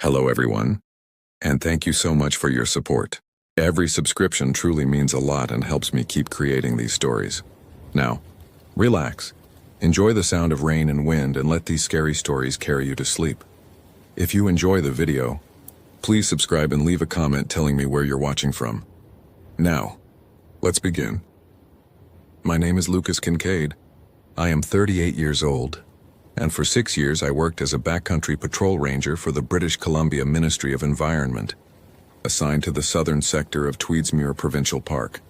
Hello everyone, and thank you so much for your support. Every subscription truly means a lot and helps me keep creating these stories. Now, relax, enjoy the sound of rain and wind, and let these scary stories carry you to sleep. If you enjoy the video, please subscribe and leave a comment telling me where you're watching from. Now, let's begin. My name is Lucas Kincaid. I am 38 years old, and for 6 years I worked as a backcountry patrol ranger for the British Columbia Ministry of Environment, assigned to the southern sector of Tweedsmuir Provincial Park.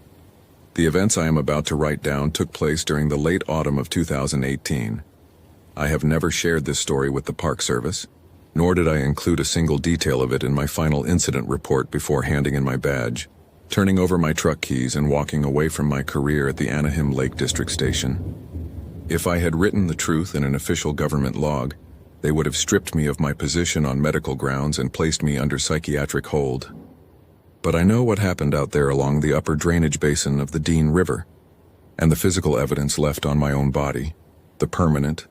The events I am about to write down took place during the late autumn of 2018. I have never shared this story with the Park Service, nor did I include a single detail of it in my final incident report before handing in my badge, turning over my truck keys and walking away from my career at the Anaheim Lake District Station. If I had written the truth in an official government log, they would have stripped me of my position on medical grounds and placed me under psychiatric hold. But I know what happened out there along the upper drainage basin of the Dean River, and the physical evidence left on my own body, the permanent,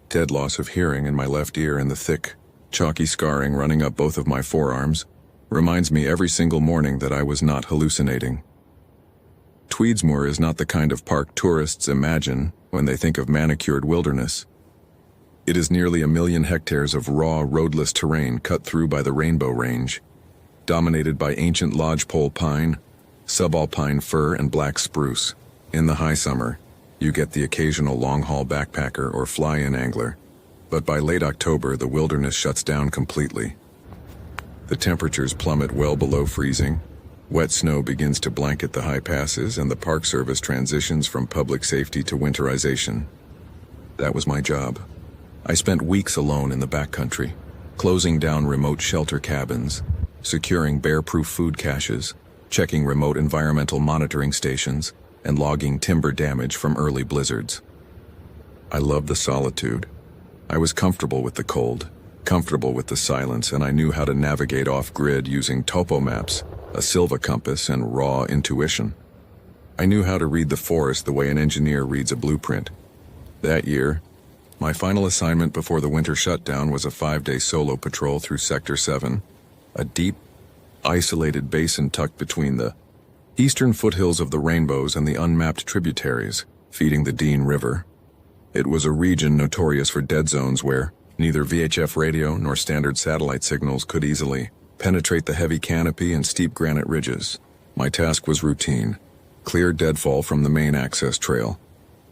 dead loss of hearing in my left ear and the thick, chalky scarring running up both of my forearms, reminds me every single morning that I was not hallucinating. Tweedsmuir is not the kind of park tourists imagine when they think of manicured wilderness. It is nearly 1 million hectares of raw, roadless terrain cut through by the Rainbow Range, dominated by ancient lodgepole pine, subalpine fir, and black spruce. In the high summer, you get the occasional long-haul backpacker or fly-in angler, but by late October the wilderness shuts down completely. The temperatures plummet well below freezing, wet snow begins to blanket the high passes, and the Park Service transitions from public safety to winterization. That was my job. I spent weeks alone in the backcountry, closing down remote shelter cabins, securing bear-proof food caches, checking remote environmental monitoring stations, and logging timber damage from early blizzards. I loved the solitude. I was comfortable with the cold, comfortable with the silence, and I knew how to navigate off-grid using topo maps, a Silva compass, and raw intuition. I knew how to read the forest the way an engineer reads a blueprint. That year, my final assignment before the winter shutdown was a 5-day solo patrol through Sector 7, a deep, isolated basin tucked between the eastern foothills of the Rainbows and the unmapped tributaries feeding the Dean River. It was a region notorious for dead zones where neither VHF radio nor standard satellite signals could easily penetrate the heavy canopy and steep granite ridges. My task was routine: clear deadfall from the main access trail,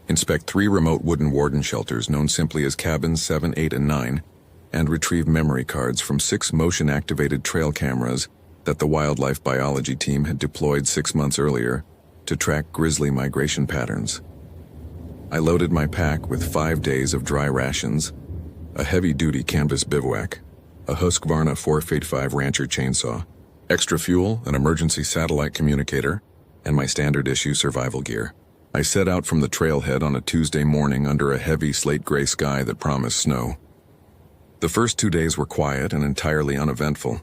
inspect 3 remote wooden warden shelters known simply as cabins 7, 8, and 9, and retrieve memory cards from 6 motion-activated trail cameras that the wildlife biology team had deployed 6 months earlier to track grizzly migration patterns. I loaded my pack with 5 days of dry rations, a heavy-duty canvas bivouac, a Husqvarna 4x5 Rancher chainsaw, extra fuel, an emergency satellite communicator, and my standard-issue survival gear. I set out from the trailhead on a Tuesday morning under a heavy slate-gray sky that promised snow. The first 2 days were quiet and entirely uneventful.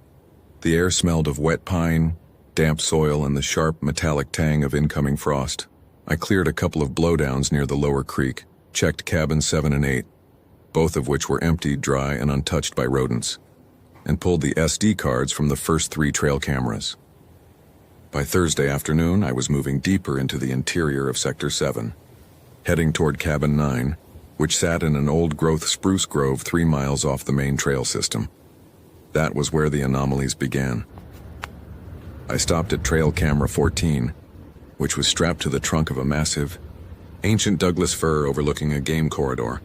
The air smelled of wet pine, damp soil, and the sharp, metallic tang of incoming frost. I cleared a couple of blowdowns near the lower creek, checked cabins 7 and 8, both of which were empty, dry, and untouched by rodents, and pulled the SD cards from the first 3 trail cameras. By Thursday afternoon, I was moving deeper into the interior of Sector 7, heading toward Cabin 9, which sat in an old-growth spruce grove 3 miles off the main trail system. That was where the anomalies began. I stopped at trail camera 14, which was strapped to the trunk of a massive, ancient Douglas fir overlooking a game corridor.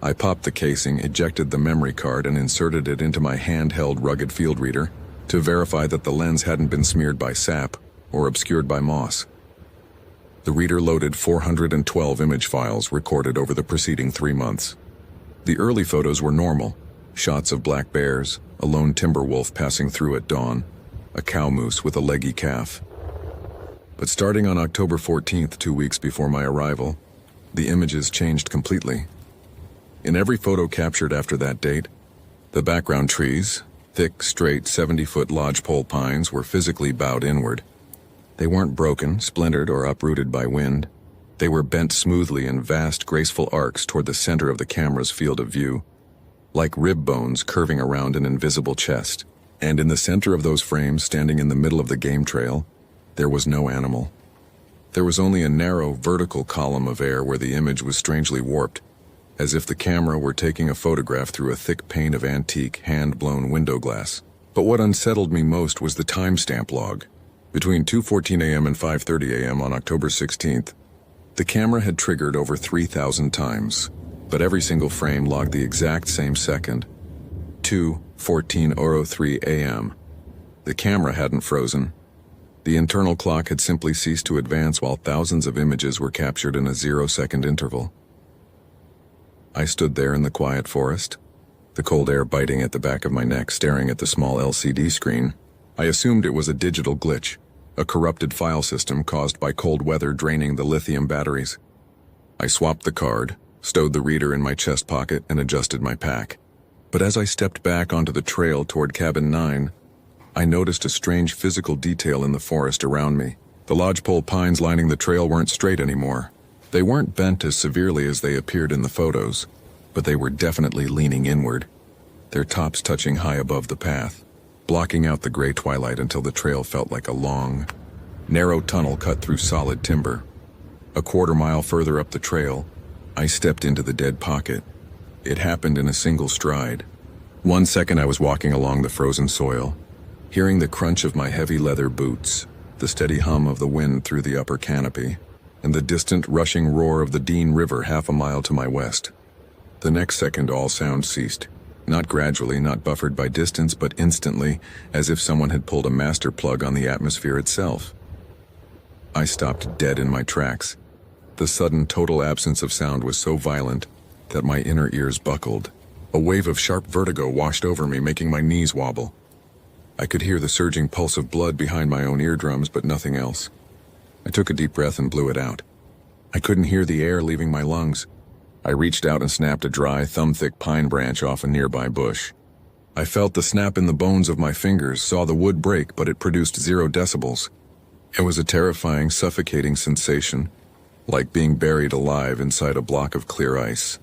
I popped the casing, ejected the memory card, and inserted it into my handheld rugged field reader to verify that the lens hadn't been smeared by sap or obscured by moss. The reader loaded 412 image files recorded over the preceding 3 months. The early photos were normal: shots of black bears, a lone timber wolf passing through at dawn, a cow moose with a leggy calf. But starting on October 14th, 2 weeks before my arrival, the images changed completely. In every photo captured after that date, the background trees, thick, straight 70-foot lodgepole pines, were physically bowed inward. They weren't broken, splintered, or uprooted by wind. They were bent smoothly in vast, graceful arcs toward the center of the camera's field of view, like rib bones curving around an invisible chest. And in the center of those frames, standing in the middle of the game trail, there was no animal. There was only a narrow, vertical column of air where the image was strangely warped, as if the camera were taking a photograph through a thick pane of antique, hand-blown window glass. But what unsettled me most was the timestamp log. Between 2:14 a.m. and 5:30 a.m. on October 16th, the camera had triggered over 3,000 times, but every single frame logged the exact same second, 2:14:03 a.m. The camera hadn't frozen. The internal clock had simply ceased to advance while thousands of images were captured in a 0-second interval. I stood there in the quiet forest, the cold air biting at the back of my neck, staring at the small LCD screen. I assumed it was a digital glitch, a corrupted file system caused by cold weather draining the lithium batteries. I swapped the card, stowed the reader in my chest pocket, and adjusted my pack. But as I stepped back onto the trail toward Cabin 9, I noticed a strange physical detail in the forest around me. The lodgepole pines lining the trail weren't straight anymore. They weren't bent as severely as they appeared in the photos, but they were definitely leaning inward, their tops touching high above the path, blocking out the gray twilight until the trail felt like a long, narrow tunnel cut through solid timber. A quarter-mile further up the trail, I stepped into the dead pocket. It happened in a single stride. 1 second I was walking along the frozen soil, hearing the crunch of my heavy leather boots, the steady hum of the wind through the upper canopy, and the distant rushing roar of the Dean River half a mile to my west. The next second all sound ceased, not gradually, not buffered by distance, but instantly, as if someone had pulled a master plug on the atmosphere itself. I stopped dead in my tracks. The sudden total absence of sound was so violent that my inner ears buckled. A wave of sharp vertigo washed over me, making my knees wobble. I could hear the surging pulse of blood behind my own eardrums, but nothing else. I took a deep breath and blew it out. I couldn't hear the air leaving my lungs. I reached out and snapped a dry, thumb-thick pine branch off a nearby bush. I felt the snap in the bones of my fingers, saw the wood break, but it produced 0 decibels. It was a terrifying, suffocating sensation, like being buried alive inside a block of clear ice.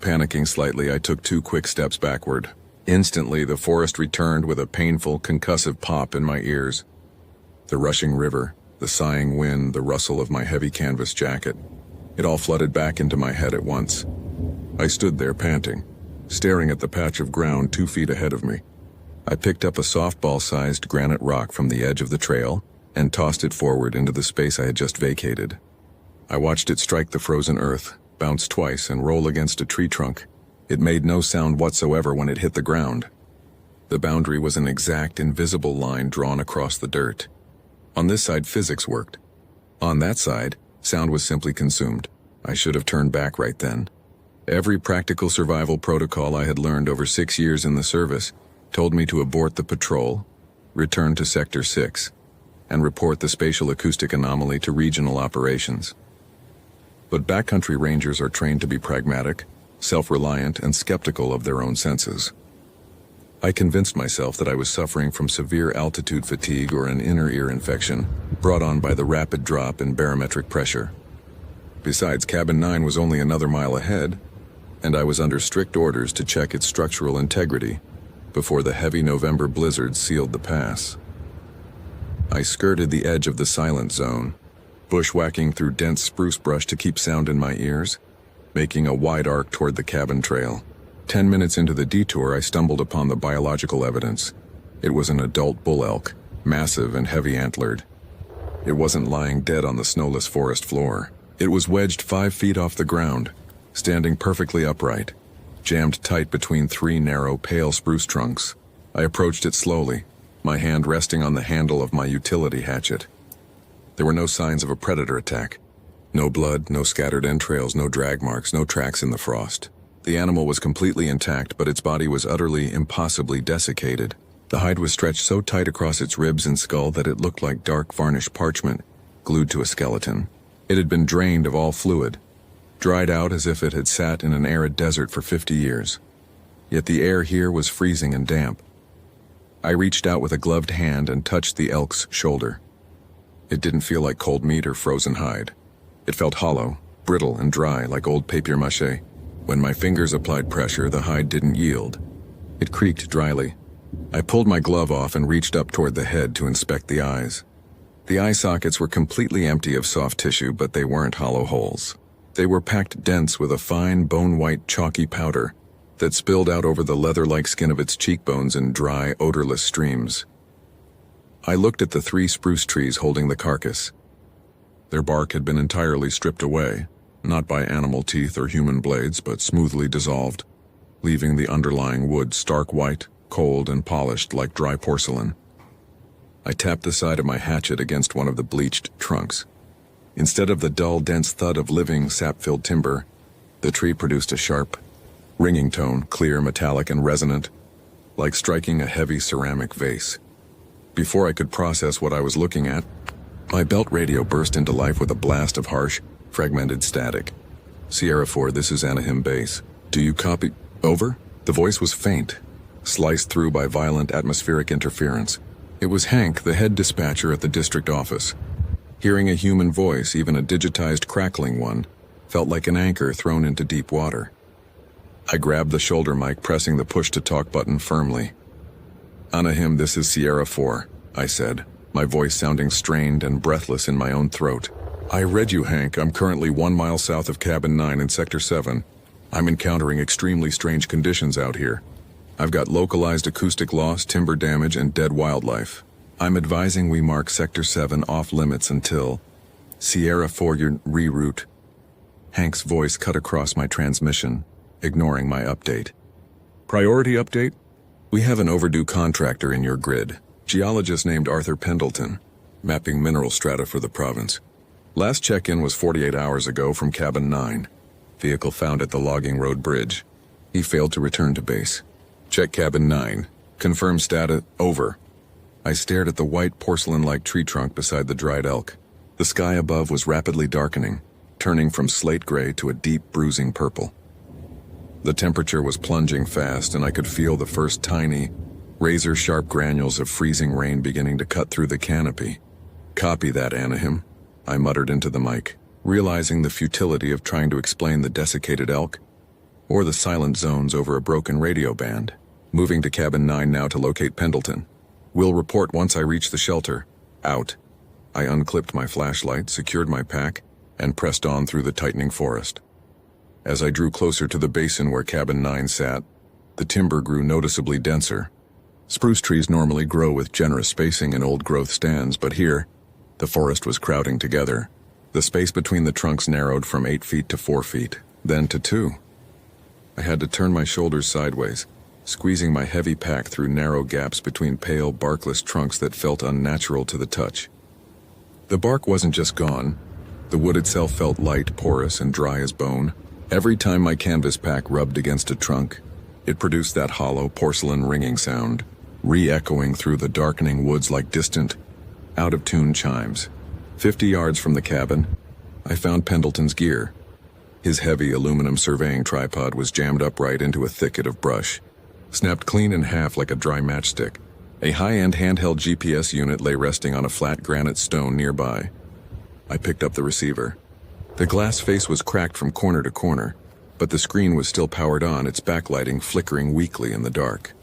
Panicking slightly, I took 2 quick steps backward. Instantly, the forest returned with a painful, concussive pop in my ears. The rushing river, the sighing wind, the rustle of my heavy canvas jacket. It all flooded back into my head at once. I stood there panting, staring at the patch of ground 2 feet ahead of me. I picked up a softball-sized granite rock from the edge of the trail and tossed it forward into the space I had just vacated. I watched it strike the frozen earth, bounce twice, and roll against a tree trunk. It made no sound whatsoever when it hit the ground. The boundary was an exact, invisible line drawn across the dirt. On this side, physics worked. On that side, sound was simply consumed. I should have turned back right then. Every practical survival protocol I had learned over 6 years in the service told me to abort the patrol, return to Sector 6, and report the spatial acoustic anomaly to regional operations. But backcountry rangers are trained to be pragmatic, self-reliant, and skeptical of their own senses. I convinced myself that I was suffering from severe altitude fatigue or an inner ear infection brought on by the rapid drop in barometric pressure. Besides, Cabin 9 was only another mile ahead, and I was under strict orders to check its structural integrity before the heavy November blizzard sealed the pass. I skirted the edge of the silent zone, bushwhacking through dense spruce brush to keep sound in my ears, making a wide arc toward the cabin trail. 10 minutes into the detour, I stumbled upon the biological evidence. It was an adult bull elk, massive and heavy antlered. It wasn't lying dead on the snowless forest floor. It was wedged 5 feet off the ground, standing perfectly upright, jammed tight between 3 narrow, pale spruce trunks. I approached it slowly, my hand resting on the handle of my utility hatchet. There were no signs of a predator attack. No blood, no scattered entrails, no drag marks, no tracks in the frost. The animal was completely intact, but its body was utterly, impossibly desiccated. The hide was stretched so tight across its ribs and skull that it looked like dark varnished parchment, glued to a skeleton. It had been drained of all fluid, dried out as if it had sat in an arid desert for 50 years. Yet the air here was freezing and damp. I reached out with a gloved hand and touched the elk's shoulder. It didn't feel like cold meat or frozen hide. It felt hollow, brittle, and dry like old papier-mâché. When my fingers applied pressure, the hide didn't yield. It creaked dryly. I pulled my glove off and reached up toward the head to inspect the eyes. The eye sockets were completely empty of soft tissue, but they weren't hollow holes. They were packed dense with a fine, bone-white, chalky powder that spilled out over the leather-like skin of its cheekbones in dry, odorless streams. I looked at the 3 spruce trees holding the carcass. Their bark had been entirely stripped away, not by animal teeth or human blades, but smoothly dissolved, leaving the underlying wood stark white, cold, and polished like dry porcelain. I tapped the side of my hatchet against one of the bleached trunks. Instead of the dull, dense thud of living, sap-filled timber, the tree produced a sharp, ringing tone, clear, metallic, and resonant, like striking a heavy ceramic vase. Before I could process what I was looking at, my belt radio burst into life with a blast of harsh, fragmented static. Sierra 4, this is Anaheim Base. Do you copy? Over? The voice was faint, sliced through by violent atmospheric interference. It was Hank, the head dispatcher at the district office. Hearing a human voice, even a digitized crackling one, felt like an anchor thrown into deep water. I grabbed the shoulder mic, pressing the push-to-talk button firmly. Anaheim, this is Sierra 4, I said, my voice sounding strained and breathless in my own throat. I read you, Hank. I'm currently 1 mile south of Cabin 9 in Sector 7. I'm encountering extremely strange conditions out here. I've got localized acoustic loss, timber damage, and dead wildlife. I'm advising we mark Sector 7 off-limits until Sierra 4, your reroute. Hank's voice cut across my transmission, ignoring my update. Priority update? We have an overdue contractor in your grid, geologist named Arthur Pendleton, mapping mineral strata for the province. Last check-in was 48 hours ago from Cabin 9. Vehicle found at the logging road bridge. He failed to return to base. Check Cabin 9. Confirm status. Over. I stared at the white porcelain-like tree trunk beside the dried elk. The sky above was rapidly darkening, turning from slate gray to a deep, bruising purple. The temperature was plunging fast, and I could feel the first tiny, razor-sharp granules of freezing rain beginning to cut through the canopy. Copy that, Anaheim, I muttered into the mic, realizing the futility of trying to explain the desiccated elk or the silent zones over a broken radio band. Moving to Cabin 9 now to locate Pendleton. Will report once I reach the shelter. Out. I unclipped my flashlight, secured my pack, and pressed on through the tightening forest. As I drew closer to the basin where Cabin 9 sat, the timber grew noticeably denser. Spruce trees normally grow with generous spacing in old-growth stands, but here, the forest was crowding together. The space between the trunks narrowed from 8 feet to 4 feet, then to 2. I had to turn my shoulders sideways, squeezing my heavy pack through narrow gaps between pale, barkless trunks that felt unnatural to the touch. The bark wasn't just gone. The wood itself felt light, porous, and dry as bone. Every time my canvas pack rubbed against a trunk, it produced that hollow, porcelain ringing sound, re-echoing through the darkening woods like distant, out-of-tune chimes. 50 yards from the cabin, I found Pendleton's gear. His heavy aluminum surveying tripod was jammed upright into a thicket of brush, snapped clean in half like a dry matchstick. A high-end handheld GPS unit lay resting on a flat granite stone nearby. I picked up the receiver. The glass face was cracked from corner to corner, but the screen was still powered on, its backlighting flickering weakly in the dark.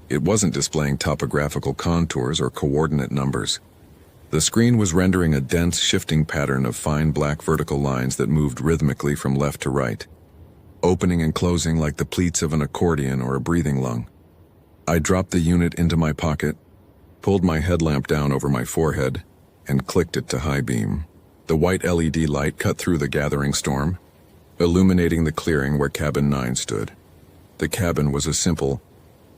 It wasn't displaying topographical contours or coordinate numbers. The screen was rendering a dense, shifting pattern of fine black vertical lines that moved rhythmically from left to right, opening and closing like the pleats of an accordion or a breathing lung. I dropped the unit into my pocket, pulled my headlamp down over my forehead, and clicked it to high beam. The white LED light cut through the gathering storm, illuminating the clearing where Cabin 9 stood. The cabin was a simple,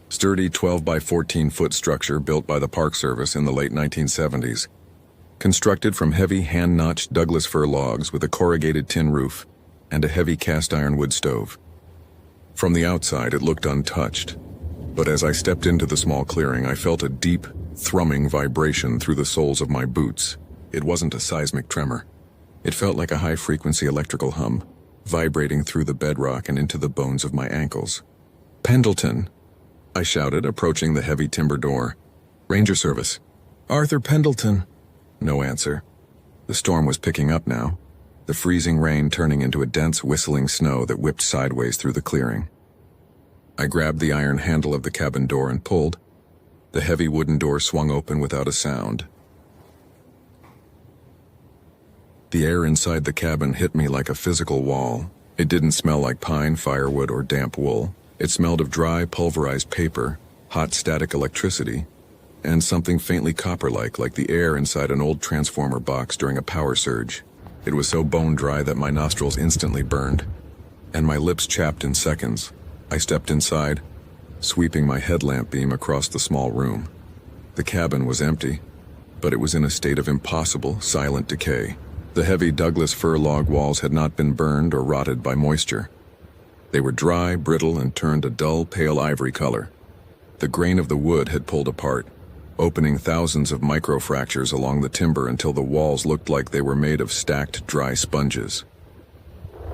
sturdy 12 by 14 foot structure built by the Park Service in the late 1970s. Constructed from heavy hand-notched Douglas fir logs with a corrugated tin roof and a heavy cast-iron wood stove. From the outside, it looked untouched, but as I stepped into the small clearing, I felt a deep, thrumming vibration through the soles of my boots. It wasn't a seismic tremor. It felt like a high-frequency electrical hum, vibrating through the bedrock and into the bones of my ankles. "Pendleton!" I shouted, approaching the heavy timber door. "Ranger Service." "Arthur Pendleton." No answer. The storm was picking up now, the freezing rain turning into a dense whistling snow that whipped sideways through the clearing. I grabbed the iron handle of the cabin door and pulled. The heavy wooden door swung open without a sound. The air inside the cabin hit me like a physical wall. It didn't smell like pine, firewood, or damp wool. It smelled of dry, pulverized paper, hot static electricity, and something faintly copper-like, like the air inside an old transformer box during a power surge. It was so bone-dry that my nostrils instantly burned, and my lips chapped in seconds. I stepped inside, sweeping my headlamp beam across the small room. The cabin was empty, but it was in a state of impossible, silent decay. The heavy Douglas fir log walls had not been burned or rotted by moisture. They were dry, brittle, and turned a dull, pale ivory color. The grain of the wood had pulled apart, opening thousands of microfractures along the timber until the walls looked like they were made of stacked, dry sponges.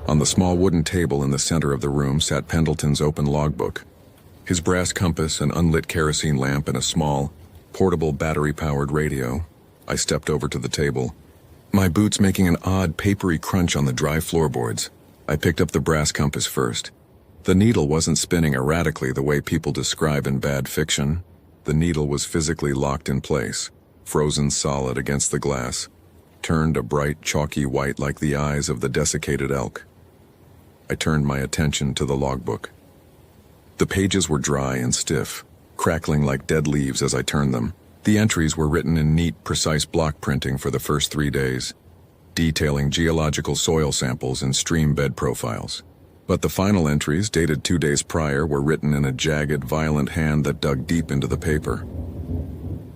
On the small wooden table in the center of the room sat Pendleton's open logbook. His brass compass, an unlit kerosene lamp, and a small, portable battery-powered radio. I stepped over to the table, my boots making an odd, papery crunch on the dry floorboards. I picked up the brass compass first. The needle wasn't spinning erratically the way people describe in bad fiction. The needle was physically locked in place, frozen solid against the glass, turned a bright, chalky white like the eyes of the desiccated elk. I turned my attention to the logbook. The pages were dry and stiff, crackling like dead leaves as I turned them. The entries were written in neat, precise block printing for the first 3 days, detailing geological soil samples and stream bed profiles. But the final entries, dated 2 days prior, were written in a jagged, violent hand that dug deep into the paper.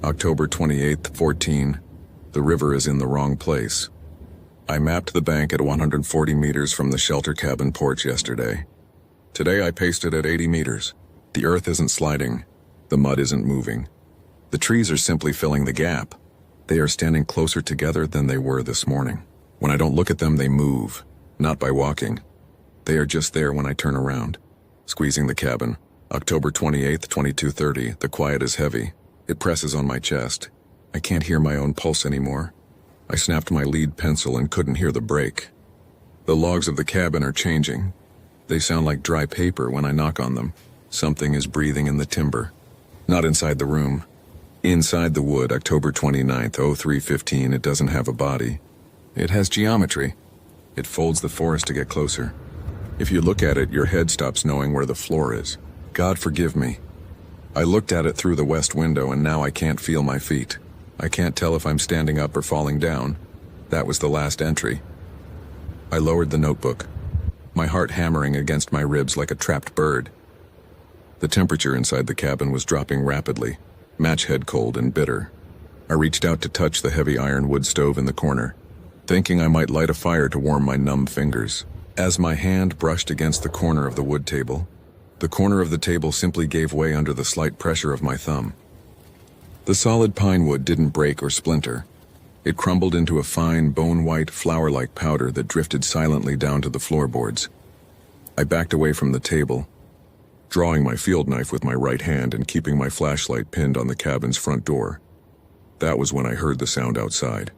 October 28th, 14. The river is in the wrong place. I mapped the bank at 140 meters from the shelter cabin porch yesterday. Today I paced it at 80 meters. The earth isn't sliding. The mud isn't moving. The trees are simply filling the gap. They are standing closer together than they were this morning. When I don't look at them, they move, not by walking. They are just there when I turn around. Squeezing the cabin. October 28th, 22:30. The quiet is heavy. It presses on my chest. I can't hear my own pulse anymore. I snapped my lead pencil and couldn't hear the brake. The logs of the cabin are changing. They sound like dry paper when I knock on them. Something is breathing in the timber. Not inside the room. Inside the wood, October 29th, 03:15. It doesn't have a body. It has geometry. It folds the forest to get closer. If you look at it, your head stops knowing where the floor is. God forgive me. I looked at it through the west window and now I can't feel my feet. I can't tell if I'm standing up or falling down. That was the last entry. I lowered the notebook, my heart hammering against my ribs like a trapped bird. The temperature inside the cabin was dropping rapidly, match-head cold and bitter. I reached out to touch the heavy iron wood stove in the corner, thinking I might light a fire to warm my numb fingers. As my hand brushed against the corner of the wood table, the corner of the table simply gave way under the slight pressure of my thumb. The solid pine wood didn't break or splinter. It crumbled into a fine, bone-white, flour-like powder that drifted silently down to the floorboards. I backed away from the table, drawing my field knife with my right hand and keeping my flashlight pinned on the cabin's front door. That was when I heard the sound outside.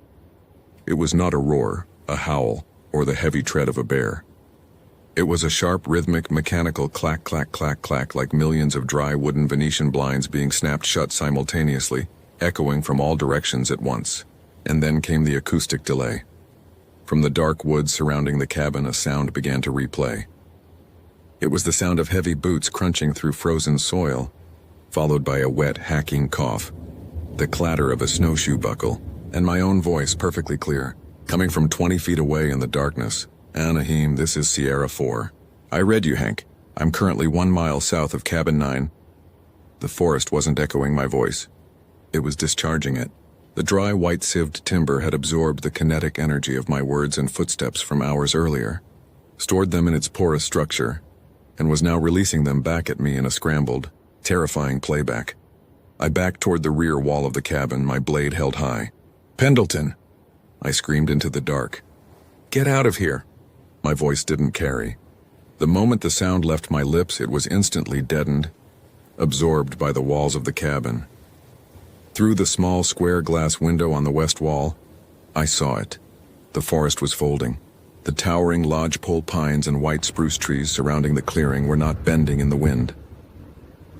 It was not a roar, a howl, or the heavy tread of a bear. It was a sharp, rhythmic, mechanical clack, clack, clack, clack, like millions of dry wooden Venetian blinds being snapped shut simultaneously, echoing from all directions at once. And then came the acoustic delay. From the dark woods surrounding the cabin, a sound began to replay. It was the sound of heavy boots crunching through frozen soil, followed by a wet, hacking cough, the clatter of a snowshoe buckle, and my own voice perfectly clear, coming from 20 feet away in the darkness. Anaheim, this is Sierra 4. I read you, Hank. I'm currently 1 mile south of Cabin 9. The forest wasn't echoing my voice. It was discharging it. The dry, white-sieved timber had absorbed the kinetic energy of my words and footsteps from hours earlier, stored them in its porous structure, and was now releasing them back at me in a scrambled, terrifying playback. I backed toward the rear wall of the cabin, my blade held high. "Pendleton!" I screamed into the dark. "Get out of here!" My voice didn't carry. The moment the sound left my lips, it was instantly deadened, absorbed by the walls of the cabin. Through the small square glass window on the west wall, I saw it. The forest was folding. The towering lodgepole pines and white spruce trees surrounding the clearing were not bending in the wind.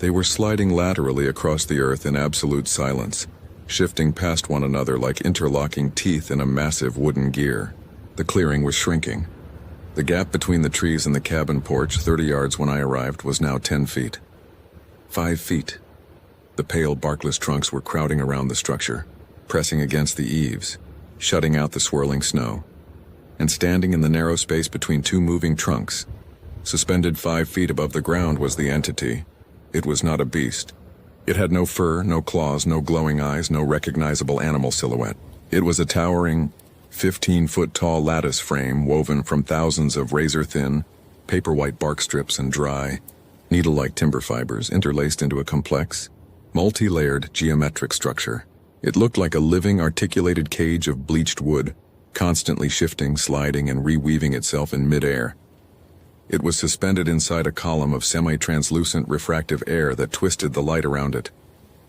They were sliding laterally across the earth in absolute silence, shifting past one another like interlocking teeth in a massive wooden gear. The clearing was shrinking. The gap between the trees and the cabin porch, 30 yards when I arrived, was now 10 feet. 5 feet. The pale, barkless trunks were crowding around the structure, pressing against the eaves, shutting out the swirling snow. And standing in the narrow space between two moving trunks, suspended 5 feet above the ground, was the entity. It was not a beast. It had no fur, no claws, no glowing eyes, no recognizable animal silhouette. It was a towering, 15-foot-tall lattice frame woven from thousands of razor-thin, paper-white bark strips and dry, needle-like timber fibers interlaced into a complex, multi-layered geometric structure. It looked like a living, articulated cage of bleached wood, constantly shifting, sliding, and reweaving itself in mid-air. It was suspended inside a column of semi-translucent refractive air that twisted the light around it,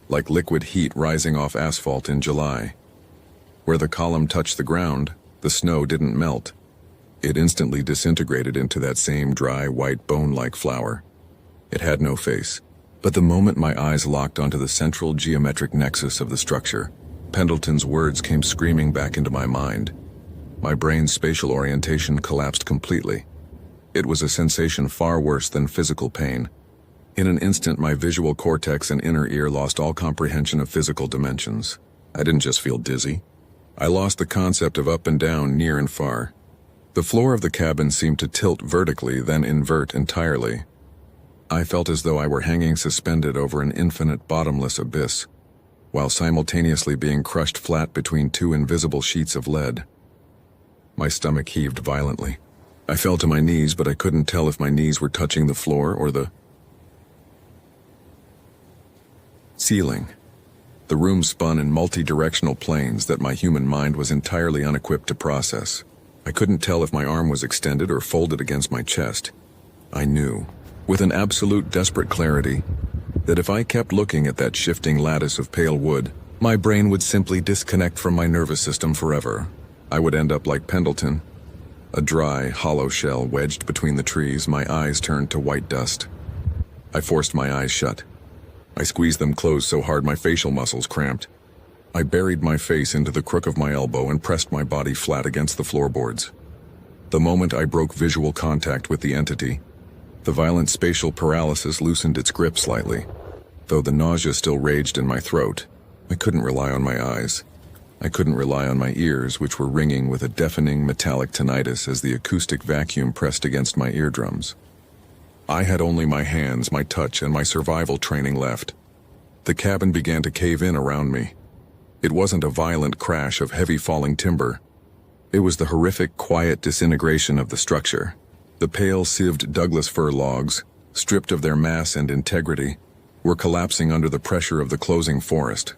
like liquid heat rising off asphalt in July. Where the column touched the ground, the snow didn't melt. It instantly disintegrated into that same dry, white, bone-like flour. It had no face. But the moment my eyes locked onto the central geometric nexus of the structure, Pendleton's words came screaming back into my mind. My brain's spatial orientation collapsed completely. It was a sensation far worse than physical pain. In an instant, my visual cortex and inner ear lost all comprehension of physical dimensions. I didn't just feel dizzy. I lost the concept of up and down, near and far. The floor of the cabin seemed to tilt vertically, then invert entirely. I felt as though I were hanging suspended over an infinite, bottomless abyss, while simultaneously being crushed flat between two invisible sheets of lead. My stomach heaved violently. I fell to my knees, but I couldn't tell if my knees were touching the floor or the ceiling. The room spun in multi-directional planes that my human mind was entirely unequipped to process. I couldn't tell if my arm was extended or folded against my chest. I knew, with an absolute desperate clarity, that if I kept looking at that shifting lattice of pale wood, my brain would simply disconnect from my nervous system forever. I would end up like Pendleton, a dry, hollow shell wedged between the trees, my eyes turned to white dust. I forced my eyes shut. I squeezed them closed so hard my facial muscles cramped. I buried my face into the crook of my elbow and pressed my body flat against the floorboards. The moment I broke visual contact with the entity, the violent spatial paralysis loosened its grip slightly. Though the nausea still raged in my throat, I couldn't rely on my eyes. I couldn't rely on my ears, which were ringing with a deafening metallic tinnitus as the acoustic vacuum pressed against my eardrums. I had only my hands, my touch, and my survival training left. The cabin began to cave in around me. It wasn't a violent crash of heavy falling timber. It was the horrific, quiet disintegration of the structure. The pale, sieved Douglas fir logs, stripped of their mass and integrity, were collapsing under the pressure of the closing forest.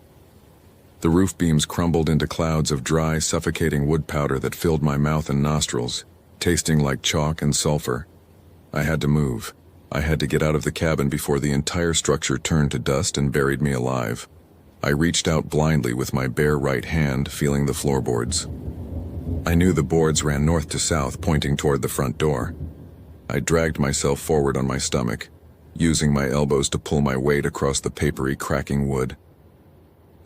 The roof beams crumbled into clouds of dry, suffocating wood powder that filled my mouth and nostrils, tasting like chalk and sulfur. I had to move. I had to get out of the cabin before the entire structure turned to dust and buried me alive. I reached out blindly with my bare right hand, feeling the floorboards. I knew the boards ran north to south, pointing toward the front door. I dragged myself forward on my stomach, using my elbows to pull my weight across the papery, cracking wood.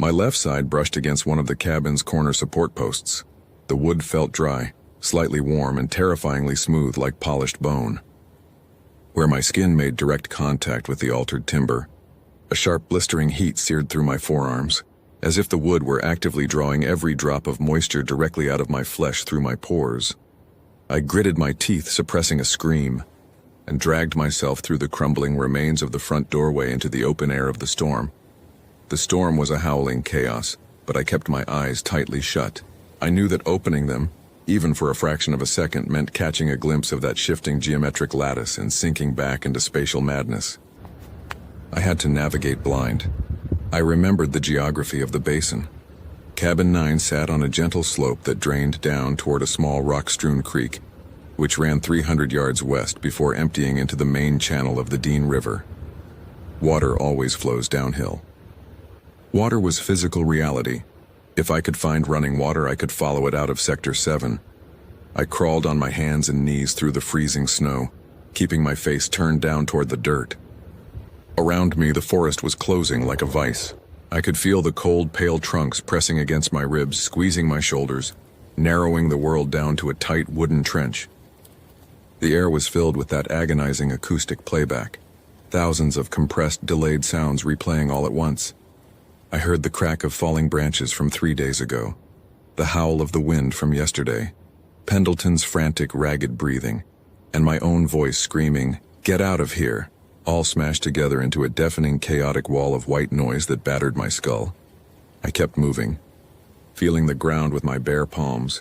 My left side brushed against one of the cabin's corner support posts. The wood felt dry, slightly warm, and terrifyingly smooth like polished bone. Where my skin made direct contact with the altered timber, a sharp blistering heat seared through my forearms, as if the wood were actively drawing every drop of moisture directly out of my flesh through my pores. I gritted my teeth, suppressing a scream, and dragged myself through the crumbling remains of the front doorway into the open air of the storm. The storm was a howling chaos, but I kept my eyes tightly shut. I knew that opening them, even for a fraction of a second, meant catching a glimpse of that shifting geometric lattice and sinking back into spatial madness. I had to navigate blind. I remembered the geography of the basin. Cabin 9 sat on a gentle slope that drained down toward a small rock-strewn creek, which ran 300 yards west before emptying into the main channel of the Dean River. Water always flows downhill. Water was physical reality. If I could find running water, I could follow it out of Sector 7. I crawled on my hands and knees through the freezing snow, keeping my face turned down toward the dirt. Around me, the forest was closing like a vice. I could feel the cold, pale trunks pressing against my ribs, squeezing my shoulders, narrowing the world down to a tight wooden trench. The air was filled with that agonizing acoustic playback, thousands of compressed, delayed sounds replaying all at once. I heard the crack of falling branches from 3 days ago, the howl of the wind from yesterday, Pendleton's frantic, ragged breathing, and my own voice screaming, "Get out of here!" all smashed together into a deafening, chaotic wall of white noise that battered my skull. I kept moving, feeling the ground with my bare palms.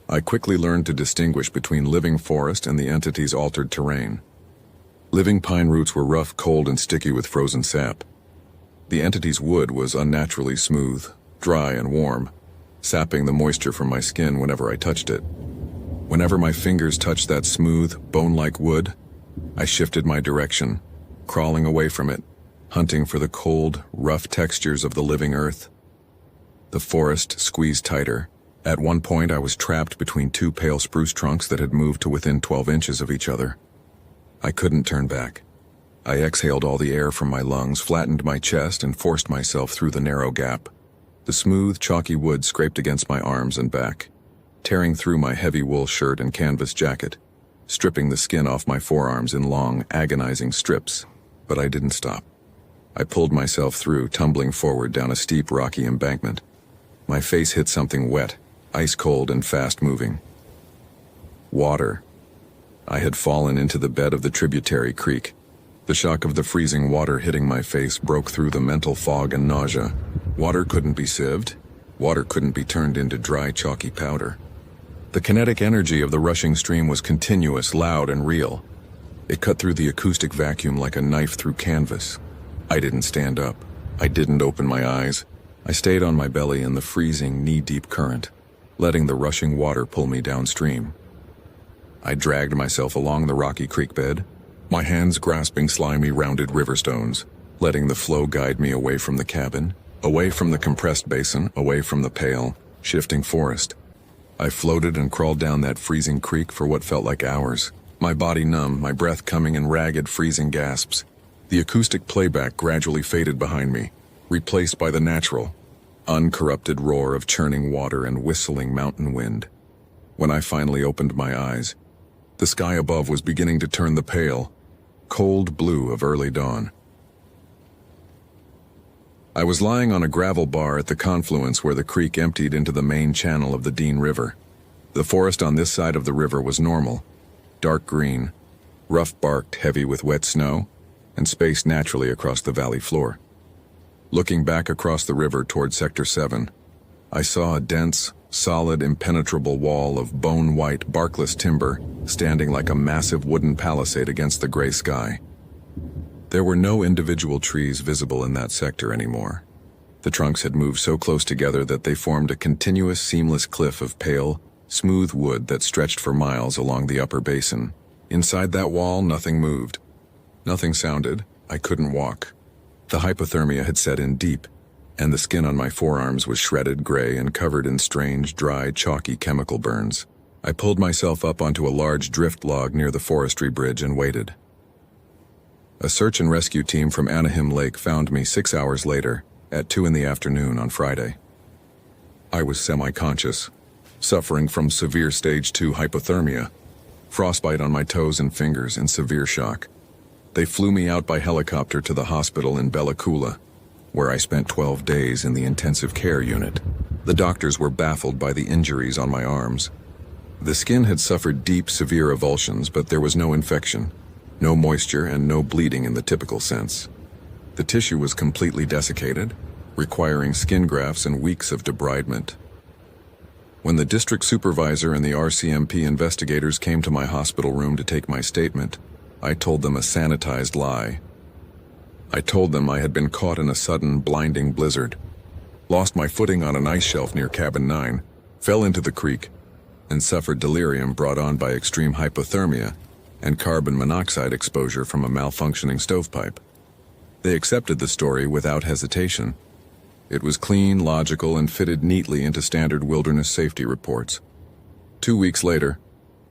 I quickly learned to distinguish between living forest and the entity's altered terrain. Living pine roots were rough, cold, and sticky with frozen sap. The entity's wood was unnaturally smooth, dry, and warm, sapping the moisture from my skin whenever I touched it. Whenever my fingers touched that smooth, bone-like wood, I shifted my direction, crawling away from it, hunting for the cold, rough textures of the living earth. The forest squeezed tighter. At one point, I was trapped between two pale spruce trunks that had moved to within 12 inches of each other. I couldn't turn back. I exhaled all the air from my lungs, flattened my chest, and forced myself through the narrow gap. The smooth, chalky wood scraped against my arms and back, tearing through my heavy wool shirt and canvas jacket, stripping the skin off my forearms in long, agonizing strips. But I didn't stop. I pulled myself through, tumbling forward down a steep, rocky embankment. My face hit something wet, ice-cold and fast-moving. Water. I had fallen into the bed of the tributary creek. The shock of the freezing water hitting my face broke through the mental fog and nausea. Water couldn't be sieved. Water couldn't be turned into dry, chalky powder. The kinetic energy of the rushing stream was continuous, loud, and real. It cut through the acoustic vacuum like a knife through canvas. I didn't stand up. I didn't open my eyes. I stayed on my belly in the freezing, knee-deep current, letting the rushing water pull me downstream. I dragged myself along the rocky creek bed, my hands grasping slimy, rounded river stones, letting the flow guide me away from the cabin, away from the compressed basin, away from the pale, shifting forest. I floated and crawled down that freezing creek for what felt like hours, my body numb, my breath coming in ragged, freezing gasps. The acoustic playback gradually faded behind me, replaced by the natural, uncorrupted roar of churning water and whistling mountain wind. When I finally opened my eyes, the sky above was beginning to turn the pale, cold blue of early dawn. I was lying on a gravel bar at the confluence where the creek emptied into the main channel of the Dean River. The forest on this side of the river was normal, dark green, rough-barked, heavy with wet snow, and spaced naturally across the valley floor. Looking back across the river toward Sector 7, I saw a dense, solid, impenetrable wall of bone-white, barkless timber standing like a massive wooden palisade against the gray sky. There were no individual trees visible in that sector anymore. The trunks had moved so close together that they formed a continuous, seamless cliff of pale, smooth wood that stretched for miles along the upper basin. Inside that wall, nothing moved. Nothing sounded. I couldn't walk. The hypothermia had set in deep, and the skin on my forearms was shredded gray and covered in strange, dry, chalky chemical burns. I pulled myself up onto a large drift log near the forestry bridge and waited. A search and rescue team from Anaheim Lake found me 6 hours later, at 2 in the afternoon on Friday. I was semi-conscious, suffering from severe stage 2 hypothermia, frostbite on my toes and fingers, and severe shock. They flew me out by helicopter to the hospital in Bella Coola, where I spent 12 days in the intensive care unit. The doctors were baffled by the injuries on my arms. The skin had suffered deep, severe avulsions, but there was no infection, no moisture, and no bleeding in the typical sense. The tissue was completely desiccated, requiring skin grafts and weeks of debridement. When the district supervisor and the RCMP investigators came to my hospital room to take my statement, I told them a sanitized lie. I told them I had been caught in a sudden, blinding blizzard, lost my footing on an ice shelf near Cabin 9, fell into the creek, and suffered delirium brought on by extreme hypothermia and carbon monoxide exposure from a malfunctioning stovepipe. They accepted the story without hesitation. It was clean, logical, and fitted neatly into standard wilderness safety reports. 2 weeks later,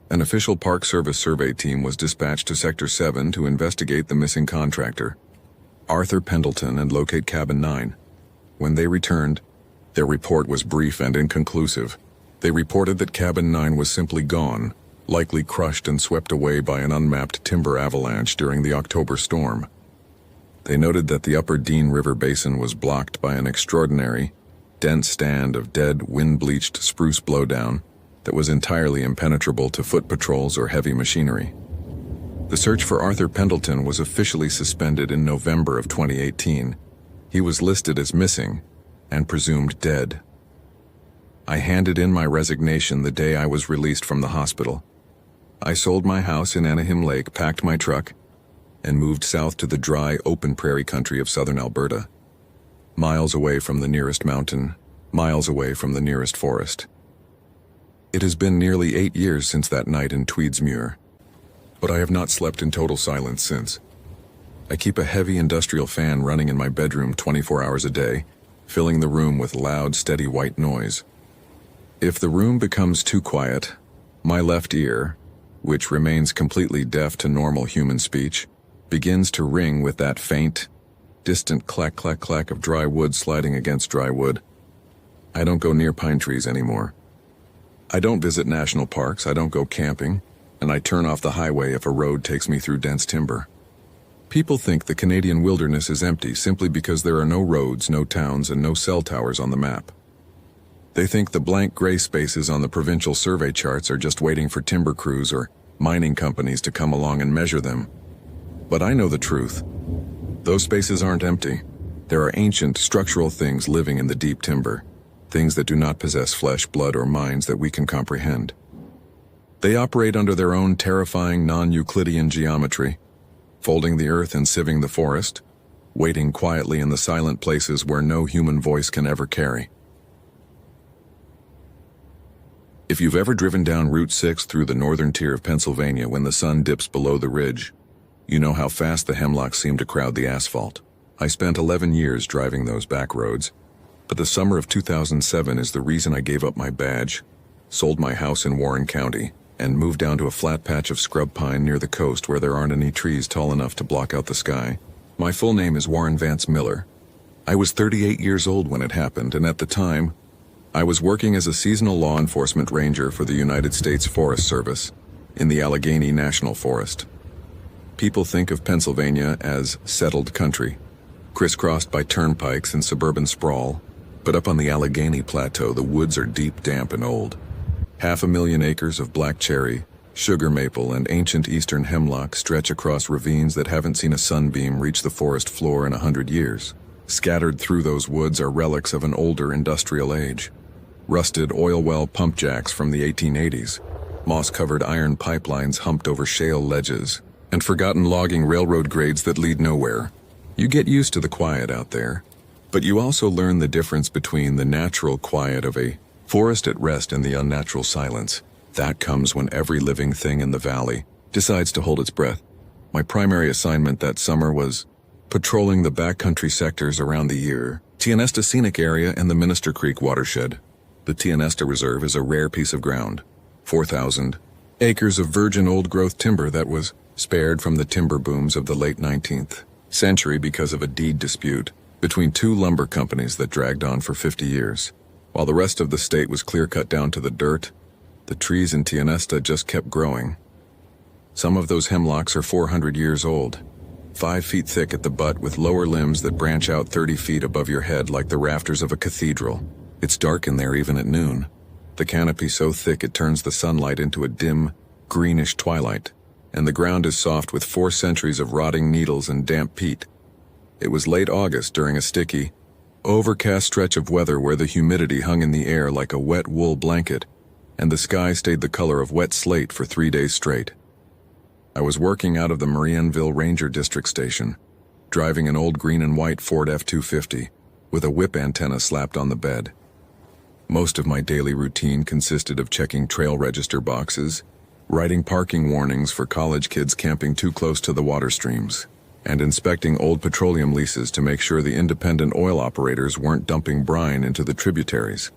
an official Park Service survey team was dispatched to Sector 7 to investigate the missing contractor. Arthur Pendleton and locate Cabin 9. When they returned, their report was brief and inconclusive. They reported that Cabin 9 was simply gone, likely crushed and swept away by an unmapped timber avalanche during the October storm. They noted that the upper Dean River Basin was blocked by an extraordinary, dense stand of dead, wind-bleached spruce blowdown that was entirely impenetrable to foot patrols or heavy machinery. The search for Arthur Pendleton was officially suspended in November of 2018. He was listed as missing and presumed dead. I handed in my resignation the day I was released from the hospital. I sold my house in Anaheim Lake, packed my truck, and moved south to the dry, open prairie country of southern Alberta. Miles away from the nearest mountain, miles away from the nearest forest. It has been nearly 8 years since that night in Tweedsmuir, but I have not slept in total silence since. I keep a heavy industrial fan running in my bedroom 24 hours a day, filling the room with loud, steady white noise. If the room becomes too quiet, my left ear, which remains completely deaf to normal human speech, begins to ring with that faint, distant clack, clack, clack of dry wood sliding against dry wood. I don't go near pine trees anymore. I don't visit national parks, I don't go camping, and I turn off the highway if a road takes me through dense timber. People think the Canadian wilderness is empty simply because there are no roads, no towns, and no cell towers on the map. They think the blank gray spaces on the provincial survey charts are just waiting for timber crews or mining companies to come along and measure them. But I know the truth. Those spaces aren't empty. There are ancient, structural things living in the deep timber, things that do not possess flesh, blood, or minds that we can comprehend. They operate under their own terrifying non-Euclidean geometry, folding the earth and sieving the forest, waiting quietly in the silent places where no human voice can ever carry. If you've ever driven down Route 6 through the northern tier of Pennsylvania when the sun dips below the ridge, you know how fast the hemlocks seem to crowd the asphalt. I spent 11 years driving those back roads, but the summer of 2007 is the reason I gave up my badge, sold my house in Warren County, and moved down to a flat patch of scrub pine near the coast where there aren't any trees tall enough to block out the sky. My full name is Warren Vance Miller. I was 38 years old when it happened, and at the time, I was working as a seasonal law enforcement ranger for the United States Forest Service in the Allegheny National Forest. People think of Pennsylvania as settled country, crisscrossed by turnpikes and suburban sprawl, but up on the Allegheny Plateau, the woods are deep, damp, and old. 500,000 acres of black cherry, sugar maple, and ancient eastern hemlock stretch across ravines that haven't seen a sunbeam reach the forest floor in 100 years. Scattered through those woods are relics of an older industrial age. Rusted oil well pump jacks from the 1880s, moss-covered iron pipelines humped over shale ledges, and forgotten logging railroad grades that lead nowhere. You get used to the quiet out there, but you also learn the difference between the natural quiet of a forest at rest and the unnatural silence. That comes when every living thing in the valley decides to hold its breath. My primary assignment that summer was patrolling the backcountry sectors around the Tionesta Scenic Area and the Minister Creek watershed. The Tionesta Reserve is a rare piece of ground, 4,000 acres of virgin old-growth timber that was spared from the timber booms of the late 19th century because of a deed dispute between two lumber companies that dragged on for 50 years. While the rest of the state was clear-cut down to the dirt, the trees in Tionesta just kept growing. Some of those hemlocks are 400 years old, 5 feet thick at the butt with lower limbs that branch out 30 feet above your head like the rafters of a cathedral. It's dark in there even at noon. The canopy so thick it turns the sunlight into a dim, greenish twilight, and the ground is soft with 4 centuries of rotting needles and damp peat. It was late August during a sticky, overcast stretch of weather where the humidity hung in the air like a wet wool blanket, and the sky stayed the color of wet slate for 3 days straight. I was working out of the Marienville Ranger District Station, driving an old green and white Ford F-250 with a whip antenna slapped on the bed. Most of my daily routine consisted of checking trail register boxes, writing parking warnings for college kids camping too close to the water streams, and inspecting old petroleum leases to make sure the independent oil operators weren't dumping brine into the tributaries.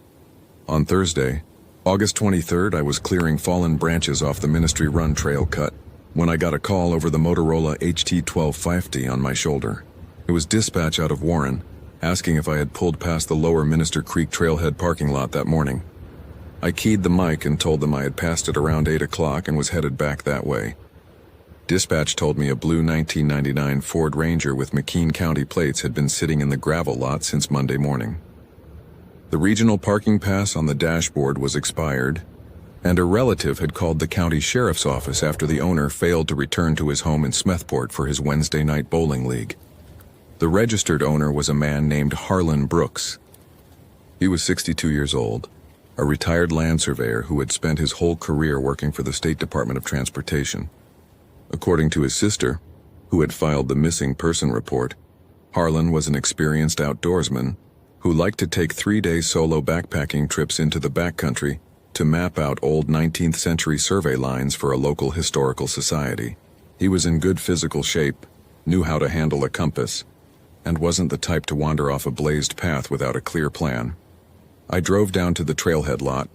On Thursday, August 23rd, I was clearing fallen branches off the Ministry Run trail cut when I got a call over the Motorola HT-1250 on my shoulder. It was dispatch out of Warren, asking if I had pulled past the lower Minister Creek trailhead parking lot that morning. I keyed the mic and told them I had passed it around 8 o'clock and was headed back that way. Dispatch told me a blue 1999 Ford Ranger with McKean County plates had been sitting in the gravel lot since Monday morning. The regional parking pass on the dashboard was expired, and a relative had called the county sheriff's office after the owner failed to return to his home in Smethport for his Wednesday night bowling league. The registered owner was a man named Harlan Brooks. He was 62 years old, a retired land surveyor who had spent his whole career working for the State Department of Transportation. According to his sister, who had filed the missing person report, Harlan was an experienced outdoorsman who liked to take 3-day solo backpacking trips into the backcountry to map out old 19th century survey lines for a local historical society. He was in good physical shape, knew how to handle a compass, and wasn't the type to wander off a blazed path without a clear plan. I drove down to the trailhead lot,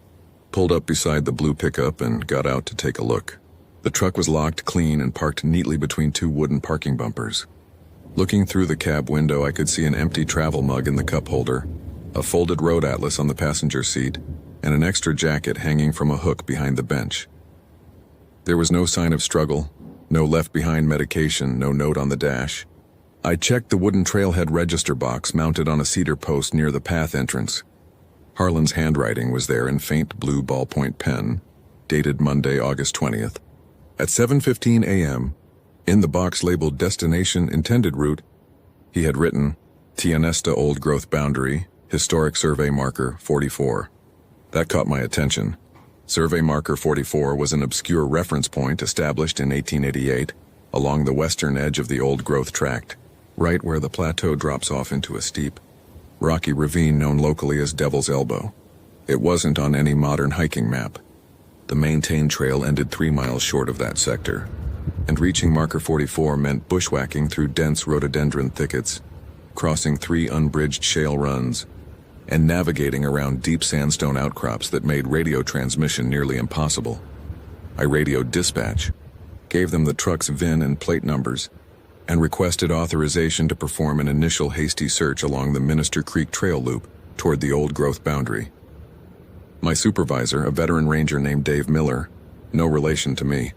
pulled up beside the blue pickup, and got out to take a look. The truck was locked clean and parked neatly between 2 wooden parking bumpers. Looking through the cab window, I could see an empty travel mug in the cup holder, a folded road atlas on the passenger seat, and an extra jacket hanging from a hook behind the bench. There was no sign of struggle, no left-behind medication, no note on the dash. I checked the wooden trailhead register box mounted on a cedar post near the path entrance. Harlan's handwriting was there in faint blue ballpoint pen, dated Monday, August 20th. At 7:15 a.m., in the box labeled Destination Intended Route, he had written, Tianesta Old Growth Boundary, Historic Survey Marker 44. That caught my attention. Survey Marker 44 was an obscure reference point established in 1888 along the western edge of the old growth tract, right where the plateau drops off into a steep, rocky ravine known locally as Devil's Elbow. It wasn't on any modern hiking map. The maintained trail ended 3 miles short of that sector, and reaching Marker 44 meant bushwhacking through dense rhododendron thickets, crossing 3 unbridged shale runs, and navigating around deep sandstone outcrops that made radio transmission nearly impossible. I radioed dispatch, gave them the truck's VIN and plate numbers, and requested authorization to perform an initial hasty search along the Minister Creek Trail loop toward the old growth boundary. My supervisor, a veteran ranger named Dave Miller, no relation to me,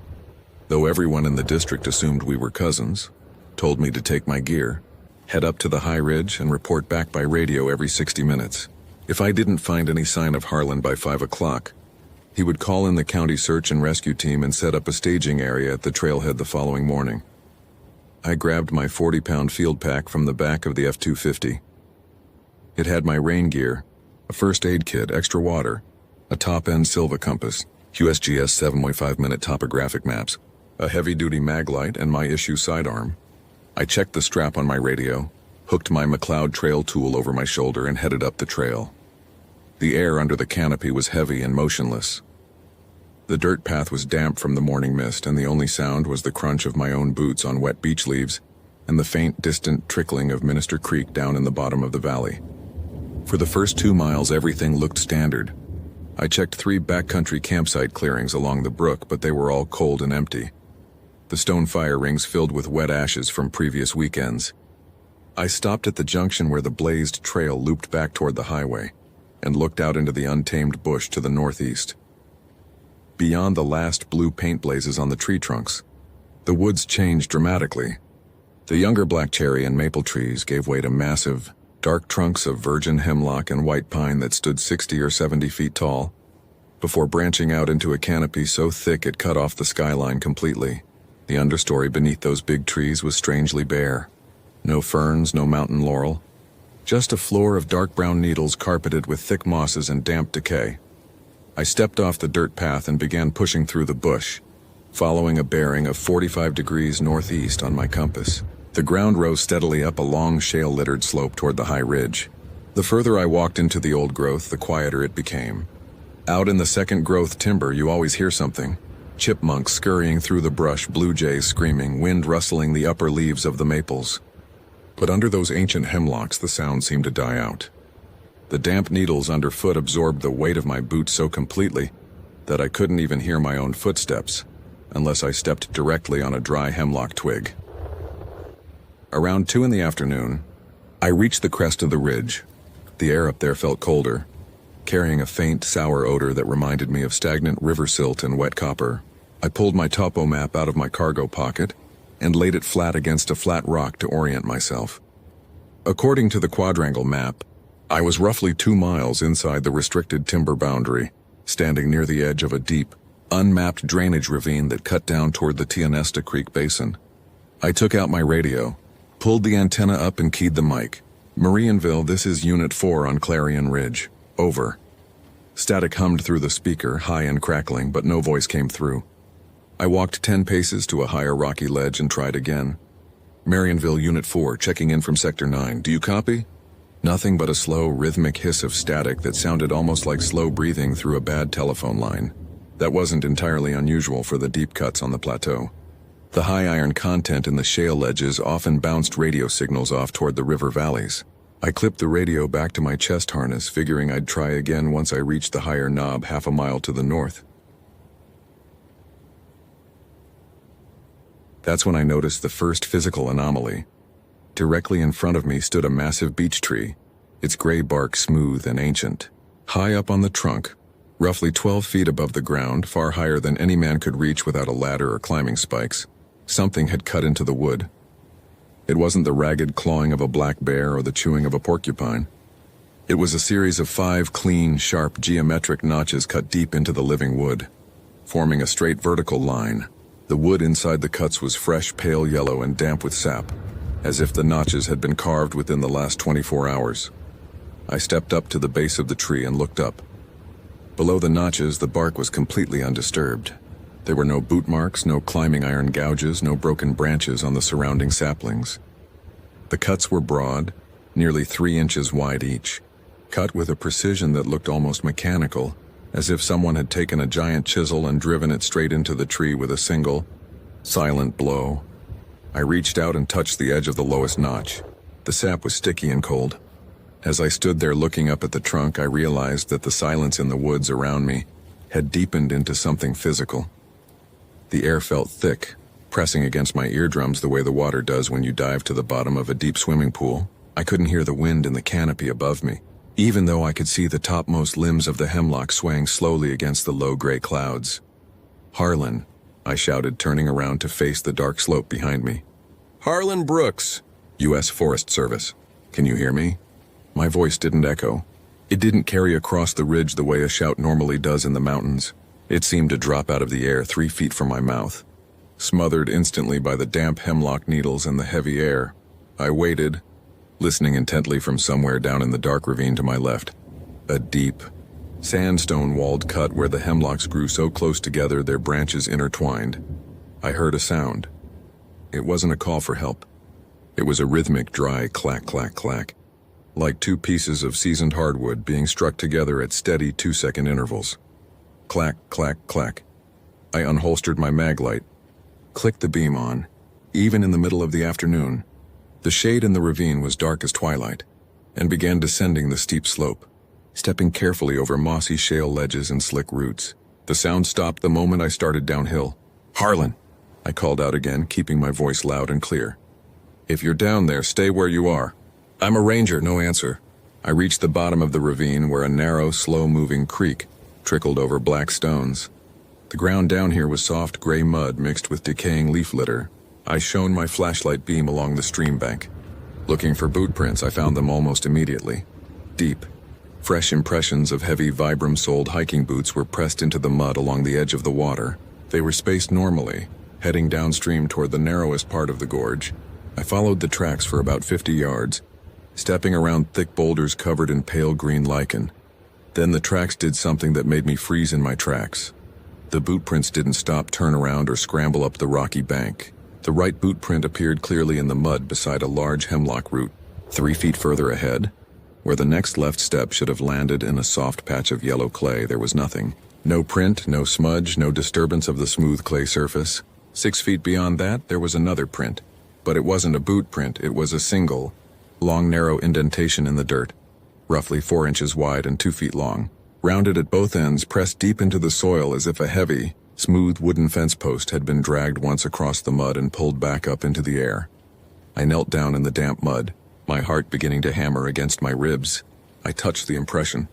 though everyone in the district assumed we were cousins, told me to take my gear, head up to the high ridge, and report back by radio every 60 minutes. If I didn't find any sign of Harlan by 5 o'clock, he would call in the county search and rescue team and set up a staging area at the trailhead the following morning. I grabbed my 40-pound field pack from the back of the F-250. It had my rain gear, a first aid kit, extra water, a top-end Silva compass, USGS 7.5-minute topographic maps, a heavy-duty mag light, and my issue sidearm. I checked the strap on my radio, hooked my McLeod trail tool over my shoulder, and headed up the trail. The air under the canopy was heavy and motionless. The dirt path was damp from the morning mist, and the only sound was the crunch of my own boots on wet beech leaves and the faint, distant trickling of Minister Creek down in the bottom of the valley. For the first 2 miles, everything looked standard. I checked 3 backcountry campsite clearings along the brook, but they were all cold and empty, the stone fire rings filled with wet ashes from previous weekends. I stopped at the junction where the blazed trail looped back toward the highway and looked out into the untamed bush to the northeast. Beyond the last blue paint blazes on the tree trunks, the woods changed dramatically. The younger black cherry and maple trees gave way to massive, dark trunks of virgin hemlock and white pine that stood 60 or 70 feet tall, before branching out into a canopy so thick it cut off the skyline completely. The understory beneath those big trees was strangely bare. No ferns, no mountain laurel, just a floor of dark brown needles carpeted with thick mosses and damp decay. I stepped off the dirt path and began pushing through the bush, following a bearing of 45 degrees northeast on my compass. The ground rose steadily up a long shale-littered slope toward the high ridge. The further I walked into the old growth, the quieter it became. Out in the second growth timber, you always hear something. Chipmunks scurrying through the brush, blue jays screaming, wind rustling the upper leaves of the maples. But under those ancient hemlocks, the sound seemed to die out. The damp needles underfoot absorbed the weight of my boots so completely that I couldn't even hear my own footsteps unless I stepped directly on a dry hemlock twig. Around 2 in the afternoon, I reached the crest of the ridge. The air up there felt colder, carrying a faint, sour odor that reminded me of stagnant river silt and wet copper. I pulled my topo map out of my cargo pocket and laid it flat against a flat rock to orient myself. According to the quadrangle map, I was roughly 2 miles inside the restricted timber boundary, standing near the edge of a deep, unmapped drainage ravine that cut down toward the Tionesta Creek Basin. I took out my radio, pulled the antenna up and keyed the mic. Marienville, this is Unit 4 on Clarion Ridge. Over. Static hummed through the speaker, high and crackling, but no voice came through. I walked 10 paces to a higher rocky ledge and tried again. Marienville, Unit 4, checking in from Sector 9. Do you copy? Nothing but a slow, rhythmic hiss of static that sounded almost like slow breathing through a bad telephone line. That wasn't entirely unusual for the deep cuts on the plateau. The high iron content in the shale ledges often bounced radio signals off toward the river valleys. I clipped the radio back to my chest harness, figuring I'd try again once I reached the higher knob half a mile to the north. That's when I noticed the first physical anomaly. Directly in front of me stood a massive beech tree, its gray bark smooth and ancient. High up on the trunk, roughly 12 feet above the ground, far higher than any man could reach without a ladder or climbing spikes, something had cut into the wood. It wasn't the ragged clawing of a black bear or the chewing of a porcupine. It was a series of 5 clean, sharp, geometric notches cut deep into the living wood, forming a straight vertical line. The wood inside the cuts was fresh, pale yellow and damp with sap, as if the notches had been carved within the last 24 hours. I stepped up to the base of the tree and looked up. Below the notches, the bark was completely undisturbed. There were no boot marks, no climbing iron gouges, no broken branches on the surrounding saplings. The cuts were broad, nearly 3 inches wide each, cut with a precision that looked almost mechanical, as if someone had taken a giant chisel and driven it straight into the tree with a single, silent blow. I reached out and touched the edge of the lowest notch. The sap was sticky and cold. As I stood there looking up at the trunk, I realized that the silence in the woods around me had deepened into something physical. The air felt thick, pressing against my eardrums the way the water does when you dive to the bottom of a deep swimming pool. I couldn't hear the wind in the canopy above me, even though I could see the topmost limbs of the hemlock swaying slowly against the low gray clouds. "Harlan," I shouted, turning around to face the dark slope behind me. "Harlan Brooks, U.S. Forest Service. Can you hear me?" My voice didn't echo. It didn't carry across the ridge the way a shout normally does in the mountains. It seemed to drop out of the air 3 feet from my mouth. Smothered instantly by the damp hemlock needles and the heavy air, I waited, listening intently from somewhere down in the dark ravine to my left. A deep, sandstone-walled cut where the hemlocks grew so close together their branches intertwined. I heard a sound. It wasn't a call for help. It was a rhythmic, dry clack, clack, clack, like 2 pieces of seasoned hardwood being struck together at steady 2-second intervals. Clack, clack, clack. I unholstered my mag light, clicked the beam on, even in the middle of the afternoon. The shade in the ravine was dark as twilight, and began descending the steep slope, stepping carefully over mossy shale ledges and slick roots. The sound stopped the moment I started downhill. "Harlan!" I called out again, keeping my voice loud and clear. "If you're down there, stay where you are." "I'm a ranger," no answer. I reached the bottom of the ravine where a narrow, slow-moving creek trickled over black stones. The ground down here was soft gray mud mixed with decaying leaf litter. I shone my flashlight beam along the stream bank. Looking for boot prints, I found them almost immediately. Deep, fresh impressions of heavy Vibram-soled hiking boots were pressed into the mud along the edge of the water. They were spaced normally, heading downstream toward the narrowest part of the gorge. I followed the tracks for about 50 yards, stepping around thick boulders covered in pale green lichen. Then the tracks did something that made me freeze in my tracks. The boot prints didn't stop, turn around, or scramble up the rocky bank. The right boot print appeared clearly in the mud beside a large hemlock root. 3 feet further ahead, where the next left step should have landed in a soft patch of yellow clay, there was nothing. No print, no smudge, no disturbance of the smooth clay surface. 6 feet beyond that, there was another print. But it wasn't a boot print, it was a single, long, narrow indentation in the dirt, roughly 4 inches wide and 2 feet long, rounded at both ends, pressed deep into the soil as if a heavy, smooth wooden fence post had been dragged once across the mud and pulled back up into the air. I knelt down in the damp mud, my heart beginning to hammer against my ribs. I touched the impression.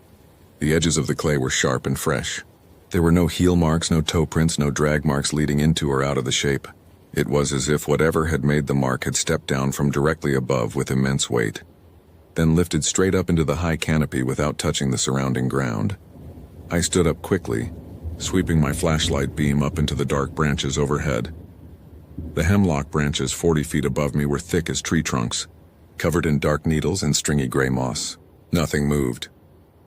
The edges of the clay were sharp and fresh. There were no heel marks, no toe prints, no drag marks leading into or out of the shape. It was as if whatever had made the mark had stepped down from directly above with immense weight, then lifted straight up into the high canopy without touching the surrounding ground. I stood up quickly, sweeping my flashlight beam up into the dark branches overhead. The hemlock branches 40 feet above me were thick as tree trunks, covered in dark needles and stringy gray moss. Nothing moved,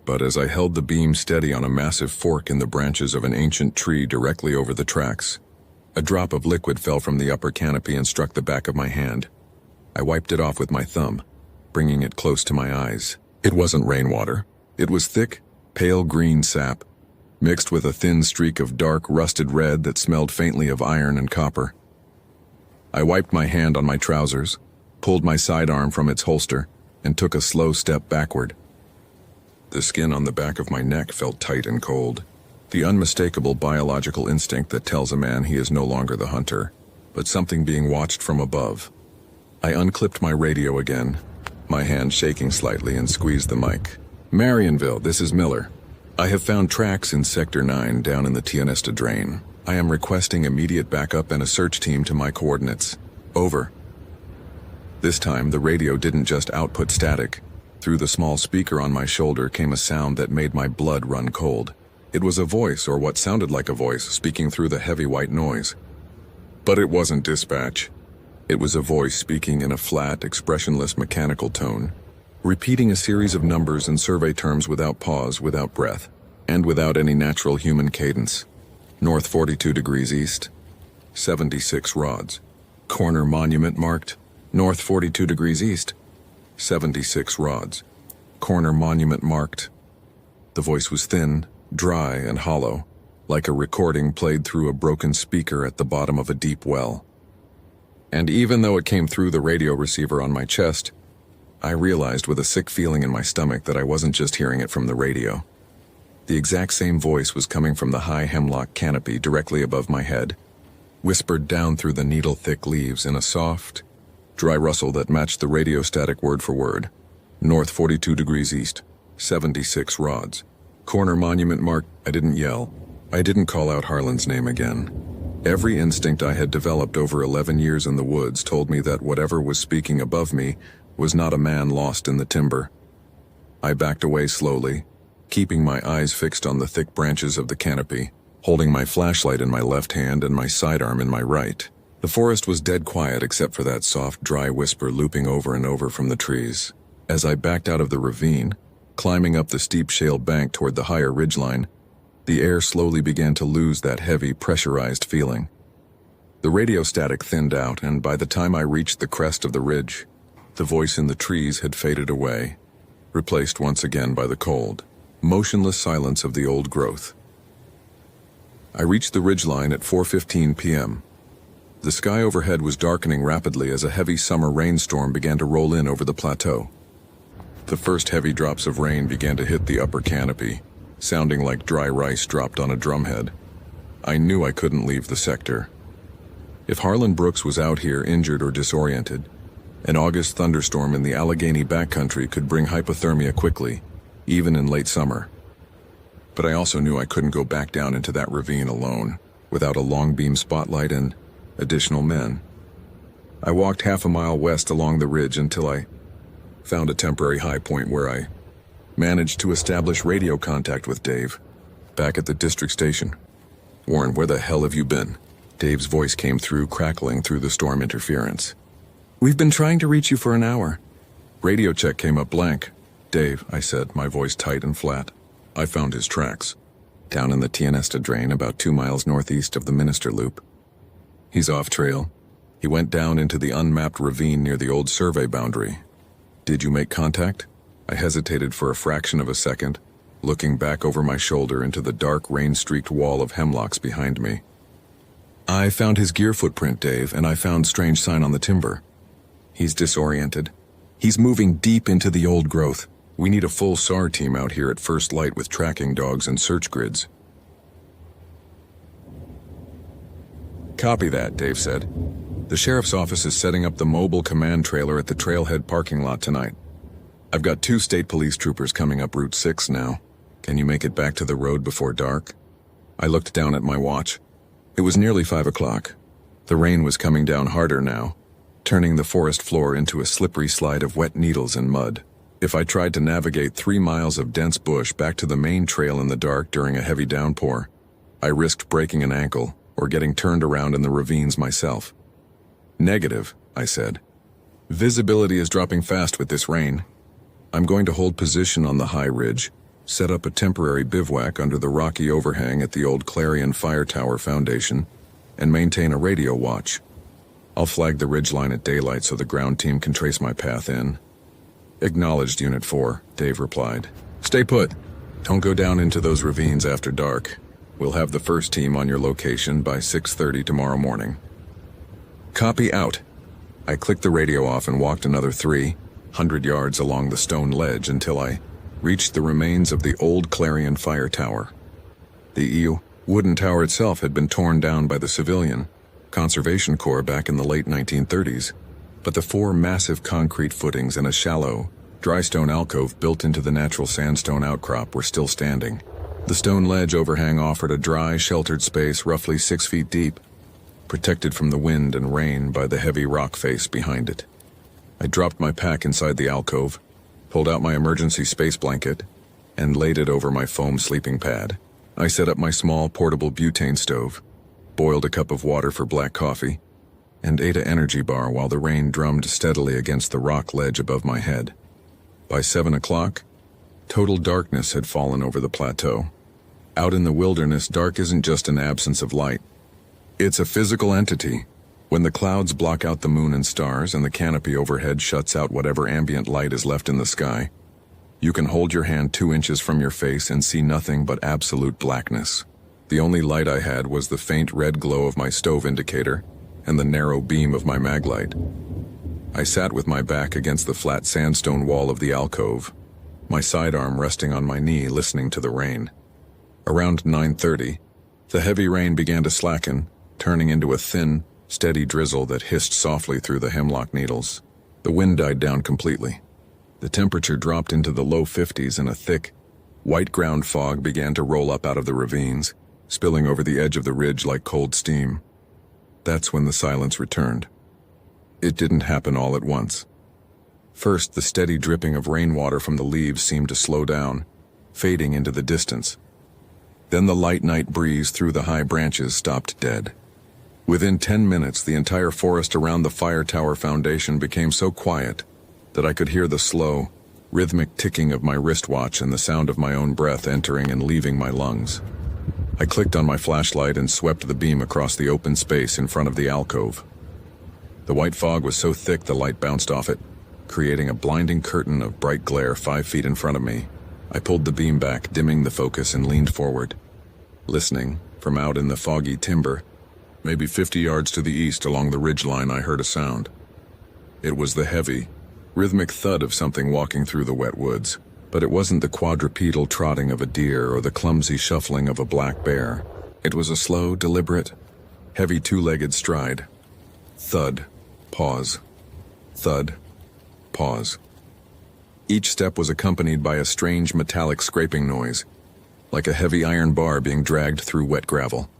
but as I held the beam steady on a massive fork in the branches of an ancient tree directly over the tracks, a drop of liquid fell from the upper canopy and struck the back of my hand. I wiped it off with my thumb, bringing it close to my eyes. It wasn't rainwater. It was thick, pale green sap, mixed with a thin streak of dark, rusted red that smelled faintly of iron and copper. I wiped my hand on my trousers, pulled my sidearm from its holster, and took a slow step backward. The skin on the back of my neck felt tight and cold, the unmistakable biological instinct that tells a man he is no longer the hunter, but something being watched from above. I unclipped my radio again, my hand shaking slightly, and squeezed the mic. "Marionville, this is Miller. I have found tracks in Sector 9 down in the Tianesta Drain. I am requesting immediate backup and a search team to my coordinates. Over." This time, the radio didn't just output static. Through the small speaker on my shoulder came a sound that made my blood run cold. It was a voice, or what sounded like a voice, speaking through the heavy white noise. But it wasn't dispatch. It was a voice speaking in a flat, expressionless mechanical tone, repeating a series of numbers and survey terms without pause, without breath, and without any natural human cadence. North 42 degrees east, 76 rods. Corner monument marked, north 42 degrees east, 76 rods. Corner monument marked. The voice was thin, dry, and hollow, like a recording played through a broken speaker at the bottom of a deep well. And even though it came through the radio receiver on my chest, I realized with a sick feeling in my stomach that I wasn't just hearing it from the radio. The exact same voice was coming from the high hemlock canopy directly above my head, whispered down through the needle-thick leaves in a soft, dry rustle that matched the radio static word for word. North 42 degrees east, 76 rods. Corner monument marked. I didn't yell. I didn't call out Harlan's name again. Every instinct I had developed over 11 years in the woods told me that whatever was speaking above me was not a man lost in the timber. I backed away slowly, keeping my eyes fixed on the thick branches of the canopy, holding my flashlight in my left hand and my sidearm in my right. The forest was dead quiet except for that soft, dry whisper looping over and over from the trees. As I backed out of the ravine, climbing up the steep shale bank toward the higher ridgeline, the air slowly began to lose that heavy, pressurized feeling. The radio static thinned out, and by the time I reached the crest of the ridge, the voice in the trees had faded away, replaced once again by the cold, motionless silence of the old growth. I reached the ridgeline at 4:15 p.m. The sky overhead was darkening rapidly as a heavy summer rainstorm began to roll in over the plateau. The first heavy drops of rain began to hit the upper canopy, sounding like dry rice dropped on a drumhead. I knew I couldn't leave the sector. If Harlan Brooks was out here injured or disoriented, an August thunderstorm in the Allegheny backcountry could bring hypothermia quickly, even in late summer. But I also knew I couldn't go back down into that ravine alone, without a long beam spotlight and additional men. I walked half a mile west along the ridge until I found a temporary high point where I managed to establish radio contact with Dave, back at the district station. "Warren, where the hell have you been?" Dave's voice came through, crackling through the storm interference. "We've been trying to reach you for an hour." Radio check came up blank. "Dave," I said, my voice tight and flat. "I found his tracks. Down in the Tianesta Drain, about 2 miles northeast of the Minister Loop. He's off trail. He went down into the unmapped ravine near the old survey boundary. Did you make contact?" I hesitated for a fraction of a second, looking back over my shoulder into the dark, rain-streaked wall of hemlocks behind me. "I found his gear footprint, Dave, and I found strange sign on the timber. He's disoriented. He's moving deep into the old growth. We need a full SAR team out here at first light with tracking dogs and search grids." "Copy that," Dave said. The sheriff's office is setting up the mobile command trailer at the trailhead parking lot tonight. I've got 2 state police troopers coming up Route 6 now. Can you make it back to the road before dark? I looked down at my watch. It was nearly 5 o'clock. The rain was coming down harder now, turning the forest floor into a slippery slide of wet needles and mud. If I tried to navigate 3 miles of dense bush back to the main trail in the dark during a heavy downpour, I risked breaking an ankle or getting turned around in the ravines myself. Negative, I said. Visibility is dropping fast with this rain. I'm going to hold position on the high ridge, set up a temporary bivouac under the rocky overhang at the old Clarion Fire Tower Foundation, and maintain a radio watch. I'll flag the ridgeline at daylight so the ground team can trace my path in. Acknowledged, Unit 4, Dave replied. Stay put. Don't go down into those ravines after dark. We'll have the first team on your location by 6:30 tomorrow morning. Copy out. I clicked the radio off and walked another 300 yards along the stone ledge until I reached the remains of the old Clarion Fire Tower. The wooden tower itself had been torn down by the Civilian Conservation Corps back in the late 1930s, but the 4 massive concrete footings and a shallow, dry stone alcove built into the natural sandstone outcrop were still standing. The stone ledge overhang offered a dry, sheltered space roughly 6 feet deep, protected from the wind and rain by the heavy rock face behind it. I dropped my pack inside the alcove, pulled out my emergency space blanket, and laid it over my foam sleeping pad. I set up my small portable butane stove, boiled a cup of water for black coffee, and ate an energy bar while the rain drummed steadily against the rock ledge above my head. By 7 o'clock, total darkness had fallen over the plateau. Out in the wilderness, dark isn't just an absence of light. It's a physical entity. When the clouds block out the moon and stars and the canopy overhead shuts out whatever ambient light is left in the sky, you can hold your hand 2 inches from your face and see nothing but absolute blackness. The only light I had was the faint red glow of my stove indicator and the narrow beam of my maglite. I sat with my back against the flat sandstone wall of the alcove, my sidearm resting on my knee, listening to the rain. Around 9:30, the heavy rain began to slacken, turning into a thin, steady drizzle that hissed softly through the hemlock needles. The wind died down completely. The temperature dropped into the low 50s and a thick, white ground fog began to roll up out of the ravines, spilling over the edge of the ridge like cold steam. That's when the silence returned. It didn't happen all at once. First, the steady dripping of rainwater from the leaves seemed to slow down, fading into the distance. Then the light night breeze through the high branches stopped dead. Within 10 minutes, the entire forest around the fire tower foundation became so quiet that I could hear the slow, rhythmic ticking of my wristwatch and the sound of my own breath entering and leaving my lungs. I clicked on my flashlight and swept the beam across the open space in front of the alcove. The white fog was so thick the light bounced off it, creating a blinding curtain of bright glare 5 feet in front of me. I pulled the beam back, dimming the focus, and leaned forward. Listening, from out in the foggy timber, maybe 50 yards to the east along the ridgeline, I heard a sound. It was the heavy, rhythmic thud of something walking through the wet woods, but it wasn't the quadrupedal trotting of a deer or the clumsy shuffling of a black bear. It was a slow, deliberate, heavy 2-legged stride. Thud, pause. Thud, pause. Each step was accompanied by a strange metallic scraping noise, like a heavy iron bar being dragged through wet gravel.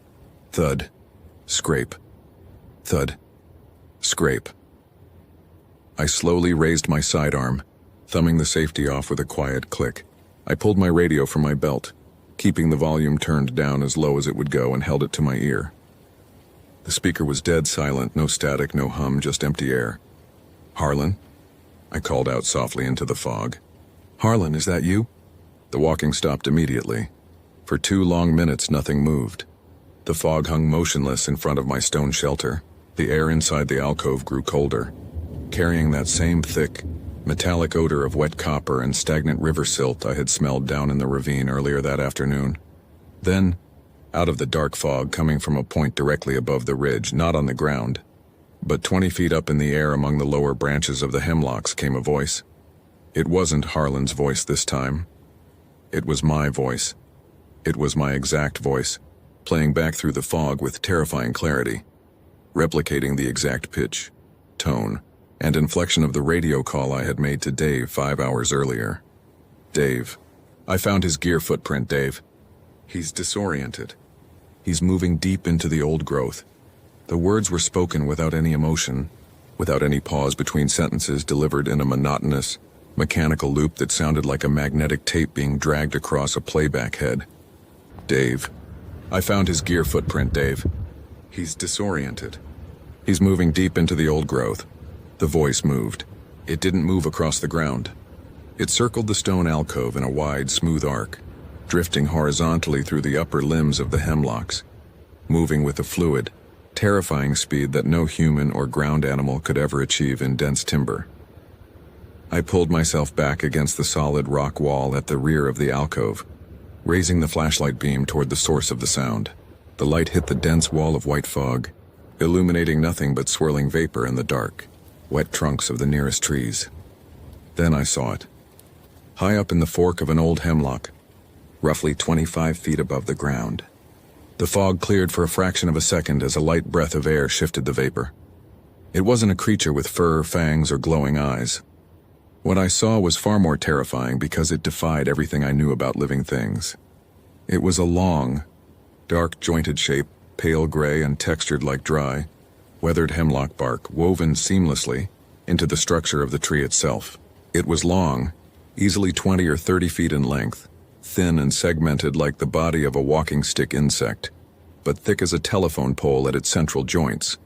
Thud, scrape. Thud, scrape. I slowly raised my sidearm, thumbing the safety off with a quiet click. I pulled my radio from my belt, keeping the volume turned down as low as it would go, and held it to my ear. The speaker was dead silent, no static, no hum, just empty air. Harlan? I called out softly into the fog. Harlan, is that you? The walking stopped immediately. For 2 long minutes, nothing moved. The fog hung motionless in front of my stone shelter. The air inside the alcove grew colder, carrying that same thick, metallic odor of wet copper and stagnant river silt I had smelled down in the ravine earlier that afternoon. Then, out of the dark fog coming from a point directly above the ridge, not on the ground, but 20 feet up in the air among the lower branches of the hemlocks, came a voice. It wasn't Harlan's voice this time. It was my voice. It was my exact voice, playing back through the fog with terrifying clarity. replicating the exact pitch, tone, and inflection of the radio call I had made to Dave 5 hours earlier. Dave. I found his gear footprint, Dave. He's disoriented. He's moving deep into the old growth. The words were spoken without any emotion, without any pause between sentences, delivered in a monotonous, mechanical loop that sounded like a magnetic tape being dragged across a playback head. Dave. I found his gear footprint, Dave. He's disoriented. He's moving deep into the old growth. The voice moved. It didn't move across the ground. It circled the stone alcove in a wide, smooth arc, drifting horizontally through the upper limbs of the hemlocks, moving with a fluid, terrifying speed that no human or ground animal could ever achieve in dense timber. I pulled myself back against the solid rock wall at the rear of the alcove, raising the flashlight beam toward the source of the sound. The light hit the dense wall of white fog, illuminating nothing but swirling vapor in the dark, wet trunks of the nearest trees. Then I saw it. High up in the fork of an old hemlock, roughly 25 feet above the ground. The fog cleared for a fraction of a second as a light breath of air shifted the vapor. It wasn't a creature with fur, fangs, or glowing eyes. What I saw was far more terrifying because it defied everything I knew about living things. It was a long, dark jointed shape, pale gray and textured like dry, weathered hemlock bark woven seamlessly into the structure of the tree itself. It was long, easily 20 or 30 feet in length, thin and segmented like the body of a walking stick insect, but thick as a telephone pole at its central joints.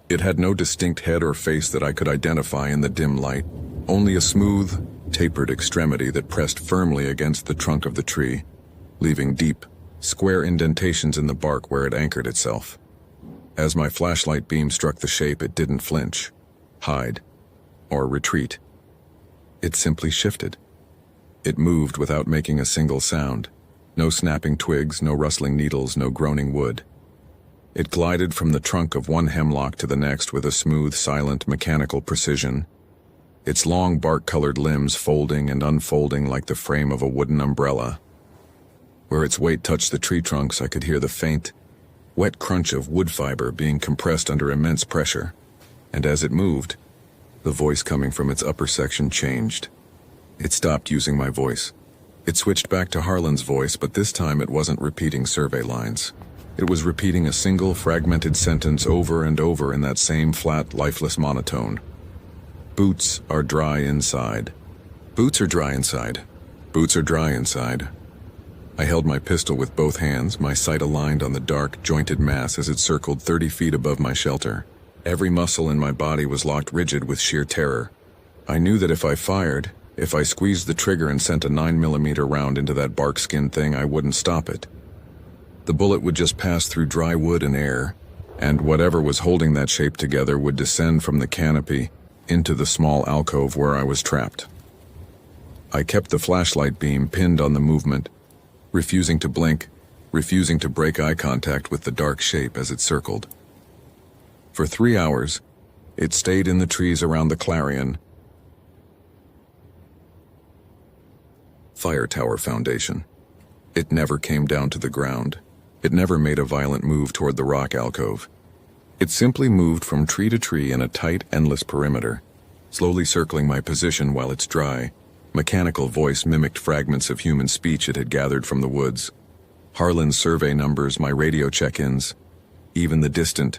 It had no distinct head or face that I could identify in the dim light, only a smooth, tapered extremity that pressed firmly against the trunk of the tree, leaving deep, square indentations in the bark where it anchored itself. As my flashlight beam struck the shape, it didn't flinch, hide, or retreat. It simply shifted. It moved without making a single sound. No snapping twigs, no rustling needles, no groaning wood. It glided from the trunk of one hemlock to the next with a smooth, silent, mechanical precision, its long bark-colored limbs folding and unfolding like the frame of a wooden umbrella. Where its weight touched the tree trunks, I could hear the faint, wet crunch of wood fiber being compressed under immense pressure, and as it moved, the voice coming from its upper section changed. It stopped using my voice. It switched back to Harlan's voice, but this time it wasn't repeating survey lines. It was repeating a single fragmented sentence over and over in that same flat, lifeless monotone. Boots are dry inside. Boots are dry inside. Boots are dry inside. I held my pistol with both hands, my sight aligned on the dark, jointed mass as it circled 30 feet above my shelter. Every muscle in my body was locked rigid with sheer terror. I knew that if I fired, if I squeezed the trigger and sent a 9mm round into that bark-skin thing, I wouldn't stop it. The bullet would just pass through dry wood and air, and whatever was holding that shape together would descend from the canopy into the small alcove where I was trapped. I kept the flashlight beam pinned on the movement, refusing to blink, refusing to break eye contact with the dark shape as it circled. For 3 hours, it stayed in the trees around the Clarion Fire Tower Foundation. It never came down to the ground. It never made a violent move toward the rock alcove. It simply moved from tree to tree in a tight, endless perimeter, slowly circling my position while its dry, mechanical voice mimicked fragments of human speech it had gathered from the woods. Harlan's survey numbers, my radio check-ins, even the distant,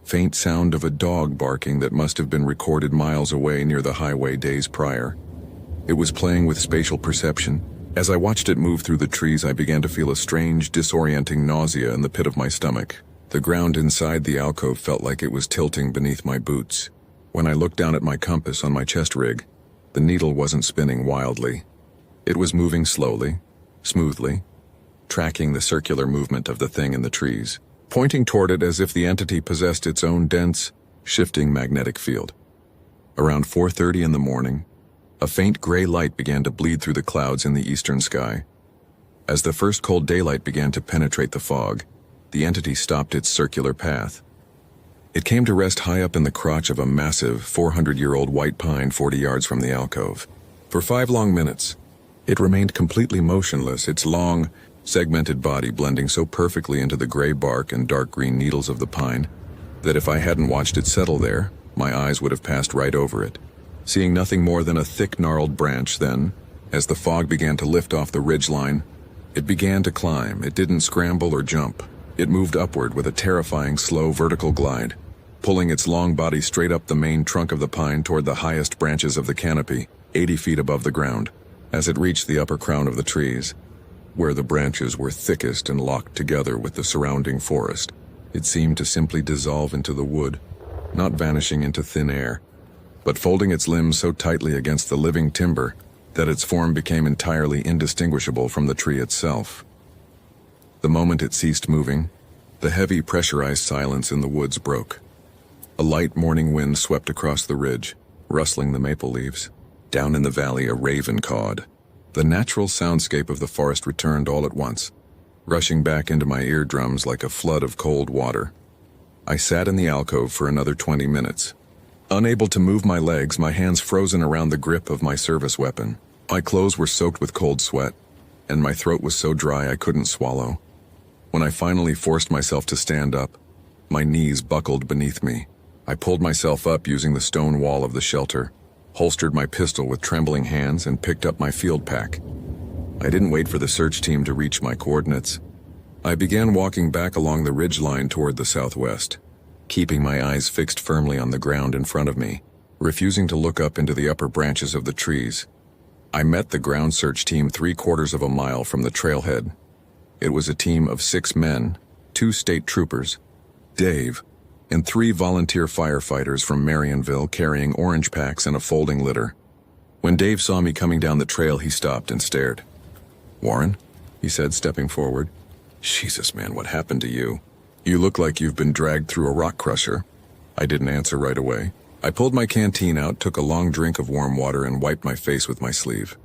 faint sound of a dog barking that must have been recorded miles away near the highway days prior. It was playing with spatial perception. As I watched it move through the trees, I began to feel a strange, disorienting nausea in the pit of my stomach. The ground inside the alcove felt like it was tilting beneath my boots. When I looked down at my compass on my chest rig, the needle wasn't spinning wildly. It was moving slowly, smoothly, tracking the circular movement of the thing in the trees, pointing toward it as if the entity possessed its own dense, shifting magnetic field. Around 4:30 in the morning, a faint gray light began to bleed through the clouds in the eastern sky. As the first cold daylight began to penetrate the fog, the entity stopped its circular path. It came to rest high up in the crotch of a massive 400-year-old white pine 40 yards from the alcove. For 5 long minutes, it remained completely motionless, its long, segmented body blending so perfectly into the gray bark and dark green needles of the pine that if I hadn't watched it settle there, my eyes would have passed right over it, seeing nothing more than a thick gnarled branch. Then, as the fog began to lift off the ridgeline, it began to climb. It didn't scramble or jump. It moved upward with a terrifying slow vertical glide, pulling its long body straight up the main trunk of the pine toward the highest branches of the canopy, 80 feet above the ground. As it reached the upper crown of the trees, where the branches were thickest and locked together with the surrounding forest, it seemed to simply dissolve into the wood, not vanishing into thin air, but folding its limbs so tightly against the living timber that its form became entirely indistinguishable from the tree itself. The moment it ceased moving, the heavy pressurized silence in the woods broke. A light morning wind swept across the ridge, rustling the maple leaves. Down in the valley, a raven cawed. The natural soundscape of the forest returned all at once, rushing back into my eardrums like a flood of cold water. I sat in the alcove for another 20 minutes. Unable to move my legs, my hands frozen around the grip of my service weapon. My clothes were soaked with cold sweat, and my throat was so dry I couldn't swallow. When I finally forced myself to stand up, my knees buckled beneath me. I pulled myself up using the stone wall of the shelter, holstered my pistol with trembling hands, and picked up my field pack. I didn't wait for the search team to reach my coordinates. I began walking back along the ridge line toward the southwest, keeping my eyes fixed firmly on the ground in front of me, refusing to look up into the upper branches of the trees. I met the ground search team 3/4 of a mile from the trailhead. It was a team of 6 men, 2 state troopers, Dave, and 3 volunteer firefighters from Marionville carrying orange packs and a folding litter. When Dave saw me coming down the trail, he stopped and stared. "Warren?" he said, stepping forward. "Jesus, man, what happened to you? You look like you've been dragged through a rock crusher." I didn't answer right away. I pulled my canteen out, took a long drink of warm water, and wiped my face with my sleeve.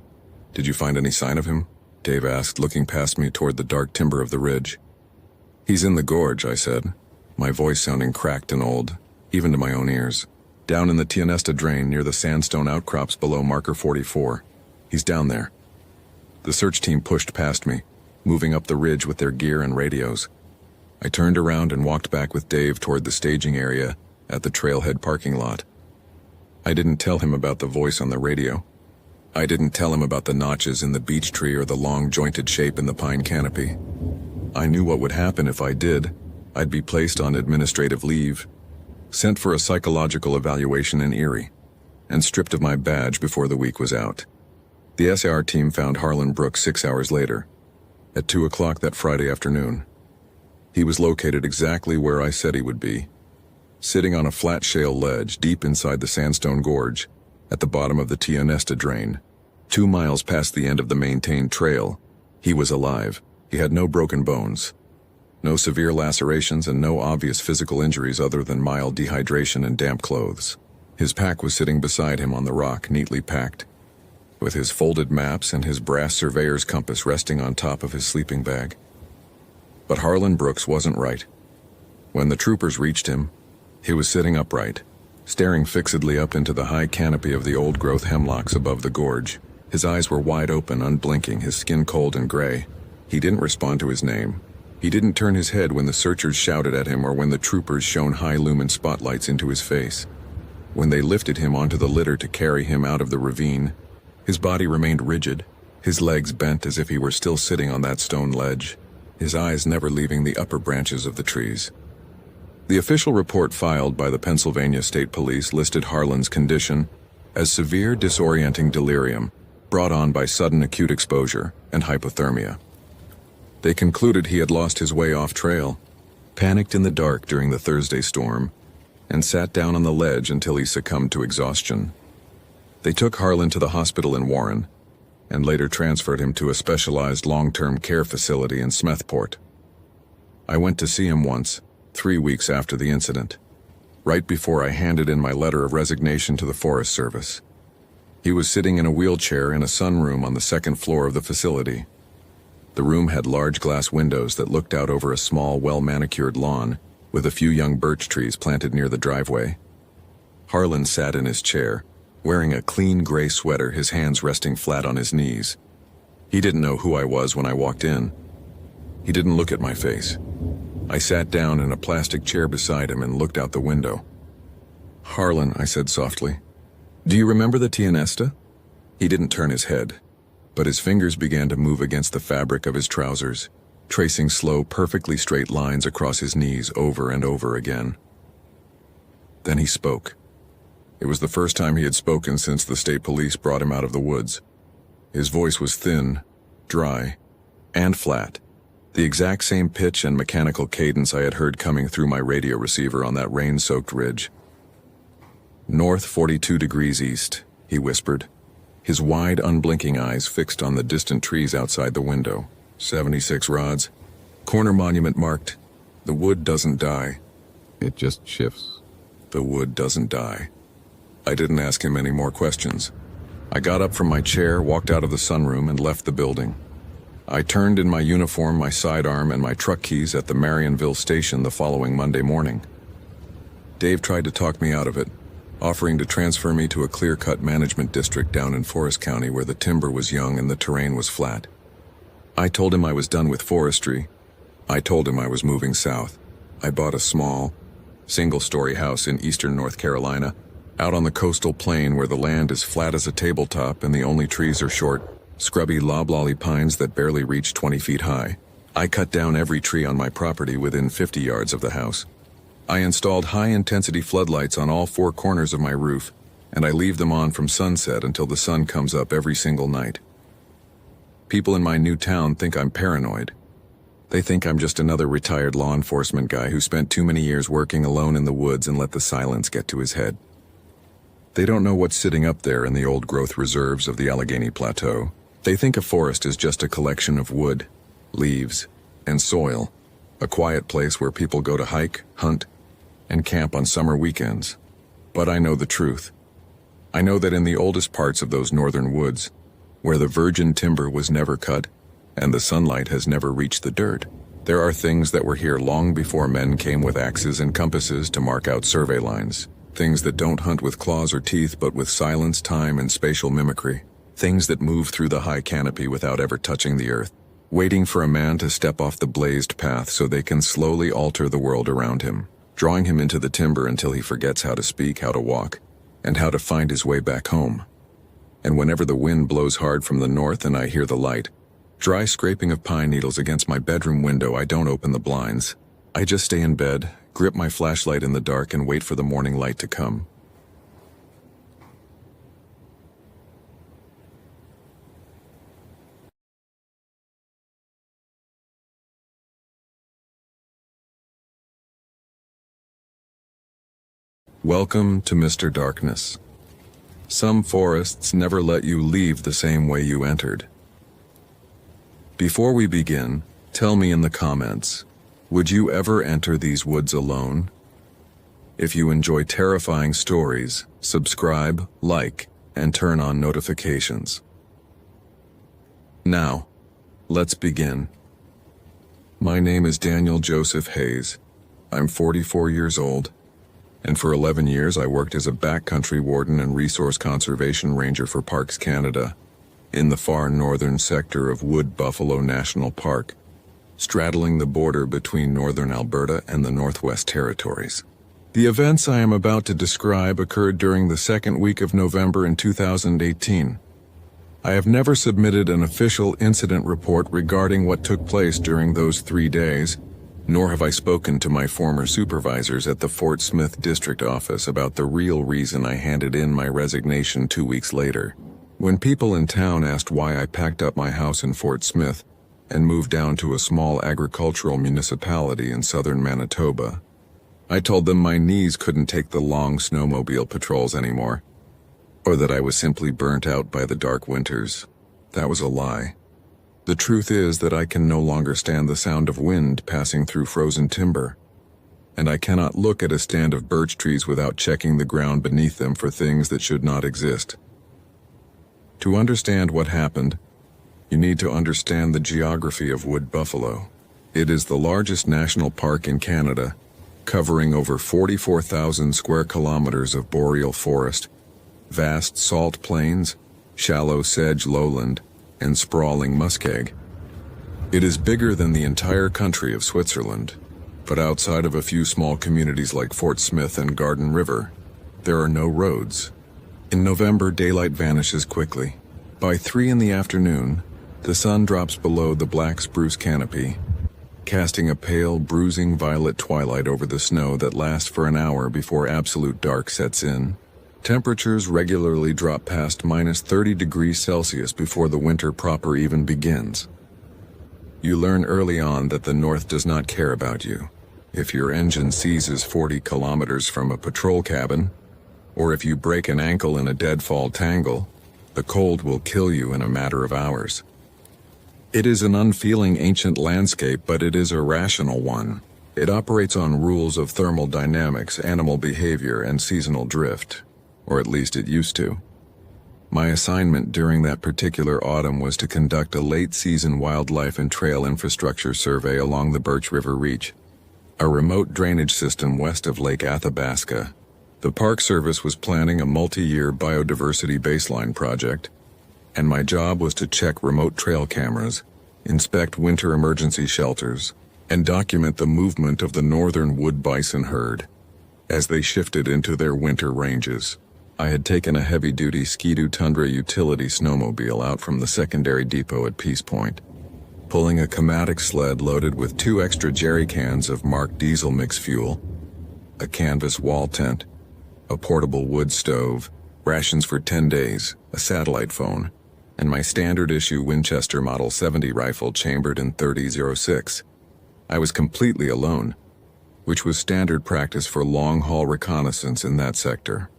"Did you find any sign of him?" Dave asked, looking past me toward the dark timber of the ridge. "He's in the gorge," I said, my voice sounding cracked and old, even to my own ears. "Down in the Tionesta drain near the sandstone outcrops below marker 44. He's down there." The search team pushed past me, moving up the ridge with their gear and radios. I turned around and walked back with Dave toward the staging area at the trailhead parking lot. I didn't tell him about the voice on the radio. I didn't tell him about the notches in the beech tree or the long jointed shape in the pine canopy. I knew what would happen if I did. I'd be placed on administrative leave, sent for a psychological evaluation in Erie, and stripped of my badge before the week was out. The SAR team found Harlan Brooks 6 hours later, at 2 o'clock that Friday afternoon. He was located exactly where I said he would be, sitting on a flat shale ledge deep inside the sandstone gorge at the bottom of the Tionesta drain, 2 miles past the end of the maintained trail. He was alive. He had no broken bones, no severe lacerations, and no obvious physical injuries other than mild dehydration and damp clothes. His pack was sitting beside him on the rock, neatly packed, with his folded maps and his brass surveyor's compass resting on top of his sleeping bag. But Harlan Brooks wasn't right. When the troopers reached him, he was sitting upright, staring fixedly up into the high canopy of the old-growth hemlocks above the gorge. His eyes were wide open, unblinking, his skin cold and gray. He didn't respond to his name. He didn't turn his head when the searchers shouted at him or when the troopers shone high-lumen spotlights into his face. When they lifted him onto the litter to carry him out of the ravine, his body remained rigid, his legs bent as if he were still sitting on that stone ledge, his eyes never leaving the upper branches of the trees. The official report filed by the Pennsylvania State Police listed Harlan's condition as severe disorienting delirium brought on by sudden acute exposure and hypothermia. They concluded he had lost his way off trail, panicked in the dark during the Thursday storm, and sat down on the ledge until he succumbed to exhaustion. They took Harlan to the hospital in Warren, and later transferred him to a specialized long-term care facility in Smethport. I went to see him once, 3 weeks after the incident, right before I handed in my letter of resignation to the Forest Service. He was sitting in a wheelchair in a sunroom on the 2nd floor of the facility. The room had large glass windows that looked out over a small, well-manicured lawn with a few young birch trees planted near the driveway. Harlan sat in his chair, wearing a clean gray sweater, his hands resting flat on his knees. He didn't know who I was when I walked in. He didn't look at my face. I sat down in a plastic chair beside him and looked out the window. "Harlan," I said softly, "do you remember the Tianesta?" He didn't turn his head, but his fingers began to move against the fabric of his trousers, tracing slow, perfectly straight lines across his knees over and over again. Then he spoke. It was the first time he had spoken since the state police brought him out of the woods. His voice was thin, dry, and flat, the exact same pitch and mechanical cadence I had heard coming through my radio receiver on that rain-soaked ridge. "North 42 degrees east," he whispered, his wide, unblinking eyes fixed on the distant trees outside the window. 76 rods. Corner monument marked, "The wood doesn't die. It just shifts." The wood doesn't die. I didn't ask him any more questions. I got up from my chair, walked out of the sunroom, and left the building. I turned in my uniform, my sidearm, and my truck keys at the Marionville station the following Monday morning. Dave tried to talk me out of it, offering to transfer me to a clear-cut management district down in Forest County where the timber was young and the terrain was flat. I told him I was done with forestry. I told him I was moving south. I bought a small, single-story house in eastern North Carolina, out on the coastal plain where the land is flat as a tabletop and the only trees are short, scrubby loblolly pines that barely reach 20 feet high. I cut down every tree on my property within 50 yards of the house. I installed high-intensity floodlights on all 4 corners of my roof, and I leave them on from sunset until the sun comes up every single night. People in my new town think I'm paranoid. They think I'm just another retired law enforcement guy who spent too many years working alone in the woods and let the silence get to his head. They don't know what's sitting up there in the old-growth reserves of the Allegheny Plateau. They think a forest is just a collection of wood, leaves, and soil, a quiet place where people go to hike, hunt, and camp on summer weekends. But I know the truth. I know that in the oldest parts of those northern woods, where the virgin timber was never cut and the sunlight has never reached the dirt, there are things that were here long before men came with axes and compasses to mark out survey lines. Things that don't hunt with claws or teeth but with silence, time, and spatial mimicry. Things that move through the high canopy without ever touching the earth, waiting for a man to step off the blazed path so they can slowly alter the world around him, drawing him into the timber until he forgets how to speak, how to walk, and how to find his way back home. And whenever the wind blows hard from the north and I hear the light, dry scraping of pine needles against my bedroom window, I don't open the blinds. I just stay in bed, grip my flashlight in the dark, and wait for the morning light to come. Welcome to Mr. Darkness. Some forests never let you leave the same way you entered. Before we begin, tell me in the comments, would you ever enter these woods alone? If you enjoy terrifying stories, subscribe, like, and turn on notifications. Now, let's begin. My name is Daniel Joseph Hayes. I'm 44 years old, and for 11 years I worked as a backcountry warden and resource conservation ranger for Parks Canada in the far northern sector of Wood Buffalo National Park, straddling the border between northern Alberta and the Northwest Territories. The events I am about to describe occurred during the second week of November in 2018. I have never submitted an official incident report regarding what took place during those 3 days, nor have I spoken to my former supervisors at the Fort Smith District Office about the real reason I handed in my resignation 2 weeks later. When people in town asked why I packed up my house in Fort Smith and moved down to a small agricultural municipality in southern Manitoba, I told them my knees couldn't take the long snowmobile patrols anymore, or that I was simply burnt out by the dark winters. That was a lie. The truth is that I can no longer stand the sound of wind passing through frozen timber, and I cannot look at a stand of birch trees without checking the ground beneath them for things that should not exist. To understand what happened, you need to understand the geography of Wood Buffalo. It is the largest national park in Canada, covering over 44,000 square kilometers of boreal forest, vast salt plains, shallow sedge lowland, and sprawling muskeg. It is bigger than the entire country of Switzerland. But outside of a few small communities like Fort Smith and Garden River, there are no roads. In November, daylight vanishes quickly. By 3 in the afternoon, the sun drops below the black spruce canopy, casting a pale, bruising violet twilight over the snow that lasts for an hour before absolute dark sets in. Temperatures regularly drop past -30 degrees Celsius before the winter proper even begins. You learn early on that the North does not care about you. If your engine seizes 40 kilometers from a patrol cabin, or if you break an ankle in a deadfall tangle, the cold will kill you in a matter of hours. It is an unfeeling ancient landscape, but it is a rational one. It operates on rules of thermal dynamics, animal behavior, and seasonal drift, or at least it used to. My assignment during that particular autumn was to conduct a late-season wildlife and trail infrastructure survey along the Birch River Reach, a remote drainage system west of Lake Athabasca. The Park Service was planning a multi-year biodiversity baseline project, and my job was to check remote trail cameras, inspect winter emergency shelters, and document the movement of the northern wood bison herd as they shifted into their winter ranges. I had taken a heavy-duty Ski-Doo Tundra utility snowmobile out from the secondary depot at Peace Point, pulling a Comatic sled loaded with 2 extra jerry cans of marked diesel mix fuel, a canvas wall tent, a portable wood stove, rations for 10 days, a satellite phone, and my standard-issue Winchester Model 70 rifle chambered in .30-06. I was completely alone, which was standard practice for long-haul reconnaissance in that sector.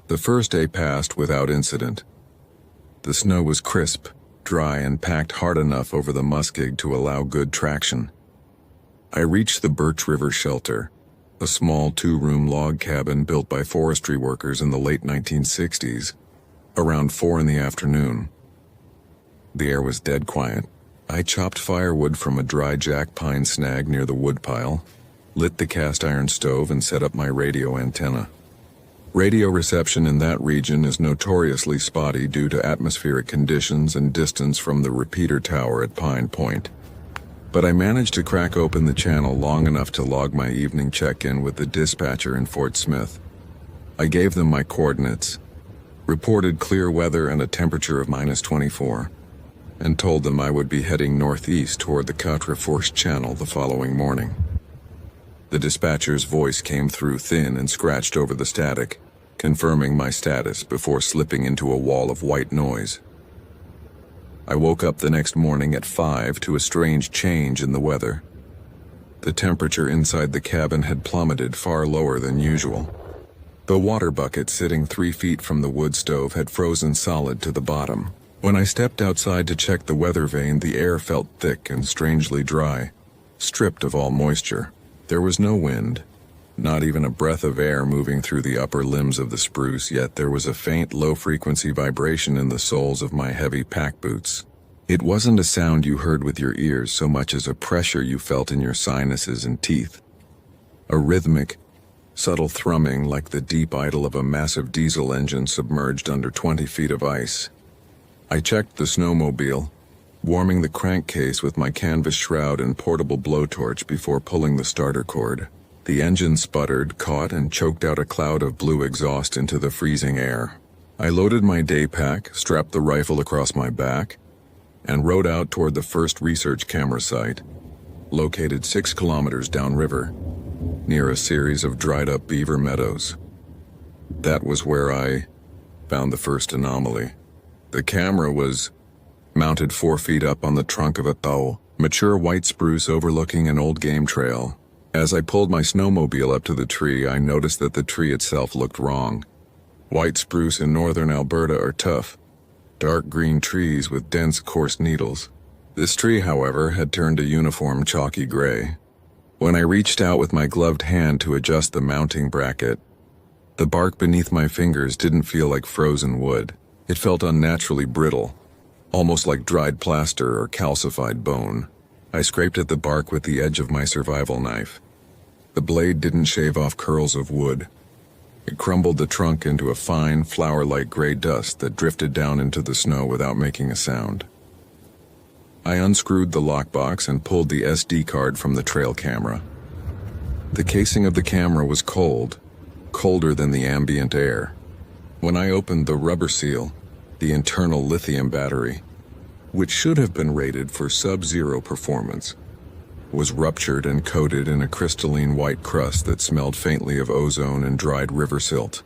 The first day passed without incident. The snow was crisp, dry, and packed hard enough over the muskeg to allow good traction. I reached the Birch River Shelter, a small 2-room log cabin built by forestry workers in the late 1960s, around 4 in the afternoon. The air was dead quiet. I chopped firewood from a dry jack pine snag near the woodpile, lit the cast iron stove, and set up my radio antenna. Radio reception in that region is notoriously spotty due to atmospheric conditions and distance from the repeater tower at Pine Point. But I managed to crack open the channel long enough to log my evening check-in with the dispatcher in Fort Smith. I gave them my coordinates, reported clear weather and a temperature of -24, and told them I would be heading northeast toward the Quatre Fourches Channel the following morning. The dispatcher's voice came through thin and scratched over the static, confirming my status before slipping into a wall of white noise. I woke up the next morning at 5 to a strange change in the weather. The temperature inside the cabin had plummeted far lower than usual. The water bucket sitting 3 feet from the wood stove had frozen solid to the bottom. When I stepped outside to check the weather vane, the air felt thick and strangely dry, stripped of all moisture. There was no wind, not even a breath of air moving through the upper limbs of the spruce, yet there was a faint, low-frequency vibration in the soles of my heavy pack boots. It wasn't a sound you heard with your ears so much as a pressure you felt in your sinuses and teeth. A rhythmic, subtle thrumming like the deep idle of a massive diesel engine submerged under 20 feet of ice. I checked the snowmobile, warming the crankcase with my canvas shroud and portable blowtorch before pulling the starter cord. The engine sputtered, caught, and choked out a cloud of blue exhaust into the freezing air. I loaded my day pack, strapped the rifle across my back, and rode out toward the first research camera site, located 6 kilometers downriver, near a series of dried-up beaver meadows. That was where I found the first anomaly. The camera was mounted 4 feet up on the trunk of a tall, mature white spruce overlooking an old game trail. As I pulled my snowmobile up to the tree, I noticed that the tree itself looked wrong. White spruce in northern Alberta are tough, dark green trees with dense, coarse needles. This tree, however, had turned a uniform chalky gray. When I reached out with my gloved hand to adjust the mounting bracket, the bark beneath my fingers didn't feel like frozen wood. It felt unnaturally brittle, almost like dried plaster or calcified bone. I scraped at the bark with the edge of my survival knife. The blade didn't shave off curls of wood. It crumbled the trunk into a fine, flour-like gray dust that drifted down into the snow without making a sound. I unscrewed the lockbox and pulled the SD card from the trail camera. The casing of the camera was cold, colder than the ambient air. When I opened the rubber seal, the internal lithium battery, which should have been rated for sub-zero performance, was ruptured and coated in a crystalline white crust that smelled faintly of ozone and dried river silt.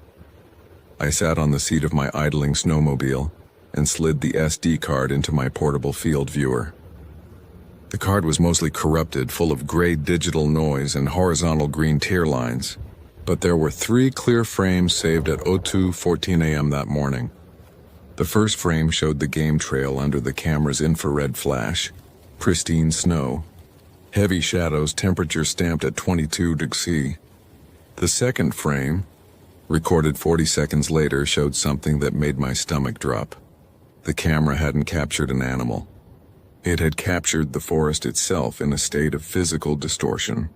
I sat on the seat of my idling snowmobile and slid the SD card into my portable field viewer. The card was mostly corrupted, full of gray digital noise and horizontal green tear lines, but there were 3 clear frames saved at 02:14 a.m. that morning. The first frame showed the game trail under the camera's infrared flash, pristine snow, heavy shadows, temperature stamped at 22 degrees C. The second frame, recorded 40 seconds later, showed something that made my stomach drop. The camera hadn't captured an animal. It had captured the forest itself in a state of physical distortion.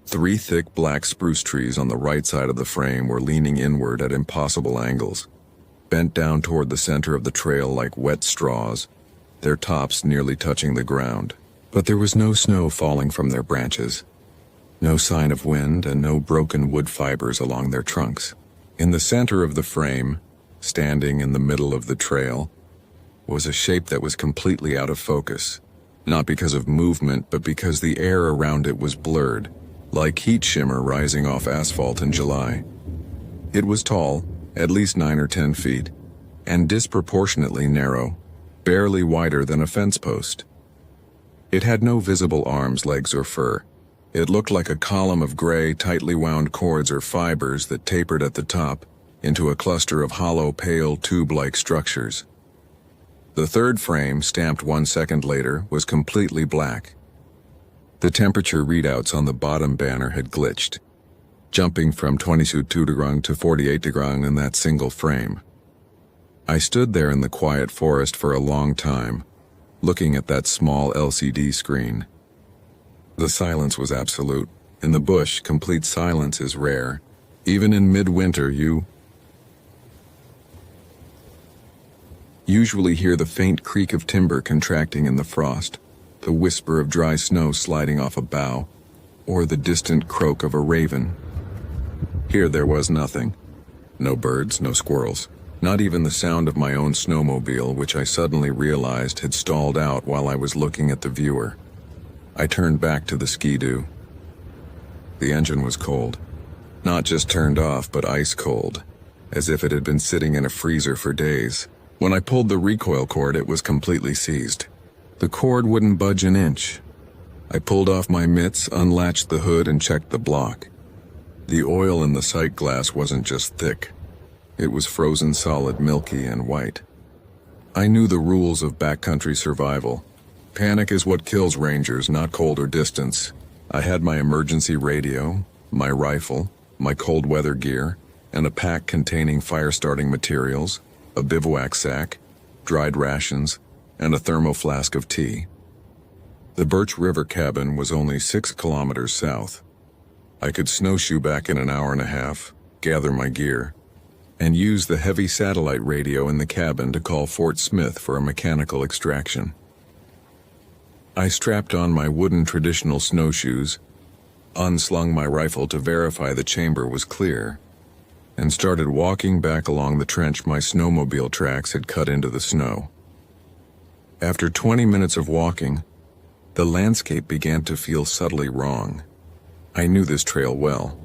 3 thick black spruce trees on the right side of the frame were leaning inward at impossible angles, bent down toward the center of the trail like wet straws, their tops nearly touching the ground. But there was no snow falling from their branches, no sign of wind, and no broken wood fibers along their trunks. In the center of the frame, standing in the middle of the trail, was a shape that was completely out of focus, not because of movement, but because the air around it was blurred, like heat shimmer rising off asphalt in July. It was tall, at least 9 or 10 feet, and disproportionately narrow, barely wider than a fence post. It had no visible arms, legs, or fur. It looked like a column of gray, tightly wound cords or fibers that tapered at the top into a cluster of hollow, pale, tube-like structures. The third frame, stamped 1 second later, was completely black. The temperature readouts on the bottom banner had glitched, jumping from 22 degrees to 48 degrees in that single frame. I stood there in the quiet forest for a long time, looking at that small LCD screen. The silence was absolute. In the bush, complete silence is rare. Even in midwinter, you usually hear the faint creak of timber contracting in the frost, the whisper of dry snow sliding off a bough, or the distant croak of a raven. Here there was nothing. No birds, no squirrels. Not even the sound of my own snowmobile, which I suddenly realized had stalled out while I was looking at the viewer. I turned back to the Ski-Doo. The engine was cold. Not just turned off, but ice cold, as if it had been sitting in a freezer for days. When I pulled the recoil cord, it was completely seized. The cord wouldn't budge an inch. I pulled off my mitts, unlatched the hood, and checked the block. The oil in the sight glass wasn't just thick. It was frozen solid, milky, and white. I knew the rules of backcountry survival. Panic is what kills rangers, not cold or distance. I had my emergency radio, my rifle, my cold weather gear, and a pack containing fire-starting materials, a bivouac sack, dried rations, and a thermo flask of tea. The Birch River cabin was only 6 kilometers south. I could snowshoe back in an hour and a half, gather my gear, and use the heavy satellite radio in the cabin to call Fort Smith for a mechanical extraction. I strapped on my wooden traditional snowshoes, unslung my rifle to verify the chamber was clear, and started walking back along the trench my snowmobile tracks had cut into the snow. After 20 minutes of walking, the landscape began to feel subtly wrong. I knew this trail well.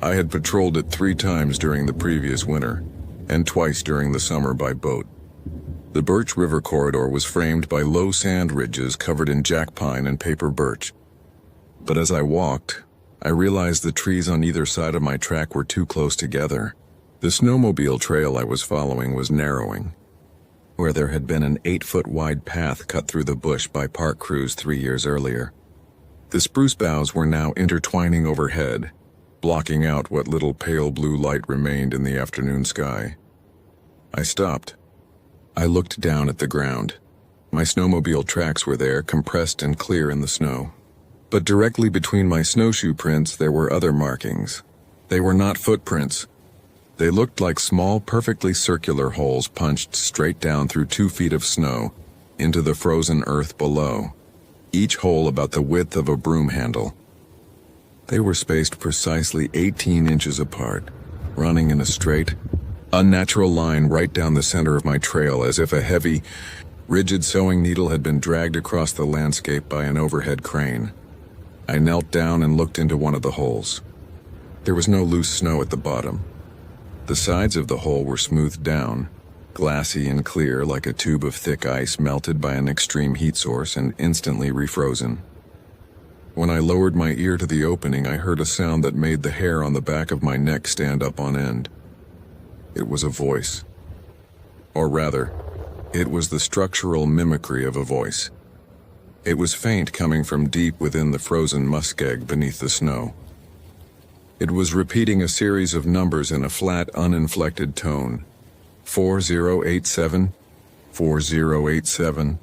I had patrolled it 3 times during the previous winter, and twice during the summer by boat. The Birch River corridor was framed by low sand ridges covered in jack pine and paper birch. But as I walked, I realized the trees on either side of my track were too close together. The snowmobile trail I was following was narrowing, where there had been an 8-foot wide path cut through the bush by park crews 3 years earlier. The spruce boughs were now intertwining overhead, blocking out what little pale blue light remained in the afternoon sky. I stopped. I looked down at the ground. My snowmobile tracks were there, compressed and clear in the snow. But directly between my snowshoe prints there were other markings. They were not footprints. They looked like small, perfectly circular holes punched straight down through 2 feet of snow into the frozen earth below, each hole about the width of a broom handle. They were spaced precisely 18 inches apart, running in a straight, unnatural line right down the center of my trail, as if a heavy, rigid sewing needle had been dragged across the landscape by an overhead crane. I knelt down and looked into one of the holes. There was no loose snow at the bottom. The sides of the hole were smoothed down, glassy and clear like a tube of thick ice melted by an extreme heat source and instantly refrozen. When I lowered my ear to the opening, I heard a sound that made the hair on the back of my neck stand up on end. It was a voice. Or rather, it was the structural mimicry of a voice. It was faint, coming from deep within the frozen muskeg beneath the snow. It was repeating a series of numbers in a flat, uninflected tone. 4087, 4087.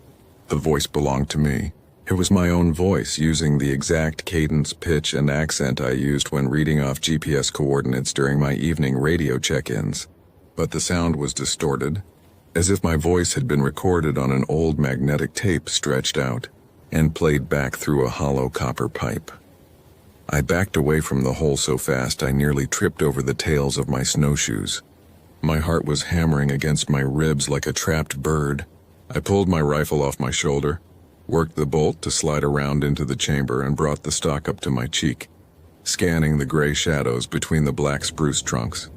The voice belonged to me. It was my own voice, using the exact cadence, pitch, and accent I used when reading off GPS coordinates during my evening radio check-ins. But the sound was distorted, as if my voice had been recorded on an old magnetic tape stretched out and played back through a hollow copper pipe. I backed away from the hole so fast I nearly tripped over the tails of my snowshoes. My heart was hammering against my ribs like a trapped bird. I pulled my rifle off my shoulder, worked the bolt to slide around into the chamber, and brought the stock up to my cheek, scanning the gray shadows between the black spruce trunks.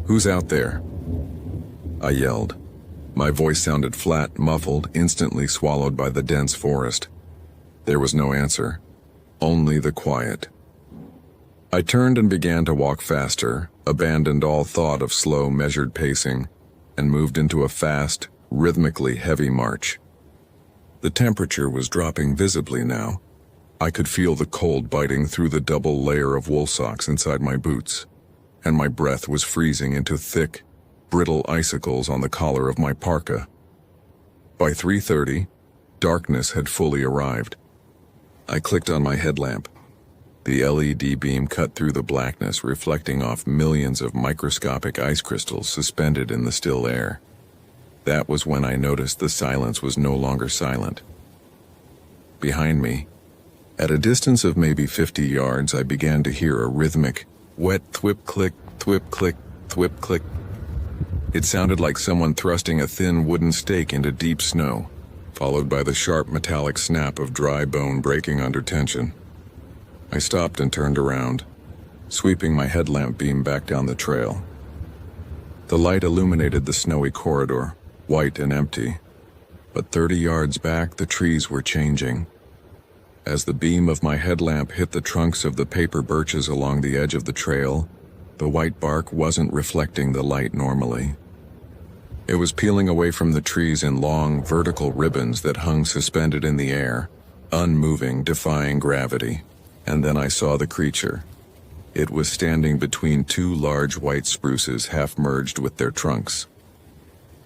"Who's out there?" I yelled. My voice sounded flat, muffled, instantly swallowed by the dense forest. There was no answer, only the quiet. I turned and began to walk faster, abandoned all thought of slow, measured pacing, and moved into a fast, rhythmically heavy march. The temperature was dropping visibly now. I could feel the cold biting through the double layer of wool socks inside my boots, and my breath was freezing into thick, brittle icicles on the collar of my parka. By 3:30, darkness had fully arrived. I clicked on my headlamp. The LED beam cut through the blackness, reflecting off millions of microscopic ice crystals suspended in the still air. That was when I noticed the silence was no longer silent. Behind me, at a distance of maybe 50 yards, I began to hear a rhythmic, wet thwip-click, thwip-click, thwip-click. It sounded like someone thrusting a thin wooden stake into deep snow, followed by the sharp metallic snap of dry bone breaking under tension. I stopped and turned around, sweeping my headlamp beam back down the trail. The light illuminated the snowy corridor, white and empty, but 30 yards back the trees were changing. As the beam of my headlamp hit the trunks of the paper birches along the edge of the trail, the white bark wasn't reflecting the light normally. It was peeling away from the trees in long, vertical ribbons that hung suspended in the air, unmoving, defying gravity. And then I saw the creature. It was standing between two large white spruces half merged with their trunks.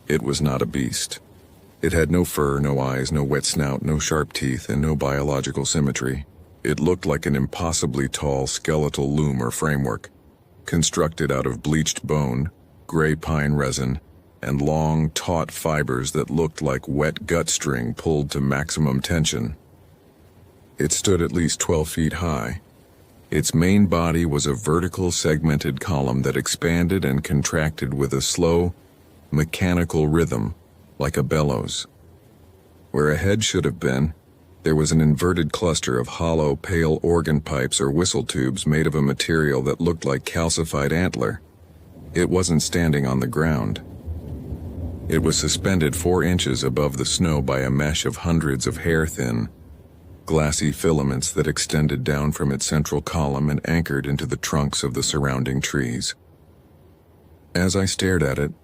It was not a beast. It had no fur, no eyes, no wet snout, no sharp teeth, and no biological symmetry. It looked like an impossibly tall skeletal loom or framework, constructed out of bleached bone, gray pine resin, and long, taut fibers that looked like wet gut string pulled to maximum tension. It stood at least 12 feet high. Its main body was a vertical segmented column that expanded and contracted with a slow, mechanical rhythm, like a bellows. Where a head should have been, there was an inverted cluster of hollow, pale organ pipes or whistle tubes made of a material that looked like calcified antler. It wasn't standing on the ground. It was suspended 4 inches above the snow by a mesh of hundreds of hair-thin, glassy filaments that extended down from its central column and anchored into the trunks of the surrounding trees. As I stared at it,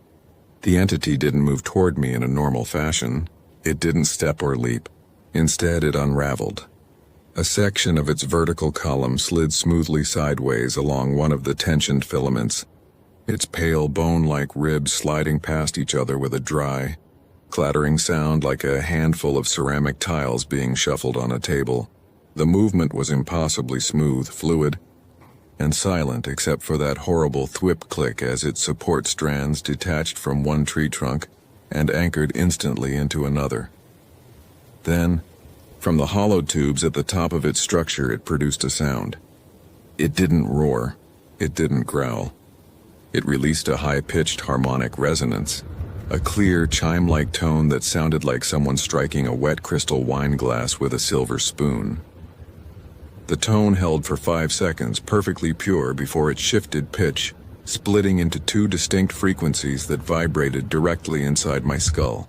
the entity didn't move toward me in a normal fashion. It didn't step or leap. Instead, it unraveled. A section of its vertical column slid smoothly sideways along one of the tensioned filaments, its pale bone-like ribs sliding past each other with a dry, clattering sound like a handful of ceramic tiles being shuffled on a table. The movement was impossibly smooth, fluid, and silent except for that horrible thwip-click as its support strands detached from one tree trunk and anchored instantly into another. Then, from the hollow tubes at the top of its structure, it produced a sound. It didn't roar. It didn't growl. It released a high-pitched harmonic resonance, a clear, chime-like tone that sounded like someone striking a wet crystal wine glass with a silver spoon. The tone held for 5 seconds, perfectly pure, before it shifted pitch, splitting into 2 distinct frequencies that vibrated directly inside my skull.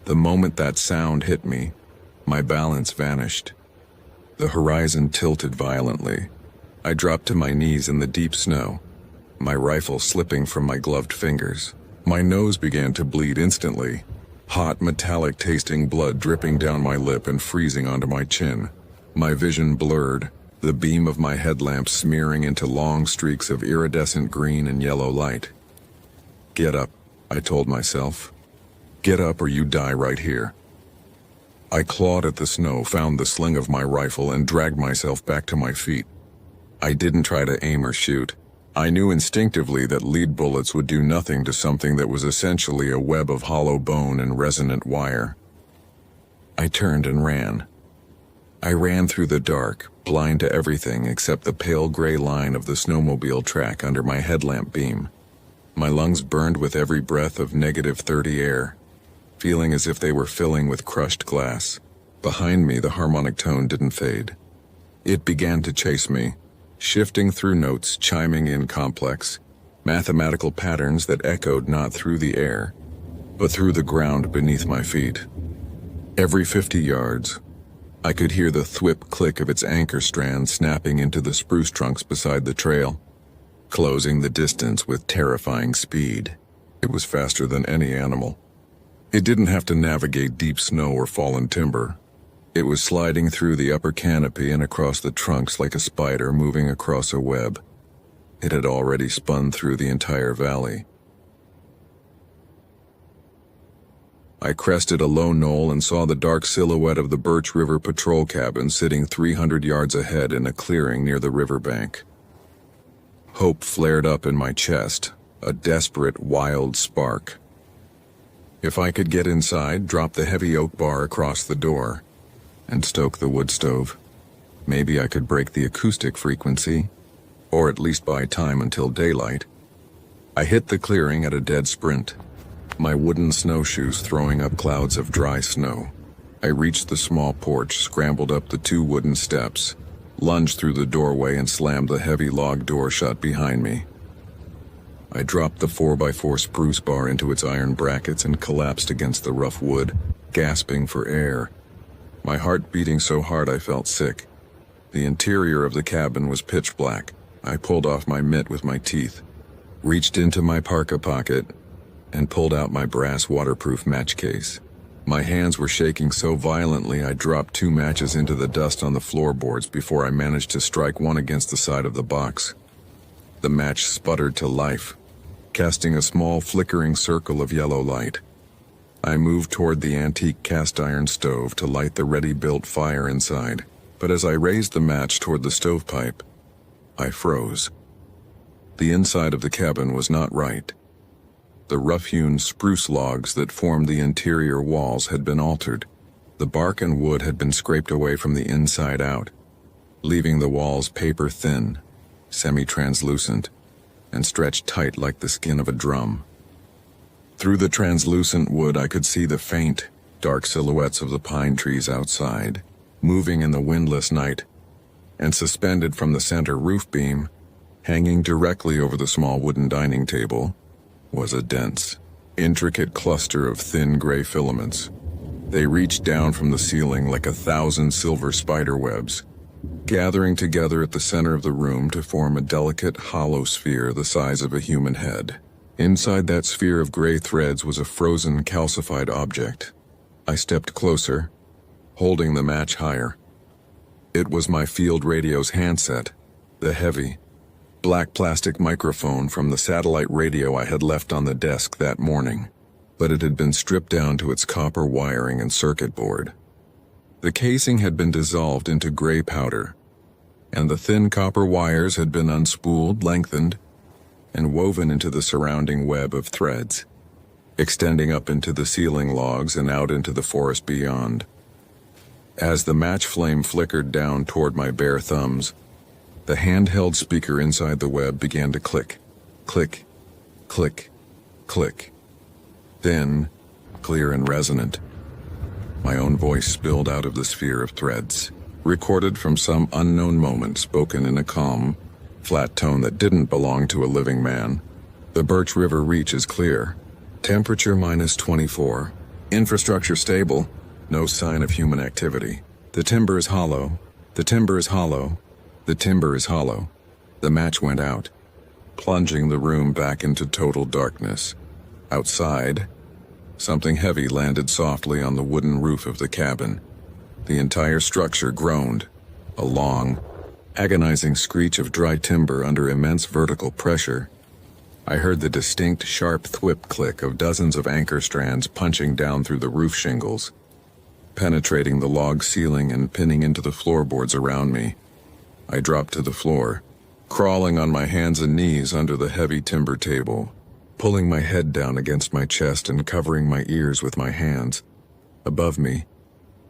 The moment that sound hit me, my balance vanished. The horizon tilted violently. I dropped to my knees in the deep snow, my rifle slipping from my gloved fingers. My nose began to bleed instantly, hot metallic-tasting blood dripping down my lip and freezing onto my chin. My vision blurred, the beam of my headlamp smearing into long streaks of iridescent green and yellow light. "Get up," I told myself. "Get up or you die right here." I clawed at the snow, found the sling of my rifle, and dragged myself back to my feet. I didn't try to aim or shoot. I knew instinctively that lead bullets would do nothing to something that was essentially a web of hollow bone and resonant wire. I turned and ran. I ran through the dark, blind to everything except the pale gray line of the snowmobile track under my headlamp beam. My lungs burned with every breath of -30 air, feeling as if they were filling with crushed glass. Behind me, the harmonic tone didn't fade. It began to chase me, shifting through notes, chiming in complex, mathematical patterns that echoed not through the air, but through the ground beneath my feet. Every 50 yards, I could hear the thwip click of its anchor strand snapping into the spruce trunks beside the trail, closing the distance with terrifying speed. It was faster than any animal. It didn't have to navigate deep snow or fallen timber. It was sliding through the upper canopy and across the trunks like a spider moving across a web. It had already spun through the entire valley. I crested a low knoll and saw the dark silhouette of the Birch River patrol cabin sitting 300 yards ahead in a clearing near the riverbank. Hope flared up in my chest, a desperate, wild spark. If I could get inside, drop the heavy oak bar across the door, and stoke the wood stove, maybe I could break the acoustic frequency, or at least buy time until daylight. I hit the clearing at a dead sprint, my wooden snowshoes throwing up clouds of dry snow. I reached the small porch, scrambled up the 2 wooden steps, lunged through the doorway and slammed the heavy log door shut behind me. I dropped the 4x4 spruce bar into its iron brackets and collapsed against the rough wood, gasping for air. My heart beating so hard I felt sick. The interior of the cabin was pitch black. I pulled off my mitt with my teeth, reached into my parka pocket, and pulled out my brass waterproof match case. My hands were shaking so violently I dropped 2 matches into the dust on the floorboards before I managed to strike one against the side of the box. The match sputtered to life, casting a small flickering circle of yellow light. I moved toward the antique cast iron stove to light the ready-built fire inside, but as I raised the match toward the stovepipe, I froze. The inside of the cabin was not right. The rough-hewn spruce logs that formed the interior walls had been altered. The bark and wood had been scraped away from the inside out, leaving the walls paper-thin, semi-translucent, and stretched tight like the skin of a drum. Through the translucent wood I could see the faint, dark silhouettes of the pine trees outside, moving in the windless night, and suspended from the center roof beam, hanging directly over the small wooden dining table, was a dense, intricate cluster of thin gray filaments. They reached down from the ceiling like 1,000 silver spider webs, gathering together at the center of the room to form a delicate, hollow sphere the size of a human head. Inside that sphere of gray threads was a frozen, calcified object. I stepped closer, holding the match higher. It was my field radio's handset, the heavy, black plastic microphone from the satellite radio I had left on the desk that morning, but it had been stripped down to its copper wiring and circuit board. The casing had been dissolved into gray powder, and the thin copper wires had been unspooled, lengthened, and woven into the surrounding web of threads, extending up into the ceiling logs and out into the forest beyond. As the match flame flickered down toward my bare thumbs, The handheld speaker inside the web began to click, click, click, click. Then, clear and resonant, my own voice spilled out of the sphere of threads, recorded from some unknown moment, spoken in a calm, flat tone that didn't belong to a living man. The Birch River reach is clear. Temperature -24. Infrastructure stable. No sign of human activity. The timber is hollow. The timber is hollow. The timber is hollow. The match went out, plunging the room back into total darkness. Outside, something heavy landed softly on the wooden roof of the cabin. The entire structure groaned, a long, agonizing screech of dry timber under immense vertical pressure. I heard the distinct, sharp thwip click of dozens of anchor strands punching down through the roof shingles, penetrating the log ceiling and pinning into the floorboards around me. I dropped to the floor, crawling on my hands and knees under the heavy timber table, pulling my head down against my chest and covering my ears with my hands. Above me,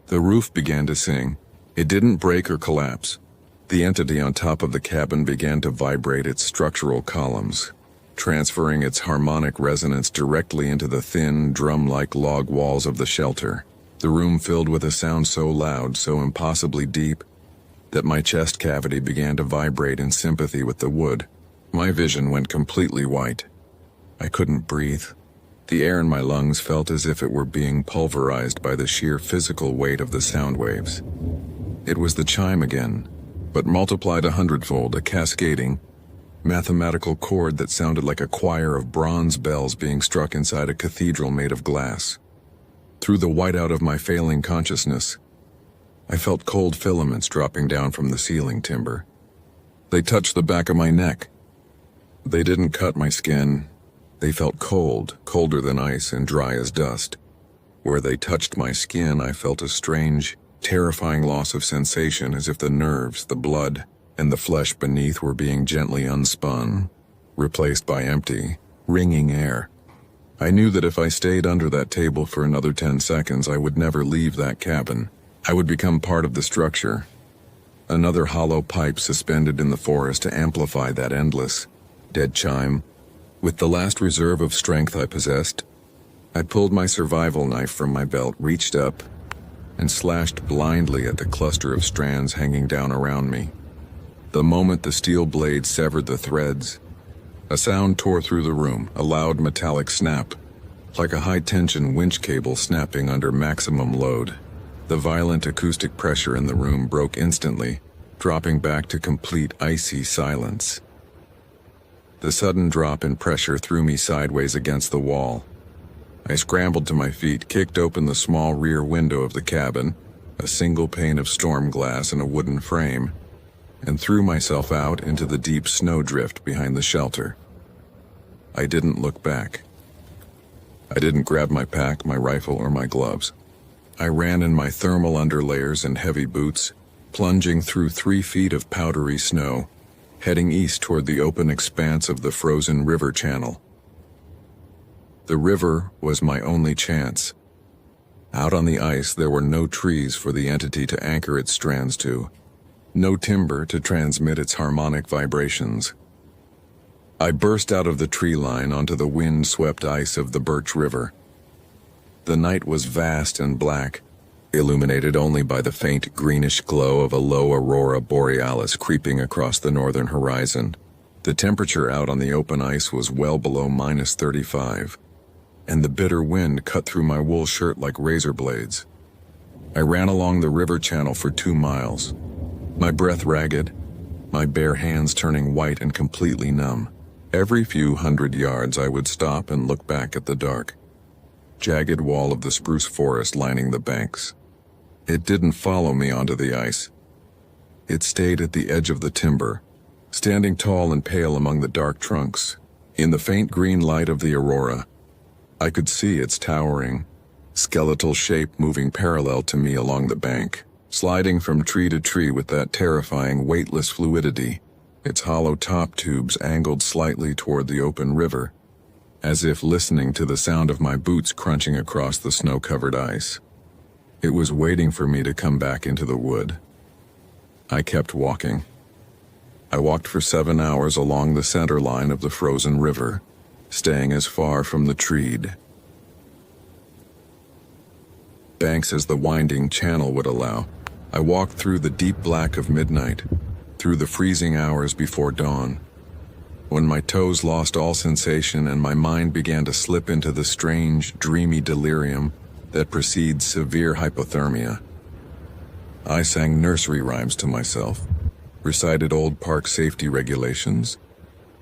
the roof began to sing. It didn't break or collapse. The entity on top of the cabin began to vibrate its structural columns, transferring its harmonic resonance directly into the thin, drum-like log walls of the shelter. The room filled with a sound so loud, so impossibly deep, that my chest cavity began to vibrate in sympathy with the wood. My vision went completely white. I couldn't breathe. The air in my lungs felt as if it were being pulverized by the sheer physical weight of the sound waves. It was the chime again, but multiplied 100-fold, a cascading, mathematical chord that sounded like a choir of bronze bells being struck inside a cathedral made of glass. Through the whiteout of my failing consciousness, I felt cold filaments dropping down from the ceiling timber. They touched the back of my neck. They didn't cut my skin. They felt cold, colder than ice and dry as dust. Where they touched my skin, I felt a strange, terrifying loss of sensation, as if the nerves, the blood, and the flesh beneath were being gently unspun, replaced by empty, ringing air. I knew that if I stayed under that table for another 10 seconds, I would never leave that cabin. I would become part of the structure, another hollow pipe suspended in the forest to amplify that endless, dead chime. With the last reserve of strength I possessed, I pulled my survival knife from my belt, reached up, and slashed blindly at the cluster of strands hanging down around me. The moment the steel blade severed the threads, a sound tore through the room, a loud metallic snap, like a high-tension winch cable snapping under maximum load. The violent acoustic pressure in the room broke instantly, dropping back to complete icy silence. The sudden drop in pressure threw me sideways against the wall. I scrambled to my feet, kicked open the small rear window of the cabin, a single pane of storm glass in a wooden frame, and threw myself out into the deep snowdrift behind the shelter. I didn't look back. I didn't grab my pack, my rifle, or my gloves. I ran in my thermal underlayers and heavy boots, plunging through 3 feet of powdery snow, heading east toward the open expanse of the frozen river channel. The river was my only chance. Out on the ice, there were no trees for the entity to anchor its strands to, no timber to transmit its harmonic vibrations. I burst out of the tree line onto the wind-swept ice of the Birch River. The night was vast and black, illuminated only by the faint greenish glow of a low aurora borealis creeping across the northern horizon. The temperature out on the open ice was well below -35, and the bitter wind cut through my wool shirt like razor blades. I ran along the river channel for 2 miles, my breath ragged, my bare hands turning white and completely numb. Every few hundred yards I would stop and look back at the dark, jagged wall of the spruce forest lining the banks. It didn't follow me onto the ice. It stayed at the edge of the timber, standing tall and pale among the dark trunks. In the faint green light of the aurora, I could see its towering, skeletal shape moving parallel to me along the bank, sliding from tree to tree with that terrifying, weightless fluidity, its hollow top tubes angled slightly toward the open river, as if listening to the sound of my boots crunching across the snow-covered ice. It was waiting for me to come back into the wood. I kept walking. I walked for 7 hours along the center line of the frozen river, staying as far from the treed banks as the winding channel would allow. I walked through the deep black of midnight, through the freezing hours before dawn. When my toes lost all sensation and my mind began to slip into the strange, dreamy delirium that precedes severe hypothermia, I sang nursery rhymes to myself, recited old park safety regulations,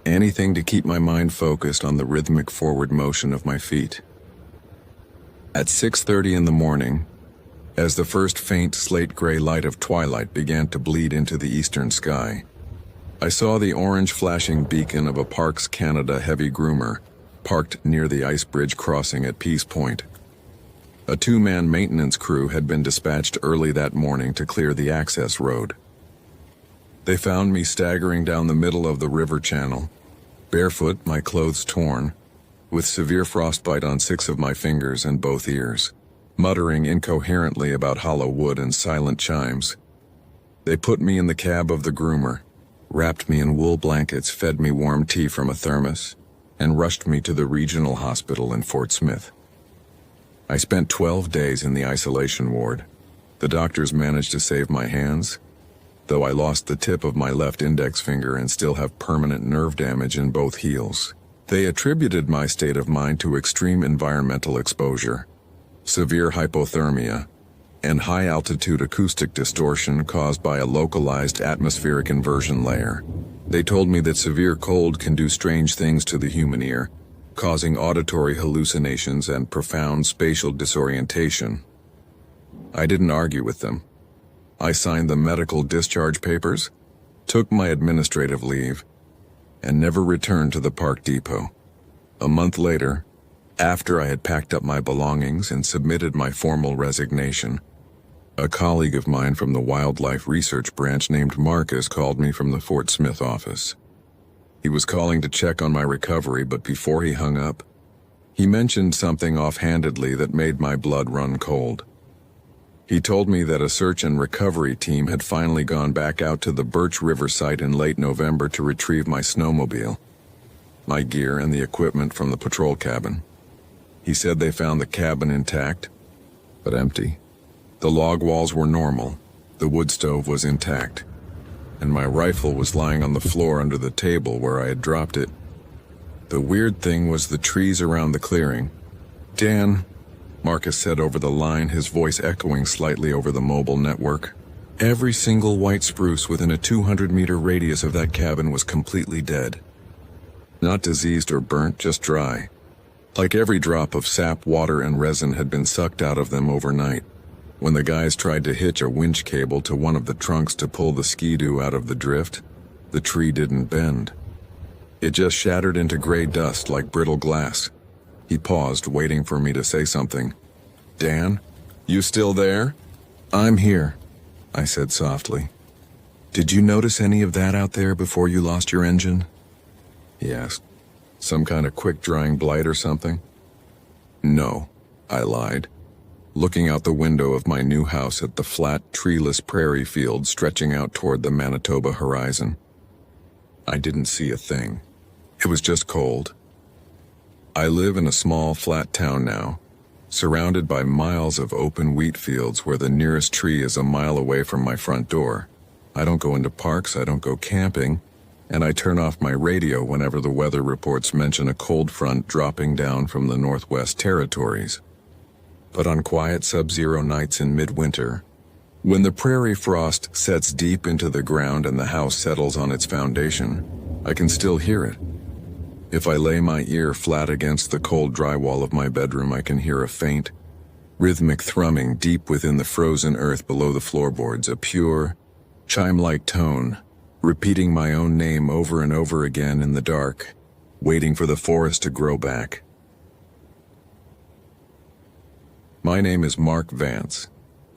anything to keep my mind focused on the rhythmic forward motion of my feet. At 6:30 in the morning, as the first faint slate-gray light of twilight began to bleed into the eastern sky, I saw the orange flashing beacon of a Parks Canada heavy groomer parked near the ice bridge crossing at Peace Point. A 2-man maintenance crew had been dispatched early that morning to clear the access road. They found me staggering down the middle of the river channel, barefoot, my clothes torn, with severe frostbite on 6 of my fingers and both ears, muttering incoherently about hollow wood and silent chimes. They put me in the cab of the groomer, wrapped me in wool blankets, fed me warm tea from a thermos, and rushed me to the regional hospital in Fort Smith. I spent 12 days in the isolation ward. The doctors managed to save my hands, though I lost the tip of my left index finger and still have permanent nerve damage in both heels. They attributed my state of mind to extreme environmental exposure, severe hypothermia, and high-altitude acoustic distortion caused by a localized atmospheric inversion layer. They told me that severe cold can do strange things to the human ear, causing auditory hallucinations and profound spatial disorientation. I didn't argue with them. I signed the medical discharge papers, took my administrative leave, and never returned to the park depot. A month later, after I had packed up my belongings and submitted my formal resignation, a colleague of mine from the Wildlife Research Branch named Marcus called me from the Fort Smith office. He was calling to check on my recovery, but before he hung up, he mentioned something offhandedly that made my blood run cold. He told me that a search and recovery team had finally gone back out to the Birch River site in late November to retrieve my snowmobile, my gear, and the equipment from the patrol cabin. He said they found the cabin intact, but empty. The log walls were normal, the wood stove was intact, and my rifle was lying on the floor under the table where I had dropped it. The weird thing was the trees around the clearing. "Dan," Marcus said over the line, his voice echoing slightly over the mobile network. "Every single white spruce within a 200-meter radius of that cabin was completely dead. Not diseased or burnt, just dry. Like every drop of sap, water, and resin had been sucked out of them overnight. When the guys tried to hitch a winch cable to one of the trunks to pull the skidoo out of the drift, the tree didn't bend. It just shattered into gray dust like brittle glass." He paused, waiting for me to say something. "Dan, you still there?" "I'm here," I said softly. "Did you notice any of that out there before you lost your engine?" he asked. "Some kind of quick-drying blight or something?" "No," I lied, looking out the window of my new house at the flat, treeless prairie field stretching out toward the Manitoba horizon. I didn't see a thing. It was just cold. I live in a small, flat town now, surrounded by miles of open wheat fields where the nearest tree is a mile away from my front door. I don't go into parks, I don't go camping, and I turn off my radio whenever the weather reports mention a cold front dropping down from the Northwest Territories. But on quiet sub-zero nights in midwinter, when the prairie frost sets deep into the ground and the house settles on its foundation, I can still hear it. If I lay my ear flat against the cold drywall of my bedroom, I can hear a faint, rhythmic thrumming deep within the frozen earth below the floorboards, a pure, chime-like tone, repeating my own name over and over again in the dark, waiting for the forest to grow back. My name is Mark Vance.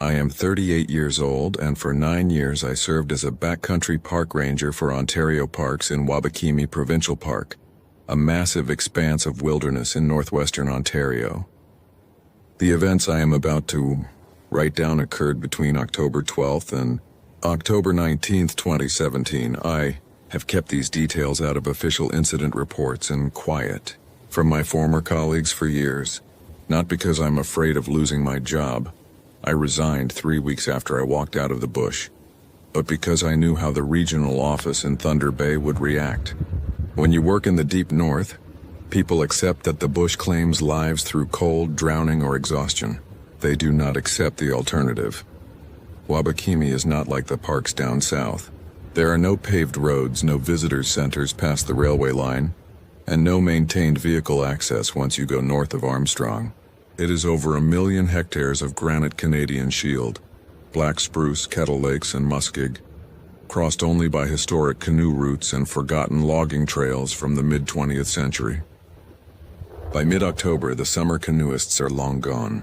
I am 38 years old, and for 9 years I served as a backcountry park ranger for Ontario Parks in Wabakimi Provincial Park, a massive expanse of wilderness in northwestern Ontario. The events I am about to write down occurred between October 12th and October 19th, 2017. I have kept these details out of official incident reports and quiet from my former colleagues for years. Not because I'm afraid of losing my job. I resigned 3 weeks after I walked out of the bush. But because I knew how the regional office in Thunder Bay would react. When you work in the deep north, people accept that the bush claims lives through cold, drowning, or exhaustion. They do not accept the alternative. Wabakimi is not like the parks down south. There are no paved roads, no visitor centers past the railway line, and no maintained vehicle access once you go north of Armstrong. It is over 1 million hectares of granite Canadian shield, black spruce, kettle lakes, and muskeg, crossed only by historic canoe routes and forgotten logging trails from the mid-20th century. By mid-October, the summer canoeists are long gone.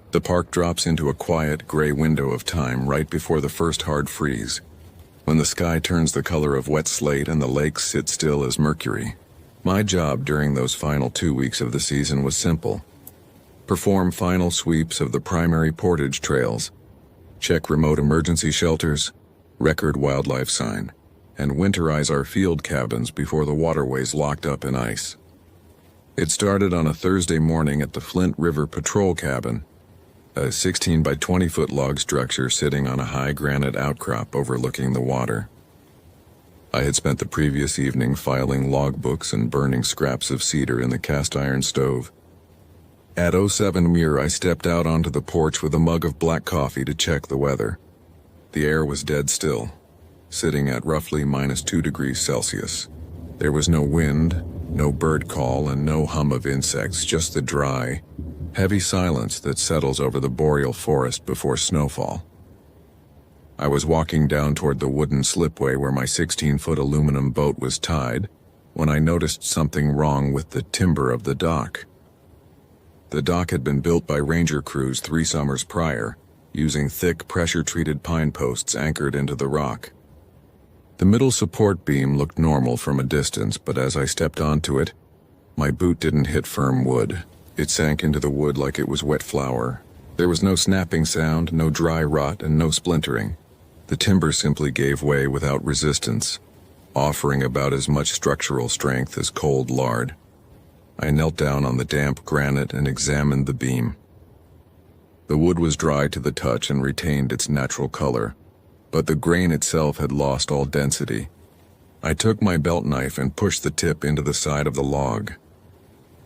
The park drops into a quiet, gray window of time right before the first hard freeze, when the sky turns the color of wet slate and the lakes sit still as mercury. My job during those final 2 weeks of the season was simple. Perform final sweeps of the primary portage trails, check remote emergency shelters, record wildlife sign, and winterize our field cabins before the waterways locked up in ice. It started on a Thursday morning at the Flint River Patrol Cabin, a 16 by 20 foot log structure sitting on a high granite outcrop overlooking the water. I had spent the previous evening filing logbooks and burning scraps of cedar in the cast iron stove. At 07 Muir, I stepped out onto the porch with a mug of black coffee to check the weather. The air was dead still, sitting at roughly -2 degrees Celsius. There was no wind, no bird call, and no hum of insects, just the dry, heavy silence that settles over the boreal forest before snowfall. I was walking down toward the wooden slipway where my 16-foot aluminum boat was tied when I noticed something wrong with the timber of the dock. The dock had been built by ranger crews 3 summers prior, using thick, pressure-treated pine posts anchored into the rock. The middle support beam looked normal from a distance, but as I stepped onto it, my boot didn't hit firm wood. It sank into the wood like it was wet flour. There was no snapping sound, no dry rot, and no splintering. The timber simply gave way without resistance, offering about as much structural strength as cold lard. I knelt down on the damp granite and examined the beam. The wood was dry to the touch and retained its natural color, but the grain itself had lost all density. I took my belt knife and pushed the tip into the side of the log.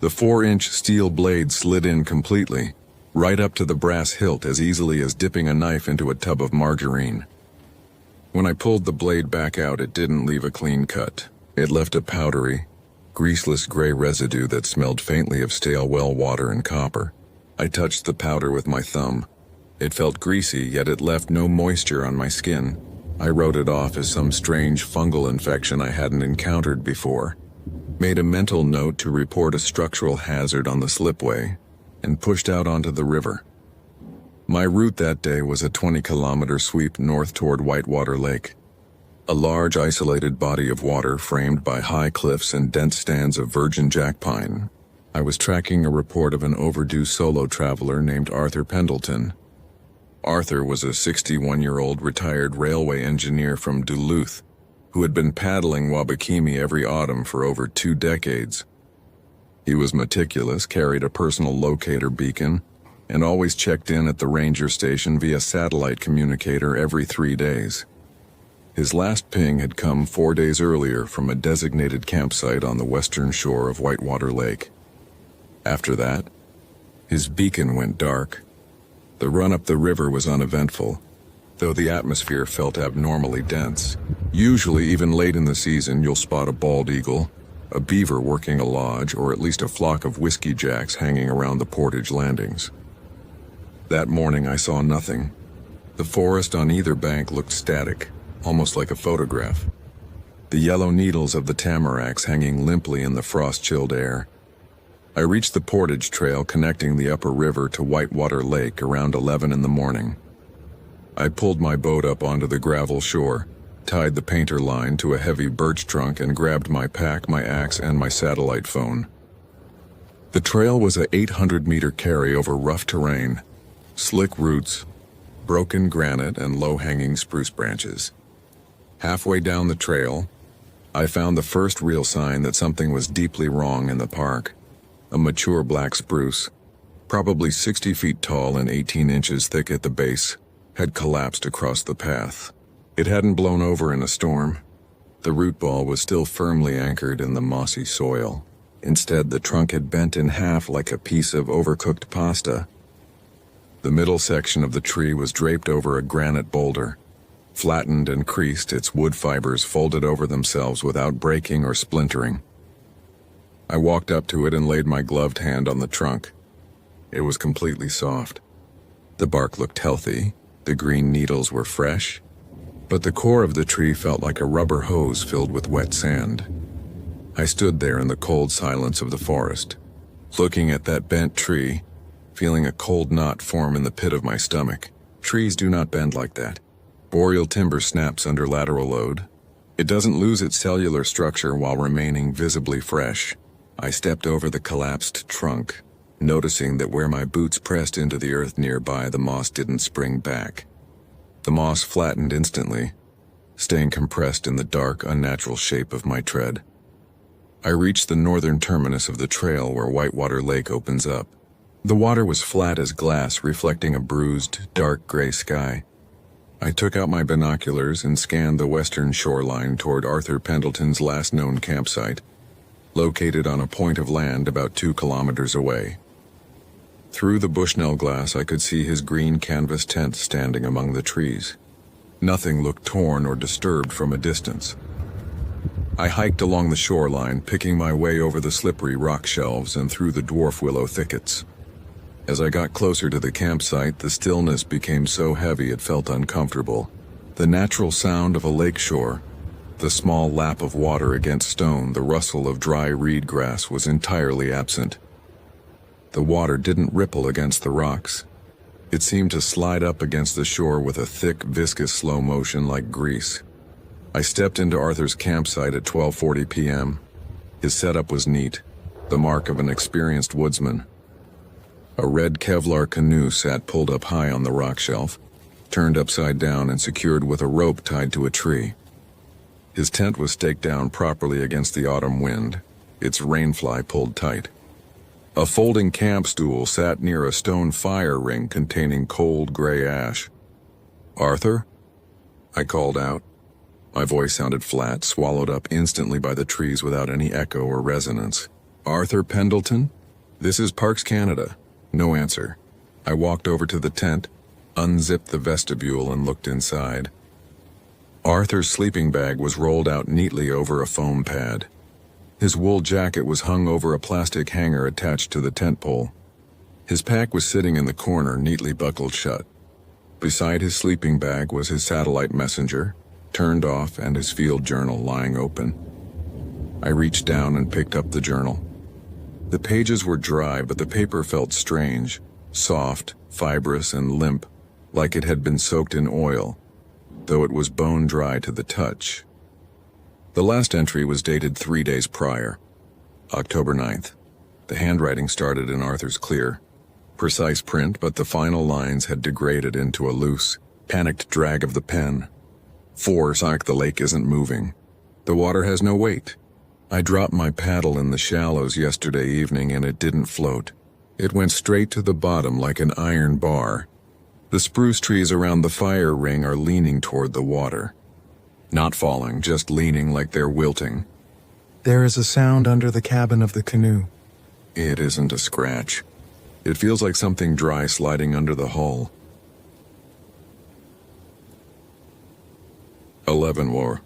The 4-inch steel blade slid in completely, right up to the brass hilt, as easily as dipping a knife into a tub of margarine. When I pulled the blade back out, it didn't leave a clean cut. It left a powdery, greaseless gray residue that smelled faintly of stale well water and copper. I touched the powder with my thumb. It felt greasy, yet it left no moisture on my skin. I wrote it off as some strange fungal infection I hadn't encountered before, made a mental note to report a structural hazard on the slipway, and pushed out onto the river. My route that day was a 20-kilometer sweep north toward Whitewater Lake, a large isolated body of water framed by high cliffs and dense stands of virgin jack pine. I was tracking a report of an overdue solo traveler named Arthur Pendleton. Arthur was a 61-year-old retired railway engineer from Duluth who had been paddling Wabakimi every autumn for over 2 decades. He was meticulous, carried a personal locator beacon, and always checked in at the ranger station via satellite communicator every 3 days. His last ping had come 4 days earlier from a designated campsite on the western shore of Whitewater Lake. After that, his beacon went dark. The run up the river was uneventful, though the atmosphere felt abnormally dense. Usually, even late in the season, you'll spot a bald eagle, a beaver working a lodge, or at least a flock of whiskey jacks hanging around the portage landings. That morning, I saw nothing. The forest on either bank looked static, almost like a photograph. The yellow needles of the tamaracks hanging limply in the frost-chilled air. I reached the portage trail connecting the upper river to Whitewater Lake around 11 in the morning. I pulled my boat up onto the gravel shore, tied the painter line to a heavy birch trunk, and grabbed my pack, my axe, and my satellite phone. The trail was a 800-meter carry over rough terrain, slick roots, broken granite, and low-hanging spruce branches. Halfway down the trail, I found the first real sign that something was deeply wrong in the park. A mature black spruce, probably 60 feet tall and 18 inches thick at the base, had collapsed across the path. It hadn't blown over in a storm. The root ball was still firmly anchored in the mossy soil. Instead, the trunk had bent in half like a piece of overcooked pasta. The middle section of the tree was draped over a granite boulder. Flattened and creased, its wood fibers folded over themselves without breaking or splintering. I walked up to it and laid my gloved hand on the trunk. It was completely soft. The bark looked healthy, the green needles were fresh, but the core of the tree felt like a rubber hose filled with wet sand. I stood there in the cold silence of the forest, looking at that bent tree, feeling a cold knot form in the pit of my stomach. Trees do not bend like that. Boreal timber snaps under lateral load. It doesn't lose its cellular structure while remaining visibly fresh. I stepped over the collapsed trunk, noticing that where my boots pressed into the earth nearby, the moss didn't spring back. The moss flattened instantly, staying compressed in the dark, unnatural shape of my tread. I reached the northern terminus of the trail where Whitewater Lake opens up. The water was flat as glass, reflecting a bruised, dark gray sky. I took out my binoculars and scanned the western shoreline toward Arthur Pendleton's last known campsite, located on a point of land about 2 kilometers away. Through the Bushnell glass, I could see his green canvas tent standing among the trees. Nothing looked torn or disturbed from a distance. I hiked along the shoreline, picking my way over the slippery rock shelves and through the dwarf willow thickets. As I got closer to the campsite, the stillness became so heavy it felt uncomfortable. The natural sound of a lake shore, the small lap of water against stone, the rustle of dry reed grass was entirely absent. The water didn't ripple against the rocks. It seemed to slide up against the shore with a thick, viscous slow motion like grease. I stepped into Arthur's campsite at 12:40 p.m. His setup was neat, the mark of an experienced woodsman. A red Kevlar canoe sat pulled up high on the rock shelf, turned upside down and secured with a rope tied to a tree. His tent was staked down properly against the autumn wind, its rainfly pulled tight. A folding camp stool sat near a stone fire ring containing cold gray ash. "Arthur?" I called out. My voice sounded flat, swallowed up instantly by the trees without any echo or resonance. "Arthur Pendleton? This is Parks Canada." No answer. I walked over to the tent, unzipped the vestibule and looked inside. Arthur's sleeping bag was rolled out neatly over a foam pad. His wool jacket was hung over a plastic hanger attached to the tent pole. His pack was sitting in the corner, neatly buckled shut. Beside his sleeping bag was his satellite messenger, turned off, and his field journal lying open. I reached down and picked up the journal. The pages were dry, but the paper felt strange, soft, fibrous, and limp, like it had been soaked in oil, though it was bone dry to the touch. The last entry was dated 3 days prior, October 9th. The handwriting started in Arthur's clear, precise print, but the final lines had degraded into a loose, panicked drag of the pen. "The lake isn't moving. The water has no weight. I dropped my paddle in the shallows yesterday evening and it didn't float. It went straight to the bottom like an iron bar. The spruce trees around the fire ring are leaning toward the water. Not falling, just leaning like they're wilting. There is a sound under the cabin of the canoe. It isn't a scratch. It feels like something dry sliding under the hull." 11 more.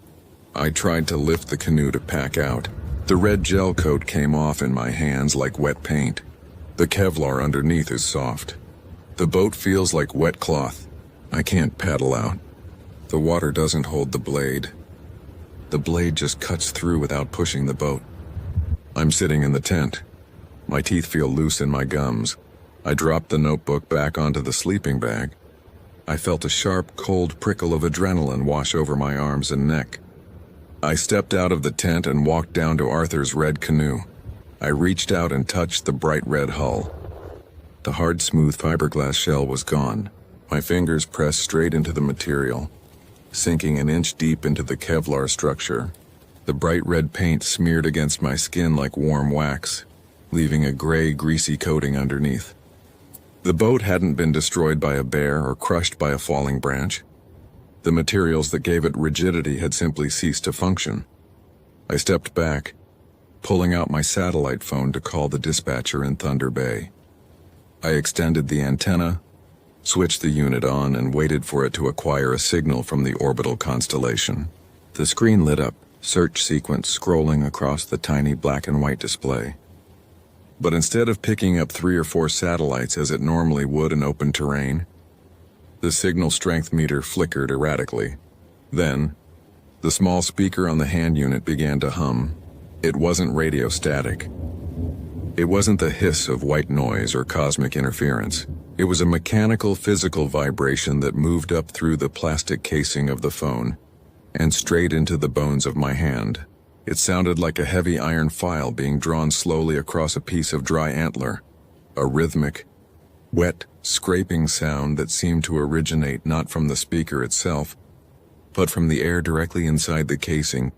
I tried to lift the canoe to pack out. The red gel coat came off in my hands like wet paint. The Kevlar underneath is soft. The boat feels like wet cloth. I can't paddle out. The water doesn't hold the blade. The blade just cuts through without pushing the boat. I'm sitting in the tent. My teeth feel loose in my gums. I dropped the notebook back onto the sleeping bag. I felt a sharp, cold prickle of adrenaline wash over my arms and neck. I stepped out of the tent and walked down to Arthur's red canoe. I reached out and touched the bright red hull. The hard, smooth fiberglass shell was gone. My fingers pressed straight into the material, sinking an inch deep into the Kevlar structure. The bright red paint smeared against my skin like warm wax, leaving a gray, greasy coating underneath. The boat hadn't been destroyed by a bear or crushed by a falling branch. The materials that gave it rigidity had simply ceased to function. I stepped back, pulling out my satellite phone to call the dispatcher in Thunder Bay. I extended the antenna, switched the unit on, and waited for it to acquire a signal from the orbital constellation. The screen lit up, search sequence scrolling across the tiny black and white display. But instead of picking up 3 or 4 satellites as it normally would in open terrain, the signal strength meter flickered erratically. Then, the small speaker on the hand unit began to hum. It wasn't radio static. It wasn't the hiss of white noise or cosmic interference. It was a mechanical, physical vibration that moved up through the plastic casing of the phone and straight into the bones of my hand. It sounded like a heavy iron file being drawn slowly across a piece of dry antler, a rhythmic, wet, scraping sound that seemed to originate not from the speaker itself, but from the air directly inside the casing.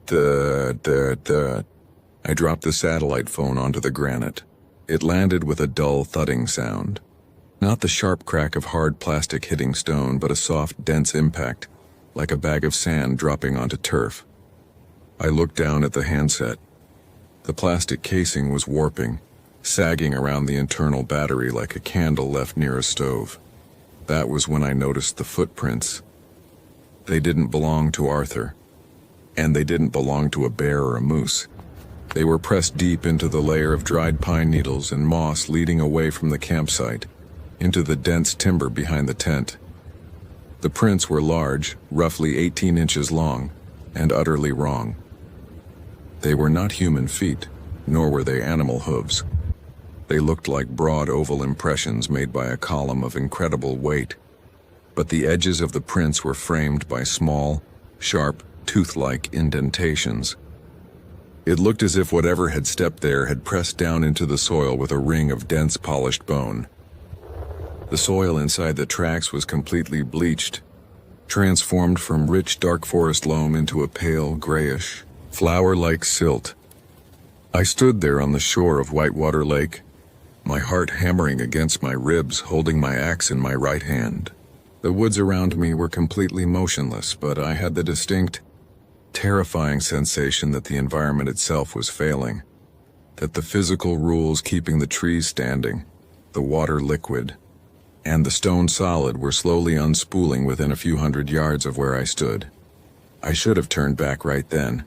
I dropped the satellite phone onto the granite. It landed with a dull thudding sound. Not the sharp crack of hard plastic hitting stone, but a soft, dense impact, like a bag of sand dropping onto turf. I looked down at the handset. The plastic casing was warping, sagging around the internal battery like a candle left near a stove. That was when I noticed the footprints. They didn't belong to Arthur, and they didn't belong to a bear or a moose. They were pressed deep into the layer of dried pine needles and moss leading away from the campsite, into the dense timber behind the tent. The prints were large, roughly 18 inches long, and utterly wrong. They were not human feet, nor were they animal hooves. They looked like broad oval impressions made by a column of incredible weight, but the edges of the prints were framed by small, sharp, tooth-like indentations. It looked as if whatever had stepped there had pressed down into the soil with a ring of dense polished bone. The soil inside the tracks was completely bleached, transformed from rich dark forest loam into a pale, grayish, flour-like silt. I stood there on the shore of Whitewater Lake, my heart hammering against my ribs, holding my axe in my right hand. The woods around me were completely motionless, but I had the distinct, terrifying sensation that the environment itself was failing, that the physical rules keeping the trees standing, the water liquid, and the stone solid were slowly unspooling within a few hundred yards of where I stood. I should have turned back right then.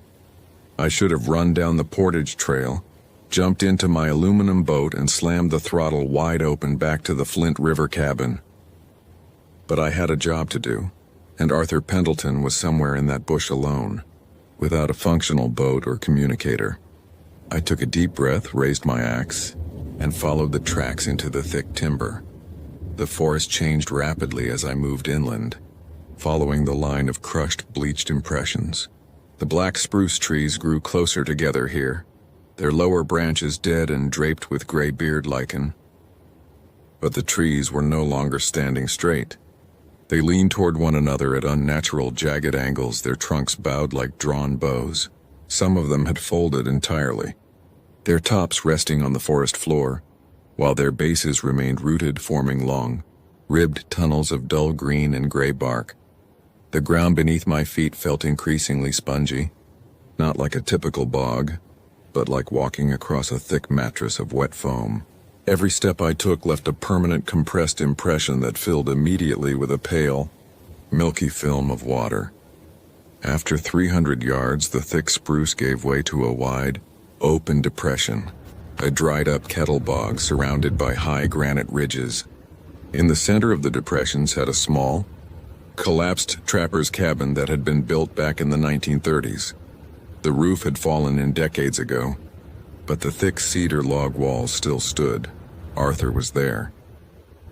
I should have run down the portage trail, jumped into my aluminum boat, and slammed the throttle wide open back to the Flint River cabin. But I had a job to do, and Arthur Pendleton was somewhere in that bush alone, without a functional boat or communicator. I took a deep breath, raised my axe, and followed the tracks into the thick timber. The forest changed rapidly as I moved inland, following the line of crushed, bleached impressions. The black spruce trees grew closer together here, their lower branches dead and draped with gray beard lichen. But the trees were no longer standing straight. They leaned toward one another at unnatural, jagged angles, their trunks bowed like drawn bows. Some of them had folded entirely, their tops resting on the forest floor, while their bases remained rooted, forming long, ribbed tunnels of dull green and gray bark. The ground beneath my feet felt increasingly spongy, not like a typical bog, but like walking across a thick mattress of wet foam. Every step I took left a permanent compressed impression that filled immediately with a pale, milky film of water. After 300 yards, the thick spruce gave way to a wide, open depression, a dried-up kettle bog surrounded by high granite ridges. In the center of the depression sat a small, collapsed trapper's cabin that had been built back in the 1930s. The roof had fallen in decades ago, but the thick cedar log walls still stood. Arthur was there.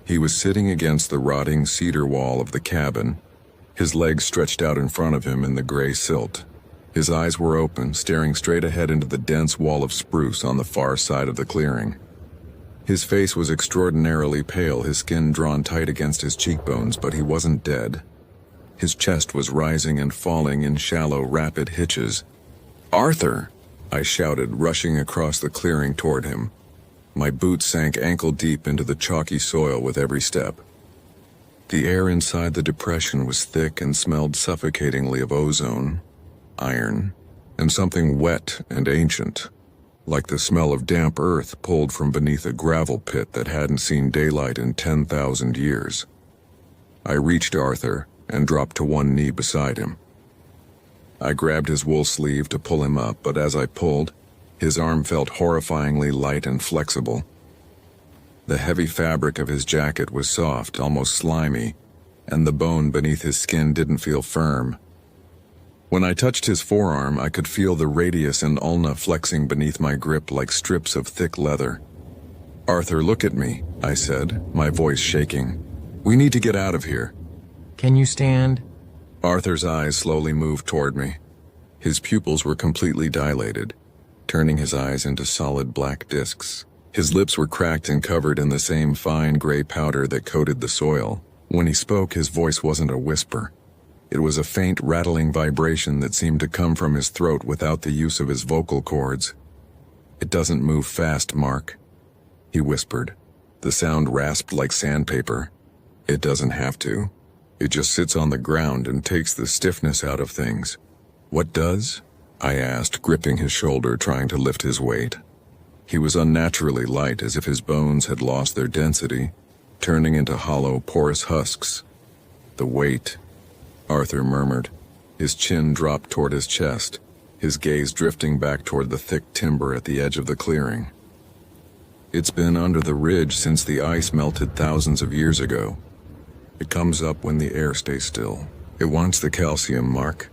He was sitting against the rotting cedar wall of the cabin, his legs stretched out in front of him in the gray silt. His eyes were open, staring straight ahead into the dense wall of spruce on the far side of the clearing. His face was extraordinarily pale, his skin drawn tight against his cheekbones, but he wasn't dead. His chest was rising and falling in shallow, rapid hitches, "Arthur!" I shouted, rushing across the clearing toward him. My boots sank ankle-deep into the chalky soil with every step. The air inside the depression was thick and smelled suffocatingly of ozone, iron, and something wet and ancient, like the smell of damp earth pulled from beneath a gravel pit that hadn't seen daylight in 10,000 years. I reached Arthur and dropped to one knee beside him. I grabbed his wool sleeve to pull him up, but as I pulled, his arm felt horrifyingly light and flexible. The heavy fabric of his jacket was soft, almost slimy, and the bone beneath his skin didn't feel firm. When I touched his forearm, I could feel the radius and ulna flexing beneath my grip like strips of thick leather. "Arthur, look at me," I said, my voice shaking. "We need to get out of here." Can you stand? Arthur's eyes slowly moved toward me. His pupils were completely dilated, turning his eyes into solid black discs. His lips were cracked and covered in the same fine gray powder that coated the soil. When he spoke, his voice wasn't a whisper. It was a faint, rattling vibration that seemed to come from his throat without the use of his vocal cords. "It doesn't move fast, Mark," he whispered. The sound rasped like sandpaper. "It doesn't have to. It just sits on the ground and takes the stiffness out of things." "What does?" I asked, gripping his shoulder, trying to lift his weight. He was unnaturally light, as if his bones had lost their density, turning into hollow, porous husks. "The weight," Arthur murmured. His chin dropped toward his chest, his gaze drifting back toward the thick timber at the edge of the clearing. "It's been under the ridge since the ice melted thousands of years ago. It comes up when the air stays still. It wants the calcium, Mark.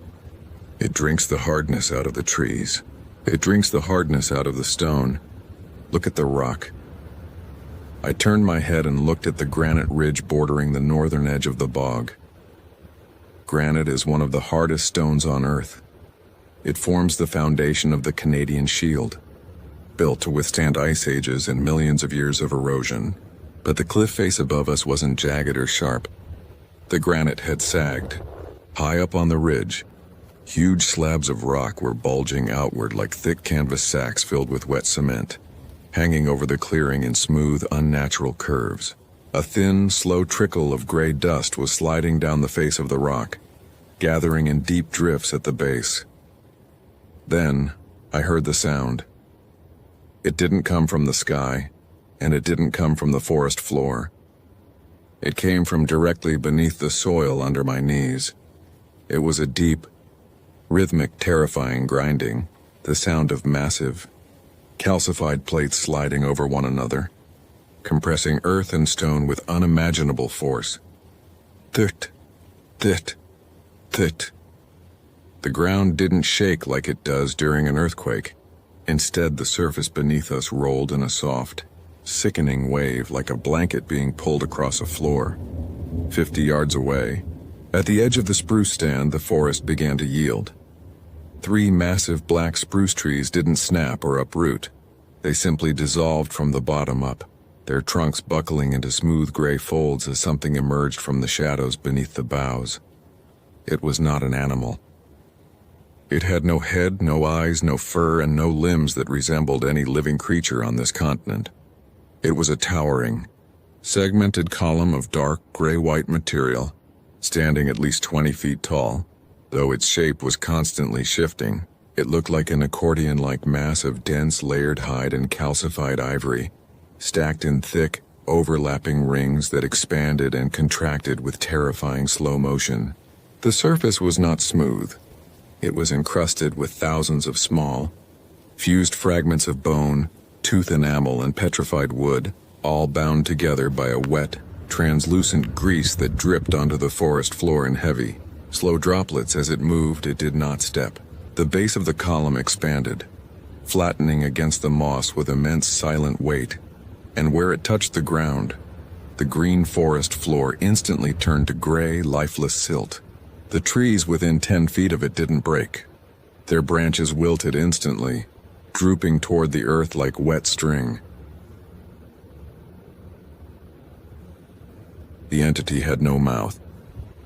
It drinks the hardness out of the trees. It drinks the hardness out of the stone. Look at the rock." I turned my head and looked at the granite ridge bordering the northern edge of the bog. Granite is one of the hardest stones on Earth. It forms the foundation of the Canadian Shield, built to withstand ice ages and millions of years of erosion. But the cliff face above us wasn't jagged or sharp. The granite had sagged. High up on the ridge, huge slabs of rock were bulging outward like thick canvas sacks filled with wet cement, hanging over the clearing in smooth, unnatural curves. A thin, slow trickle of gray dust was sliding down the face of the rock, gathering in deep drifts at the base. Then, I heard the sound. It didn't come from the sky, and it didn't come from the forest floor. It came from directly beneath the soil under my knees. It was a deep, rhythmic, terrifying grinding, the sound of massive, calcified plates sliding over one another, compressing earth and stone with unimaginable force. Thit, thit, thit. The ground didn't shake like it does during an earthquake. Instead, the surface beneath us rolled in a soft, sickening wave like a blanket being pulled across a floor. 50 yards away, at the edge of the spruce stand, the forest began to yield. 3 massive black spruce trees didn't snap or uproot. They simply dissolved from the bottom up, their trunks buckling into smooth gray folds as something emerged from the shadows beneath the boughs. It was not an animal. It had no head, no eyes, no fur, and no limbs that resembled any living creature on this continent. It was a towering, segmented column of dark gray-white material, standing at least 20 feet tall. Though its shape was constantly shifting, it looked like an accordion-like mass of dense, layered hide and calcified ivory, stacked in thick, overlapping rings that expanded and contracted with terrifying slow motion. The surface was not smooth. It was encrusted with thousands of small, fused fragments of bone, tooth enamel, and petrified wood, all bound together by a wet, translucent grease that dripped onto the forest floor in heavy, slow droplets. As it moved, it did not step. The base of the column expanded, flattening against the moss with immense silent weight, and where it touched the ground, the green forest floor instantly turned to gray, lifeless silt. The trees within 10 feet of it didn't break. Their branches wilted instantly, drooping toward the earth like wet string. The entity had no mouth,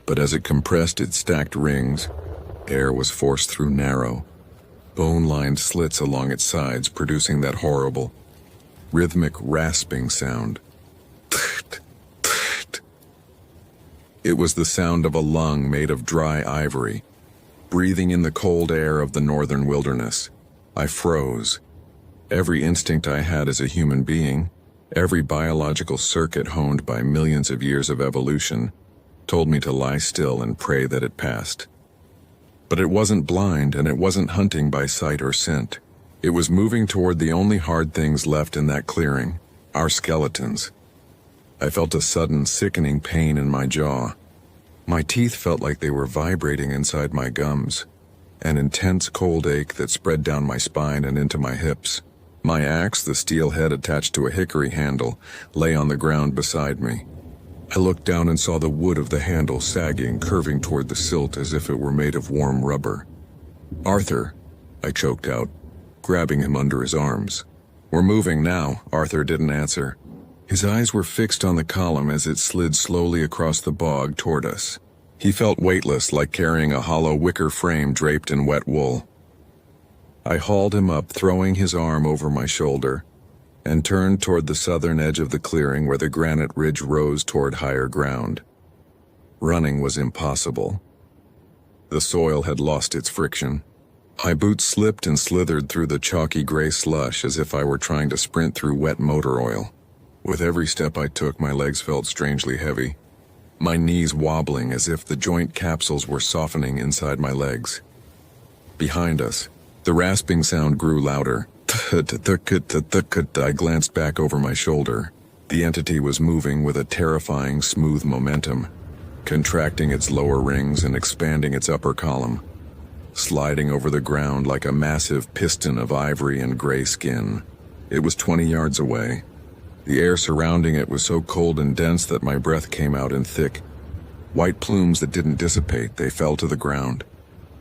but as it compressed its stacked rings, air was forced through narrow, bone-lined slits along its sides, producing that horrible, rhythmic rasping sound. It was the sound of a lung made of dry ivory, breathing in the cold air of the northern wilderness. I froze. Every instinct I had as a human being, every biological circuit honed by millions of years of evolution, told me to lie still and pray that it passed. But it wasn't blind, and it wasn't hunting by sight or scent. It was moving toward the only hard things left in that clearing, our skeletons. I felt a sudden, sickening pain in my jaw. My teeth felt like they were vibrating inside my gums, an intense cold ache that spread down my spine and into my hips. My axe, the steel head attached to a hickory handle, lay on the ground beside me. I looked down and saw the wood of the handle sagging, curving toward the silt as if it were made of warm rubber. "Arthur," I choked out, grabbing him under his arms. "We're moving now." Arthur didn't answer. His eyes were fixed on the column as it slid slowly across the bog toward us. He felt weightless, like carrying a hollow wicker frame draped in wet wool. I hauled him up, throwing his arm over my shoulder, and turned toward the southern edge of the clearing where the granite ridge rose toward higher ground. Running was impossible. The soil had lost its friction. My boots slipped and slithered through the chalky gray slush as if I were trying to sprint through wet motor oil. With every step I took, my legs felt strangely heavy, my knees wobbling as if the joint capsules were softening inside my legs. Behind us, the rasping sound grew louder. I glanced back over my shoulder. The entity was moving with a terrifying, smooth momentum, contracting its lower rings and expanding its upper column, sliding over the ground like a massive piston of ivory and gray skin. It was 20 yards away. The air surrounding it was so cold and dense that my breath came out in thick, white plumes that didn't dissipate. They fell to the ground,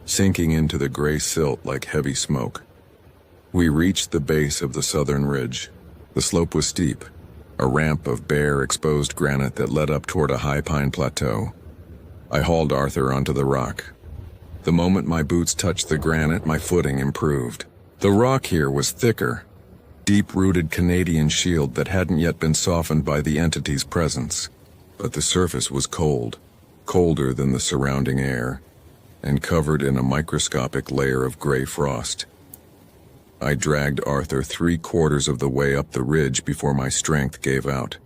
sinking into the gray silt like heavy smoke. We reached the base of the southern ridge. The slope was steep, a ramp of bare, exposed granite that led up toward a high pine plateau. I hauled Arthur onto the rock. The moment my boots touched the granite, my footing improved. The rock here was thicker, deep-rooted Canadian shield that hadn't yet been softened by the entity's presence. But the surface was cold, colder than the surrounding air, and covered in a microscopic layer of gray frost. I dragged Arthur 3/4 of the way up the ridge before my strength gave out.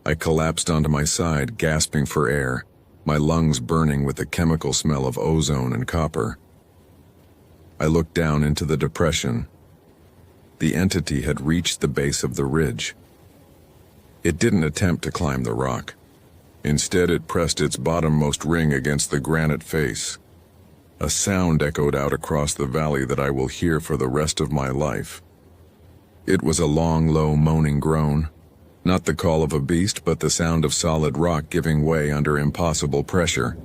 I collapsed onto my side, gasping for air, my lungs burning with the chemical smell of ozone and copper. I looked down into the depression. The entity had reached the base of the ridge. It didn't attempt to climb the rock. Instead, it pressed its bottommost ring against the granite face. A sound echoed out across the valley that I will hear for the rest of my life. It was a long, low, moaning groan. Not the call of a beast, but the sound of solid rock giving way under impossible pressure.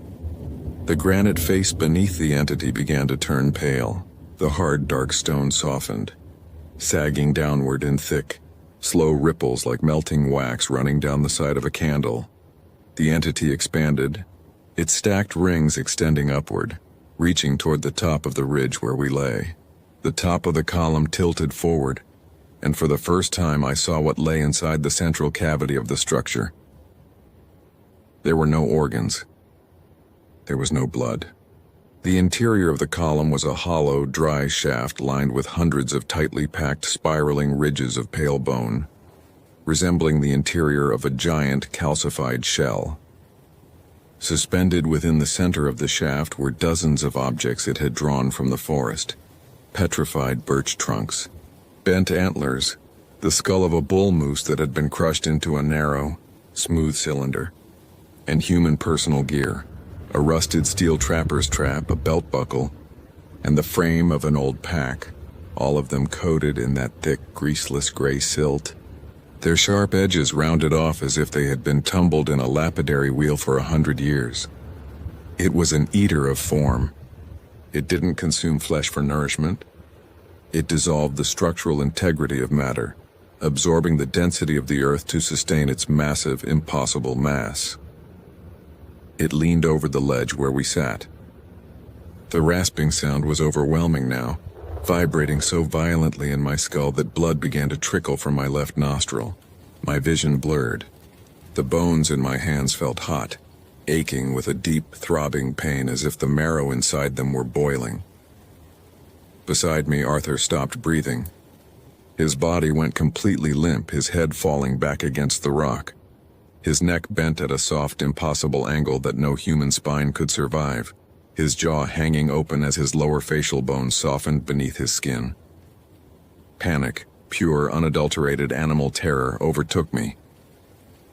The granite face beneath the entity began to turn pale. The hard, dark stone softened, sagging downward in thick, slow ripples like melting wax running down the side of a candle. The entity expanded, its stacked rings extending upward, reaching toward the top of the ridge where we lay. The top of the column tilted forward, and for the first time I saw what lay inside the central cavity of the structure. There were no organs. There was no blood. The interior of the column was a hollow, dry shaft lined with hundreds of tightly packed, spiraling ridges of pale bone, resembling the interior of a giant, calcified shell. Suspended within the center of the shaft were dozens of objects it had drawn from the forest. Petrified birch trunks, bent antlers, the skull of a bull moose that had been crushed into a narrow, smooth cylinder, and human personal gear. A rusted steel trapper's trap, a belt buckle, and the frame of an old pack, all of them coated in that thick, greaseless gray silt, their sharp edges rounded off as if they had been tumbled in a lapidary wheel for 100 years. It was an eater of form. It didn't consume flesh for nourishment. It dissolved the structural integrity of matter, absorbing the density of the earth to sustain its massive, impossible mass. It leaned over the ledge where we sat. The rasping sound was overwhelming now, vibrating so violently in my skull that blood began to trickle from my left nostril. My vision blurred. The bones in my hands felt hot, aching with a deep, throbbing pain as if the marrow inside them were boiling. Beside me, Arthur stopped breathing. His body went completely limp, his head falling back against the rock. His neck bent at a soft, impossible angle that no human spine could survive, his jaw hanging open as his lower facial bones softened beneath his skin. Panic, pure, unadulterated animal terror, overtook me.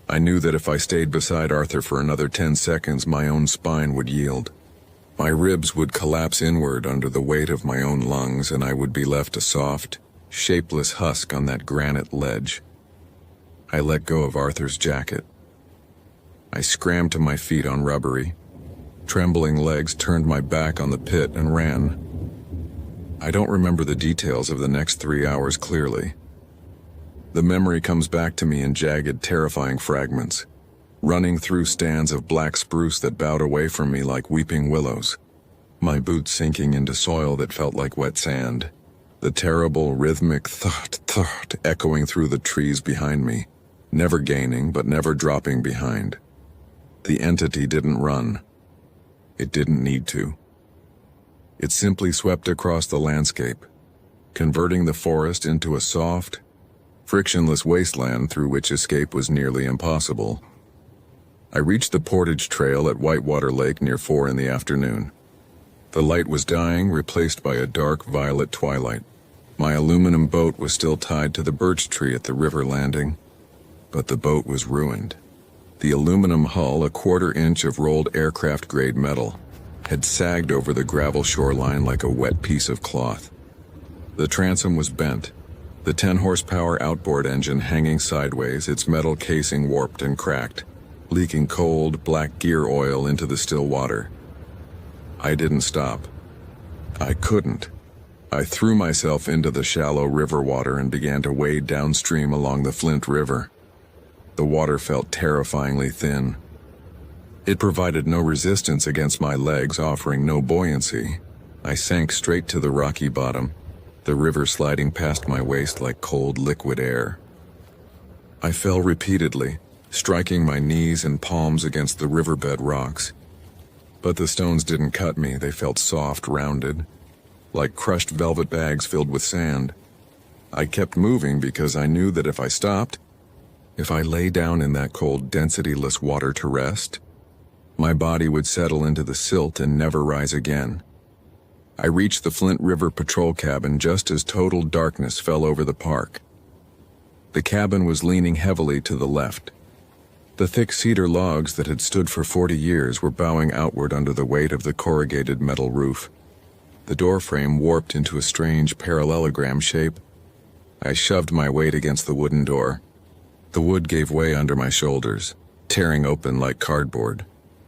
I knew that if I stayed beside Arthur for another 10 seconds, my own spine would yield. My ribs would collapse inward under the weight of my own lungs, and I would be left a soft, shapeless husk on that granite ledge. I let go of Arthur's jacket. I scrambled to my feet on rubbery. Trembling legs turned my back on the pit and ran. I don't remember the details of the next 3 hours clearly. The memory comes back to me in jagged, terrifying fragments, running through stands of black spruce that bowed away from me like weeping willows, my boots sinking into soil that felt like wet sand, the terrible rhythmic thud echoing through the trees behind me, never gaining but never dropping behind. The entity didn't run. It didn't need to. It simply swept across the landscape, converting the forest into a soft, frictionless wasteland through which escape was nearly impossible. I reached the portage trail at Whitewater Lake near 4 in the afternoon. The light was dying, replaced by a dark violet twilight. My aluminum boat was still tied to the birch tree at the river landing, but the boat was ruined. The aluminum hull, a 1/4 inch of rolled aircraft-grade metal, had sagged over the gravel shoreline like a wet piece of cloth. The transom was bent, the 10-horsepower outboard engine hanging sideways, its metal casing warped and cracked, leaking cold, black gear oil into the still water. I didn't stop. I couldn't. I threw myself into the shallow river water and began to wade downstream along the Flint River. The water felt terrifyingly thin. It provided no resistance against my legs, offering no buoyancy. I sank straight to the rocky bottom, the river sliding past my waist like cold liquid air. I fell repeatedly, striking my knees and palms against the riverbed rocks. But the stones didn't cut me, they felt soft, rounded, like crushed velvet bags filled with sand. I kept moving because I knew that if I stopped, if I lay down in that cold, densityless water to rest, my body would settle into the silt and never rise again. I reached the Flint River patrol cabin just as total darkness fell over the park. The cabin was leaning heavily to the left. The thick cedar logs that had stood for 40 years were bowing outward under the weight of the corrugated metal roof. The doorframe warped into a strange parallelogram shape. I shoved my weight against the wooden door. The wood gave way under my shoulders, tearing open like cardboard.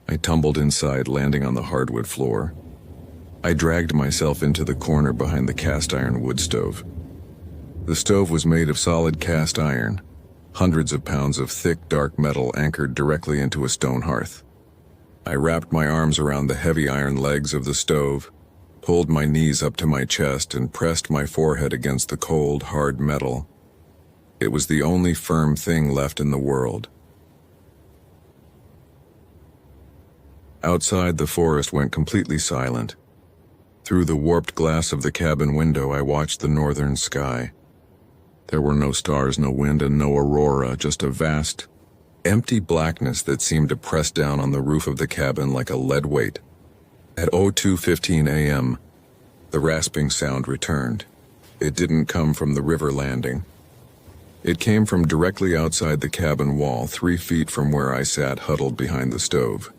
I tumbled inside, landing on the hardwood floor. I dragged myself into the corner behind the cast-iron wood stove. The stove was made of solid cast iron, hundreds of pounds of thick, dark metal anchored directly into a stone hearth. I wrapped my arms around the heavy iron legs of the stove, pulled my knees up to my chest, and pressed my forehead against the cold, hard metal. It was the only firm thing left in the world. Outside, the forest went completely silent. Through the warped glass of the cabin window, I watched the northern sky. There were no stars, no wind, and no aurora, just a vast, empty blackness that seemed to press down on the roof of the cabin like a lead weight. At 02:15 a.m., the rasping sound returned. It didn't come from the river landing. It came from directly outside the cabin wall, 3 feet from where I sat huddled behind the stove.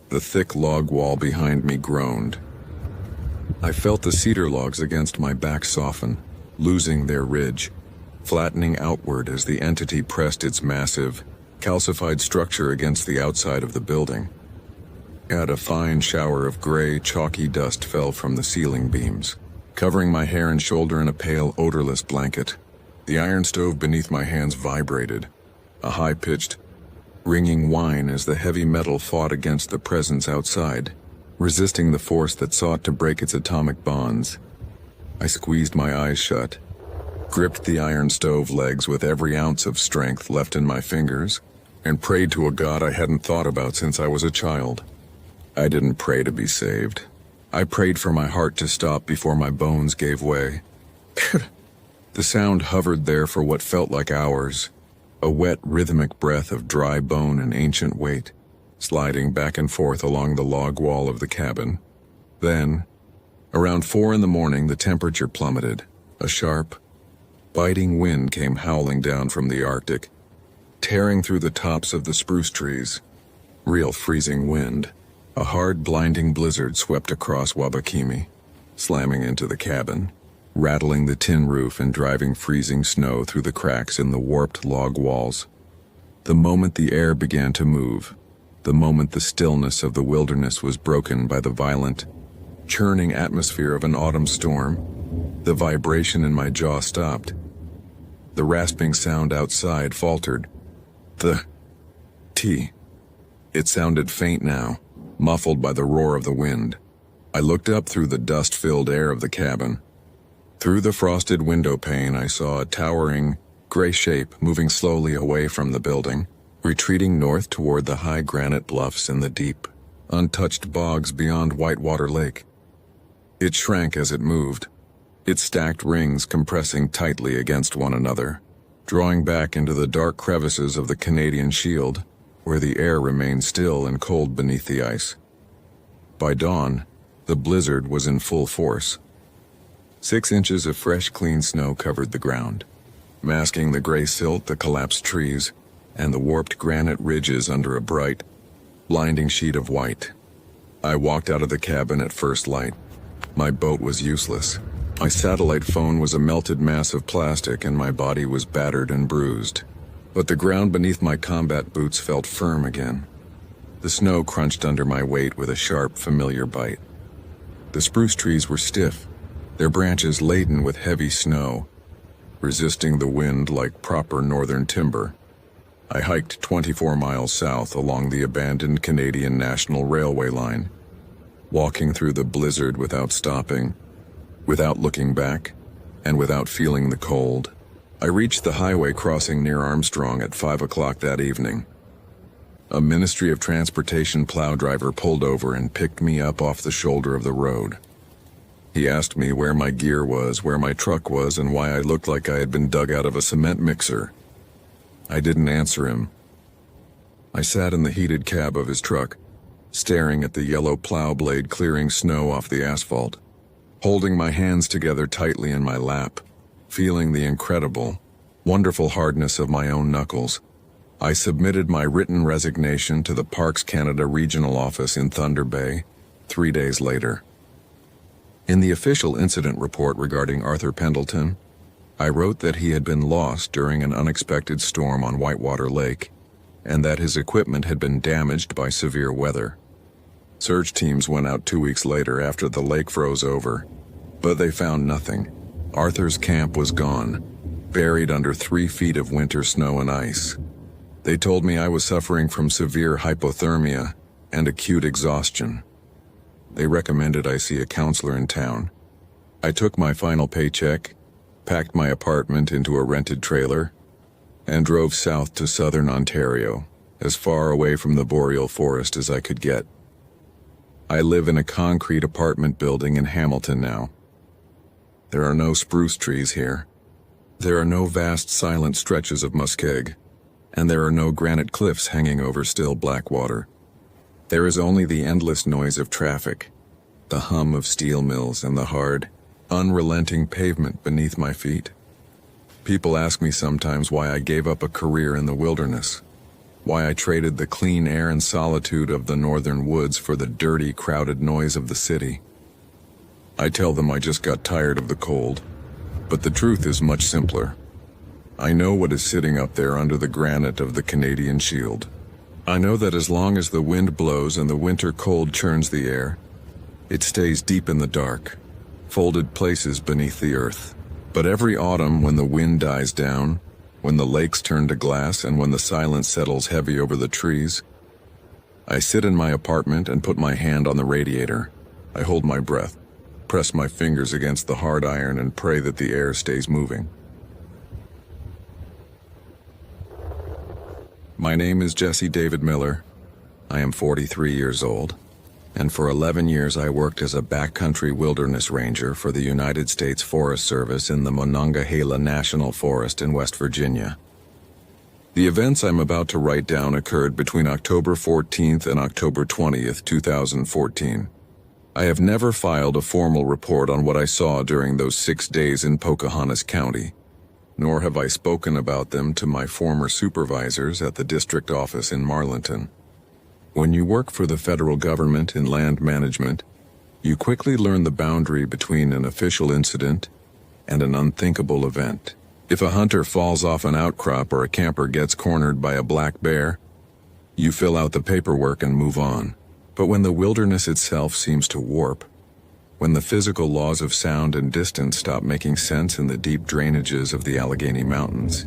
The thick log wall behind me groaned. I felt the cedar logs against my back soften, losing their ridge, flattening outward as the entity pressed its massive, calcified structure against the outside of the building. A fine shower of gray, chalky dust fell from the ceiling beams, covering my hair and shoulder in a pale, odorless blanket. The iron stove beneath my hands vibrated, a high-pitched, ringing whine as the heavy metal fought against the presence outside. resisting the force that sought to break its atomic bonds. I squeezed my eyes shut, gripped the iron stove legs with every ounce of strength left in my fingers, and prayed to a God I hadn't thought about since I was a child. I didn't pray to be saved. I prayed for my heart to stop before my bones gave way. The sound hovered there for what felt like hours, a wet, rhythmic breath of dry bone and ancient weight, sliding back and forth along the log wall of the cabin. Then, around 4 a.m, the temperature plummeted. A sharp, biting wind came howling down from the Arctic, tearing through the tops of the spruce trees. Real freezing wind. A hard, blinding blizzard swept across Wabakimi, slamming into the cabin, rattling the tin roof and driving freezing snow through the cracks in the warped log walls. The moment the air began to move, the moment the stillness of the wilderness was broken by the violent, churning atmosphere of an autumn storm, the vibration in my jaw stopped. The rasping sound outside faltered. The T. It sounded faint now, muffled by the roar of the wind. I looked up through the dust-filled air of the cabin. Through the frosted window pane, I saw a towering, gray shape moving slowly away from the building, retreating north toward the high granite bluffs and the deep, untouched bogs beyond Whitewater Lake. It shrank as it moved, its stacked rings compressing tightly against one another, drawing back into the dark crevices of the Canadian Shield, where the air remained still and cold beneath the ice. By dawn, the blizzard was in full force. 6 inches of fresh, clean snow covered the ground, masking the gray silt, the collapsed trees, and the warped granite ridges under a bright, blinding sheet of white. I walked out of the cabin at first light. My boat was useless. My satellite phone was a melted mass of plastic, and my body was battered and bruised. But the ground beneath my combat boots felt firm again. The snow crunched under my weight with a sharp, familiar bite. The spruce trees were stiff, their branches laden with heavy snow, resisting the wind like proper northern timber. I hiked 24 miles south along the abandoned Canadian National Railway line, walking through the blizzard without stopping, without looking back, and without feeling the cold. I reached the highway crossing near Armstrong at 5 o'clock that evening. A Ministry of Transportation plow driver pulled over and picked me up off the shoulder of the road. He asked me where my gear was, where my truck was, and why I looked like I had been dug out of a cement mixer. I didn't answer him. I sat in the heated cab of his truck, staring at the yellow plow blade clearing snow off the asphalt, holding my hands together tightly in my lap, feeling the incredible, wonderful hardness of my own knuckles. I submitted my written resignation to the Parks Canada Regional Office in Thunder Bay 3 days later. In the official incident report regarding Arthur Pendleton, I wrote that he had been lost during an unexpected storm on Whitewater Lake, and that his equipment had been damaged by severe weather. Search teams went out 2 weeks later after the lake froze over, but they found nothing. Arthur's camp was gone, buried under 3 feet of winter snow and ice. They told me I was suffering from severe hypothermia and acute exhaustion. They recommended I see a counselor in town. I took my final paycheck, packed my apartment into a rented trailer, and drove south to southern Ontario, as far away from the boreal forest as I could get. I live in a concrete apartment building in Hamilton now. There are no spruce trees here. There are no vast silent stretches of muskeg, and there are no granite cliffs hanging over still black water. There is only the endless noise of traffic, the hum of steel mills, and the hard, unrelenting pavement beneath my feet. People ask me sometimes why I gave up a career in the wilderness, why I traded the clean air and solitude of the northern woods for the dirty, crowded noise of the city. I tell them I just got tired of the cold, but the truth is much simpler. I know what is sitting up there under the granite of the Canadian Shield. I know that as long as the wind blows and the winter cold churns the air, it stays deep in the dark, folded places beneath the earth. But every autumn, when the wind dies down, when the lakes turn to glass, and when the silence settles heavy over the trees, I sit in my apartment and put my hand on the radiator. I hold my breath, press my fingers against the hard iron and pray that the air stays moving. My name is Jesse David Miller. I am 43 years old, and for 11 years I worked as a backcountry wilderness ranger for the United States Forest Service in the Monongahela National Forest in West Virginia. The events I'm about to write down occurred between October 14th and October 20th, 2014. I have never filed a formal report on what I saw during those 6 days in Pocahontas County, nor have I spoken about them to my former supervisors at the district office in Marlinton. When you work for the federal government in land management, you quickly learn the boundary between an official incident and an unthinkable event. If a hunter falls off an outcrop or a camper gets cornered by a black bear, you fill out the paperwork and move on. But when the wilderness itself seems to warp, when the physical laws of sound and distance stop making sense in the deep drainages of the Allegheny Mountains,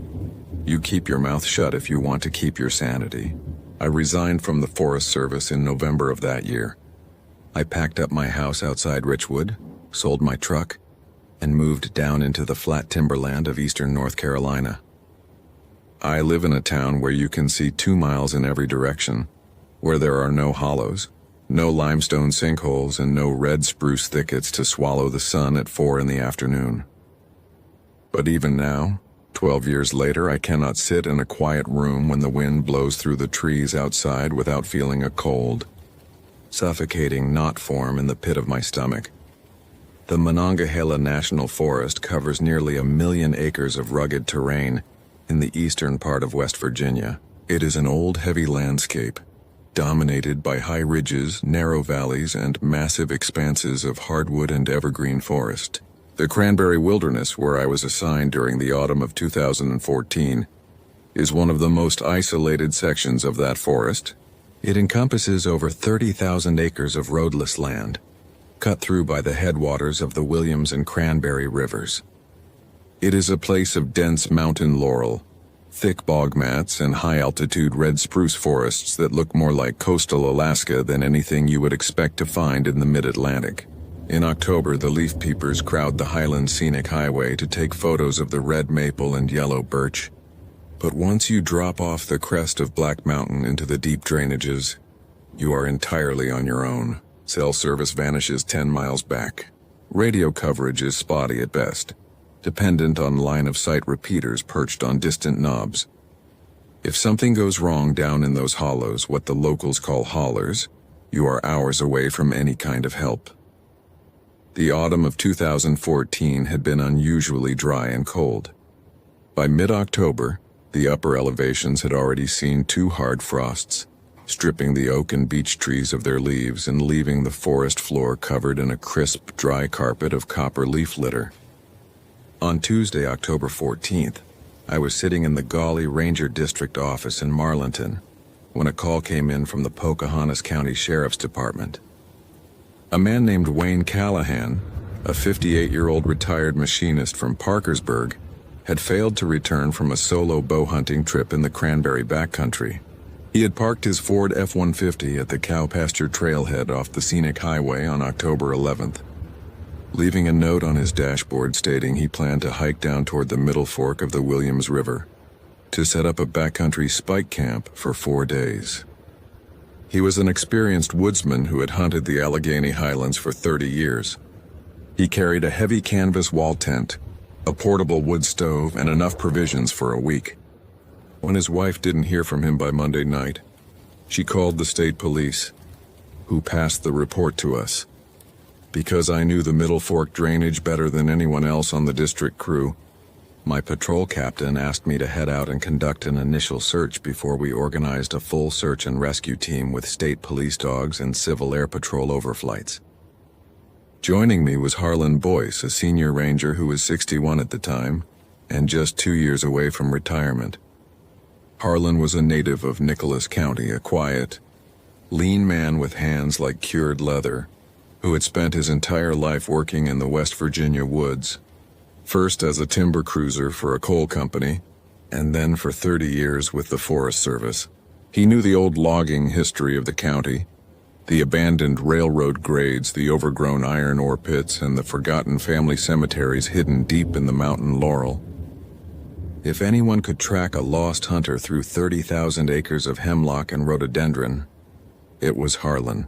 you keep your mouth shut if you want to keep your sanity. I resigned from the Forest Service in November of that year. I packed up my house outside Richwood, sold my truck, and moved down into the flat timberland of eastern North Carolina. I live in a town where you can see 2 miles in every direction, where there are no hollows, no limestone sinkholes, and no red spruce thickets to swallow the sun at 4 in the afternoon. But even now, 12 years later, I cannot sit in a quiet room when the wind blows through the trees outside without feeling a cold, suffocating knot form in the pit of my stomach. The Monongahela National Forest covers nearly 1 million acres of rugged terrain in the eastern part of West Virginia. It is an old, heavy landscape, dominated by high ridges, narrow valleys, and massive expanses of hardwood and evergreen forest. The Cranberry Wilderness, where I was assigned during the autumn of 2014, is one of the most isolated sections of that forest. It encompasses over 30,000 acres of roadless land, cut through by the headwaters of the Williams and Cranberry rivers. It is a place of dense mountain laurel, thick bog mats, and high-altitude red spruce forests that look more like coastal Alaska than anything you would expect to find in the mid-Atlantic. In October, the leaf peepers crowd the Highland Scenic Highway to take photos of the red maple and yellow birch. But once you drop off the crest of Black Mountain into the deep drainages, you are entirely on your own. Cell service vanishes 10 miles back. Radio coverage is spotty at best, dependent on line-of-sight repeaters perched on distant knobs. If something goes wrong down in those hollows, what the locals call hollers, you are hours away from any kind of help. The autumn of 2014 had been unusually dry and cold. By mid-October, the upper elevations had already seen 2 hard frosts, stripping the oak and beech trees of their leaves and leaving the forest floor covered in a crisp, dry carpet of copper leaf litter. On Tuesday, October 14th, I was sitting in the Gawley Ranger District office in Marlinton when a call came in from the Pocahontas County Sheriff's Department. A man named Wayne Callahan, a 58-year-old retired machinist from Parkersburg, had failed to return from a solo bow hunting trip in the Cranberry backcountry. He had parked his Ford F-150 at the cow pasture trailhead off the scenic highway on October 11th, leaving a note on his dashboard stating he planned to hike down toward the middle fork of the Williams River to set up a backcountry spike camp for 4 days. He was an experienced woodsman who had hunted the Allegheny Highlands for 30 years. He carried a heavy canvas wall tent, a portable wood stove, and enough provisions for a week. When his wife didn't hear from him by Monday night, she called the state police, who passed the report to us. Because I knew the Middle Fork drainage better than anyone else on the district crew, my patrol captain asked me to head out and conduct an initial search before we organized a full search and rescue team with state police dogs and Civil Air Patrol overflights. Joining me was Harlan Boyce, a senior ranger who was 61 at the time and just 2 years away from retirement. Harlan was a native of Nicholas County, a quiet, lean man with hands like cured leather, who had spent his entire life working in the West Virginia woods, first as a timber cruiser for a coal company, and then for 30 years with the Forest Service. He knew the old logging history of the county, the abandoned railroad grades, the overgrown iron ore pits, and the forgotten family cemeteries hidden deep in the mountain laurel. If anyone could track a lost hunter through 30,000 acres of hemlock and rhododendron, it was Harlan.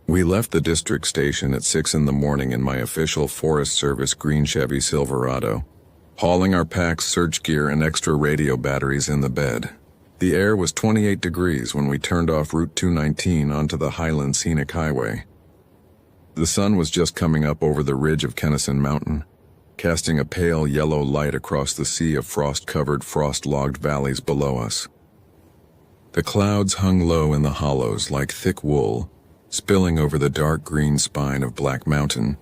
We left the district station at 6 in the morning in my official Forest Service green Chevy Silverado, hauling our packs, search gear, and extra radio batteries in the bed. The air was 28 degrees when we turned off Route 219 onto the Highland Scenic Highway. The sun was just coming up over the ridge of Kennison Mountain, casting a pale yellow light across the sea of frost-covered, frost-logged valleys below us. The clouds hung low in the hollows like thick wool, spilling over the dark green spine of Black Mountain.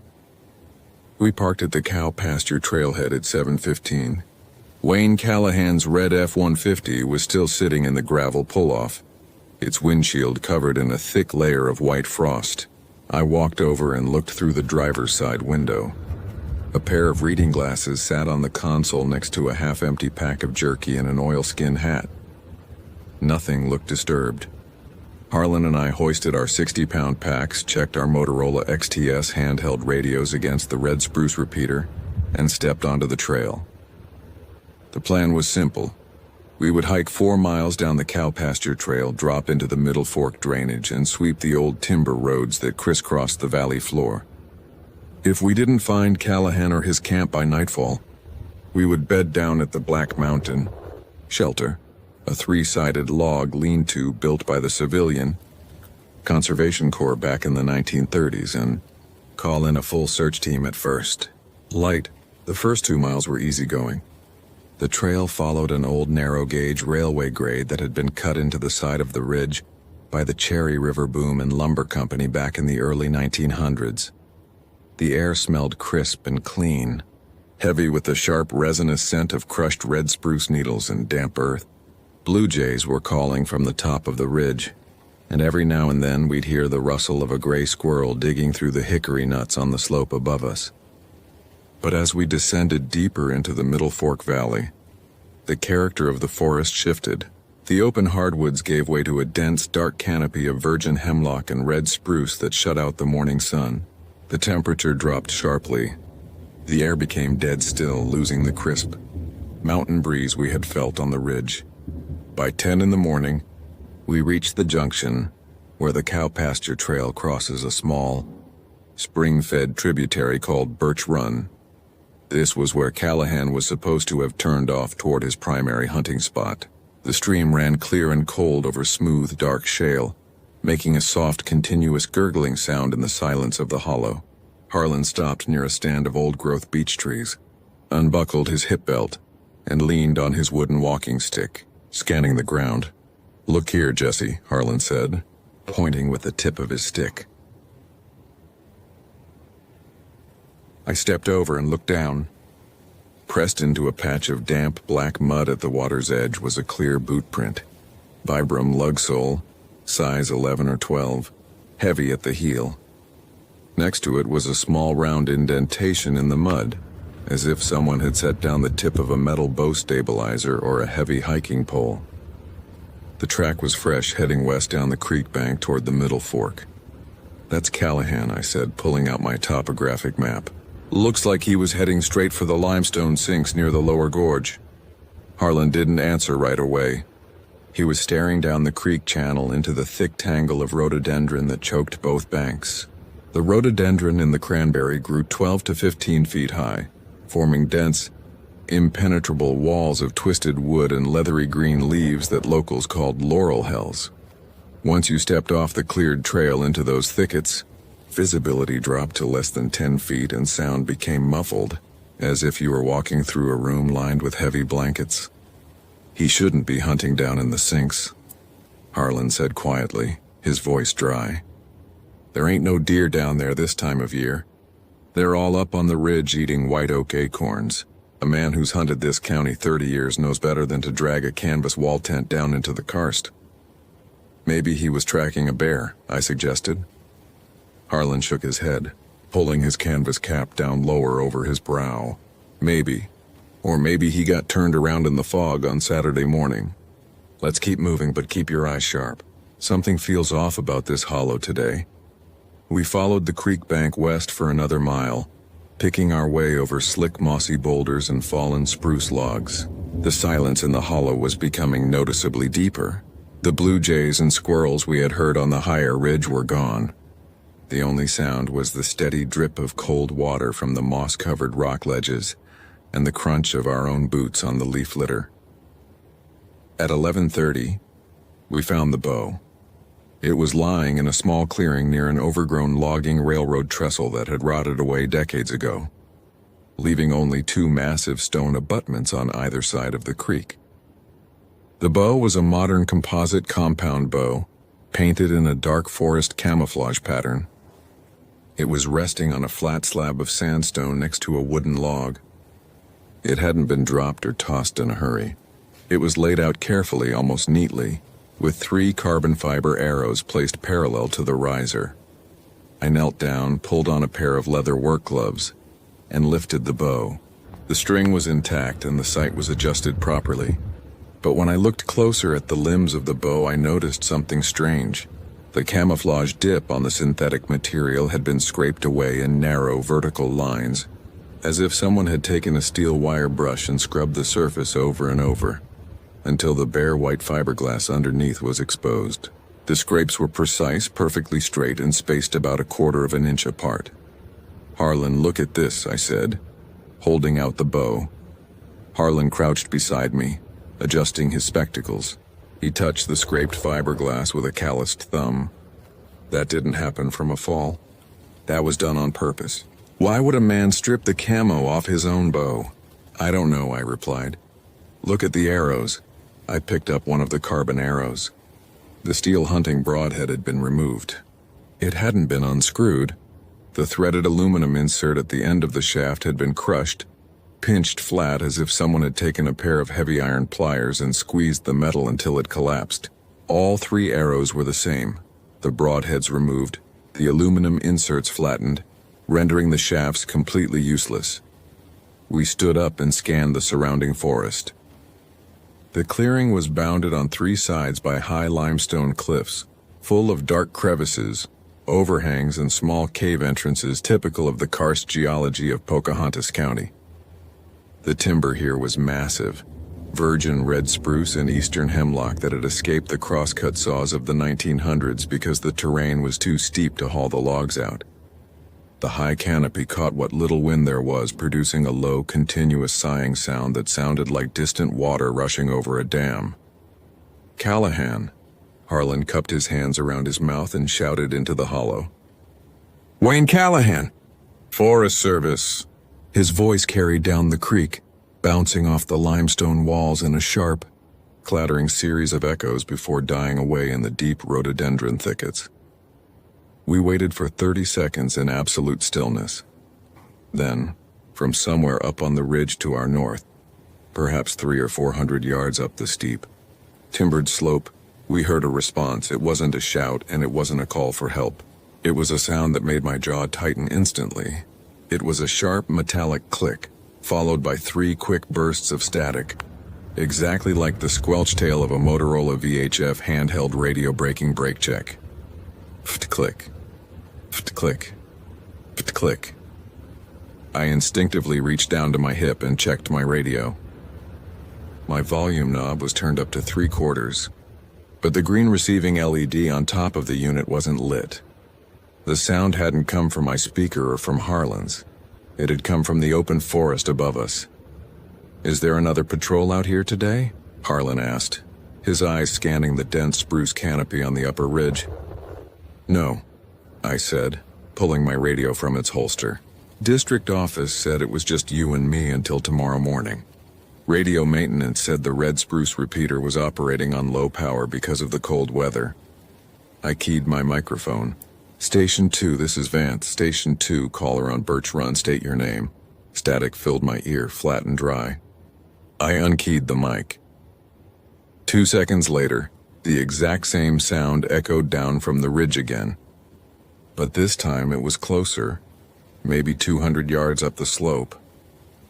We parked at the cow pasture trailhead at 7:15. Wayne Callahan's red F-150 was still sitting in the gravel pull-off, its windshield covered in a thick layer of white frost. I walked over and looked through the driver's side window. A pair of reading glasses sat on the console next to a half-empty pack of jerky and an oilskin hat. Nothing looked disturbed. Harlan and I hoisted our 60-pound packs, checked our Motorola XTS handheld radios against the red spruce repeater, and stepped onto the trail. The plan was simple. We would hike 4 miles down the cow pasture trail, drop into the Middle Fork drainage, and sweep the old timber roads that crisscrossed the valley floor. If we didn't find Callahan or his camp by nightfall, we would bed down at the Black Mountain shelter, a 3-sided log lean-to built by the Civilian Conservation Corps back in the 1930s, and call in a full search team at first. Light. The first 2 miles were easygoing. The trail followed an old narrow-gauge railway grade that had been cut into the side of the ridge by the Cherry River Boom and Lumber Company back in the early 1900s. The air smelled crisp and clean, heavy with the sharp resinous scent of crushed red spruce needles and damp earth. Blue jays were calling from the top of the ridge, and every now and then we'd hear the rustle of a gray squirrel digging through the hickory nuts on the slope above us. But as we descended deeper into the Middle Fork Valley, the character of the forest shifted. The open hardwoods gave way to a dense, dark canopy of virgin hemlock and red spruce that shut out the morning sun. The temperature dropped sharply. The air became dead still, losing the crisp mountain breeze we had felt on the ridge. By 10 in the morning, we reached the junction where the cow pasture trail crosses a small, spring-fed tributary called Birch Run. This was where Callahan was supposed to have turned off toward his primary hunting spot. The stream ran clear and cold over smooth, dark shale, making a soft, continuous gurgling sound in the silence of the hollow. Harlan stopped near a stand of old-growth beech trees, unbuckled his hip belt, and leaned on his wooden walking stick, scanning the ground. "Look here, Jesse," Harlan said, pointing with the tip of his stick. I stepped over and looked down. Pressed into a patch of damp, black mud at the water's edge was a clear boot print. Vibram lug sole, size 11 or 12, heavy at the heel. Next to it was a small round indentation in the mud, as if someone had set down the tip of a metal bow stabilizer or a heavy hiking pole. The track was fresh, heading west down the creek bank toward the Middle Fork. "That's Callahan," I said, pulling out my topographic map. "Looks like he was heading straight for the limestone sinks near the lower gorge." Harlan didn't answer right away. He was staring down the creek channel into the thick tangle of rhododendron that choked both banks. The rhododendron in the cranberry grew 12 to 15 feet high, forming dense, impenetrable walls of twisted wood and leathery green leaves that locals called laurel hells. Once you stepped off the cleared trail into those thickets, visibility dropped to less than 10 feet and sound became muffled, as if you were walking through a room lined with heavy blankets. "He shouldn't be hunting down in the sinks," Harlan said quietly, his voice dry. "There ain't no deer down there this time of year. They're all up on the ridge eating white oak acorns. A man who's hunted this county 30 years knows better than to drag a canvas wall tent down into the karst." "Maybe he was tracking a bear," I suggested. Harlan shook his head, pulling his canvas cap down lower over his brow. "Maybe. Or maybe he got turned around in the fog on Saturday morning." Let's keep moving, but keep your eyes sharp. Something feels off about this hollow today. We followed the creek bank west for another mile, picking our way over slick mossy boulders and fallen spruce logs. The silence in the hollow was becoming noticeably deeper. The blue jays and squirrels we had heard on the higher ridge were gone. The only sound was the steady drip of cold water from the moss-covered rock ledges and the crunch of our own boots on the leaf litter. At 11:30, we found the bow. It was lying in a small clearing near an overgrown logging railroad trestle that had rotted away decades ago, leaving only two massive stone abutments on either side of the creek. The bow was a modern composite compound bow, painted in a dark forest camouflage pattern. It was resting on a flat slab of sandstone next to a wooden log. It hadn't been dropped or tossed in a hurry. It was laid out carefully, almost neatly, with 3 carbon fiber arrows placed parallel to the riser. I knelt down, pulled on a pair of leather work gloves, and lifted the bow. The string was intact and the sight was adjusted properly. But when I looked closer at the limbs of the bow, I noticed something strange. The camouflage dip on the synthetic material had been scraped away in narrow vertical lines, as if someone had taken a steel wire brush and scrubbed the surface over and over, until the bare white fiberglass underneath was exposed. The scrapes were precise, perfectly straight, and spaced about 1/4 of an inch apart. "Harlan, look at this," I said, holding out the bow. Harlan crouched beside me, adjusting his spectacles. He touched the scraped fiberglass with a calloused thumb. "That didn't happen from a fall. That was done on purpose. Why would a man strip the camo off his own bow?" "I don't know," I replied. "Look at the arrows." I picked up one of the carbon arrows. The steel hunting broadhead had been removed. It hadn't been unscrewed. The threaded aluminum insert at the end of the shaft had been crushed, pinched flat as if someone had taken a pair of heavy iron pliers and squeezed the metal until it collapsed. All 3 arrows were the same, the broadheads removed, the aluminum inserts flattened, rendering the shafts completely useless. We stood up and scanned the surrounding forest. The clearing was bounded on 3 sides by high limestone cliffs, full of dark crevices, overhangs, and small cave entrances typical of the karst geology of Pocahontas County. The timber here was massive, virgin red spruce and eastern hemlock that had escaped the crosscut saws of the 1900s because the terrain was too steep to haul the logs out. The high canopy caught what little wind there was, producing a low, continuous sighing sound that sounded like distant water rushing over a dam. "Callahan!" Harlan cupped his hands around his mouth and shouted into the hollow. "Wayne Callahan! Forest Service!" His voice carried down the creek, bouncing off the limestone walls in a sharp, clattering series of echoes before dying away in the deep rhododendron thickets. We waited for 30 seconds in absolute stillness. Then, from somewhere up on the ridge to our north, perhaps 300 or 400 yards up the steep, timbered slope, we heard a response. It wasn't a shout, and it wasn't a call for help. It was a sound that made my jaw tighten instantly. It was a sharp metallic click, followed by 3 quick bursts of static, exactly like the squelch tail of a Motorola VHF handheld radio breaking brake check. Ft-click. Ft-click. Ft-click. I instinctively reached down to my hip and checked my radio. My volume knob was turned up to 3/4, but the green receiving LED on top of the unit wasn't lit. The sound hadn't come from my speaker or from Harlan's. It had come from the open forest above us. "Is there another patrol out here today?" Harlan asked, his eyes scanning the dense spruce canopy on the upper ridge. "No," I said, pulling my radio from its holster. "District office said it was just you and me until tomorrow morning. Radio maintenance said the red spruce repeater was operating on low power because of the cold weather." I keyed my microphone. "Station 2, this is Vance. Station 2, caller on Birch Run, state your name." Static filled my ear, flat and dry. I unkeyed the mic. 2 seconds later, the exact same sound echoed down from the ridge again. But this time it was closer, maybe 200 yards up the slope.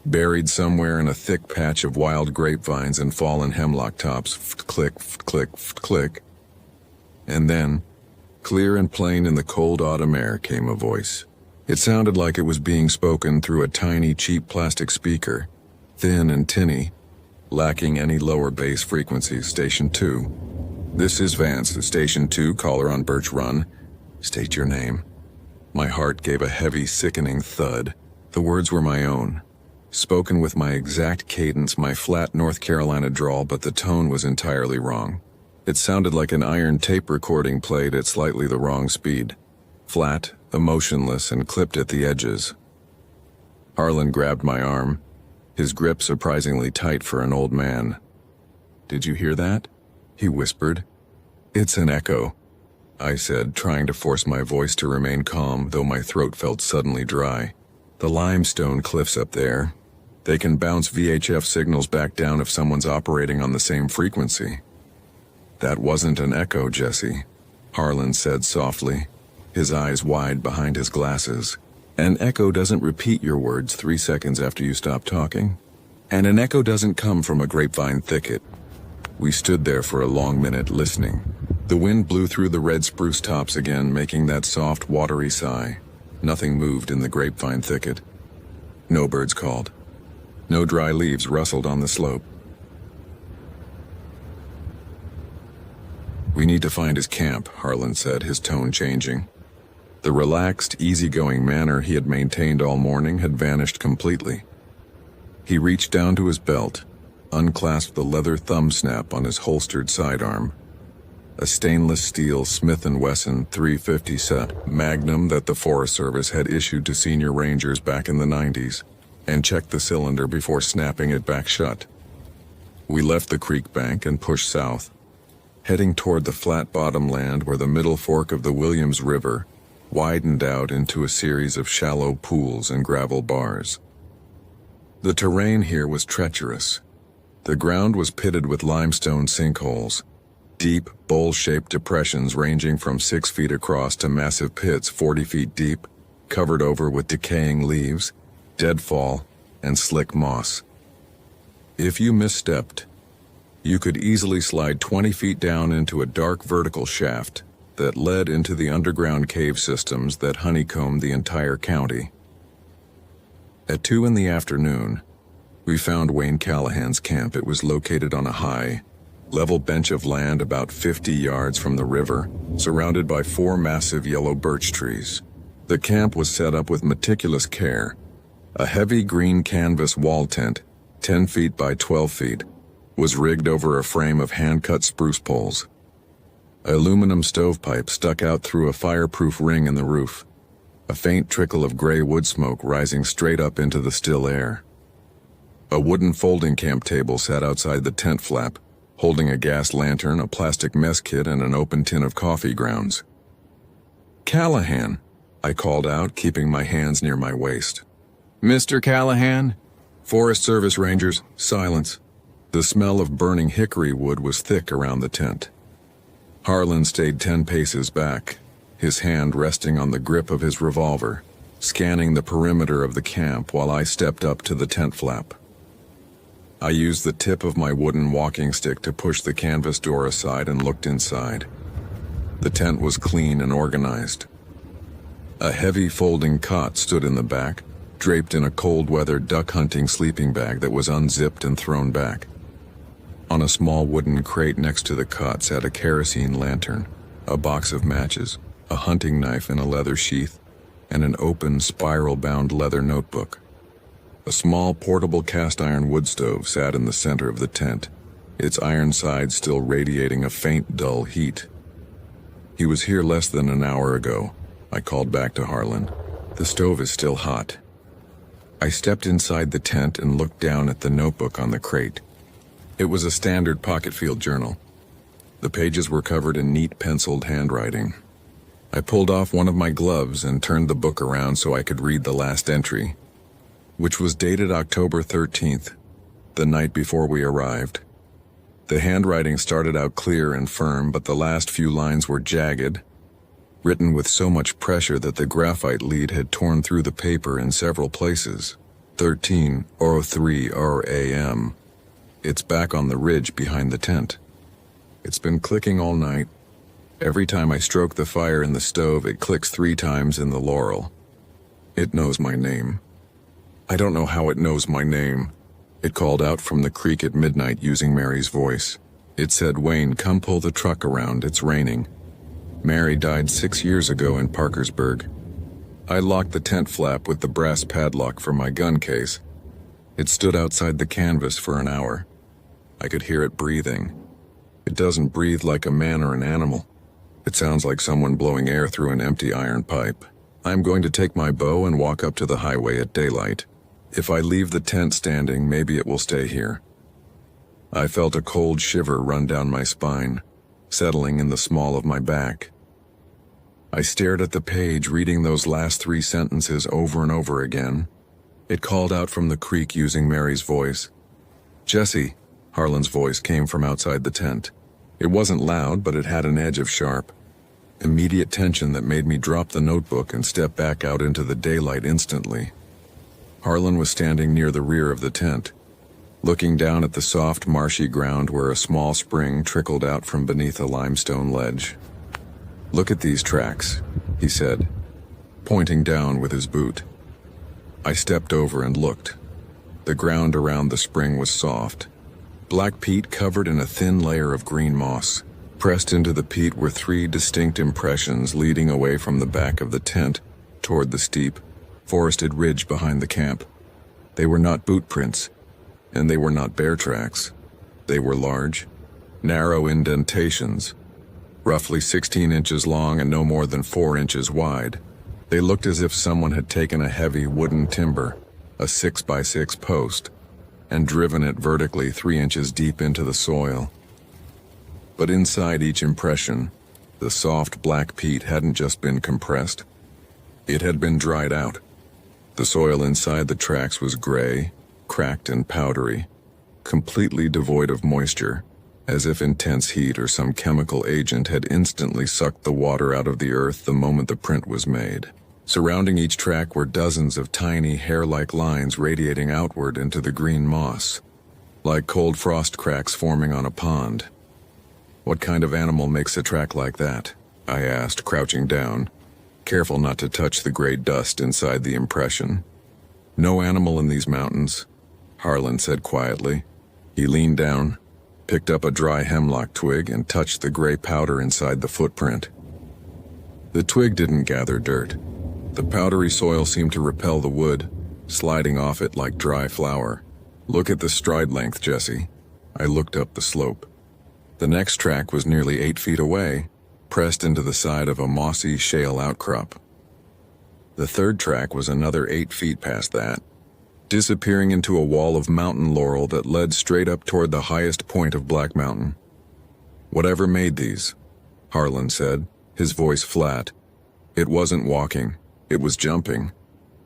Buried somewhere in a thick patch of wild grapevines and fallen hemlock tops, click, click, click. And then, clear and plain in the cold autumn air, came a voice. It sounded like it was being spoken through a tiny, cheap plastic speaker, thin and tinny, lacking any lower bass frequencies. Station 2. This is Vance, Station 2, caller on Birch Run. State your name. My heart gave a heavy, sickening thud. The words were my own, spoken with my exact cadence, my flat North Carolina drawl, but the tone was entirely wrong. It sounded like an iron tape recording played at slightly the wrong speed. Flat, emotionless, and clipped at the edges. Harlan grabbed my arm, his grip surprisingly tight for an old man. "Did you hear that?" he whispered. "It's an echo," I said, trying to force my voice to remain calm, though my throat felt suddenly dry. "The limestone cliffs up there. They can bounce VHF signals back down if someone's operating on the same frequency." "That wasn't an echo, Jesse," Harlan said softly, his eyes wide behind his glasses. "An echo doesn't repeat your words 3 seconds after you stop talking. And an echo doesn't come from a grapevine thicket." We stood there for a long minute, listening. The wind blew through the red spruce tops again, making that soft, watery sigh. Nothing moved in the grapevine thicket. No birds called. No dry leaves rustled on the slope. "We need to find his camp," Harlan said, his tone changing. The relaxed, easygoing manner he had maintained all morning had vanished completely. He reached down to his belt, unclasped the leather thumb snap on his holstered sidearm, a stainless steel Smith & Wesson .350 set Magnum that the Forest Service had issued to senior rangers back in the 90s, and checked the cylinder before snapping it back shut. We left the creek bank and pushed south, heading toward the flat bottom land where the middle fork of the Williams River widened out into a series of shallow pools and gravel bars. The terrain here was treacherous. The ground was pitted with limestone sinkholes, deep, bowl-shaped depressions ranging from 6 feet across to massive pits 40 feet deep, covered over with decaying leaves, deadfall, and slick moss. If you misstepped, you could easily slide 20 feet down into a dark vertical shaft that led into the underground cave systems that honeycombed the entire county. At 2 in the afternoon, we found Wayne Callahan's camp. It was located on a high, level bench of land about 50 yards from the river, surrounded by 4 massive yellow birch trees. The camp was set up with meticulous care. A heavy green canvas wall tent, 10 feet by 12 feet, was rigged over a frame of hand-cut spruce poles. An aluminum stovepipe stuck out through a fireproof ring in the roof, a faint trickle of gray wood smoke rising straight up into the still air. A wooden folding camp table sat outside the tent flap, holding a gas lantern, a plastic mess kit, and an open tin of coffee grounds. "Callahan," I called out, keeping my hands near my waist. "Mr. Callahan?" "Forest Service Rangers." Silence. The smell of burning hickory wood was thick around the tent. Harlan stayed 10 paces back, his hand resting on the grip of his revolver, scanning the perimeter of the camp while I stepped up to the tent flap. I used the tip of my wooden walking stick to push the canvas door aside and looked inside. The tent was clean and organized. A heavy folding cot stood in the back, draped in a cold-weather duck-hunting sleeping bag that was unzipped and thrown back. On a small wooden crate next to the cot sat a kerosene lantern, a box of matches, a hunting knife in a leather sheath, and an open, spiral-bound leather notebook. A small, portable cast-iron wood stove sat in the center of the tent, its iron sides still radiating a faint, dull heat. "He was here less than an hour ago," I called back to Harlan. "The stove is still hot." I stepped inside the tent and looked down at the notebook on the crate. It was a standard pocket-field journal. The pages were covered in neat penciled handwriting. I pulled off one of my gloves and turned the book around so I could read the last entry, which was dated October 13th, the night before we arrived. The handwriting started out clear and firm, but the last few lines were jagged, written with so much pressure that the graphite lead had torn through the paper in several places. 13:03 a.m. It's back on the ridge behind the tent. It's been clicking all night. Every time I stroke the fire in the stove, it clicks 3 times in the laurel. It knows my name. I don't know how it knows my name. It called out from the creek at midnight using Mary's voice. It said, "Wayne, come pull the truck around, it's raining." Mary died 6 years ago in Parkersburg. I locked the tent flap with the brass padlock for my gun case. It stood outside the canvas for an hour. I could hear it breathing. It doesn't breathe like a man or an animal. It sounds like someone blowing air through an empty iron pipe. I'm going to take my bow and walk up to the highway at daylight. If I leave the tent standing, maybe it will stay here. I felt a cold shiver run down my spine, settling in the small of my back. I stared at the page, reading those last 3 sentences over and over again. It called out from the creek using Mary's voice. "Jesse," Harlan's voice came from outside the tent. It wasn't loud, but it had an edge of sharp, immediate tension that made me drop the notebook and step back out into the daylight instantly. Harlan was standing near the rear of the tent, looking down at the soft, marshy ground where a small spring trickled out from beneath a limestone ledge. "Look at these tracks," he said, pointing down with his boot. I stepped over and looked. The ground around the spring was soft. Black peat covered in a thin layer of green moss. Pressed into the peat were 3 distinct impressions leading away from the back of the tent toward the steep, forested ridge behind the camp. They were not boot prints, and they were not bear tracks. They were large, narrow indentations, roughly 16 inches long and no more than 4 inches wide. They looked as if someone had taken a heavy wooden timber, a 6x6 post, and driven it vertically 3 inches deep into the soil. But inside each impression, the soft black peat hadn't just been compressed. It had been dried out. The soil inside the tracks was gray, cracked and powdery, completely devoid of moisture, as if intense heat or some chemical agent had instantly sucked the water out of the earth the moment the print was made. Surrounding each track were dozens of tiny hair-like lines radiating outward into the green moss, like cold frost cracks forming on a pond. "What kind of animal makes a track like that?" I asked, crouching down, careful not to touch the gray dust inside the impression. "No animal in these mountains," Harlan said quietly. He leaned down, picked up a dry hemlock twig, and touched the gray powder inside the footprint. The twig didn't gather dirt. The powdery soil seemed to repel the wood, sliding off it like dry flour. "Look at the stride length, Jesse." I looked up the slope. The next track was nearly 8 feet away, pressed into the side of a mossy shale outcrop. The third track was another 8 feet past that, disappearing into a wall of mountain laurel that led straight up toward the highest point of Black Mountain. "Whatever made these," Harlan said, his voice flat. "It wasn't walking, it was jumping,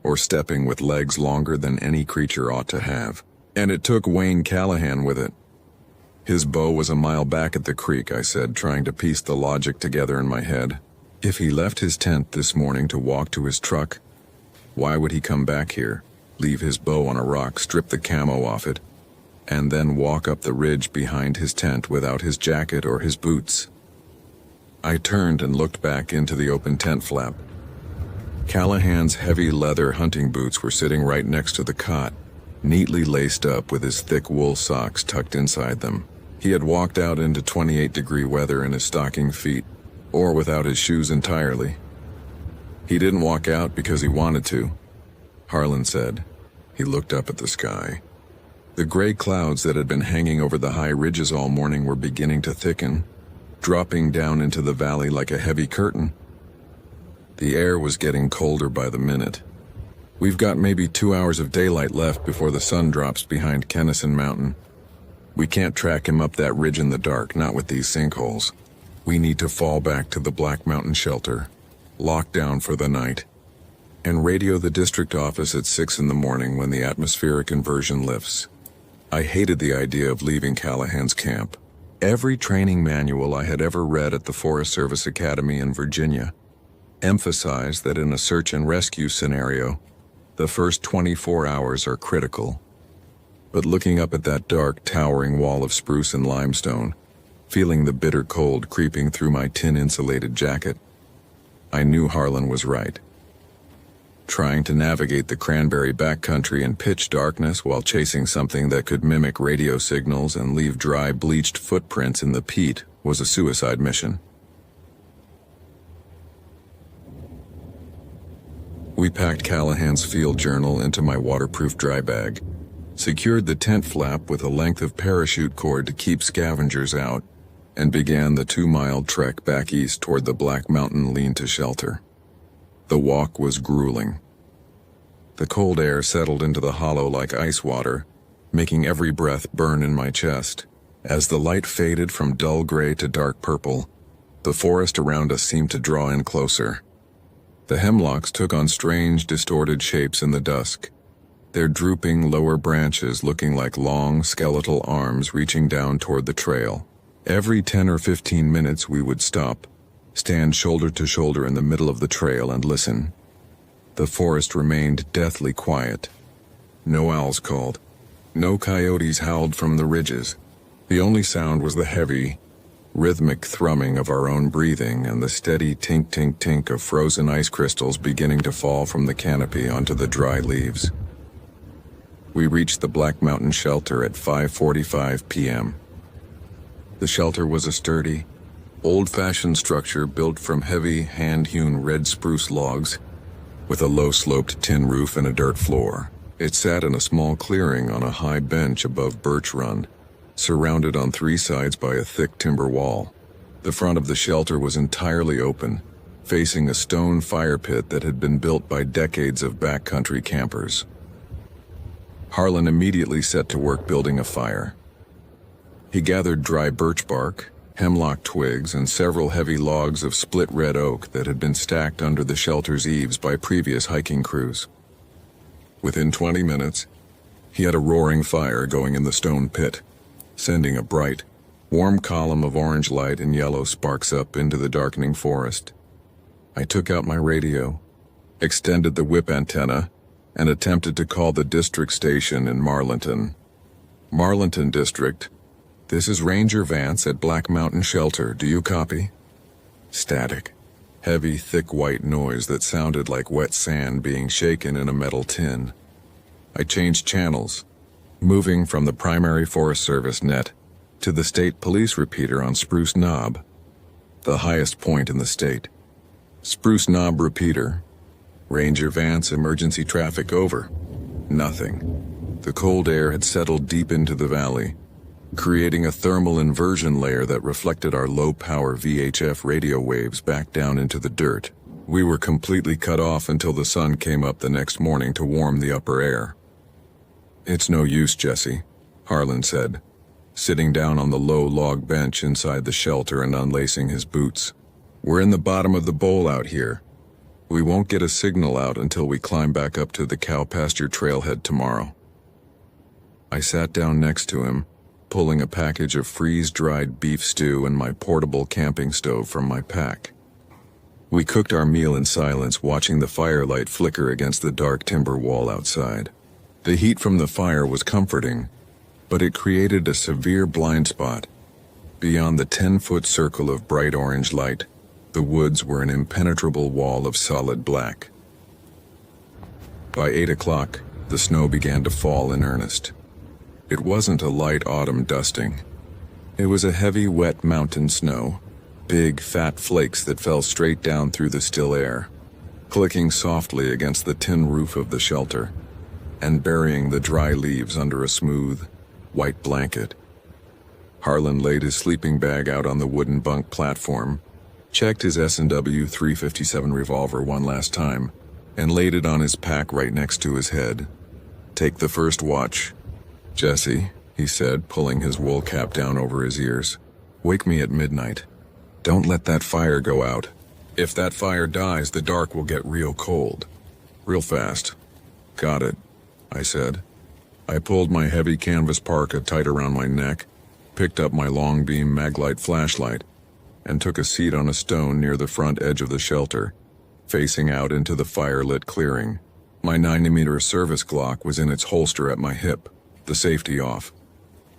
or stepping with legs longer than any creature ought to have. And it took Wayne Callahan with it." "His bow was a mile back at the creek," I said, trying to piece the logic together in my head. "If he left his tent this morning to walk to his truck, why would he come back here, leave his bow on a rock, strip the camo off it, and then walk up the ridge behind his tent without his jacket or his boots?" I turned and looked back into the open tent flap. Callahan's heavy leather hunting boots were sitting right next to the cot, neatly laced up with his thick wool socks tucked inside them. He had walked out into 28-degree weather in his stocking feet, or without his shoes entirely. "He didn't walk out because he wanted to," Harlan said. He looked up at the sky. The gray clouds that had been hanging over the high ridges all morning were beginning to thicken, dropping down into the valley like a heavy curtain. The air was getting colder by the minute. "We've got maybe 2 hours of daylight left before the sun drops behind Kennison Mountain. We can't track him up that ridge in the dark, not with these sinkholes. We need to fall back to the Black Mountain shelter, lock down for the night, and radio the district office at 6 in the morning when the atmospheric inversion lifts." I hated the idea of leaving Callahan's camp. Every training manual I had ever read at the Forest Service Academy in Virginia emphasized that in a search and rescue scenario, The first 24 hours are critical. But looking up at that dark, towering wall of spruce and limestone, feeling the bitter cold creeping through my tin-insulated jacket, I knew Harlan was right. Trying to navigate the cranberry backcountry in pitch darkness while chasing something that could mimic radio signals and leave dry, bleached footprints in the peat was a suicide mission. We packed Callahan's field journal into my waterproof dry bag, secured the tent flap with a length of parachute cord to keep scavengers out, and began the 2-mile trek back east toward the Black Mountain lean-to shelter. The walk was grueling. The cold air settled into the hollow like ice water, making every breath burn in my chest. As the light faded from dull gray to dark purple, the forest around us seemed to draw in closer. The hemlocks took on strange, distorted shapes in the dusk, their drooping lower branches looking like long, skeletal arms reaching down toward the trail. Every 10 or 15 minutes we would stop, stand shoulder to shoulder in the middle of the trail and listen. The forest remained deathly quiet. No owls called. No coyotes howled from the ridges. The only sound was the heavy, rhythmic thrumming of our own breathing and the steady tink-tink-tink of frozen ice crystals beginning to fall from the canopy onto the dry leaves. We reached the Black Mountain shelter at 5:45 p.m. The shelter was a sturdy, old-fashioned structure built from heavy, hand-hewn red spruce logs with a low-sloped tin roof and a dirt floor. It sat in a small clearing on a high bench above Birch Run, surrounded on 3 sides by a thick timber wall. The front of the shelter was entirely open, facing a stone fire pit that had been built by decades of backcountry campers. Harlan immediately set to work building a fire. He gathered dry birch bark, hemlock twigs, and several heavy logs of split red oak that had been stacked under the shelter's eaves by previous hiking crews. Within 20 minutes, he had a roaring fire going in the stone pit, sending a bright, warm column of orange light and yellow sparks up into the darkening forest. I took out my radio, extended the whip antenna, and attempted to call the district station in Marlinton. Marlinton District, this is Ranger Vance at Black Mountain Shelter. Do you copy? Static. Heavy, thick white noise that sounded like wet sand being shaken in a metal tin. I changed channels, moving from the primary Forest Service net to the state police repeater on Spruce Knob, the highest point in the state. Spruce Knob repeater. Ranger Vance, emergency traffic over. Nothing. The cold air had settled deep into the valley, creating a thermal inversion layer that reflected our low-power VHF radio waves back down into the dirt. We were completely cut off until the sun came up the next morning to warm the upper air. "It's no use, Jesse," Harlan said, sitting down on the low log bench inside the shelter and unlacing his boots. "We're in the bottom of the bowl out here. We won't get a signal out until we climb back up to the cow pasture trailhead tomorrow." I sat down next to him, pulling a package of freeze-dried beef stew and my portable camping stove from my pack. We cooked our meal in silence, watching the firelight flicker against the dark timber wall outside. The heat from the fire was comforting, but it created a severe blind spot. Beyond the 10-foot circle of bright orange light, the woods were an impenetrable wall of solid black. By 8 o'clock, the snow began to fall in earnest. It wasn't a light autumn dusting. It was a heavy, wet mountain snow, big, fat flakes that fell straight down through the still air, clicking softly against the tin roof of the shelter, and burying the dry leaves under a smooth, white blanket. Harlan laid his sleeping bag out on the wooden bunk platform, checked his S&W 357 revolver one last time, and laid it on his pack right next to his head. "Take the first watch, Jesse," he said, pulling his wool cap down over his ears. "Wake me at midnight. Don't let that fire go out. If that fire dies, the dark will get real cold. Real fast." "Got it," I said. I pulled my heavy canvas parka tight around my neck, picked up my long beam maglite flashlight, and took a seat on a stone near the front edge of the shelter, facing out into the fire-lit clearing. My 9mm service Glock was in its holster at my hip, the safety off,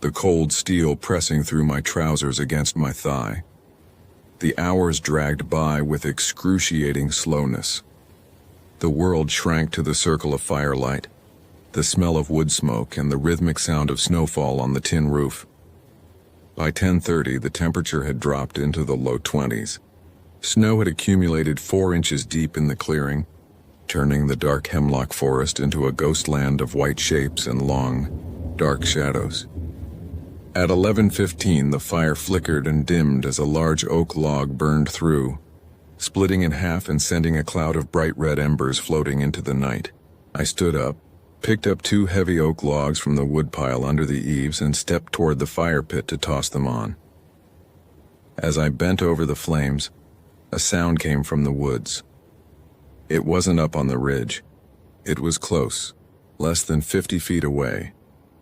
the cold steel pressing through my trousers against my thigh. The hours dragged by with excruciating slowness. The world shrank to the circle of firelight, the smell of wood smoke and the rhythmic sound of snowfall on the tin roof. By 10:30, the temperature had dropped into the low 20s. Snow had accumulated 4 inches deep in the clearing, turning the dark hemlock forest into a ghost land of white shapes and long, dark shadows. At 11:15, the fire flickered and dimmed as a large oak log burned through, splitting in half and sending a cloud of bright red embers floating into the night. I stood up, picked up 2 heavy oak logs from the woodpile under the eaves and stepped toward the fire pit to toss them on. As I bent over the flames, a sound came from the woods. It wasn't up on the ridge. It was close, less than 50 feet away,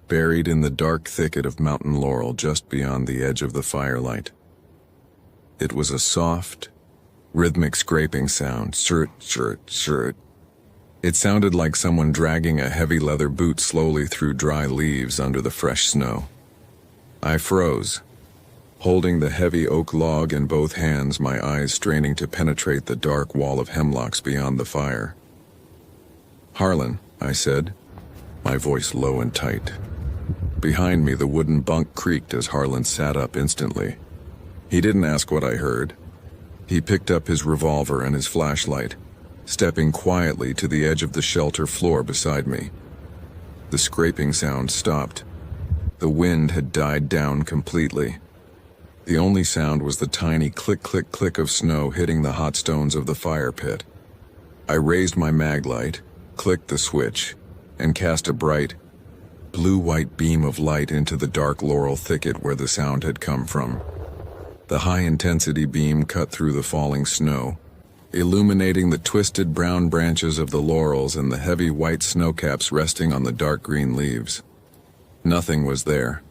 buried in the dark thicket of mountain laurel just beyond the edge of the firelight. It was a soft, rhythmic scraping sound, shirt, shirt, shirt. It sounded like someone dragging a heavy leather boot slowly through dry leaves under the fresh snow. I froze, holding the heavy oak log in both hands, my eyes straining to penetrate the dark wall of hemlocks beyond the fire. "Harlan," I said, my voice low and tight. Behind me, the wooden bunk creaked as Harlan sat up instantly. He didn't ask what I heard. He picked up his revolver and his flashlight, stepping quietly to the edge of the shelter floor beside me. The scraping sound stopped. The wind had died down completely. The only sound was the tiny click, click, click of snow hitting the hot stones of the fire pit. I raised my mag light, clicked the switch, and cast a bright, blue-white beam of light into the dark laurel thicket where the sound had come from. The high-intensity beam cut through the falling snow, illuminating the twisted brown branches of the laurels and the heavy white snowcaps resting on the dark green leaves. Nothing was there.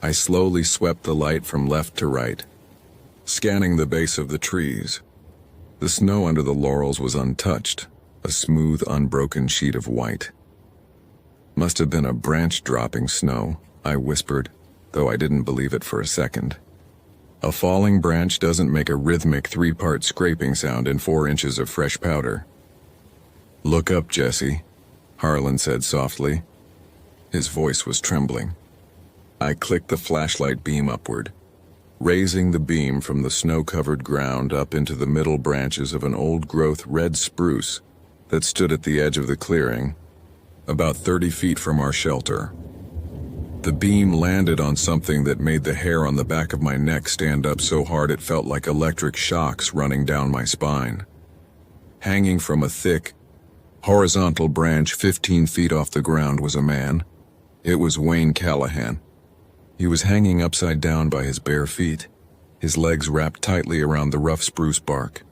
I slowly swept the light from left to right, scanning the base of the trees. The snow under the laurels was untouched, a smooth, unbroken sheet of white. "Must have been a branch dropping snow," I whispered, though I didn't believe it for a second. A falling branch doesn't make a rhythmic 3-part scraping sound in 4 inches of fresh powder. "Look up, Jesse," Harlan said softly. His voice was trembling. I clicked the flashlight beam upward, raising the beam from the snow-covered ground up into the middle branches of an old-growth red spruce that stood at the edge of the clearing, about 30 feet from our shelter. The beam landed on something that made the hair on the back of my neck stand up so hard it felt like electric shocks running down my spine. Hanging from a thick, horizontal branch 15 feet off the ground was a man. It was Wayne Callahan. He was hanging upside down by his bare feet, his legs wrapped tightly around the rough spruce bark.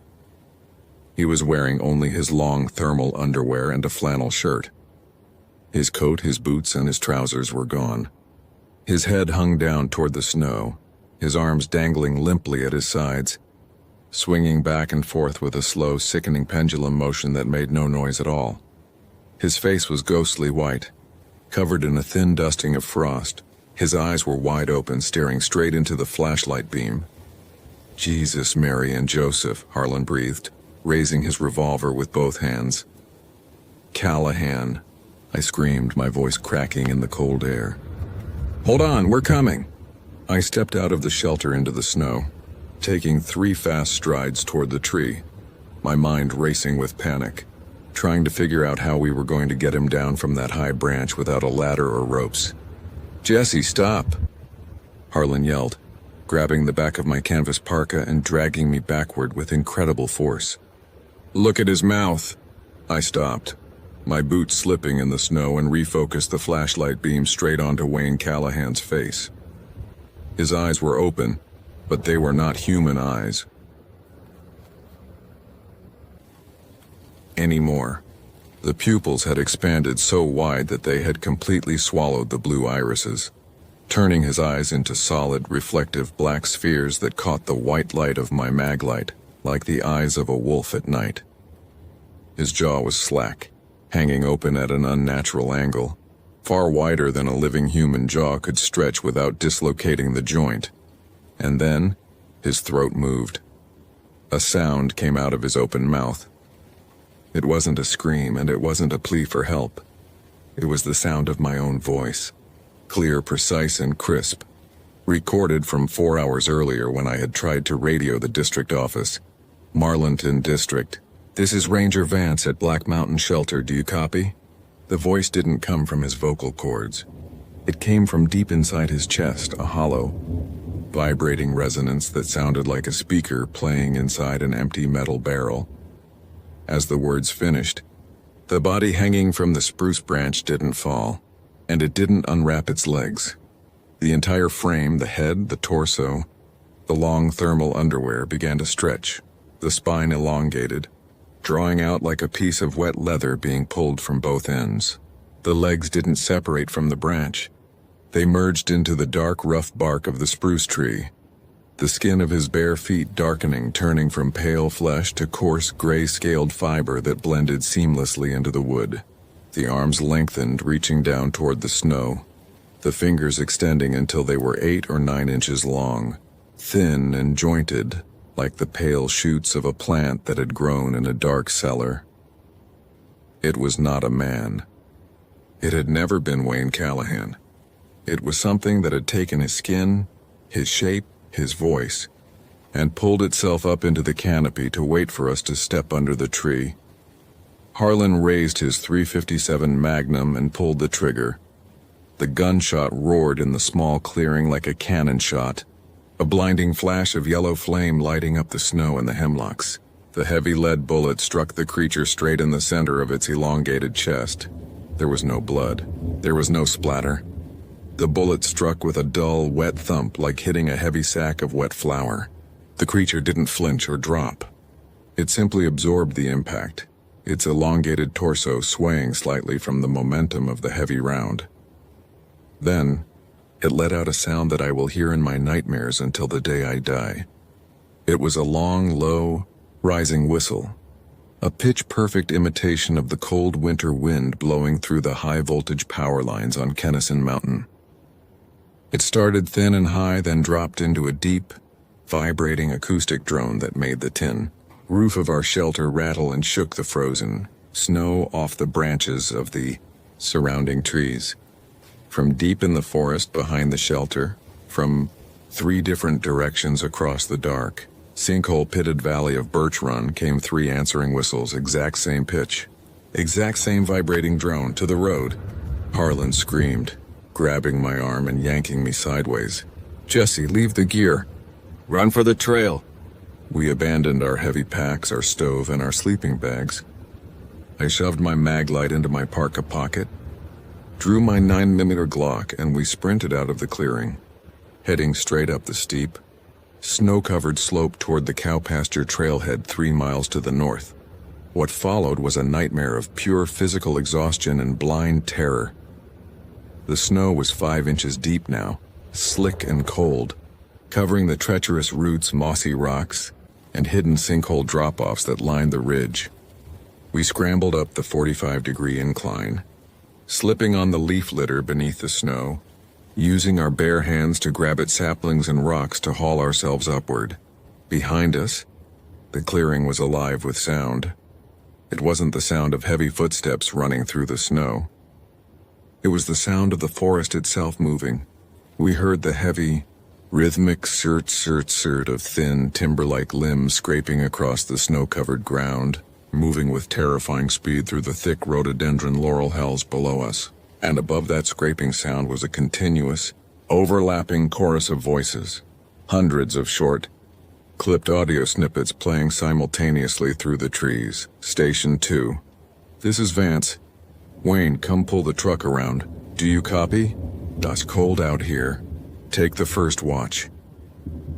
He was wearing only his long thermal underwear and a flannel shirt. His coat, his boots, and his trousers were gone. His head hung down toward the snow, his arms dangling limply at his sides, swinging back and forth with a slow, sickening pendulum motion that made no noise at all. His face was ghostly white, covered in a thin dusting of frost. His eyes were wide open, staring straight into the flashlight beam. "Jesus, Mary, and Joseph," Harlan breathed, raising his revolver with both hands. "Callahan," I screamed, my voice cracking in the cold air. "Hold on, we're coming." I stepped out of the shelter into the snow, taking 3 fast strides toward the tree, my mind racing with panic, trying to figure out how we were going to get him down from that high branch without a ladder or ropes. "Jesse, stop!" Harlan yelled, grabbing the back of my canvas parka and dragging me backward with incredible force. "Look at his mouth!" I stopped, my boots slipping in the snow, and refocused the flashlight beam straight onto Wayne Callahan's face. His eyes were open, but they were not human eyes anymore. The pupils had expanded so wide that they had completely swallowed the blue irises, turning his eyes into solid, reflective black spheres that caught the white light of my mag light like the eyes of a wolf at night. His jaw was slack, hanging open at an unnatural angle, far wider than a living human jaw could stretch without dislocating the joint. And then, his throat moved. A sound came out of his open mouth. It wasn't a scream, and it wasn't a plea for help. It was the sound of my own voice, clear, precise, and crisp, recorded from 4 hours earlier when I had tried to radio the district office. Marlinton District. This is Ranger Vance at Black Mountain Shelter, do you copy? The voice didn't come from his vocal cords. It came from deep inside his chest, a hollow, vibrating resonance that sounded like a speaker playing inside an empty metal barrel. As the words finished, the body hanging from the spruce branch didn't fall, and it didn't unwrap its legs. The entire frame, the head, the torso, the long thermal underwear began to stretch, the spine elongated, drawing out like a piece of wet leather being pulled from both ends. The legs didn't separate from the branch. They merged into the dark, rough bark of the spruce tree, the skin of his bare feet darkening, turning from pale flesh to coarse, gray-scaled fiber that blended seamlessly into the wood. The arms lengthened, reaching down toward the snow, the fingers extending until they were 8 or 9 inches long, thin and jointed, like the pale shoots of a plant that had grown in a dark cellar. It was not a man. It had never been Wayne Callahan. It was something that had taken his skin, his shape, his voice, and pulled itself up into the canopy to wait for us to step under the tree. Harlan raised his .357 Magnum and pulled the trigger. The gunshot roared in the small clearing like a cannon shot, a blinding flash of yellow flame lighting up the snow and the hemlocks. The heavy lead bullet struck the creature straight in the center of its elongated chest. There was no blood. There was no splatter. The bullet struck with a dull, wet thump like hitting a heavy sack of wet flour. The creature didn't flinch or drop. It simply absorbed the impact, its elongated torso swaying slightly from the momentum of the heavy round. Then, it let out a sound that I will hear in my nightmares until the day I die. It was a long, low, rising whistle, a pitch-perfect imitation of the cold winter wind blowing through the high-voltage power lines on Kennison Mountain. It started thin and high, then dropped into a deep, vibrating acoustic drone that made the tin roof of our shelter rattle and shook the frozen snow off the branches of the surrounding trees. From deep in the forest behind the shelter, from 3 different directions across the dark, sinkhole-pitted valley of Birch Run came 3 answering whistles, exact same pitch, exact same vibrating drone to the road. Harlan screamed, grabbing my arm and yanking me sideways. "Jesse, leave the gear. Run for the trail." We abandoned our heavy packs, our stove, and our sleeping bags. I shoved my mag light into my parka pocket, drew my 9mm Glock, and we sprinted out of the clearing, heading straight up the steep, snow-covered slope toward the cow pasture trailhead 3 miles to the north. What followed was a nightmare of pure physical exhaustion and blind terror. The snow was 5 inches deep now, slick and cold, covering the treacherous roots, mossy rocks, and hidden sinkhole drop-offs that lined the ridge. We scrambled up the 45-degree incline, slipping on the leaf litter beneath the snow, using our bare hands to grab at saplings and rocks to haul ourselves upward. Behind us, the clearing was alive with sound. It wasn't the sound of heavy footsteps running through the snow. It was the sound of the forest itself moving. We heard the heavy, rhythmic sirt of thin, timber-like limbs scraping across the snow-covered ground, moving with terrifying speed through the thick rhododendron laurel hells below us. And above that scraping sound was a continuous, overlapping chorus of voices, hundreds of short, clipped audio snippets playing simultaneously through the trees. Station 2. "This is Vance. Wayne, come pull the truck around. Do you copy? It's cold out here. Take the first watch."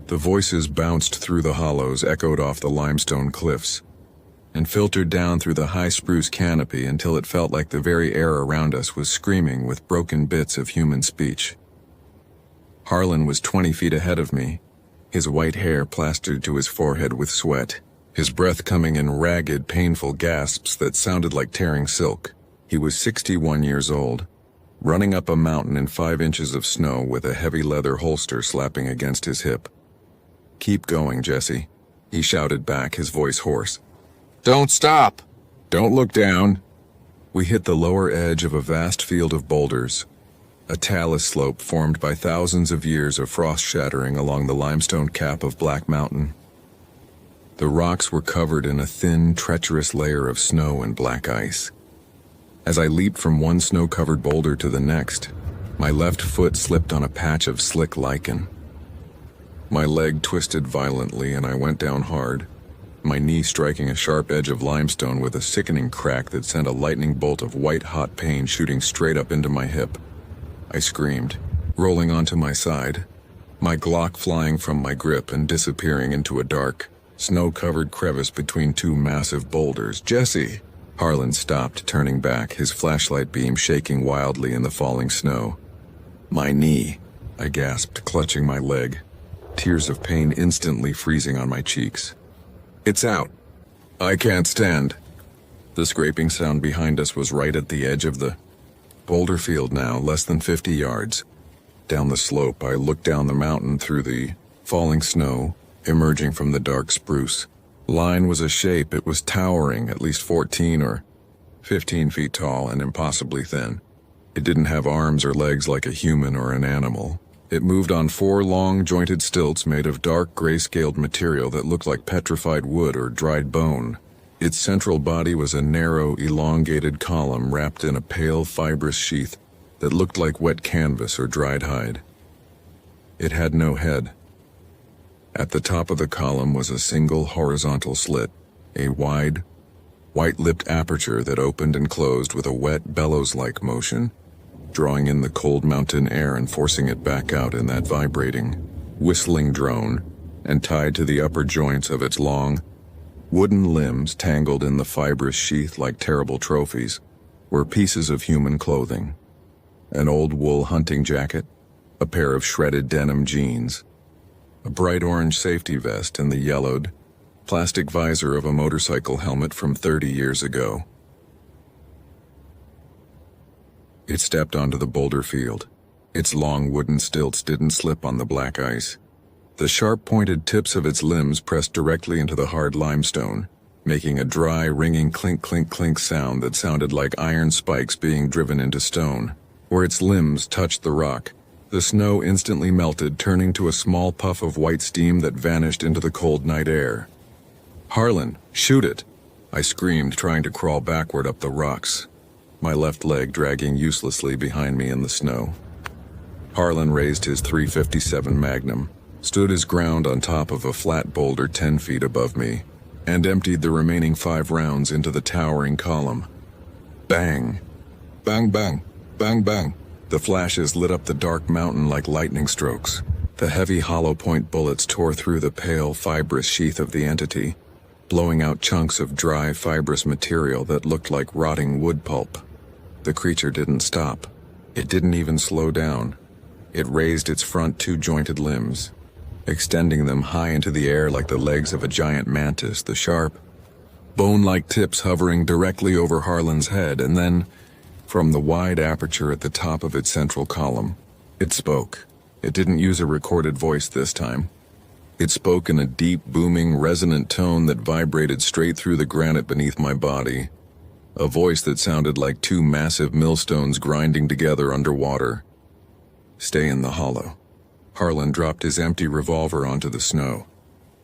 The voices bounced through the hollows, echoed off the limestone cliffs, and filtered down through the high spruce canopy until it felt like the very air around us was screaming with broken bits of human speech. Harlan was 20 feet ahead of me, his white hair plastered to his forehead with sweat. his breath coming in ragged, painful gasps that sounded like tearing silk. He was 61 years old, running up a mountain in 5 inches of snow with a heavy leather holster slapping against his hip. "Keep going, Jesse," he shouted back, his voice hoarse. "Don't stop! Don't look down!" We hit the lower edge of a vast field of boulders, a talus slope formed by thousands of years of frost shattering along the limestone cap of Black Mountain. The rocks were covered in a thin, treacherous layer of snow and black ice. As I leaped from one snow-covered boulder to the next, my left foot slipped on a patch of slick lichen. My leg twisted violently and I went down hard, my knee striking a sharp edge of limestone with a sickening crack that sent a lightning bolt of white-hot pain shooting straight up into my hip. I screamed, rolling onto my side, my Glock flying from my grip and disappearing into a dark, snow-covered crevice between 2 massive boulders. "Jesse!" Harlan stopped, turning back, his flashlight beam shaking wildly in the falling snow. "My knee," I gasped, clutching my leg, tears of pain instantly freezing on my cheeks. "It's out. I can't stand." The scraping sound behind us was right at the edge of the boulder field now, less than 50 yards. Down the slope, I looked down the mountain through the falling snow, emerging from the dark spruce. Line was a shape. It was towering, at least 14 or 15 feet tall and impossibly thin. It didn't have arms or legs like a human or an animal. It moved on 4 long, jointed stilts made of dark, gray-scaled material that looked like petrified wood or dried bone. Its central body was a narrow, elongated column wrapped in a pale, fibrous sheath that looked like wet canvas or dried hide. It had no head. At the top of the column was a single horizontal slit, a wide, white-lipped aperture that opened and closed with a wet, bellows-like motion, drawing in the cold mountain air and forcing it back out in that vibrating, whistling drone, and tied to the upper joints of its long, wooden limbs tangled in the fibrous sheath like terrible trophies, were pieces of human clothing. An old wool hunting jacket, a pair of shredded denim jeans, a bright orange safety vest, and the yellowed, plastic visor of a motorcycle helmet from 30 years ago. It stepped onto the boulder field. Its long wooden stilts didn't slip on the black ice. The sharp-pointed tips of its limbs pressed directly into the hard limestone, making a dry, ringing clink-clink-clink sound that sounded like iron spikes being driven into stone. Where its limbs touched the rock, the snow instantly melted, turning to a small puff of white steam that vanished into the cold night air. "Harlan, shoot it!" I screamed, trying to crawl backward up the rocks, my left leg dragging uselessly behind me in the snow. Harlan raised his .357 Magnum, stood his ground on top of a flat boulder 10 feet above me, and emptied the remaining 5 rounds into the towering column. Bang! Bang, bang! Bang, bang! The flashes lit up the dark mountain like lightning strokes. The heavy hollow-point bullets tore through the pale, fibrous sheath of the entity, blowing out chunks of dry, fibrous material that looked like rotting wood pulp. The creature didn't stop. It didn't even slow down. It raised its front 2 jointed limbs, extending them high into the air like the legs of a giant mantis, the sharp, bone-like tips hovering directly over Harlan's head, and then, from the wide aperture at the top of its central column, it spoke. It didn't use a recorded voice this time. It spoke in a deep, booming, resonant tone that vibrated straight through the granite beneath my body. A voice that sounded like 2 massive millstones grinding together underwater. "Stay in the hollow." Harlan dropped his empty revolver onto the snow.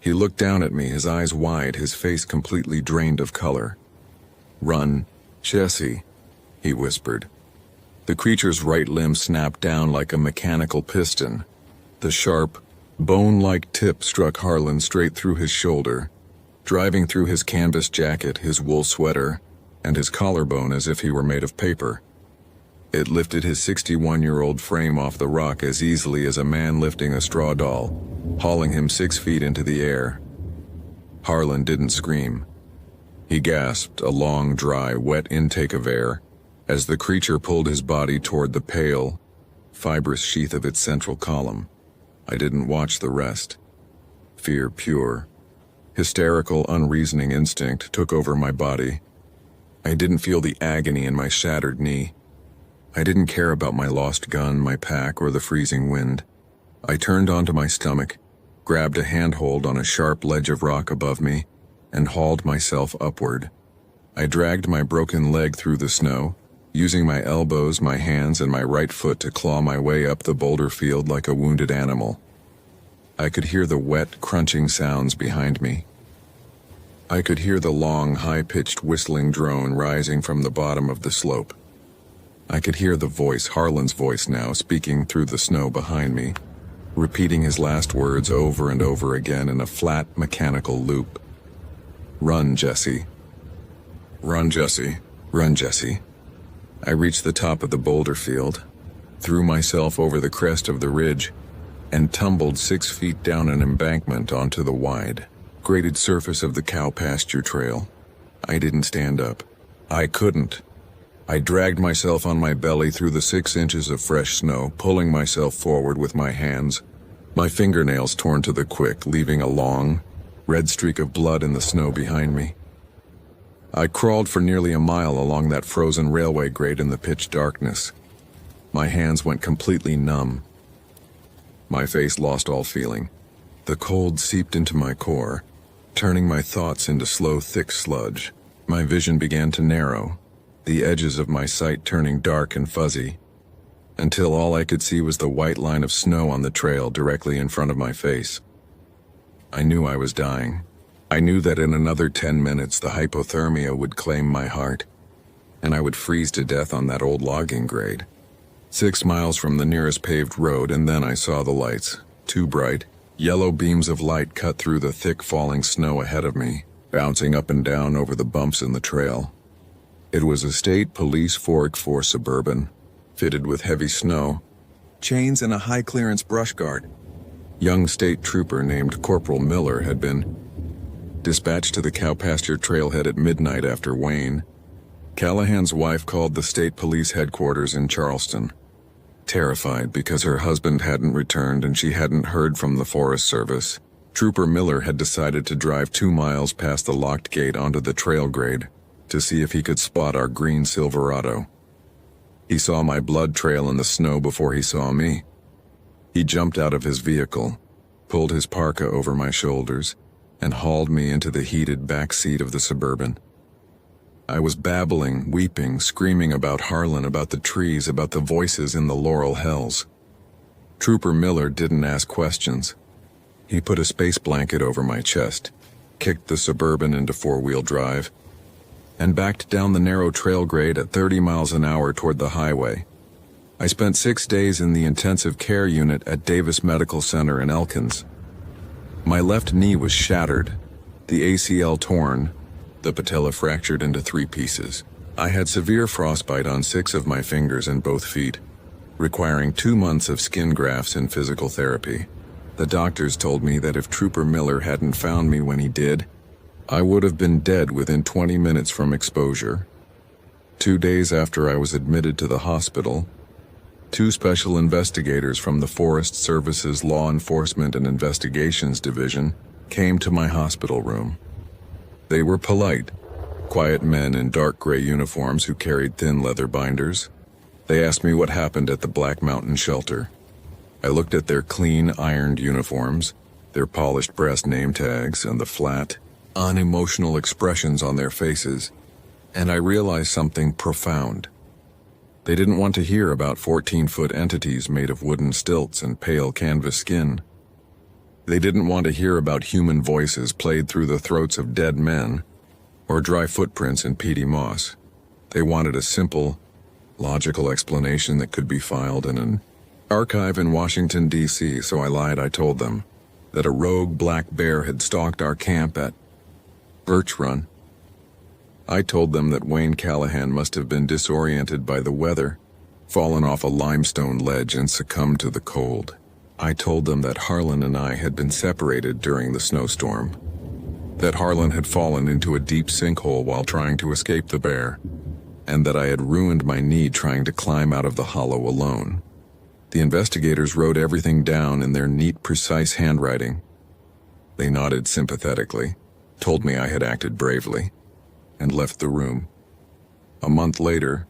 He looked down at me, his eyes wide, his face completely drained of color. "Run, Jesse," he whispered. The creature's right limb snapped down like a mechanical piston. The sharp, bone-like tip struck Harlan straight through his shoulder, driving through his canvas jacket, his wool sweater, and his collarbone as if he were made of paper. It lifted his 61-year-old frame off the rock as easily as a man lifting a straw doll, hauling him 6 feet into the air. Harlan didn't scream. He gasped, a long, dry, wet intake of air, as the creature pulled his body toward the pale, fibrous sheath of its central column. I didn't watch the rest. Fear pure. Hysterical, unreasoning instinct took over my body. I didn't feel the agony in my shattered knee. I didn't care about my lost gun, my pack, or the freezing wind. I turned onto my stomach, grabbed a handhold on a sharp ledge of rock above me, and hauled myself upward. I dragged my broken leg through the snow, using my elbows, my hands, and my right foot to claw my way up the boulder field like a wounded animal. I could hear the wet, crunching sounds behind me. I could hear the long, high-pitched whistling drone rising from the bottom of the slope. I could hear the voice, Harlan's voice now, speaking through the snow behind me, repeating his last words over and over again in a flat, mechanical loop. "Run, Jesse. Run, Jesse. Run, Jesse." I reached the top of the boulder field, threw myself over the crest of the ridge, and tumbled 6 feet down an embankment onto the wide, graded surface of the cow pasture trail. I didn't stand up. I couldn't. I dragged myself on my belly through the 6 inches of fresh snow, pulling myself forward with my hands, my fingernails torn to the quick, leaving a long, red streak of blood in the snow behind me. I crawled for nearly a mile along that frozen railway grade in the pitch darkness. My hands went completely numb. My face lost all feeling. The cold seeped into my core, turning my thoughts into slow, thick sludge. My vision began to narrow, the edges of my sight turning dark and fuzzy, until all I could see was the white line of snow on the trail directly in front of my face. I knew I was dying. I knew that in another 10 minutes the hypothermia would claim my heart, and I would freeze to death on that old logging grade. 6 miles from the nearest paved road, and then I saw the lights. 2 bright, yellow beams of light cut through the thick falling snow ahead of me, bouncing up and down over the bumps in the trail. It was a state police Fork 4 Suburban, fitted with heavy snow, chains and a high-clearance brush guard. Young state trooper named Corporal Miller had been dispatched to the cow pasture trailhead at midnight after Wayne. Callahan's wife called the state police headquarters in Charleston, terrified because her husband hadn't returned and she hadn't heard from the Forest Service. Trooper Miller had decided to drive 2 miles past the locked gate onto the trail grade to see if he could spot our green Silverado. He saw my blood trail in the snow before he saw me. He jumped out of his vehicle, pulled his parka over my shoulders, and hauled me into the heated back seat of the Suburban. I was babbling, weeping, screaming about Harlan, about the trees, about the voices in the Laurel Hells. Trooper Miller didn't ask questions. He put a space blanket over my chest, kicked the Suburban into 4-wheel drive, and backed down the narrow trail grade at 30 miles an hour toward the highway. I spent 6 days in the intensive care unit at Davis Medical Center in Elkins. My left knee was shattered, the ACL torn, the patella fractured into 3 pieces. I had severe frostbite on 6 of my fingers and both feet, requiring 2 months of skin grafts and physical therapy. The doctors told me that if Trooper Miller hadn't found me when he did, I would have been dead within 20 minutes from exposure. 2 days after I was admitted to the hospital, 2 special investigators from the Forest Service's Law Enforcement and Investigations Division came to my hospital room. They were polite, quiet men in dark gray uniforms who carried thin leather binders. They asked me what happened at the Black Mountain shelter. I looked at their clean, ironed uniforms, their polished brass name tags, and the flat, unemotional expressions on their faces, and I realized something profound. They didn't want to hear about 14-foot entities made of wooden stilts and pale canvas skin. They didn't want to hear about human voices played through the throats of dead men, or dry footprints in peaty moss. They wanted a simple, logical explanation that could be filed in an archive in Washington, D.C., so I lied. I told them that a rogue black bear had stalked our camp at Birch Run. I told them that Wayne Callahan must have been disoriented by the weather, fallen off a limestone ledge and succumbed to the cold. I told them that Harlan and I had been separated during the snowstorm, that Harlan had fallen into a deep sinkhole while trying to escape the bear, and that I had ruined my knee trying to climb out of the hollow alone. The investigators wrote everything down in their neat, precise handwriting. They nodded sympathetically. told me I had acted bravely, and left the room. A month later,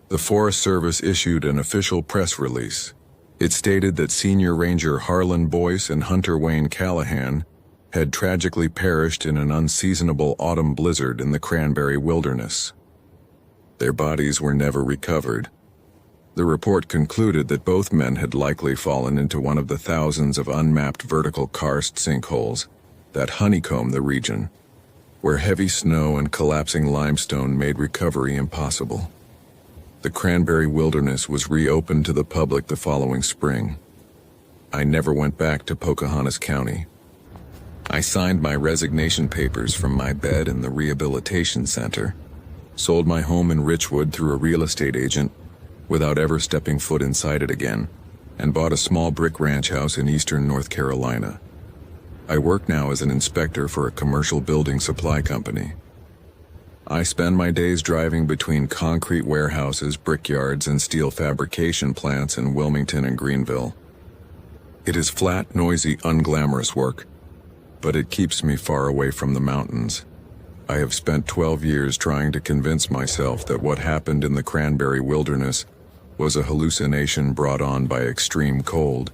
the Forest Service issued an official press release. It stated that Senior Ranger Harlan Boyce and Hunter Wayne Callahan had tragically perished in an unseasonable autumn blizzard in the Cranberry Wilderness. Their bodies were never recovered. The report concluded that both men had likely fallen into one of the thousands of unmapped vertical karst sinkholes that honeycomb the region, where heavy snow and collapsing limestone made recovery impossible. The Cranberry Wilderness was reopened to the public the following spring. I never went back to Pocahontas County. I signed my resignation papers from my bed in the rehabilitation center, sold my home in Richwood through a real estate agent without ever stepping foot inside it again, and bought a small brick ranch house in eastern North Carolina. I work now as an inspector for a commercial building supply company. I spend my days driving between concrete warehouses, brickyards, and steel fabrication plants in Wilmington and Greenville. It is flat, noisy, unglamorous work, but it keeps me far away from the mountains. I have spent 12 years trying to convince myself that what happened in the Cranberry Wilderness was a hallucination brought on by extreme cold,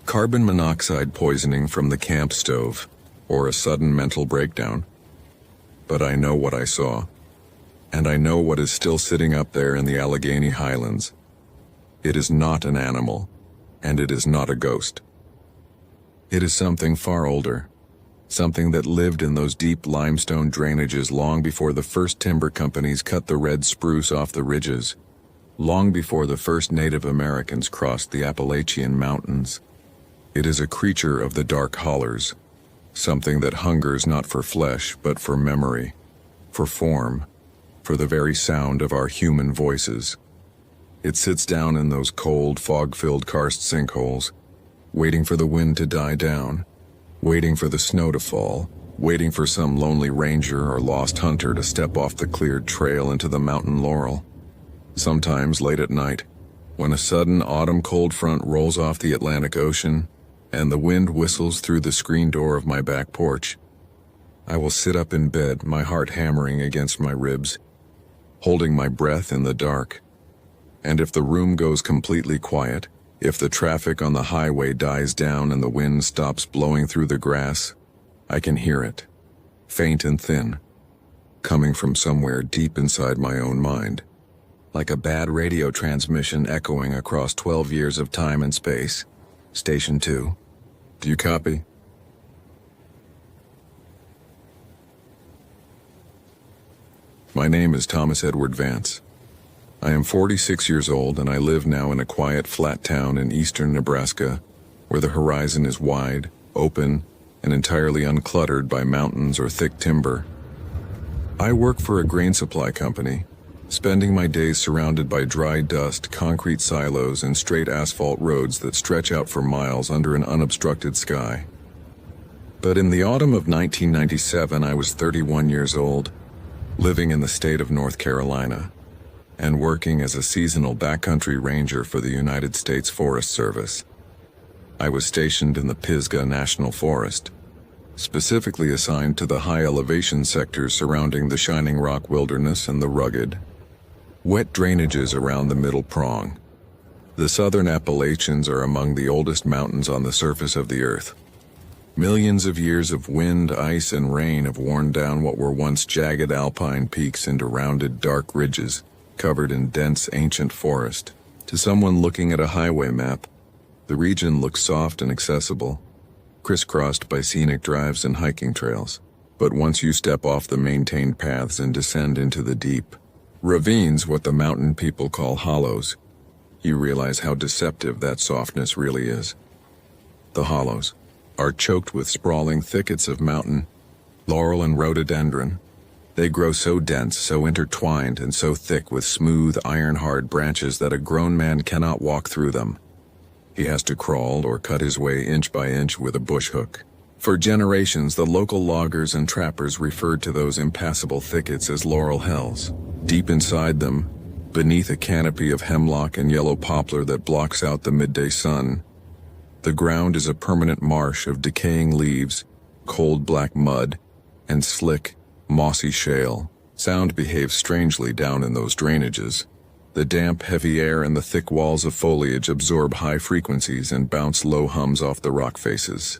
carbon monoxide poisoning from the camp stove, or a sudden mental breakdown. But I know what I saw, and I know what is still sitting up there in the Allegheny Highlands. It is not an animal, and it is not a ghost. It is something far older, something that lived in those deep limestone drainages long before the first timber companies cut the red spruce off the ridges, long before the first Native Americans crossed the Appalachian Mountains. It is a creature of the dark hollers, something that hungers not for flesh, but for memory, for form, for the very sound of our human voices. It sits down in those cold, fog-filled karst sinkholes, waiting for the wind to die down, waiting for the snow to fall, waiting for some lonely ranger or lost hunter to step off the cleared trail into the mountain laurel. Sometimes late at night, when a sudden autumn cold front rolls off the Atlantic Ocean, and the wind whistles through the screen door of my back porch, I will sit up in bed, my heart hammering against my ribs, holding my breath in the dark. And if the room goes completely quiet, if the traffic on the highway dies down and the wind stops blowing through the grass, I can hear it, faint and thin, coming from somewhere deep inside my own mind, like a bad radio transmission echoing across 12 years of time and space. Station 2. Do you copy? My name is Thomas Edward Vance. I am 46 years old, and I live now in a quiet, flat town in eastern Nebraska, where the horizon is wide, open, and entirely uncluttered by mountains or thick timber. I work for a grain supply company, spending my days surrounded by dry dust, concrete silos, and straight asphalt roads that stretch out for miles under an unobstructed sky. But in the autumn of 1997, I was 31 years old, living in the state of North Carolina, and working as a seasonal backcountry ranger for the United States Forest Service. I was stationed in the Pisgah National Forest, specifically assigned to the high elevation sectors surrounding the Shining Rock Wilderness and the rugged, wet drainages around the Middle Prong. The southern Appalachians are among the oldest mountains on the surface of the earth. Millions of years of wind, ice, and rain have worn down what were once jagged alpine peaks into rounded, dark ridges, covered in dense, ancient forest. To someone looking at a highway map, the region looks soft and accessible, crisscrossed by scenic drives and hiking trails. But once you step off the maintained paths and descend into the deep ravines, what the mountain people call hollows, you realize how deceptive that softness really is. The hollows are choked with sprawling thickets of mountain laurel and rhododendron. They grow so dense, so intertwined, and so thick with smooth, iron-hard branches that a grown man cannot walk through them. He has to crawl or cut his way inch by inch with a bush hook. For generations, the local loggers and trappers referred to those impassable thickets as laurel hells. Deep inside them, beneath a canopy of hemlock and yellow poplar that blocks out the midday sun, the ground is a permanent marsh of decaying leaves, cold black mud, and slick, mossy shale. Sound behaves strangely down in those drainages. The damp, heavy air and the thick walls of foliage absorb high frequencies and bounce low hums off the rock faces,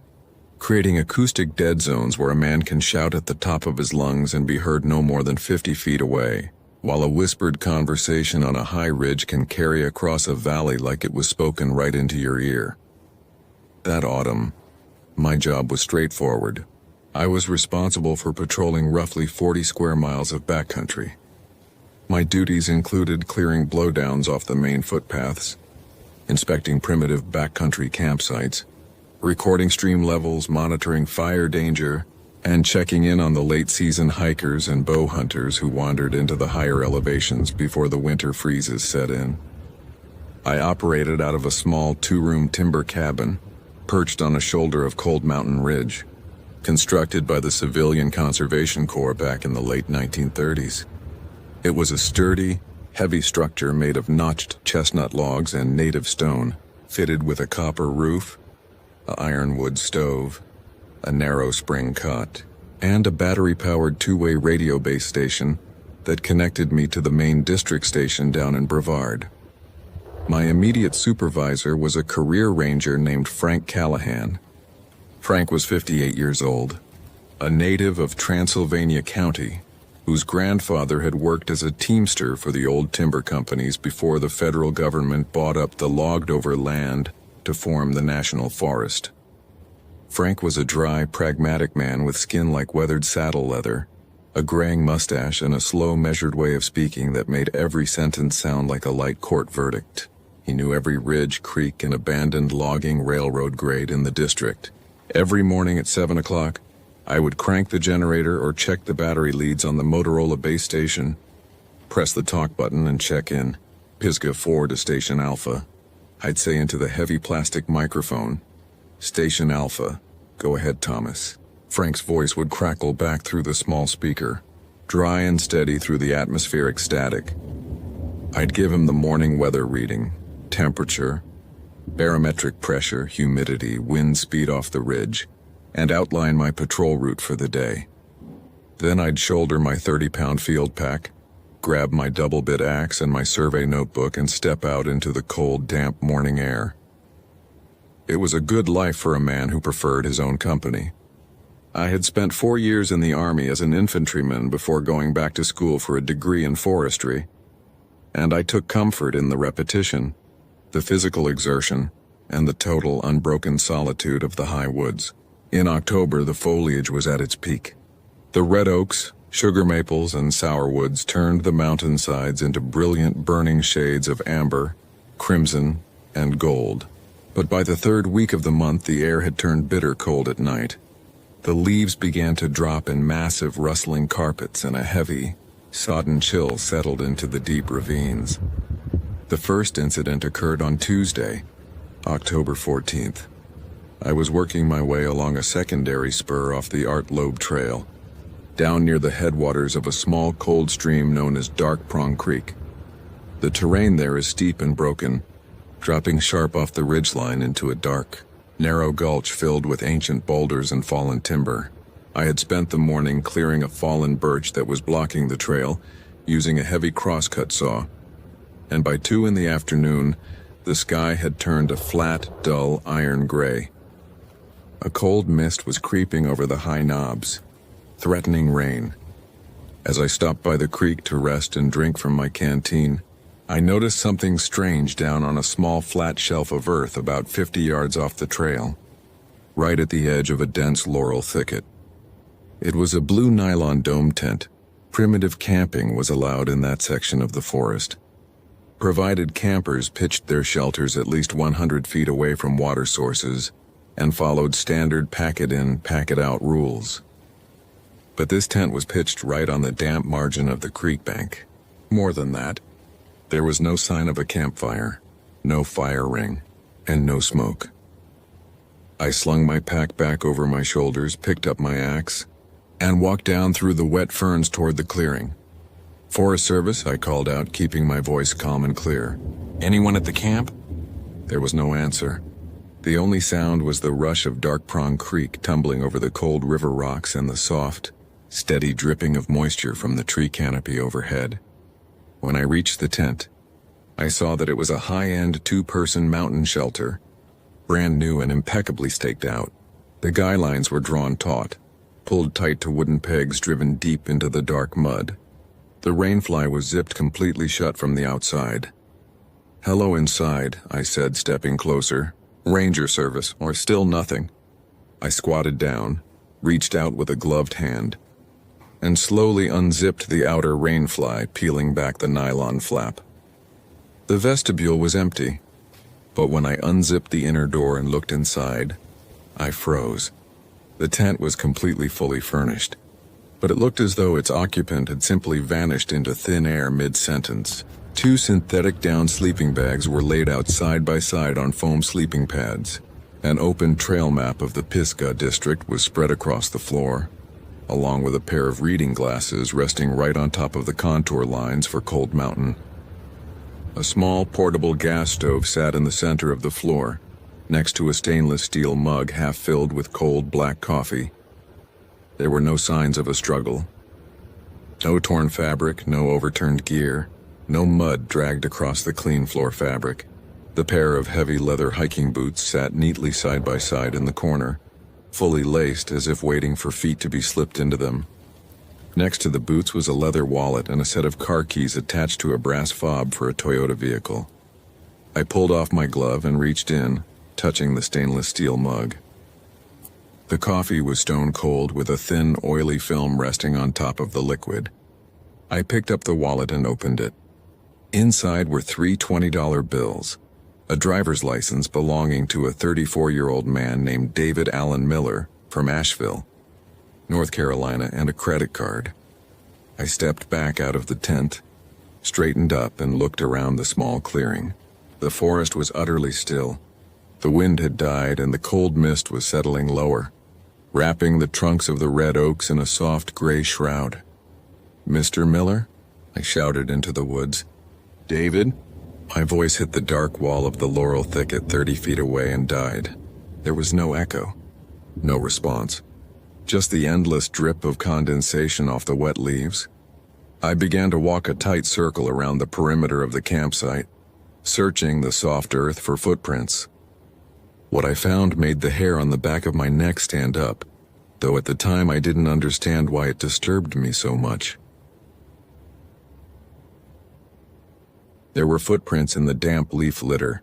creating acoustic dead zones where a man can shout at the top of his lungs and be heard no more than 50 feet away, while a whispered conversation on a high ridge can carry across a valley like it was spoken right into your ear. That autumn, my job was straightforward. I was responsible for patrolling roughly 40 square miles of backcountry. My duties included clearing blowdowns off the main footpaths, inspecting primitive backcountry campsites, recording stream levels, monitoring fire danger, and checking in on the late-season hikers and bow hunters who wandered into the higher elevations before the winter freezes set in. I operated out of a small 2-room timber cabin, perched on a shoulder of Cold Mountain Ridge, constructed by the Civilian Conservation Corps back in the late 1930s. It was a sturdy, heavy structure made of notched chestnut logs and native stone, fitted with a copper roof, an ironwood stove, a narrow spring cot, and a battery-powered 2-way radio base station that connected me to the main district station down in Brevard. My immediate supervisor was a career ranger named Frank Callahan. Frank was 58 years old, a native of Transylvania County, whose grandfather had worked as a teamster for the old timber companies before the federal government bought up the logged-over land to form the national forest. Frank was a dry, pragmatic man with skin like weathered saddle leather, a graying mustache, and a slow, measured way of speaking that made every sentence sound like a light court verdict. He knew every ridge, creek, and abandoned logging railroad grade in the district. Every morning at 7 o'clock, I would crank the generator or check the battery leads on the Motorola base station, press the talk button and check in. Pisgah 4 to Station Alpha. I'd say into the heavy plastic microphone, "Station Alpha, go ahead, Thomas." Frank's voice would crackle back through the small speaker, dry and steady through the atmospheric static. I'd give him the morning weather reading, temperature, barometric pressure, humidity, wind speed off the ridge, and outline my patrol route for the day. Then I'd shoulder my 30-pound field pack, grab my double-bit axe and my survey notebook and step out into the cold, damp morning air. It was a good life for a man who preferred his own company. I had spent 4 years in the Army as an infantryman before going back to school for a degree in forestry, and I took comfort in the repetition, the physical exertion, and the total unbroken solitude of the high woods. In October, the foliage was at its peak. The red oaks, sugar maples, and sourwoods turned the mountainsides into brilliant burning shades of amber, crimson, and gold. But by the 3rd week of the month, the air had turned bitter cold at night. The leaves began to drop in massive rustling carpets, and a heavy, sodden chill settled into the deep ravines. The first incident occurred on Tuesday, October 14th. I was working my way along a secondary spur off the Art Loeb Trail, down near the headwaters of a small cold stream known as Dark Prong Creek. The terrain there is steep and broken, dropping sharp off the ridgeline into a dark, narrow gulch filled with ancient boulders and fallen timber. I had spent the morning clearing a fallen birch that was blocking the trail, using a heavy crosscut saw, and by 2 in the afternoon, the sky had turned a flat, dull iron gray. A cold mist was creeping over the high knobs, threatening rain. As I stopped by the creek to rest and drink from my canteen, I noticed something strange down on a small flat shelf of earth about 50 yards off the trail, right at the edge of a dense laurel thicket. It was a blue nylon dome tent. Primitive camping was allowed in that section of the forest, provided campers pitched their shelters at least 100 feet away from water sources and followed standard pack-it-in, pack-it-out rules. But this tent was pitched right on the damp margin of the creek bank. More than that, there was no sign of a campfire, no fire ring, and no smoke. I slung my pack back over my shoulders, picked up my axe, and walked down through the wet ferns toward the clearing. "Forest Service," I called out, keeping my voice calm and clear. "Anyone at the camp?" There was no answer. The only sound was the rush of Dark Prong Creek tumbling over the cold river rocks and the soft, steady dripping of moisture from the tree canopy overhead. When I reached the tent, I saw that it was a high-end two-person mountain shelter, brand new and impeccably staked out. The guy lines were drawn taut, pulled tight to wooden pegs driven deep into the dark mud. The rainfly was zipped completely shut from the outside. "Hello inside," I said, stepping closer. "Ranger service, or still nothing?" I squatted down, reached out with a gloved hand, and slowly unzipped the outer rainfly, peeling back the nylon flap. The vestibule was empty, but when I unzipped the inner door and looked inside, I froze. The tent was completely fully furnished, but it looked as though its occupant had simply vanished into thin air mid-sentence. 2 synthetic down sleeping bags were laid out side by side on foam sleeping pads. An open trail map of the Pisgah district was spread across the floor, along with a pair of reading glasses resting right on top of the contour lines for Cold Mountain. A small portable gas stove sat in the center of the floor, next to a stainless steel mug half filled with cold black coffee. There were no signs of a struggle. No torn fabric, no overturned gear, no mud dragged across the clean floor fabric. The pair of heavy leather hiking boots sat neatly side by side in the corner, fully laced as if waiting for feet to be slipped into them. Next to the boots was a leather wallet and a set of car keys attached to a brass fob for a Toyota vehicle. I pulled off my glove and reached in, touching the stainless steel mug. The coffee was stone cold with a thin, oily film resting on top of the liquid. I picked up the wallet and opened it. Inside were 3 $20 bills, a driver's license belonging to a 34-year-old man named David Allen Miller from Asheville, North Carolina, and a credit card. I stepped back out of the tent, straightened up, and looked around the small clearing. The forest was utterly still. The wind had died and the cold mist was settling lower, wrapping the trunks of the red oaks in a soft gray shroud. "Mr. Miller?" I shouted into the woods. "David?" My voice hit the dark wall of the laurel thicket 30 feet away and died. There was no echo, no response, just the endless drip of condensation off the wet leaves. I began to walk a tight circle around the perimeter of the campsite, searching the soft earth for footprints. What I found made the hair on the back of my neck stand up, though at the time I didn't understand why it disturbed me so much. There were footprints in the damp leaf litter,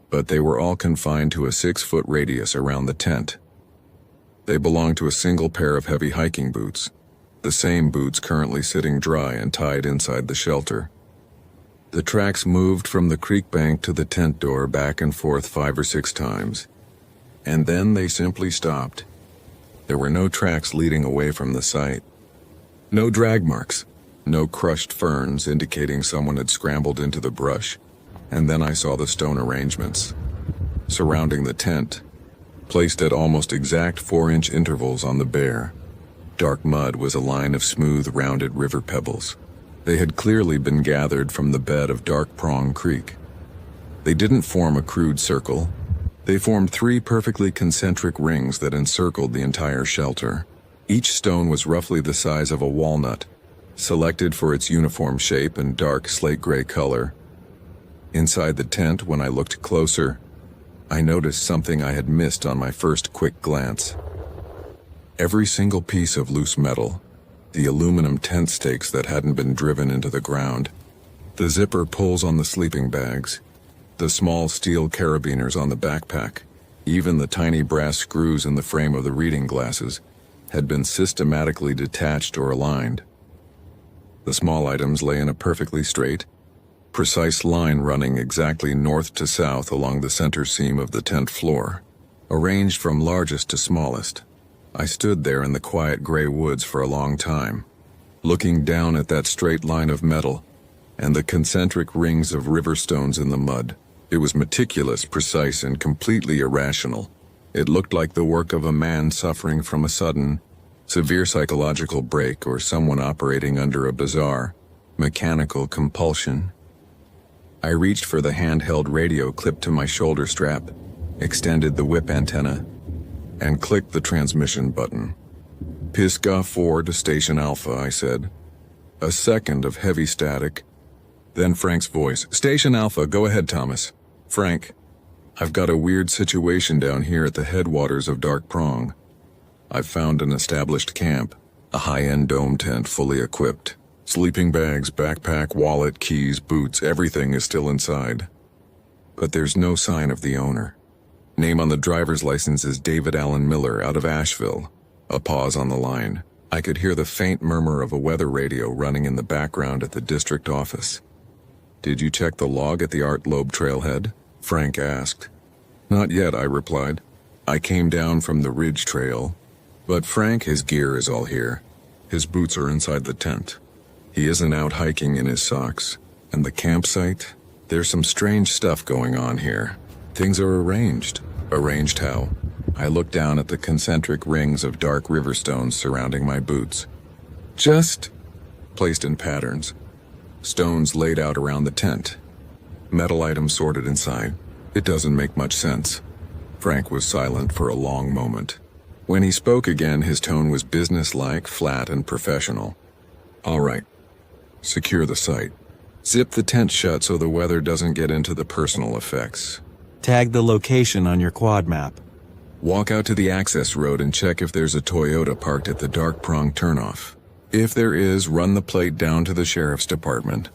but they were all confined to a 6-foot radius around the tent. They belonged to a single pair of heavy hiking boots, the same boots currently sitting dry and tied inside the shelter. The tracks moved from the creek bank to the tent door back and forth 5 or 6 times, and then they simply stopped. There were no tracks leading away from the site. No drag marks. No crushed ferns indicating someone had scrambled into the brush, and then I saw the stone arrangements surrounding the tent, placed at almost exact 4-inch intervals on the bare, dark mud was a line of smooth, rounded river pebbles. They had clearly been gathered from the bed of Dark Prong Creek. They didn't form a crude circle. They formed 3 perfectly concentric rings that encircled the entire shelter. Each stone was roughly the size of a walnut, selected for its uniform shape and dark slate-gray color. Inside the tent, when I looked closer, I noticed something I had missed on my first quick glance. Every single piece of loose metal, the aluminum tent stakes that hadn't been driven into the ground, the zipper pulls on the sleeping bags, the small steel carabiners on the backpack, even the tiny brass screws in the frame of the reading glasses, had been systematically detached or aligned. The small items lay in a perfectly straight, precise line running exactly north to south along the center seam of the tent floor, arranged from largest to smallest. I stood there in the quiet gray woods for a long time, looking down at that straight line of metal and the concentric rings of river stones in the mud. It was meticulous, precise, and completely irrational. It looked like the work of a man suffering from a sudden, severe psychological break or someone operating under a bizarre, mechanical compulsion. I reached for the handheld radio clipped to my shoulder strap, extended the whip antenna, and clicked the transmission button. Pisca 4 to Station Alpha, I said. A second of heavy static. Then Frank's voice. Station Alpha, go ahead, Thomas. Frank, I've got a weird situation down here at the headwaters of Dark Prong. I've found an established camp, a high-end dome tent fully equipped. Sleeping bags, backpack, wallet, keys, boots, everything is still inside. But there's no sign of the owner. Name on the driver's license is David Allen Miller out of Asheville. A pause on the line. I could hear the faint murmur of a weather radio running in the background at the district office. Did you check the log at the Art Loeb trailhead? Frank asked. Not yet, I replied. I came down from the Ridge Trail. But Frank, his gear is all here. His boots are inside the tent. He isn't out hiking in his socks. And the campsite? There's some strange stuff going on here. Things are arranged. Arranged how? I looked down at the concentric rings of dark river stones surrounding my boots. Just placed in patterns. Stones laid out around the tent. Metal items sorted inside. It doesn't make much sense. Frank was silent for a long moment. When he spoke again, his tone was businesslike, flat, and professional. All right. Secure the site. Zip the tent shut so the weather doesn't get into the personal effects. Tag the location on your quad map. Walk out to the access road and check if there's a Toyota parked at the Dark Prong turnoff. If there is, run the plate down to the sheriff's department.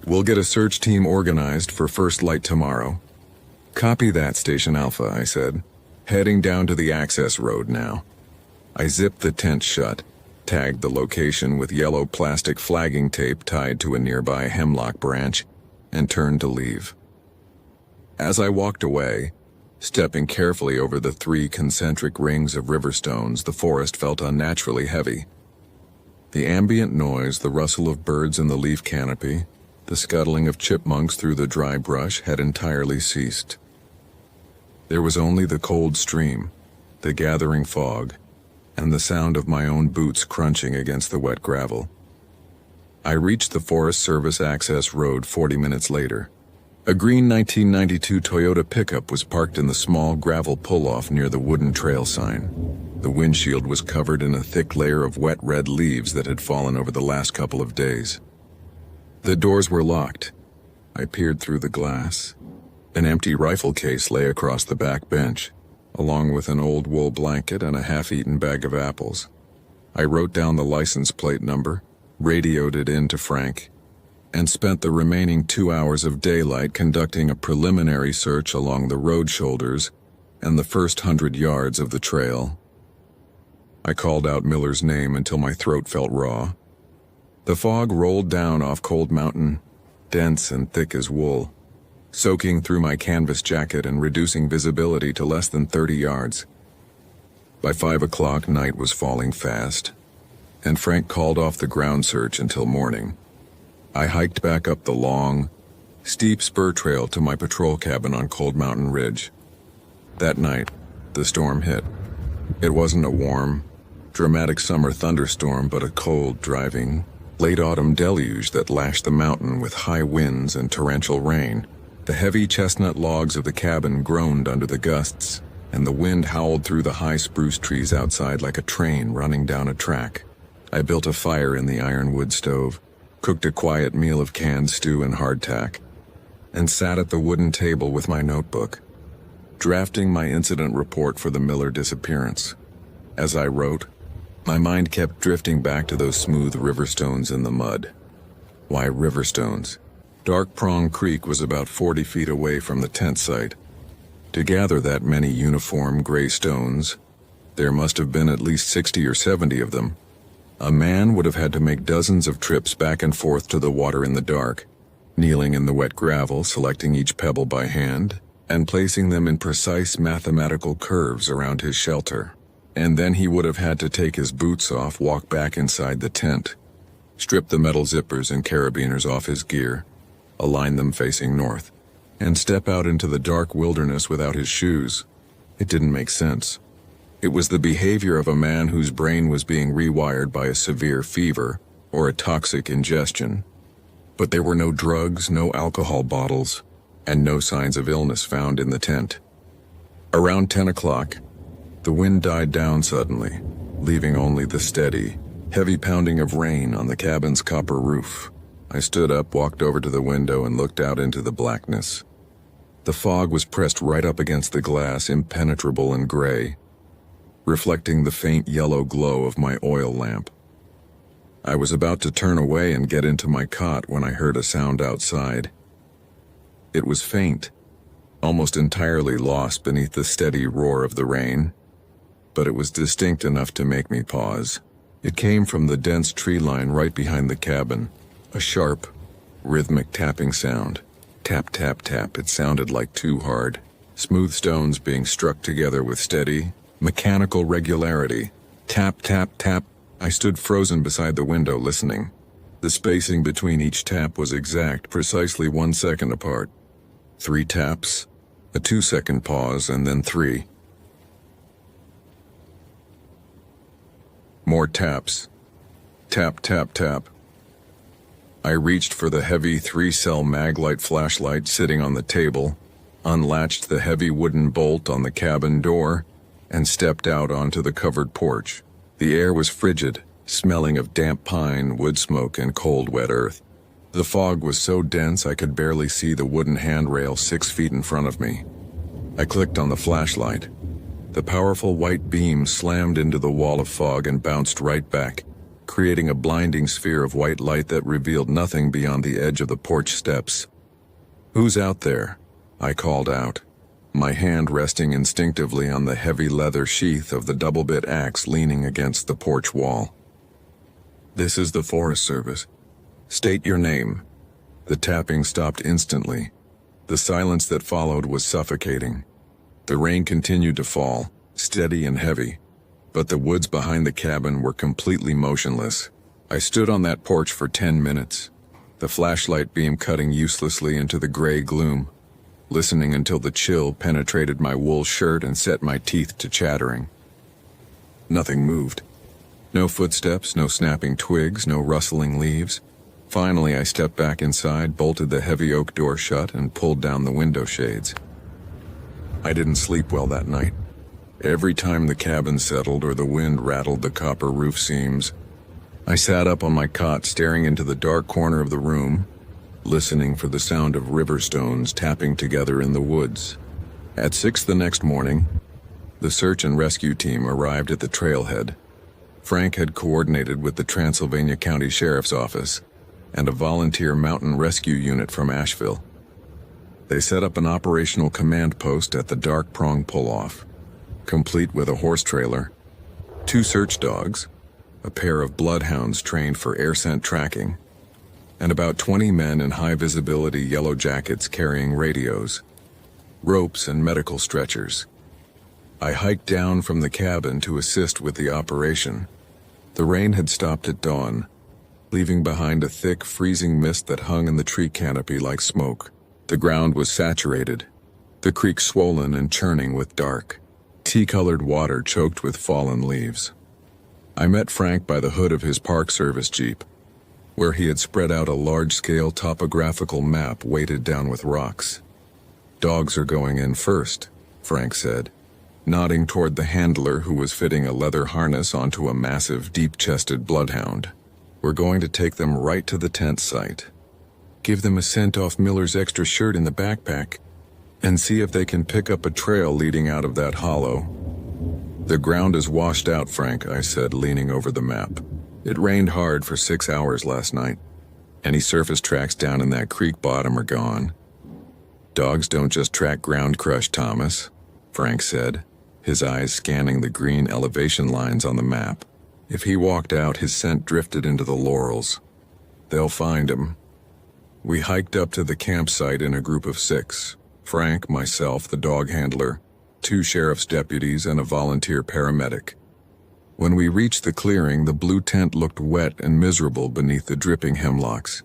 We'll get a search team organized for first light tomorrow. Copy that, Station Alpha, I said. Heading down to the access road now. I zipped the tent shut, tagged the location with yellow plastic flagging tape tied to a nearby hemlock branch, and turned to leave. As I walked away, stepping carefully over the 3 concentric rings of river stones, the forest felt unnaturally heavy. The ambient noise, the rustle of birds in the leaf canopy, the scuttling of chipmunks through the dry brush had entirely ceased. There was only the cold stream, the gathering fog, and the sound of my own boots crunching against the wet gravel. I reached the Forest Service access road 40 minutes later. A green 1992 Toyota pickup was parked in the small gravel pull-off near the wooden trail sign. The windshield was covered in a thick layer of wet red leaves that had fallen over the last couple of days. The doors were locked. I peered through the glass. An empty rifle case lay across the back bench, along with an old wool blanket and a half-eaten bag of apples. I wrote down the license plate number, radioed it in to Frank, and spent the remaining 2 hours of daylight conducting a preliminary search along the road shoulders and the first 100 yards of the trail. I called out Miller's name until my throat felt raw. The fog rolled down off Cold Mountain, dense and thick as wool, soaking through my canvas jacket and reducing visibility to less than 30 yards. By 5 o'clock, night was falling fast, and Frank called off the ground search until morning. I hiked back up the long, steep spur trail to my patrol cabin on Cold Mountain Ridge. That night, the storm hit. It wasn't a warm, dramatic summer thunderstorm, but a cold, driving, late autumn deluge that lashed the mountain with high winds and torrential rain. The heavy chestnut logs of the cabin groaned under the gusts, and the wind howled through the high spruce trees outside like a train running down a track. I built a fire in the ironwood stove, cooked a quiet meal of canned stew and hardtack, and sat at the wooden table with my notebook, drafting my incident report for the Miller disappearance. As I wrote, my mind kept drifting back to those smooth river stones in the mud. Why river stones? Dark Prong Creek was about 40 feet away from the tent site. To gather that many uniform gray stones, there must have been at least 60 or 70 of them. A man would have had to make dozens of trips back and forth to the water in the dark, kneeling in the wet gravel, selecting each pebble by hand, and placing them in precise mathematical curves around his shelter. And then he would have had to take his boots off, walk back inside the tent, strip the metal zippers and carabiners off his gear, align them facing north, and step out into the dark wilderness without his shoes. It didn't make sense. It was the behavior of a man whose brain was being rewired by a severe fever or a toxic ingestion. But there were no drugs, no alcohol bottles, and no signs of illness found in the tent. Around 10 o'clock, the wind died down suddenly, leaving only the steady, heavy pounding of rain on the cabin's copper roof. I stood up, walked over to the window, and looked out into the blackness. The fog was pressed right up against the glass, impenetrable and gray, reflecting the faint yellow glow of my oil lamp. I was about to turn away and get into my cot when I heard a sound outside. It was faint, almost entirely lost beneath the steady roar of the rain, but it was distinct enough to make me pause. It came from the dense tree line right behind the cabin, a sharp, rhythmic tapping sound. Tap, tap, tap. It sounded like too hard, smooth stones being struck together with steady, mechanical regularity. Tap, tap, tap. I stood frozen beside the window listening. The spacing between each tap was exact, precisely 1 second apart. 3 taps, a 2-second pause, and then 3. More taps. Tap, tap, tap. I reached for the heavy 3-cell Maglite flashlight sitting on the table, unlatched the heavy wooden bolt on the cabin door, and stepped out onto the covered porch. The air was frigid, smelling of damp pine, wood smoke, and cold, wet earth. The fog was so dense I could barely see the wooden handrail 6 feet in front of me. I clicked on the flashlight. The powerful white beam slammed into the wall of fog and bounced right back, creating a blinding sphere of white light that revealed nothing beyond the edge of the porch steps. "Who's out there?" I called out, my hand resting instinctively on the heavy leather sheath of the double-bit axe leaning against the porch wall. "This is the Forest Service. State your name." The tapping stopped instantly. The silence that followed was suffocating. The rain continued to fall, steady and heavy, but the woods behind the cabin were completely motionless. I stood on that porch for 10 minutes, the flashlight beam cutting uselessly into the gray gloom, listening until the chill penetrated my wool shirt and set my teeth to chattering. Nothing moved. No footsteps, no snapping twigs, no rustling leaves. Finally, I stepped back inside, bolted the heavy oak door shut, and pulled down the window shades. I didn't sleep well that night. Every time the cabin settled or the wind rattled the copper roof seams, I sat up on my cot staring into the dark corner of the room, listening for the sound of river stones tapping together in the woods. At 6 the next morning, the search and rescue team arrived at the trailhead. Frank had coordinated with the Transylvania County Sheriff's Office and a volunteer mountain rescue unit from Asheville. They set up an operational command post at the Dark Prong pull-off, complete with a horse trailer, 2 search dogs, a pair of bloodhounds trained for air scent tracking, and about 20 men in high-visibility yellow jackets carrying radios, ropes, and medical stretchers. I hiked down from the cabin to assist with the operation. The rain had stopped at dawn, leaving behind a thick, freezing mist that hung in the tree canopy like smoke. The ground was saturated, the creek swollen and churning with dark, tea-colored water choked with fallen leaves. I met Frank by the hood of his Park Service Jeep, where he had spread out a large-scale topographical map weighted down with rocks. "Dogs are going in first," Frank said, nodding toward the handler who was fitting a leather harness onto a massive, deep-chested bloodhound. "We're going to take them right to the tent site. Give them a scent off Miller's extra shirt in the backpack, and see if they can pick up a trail leading out of that hollow." "The ground is washed out, Frank," I said, leaning over the map. "It rained hard for 6 hours last night. Any surface tracks down in that creek bottom are gone." "Dogs don't just track ground crush, Thomas," Frank said, his eyes scanning the green elevation lines on the map. "If he walked out, his scent drifted into the laurels. They'll find him." We hiked up to the campsite in a group of 6. Frank, myself, the dog handler, 2 sheriff's deputies, and a volunteer paramedic. When we reached the clearing, the blue tent looked wet and miserable beneath the dripping hemlocks.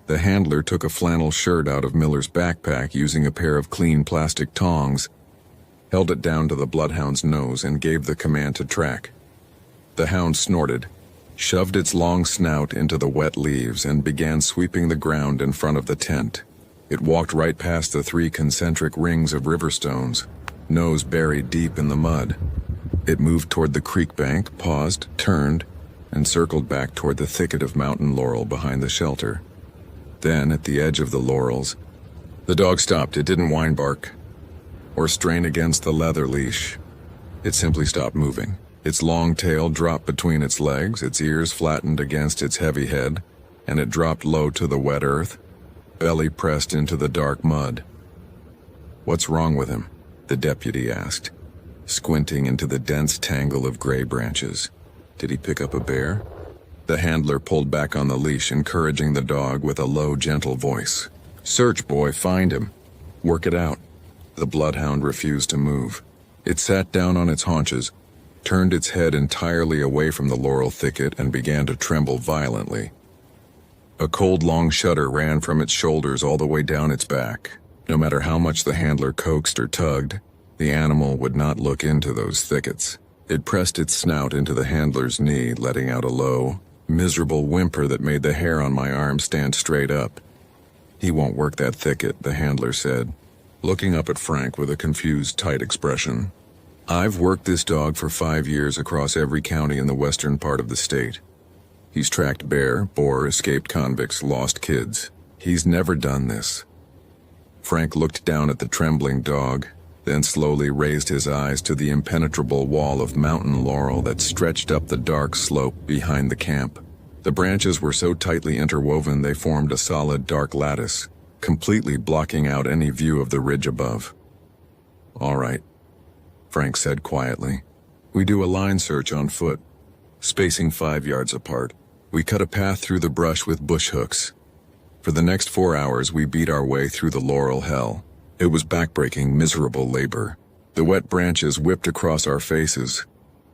The handler took a flannel shirt out of Miller's backpack using a pair of clean plastic tongs, held it down to the bloodhound's nose, and gave the command to track. The hound snorted, shoved its long snout into the wet leaves, and began sweeping the ground in front of the tent. It walked right past the 3 concentric rings of river stones, nose buried deep in the mud. It moved toward the creek bank, paused, turned, and circled back toward the thicket of mountain laurel behind the shelter. Then, at the edge of the laurels, the dog stopped. It didn't whine, bark, or strain against the leather leash. It simply stopped moving. Its long tail dropped between its legs, its ears flattened against its heavy head, and it dropped low to the wet earth, belly pressed into the dark mud. "What's wrong with him?" the deputy asked, squinting into the dense tangle of gray branches. "Did he pick up a bear?" The handler pulled back on the leash, encouraging the dog with a low, gentle voice. "Search, boy, find him. Work it out." The bloodhound refused to move. It sat down on its haunches, turned its head entirely away from the laurel thicket, and began to tremble violently. A cold, long shudder ran from its shoulders all the way down its back. No matter how much the handler coaxed or tugged, the animal would not look into those thickets. It pressed its snout into the handler's knee, letting out a low, miserable whimper that made the hair on my arm stand straight up. "He won't work that thicket," the handler said, looking up at Frank with a confused, tight expression. "I've worked this dog for 5 years across every county in the western part of the state. He's tracked bear, boar, escaped convicts, lost kids. He's never done this." Frank looked down at the trembling dog, then slowly raised his eyes to the impenetrable wall of mountain laurel that stretched up the dark slope behind the camp. The branches were so tightly interwoven they formed a solid dark lattice, completely blocking out any view of the ridge above. "All right," Frank said quietly. "We do a line search on foot, spacing 5 yards apart. We cut a path through the brush with bush hooks. For the next 4 hours, we beat our way through the laurel hell. It was backbreaking, miserable labor. The wet branches whipped across our faces.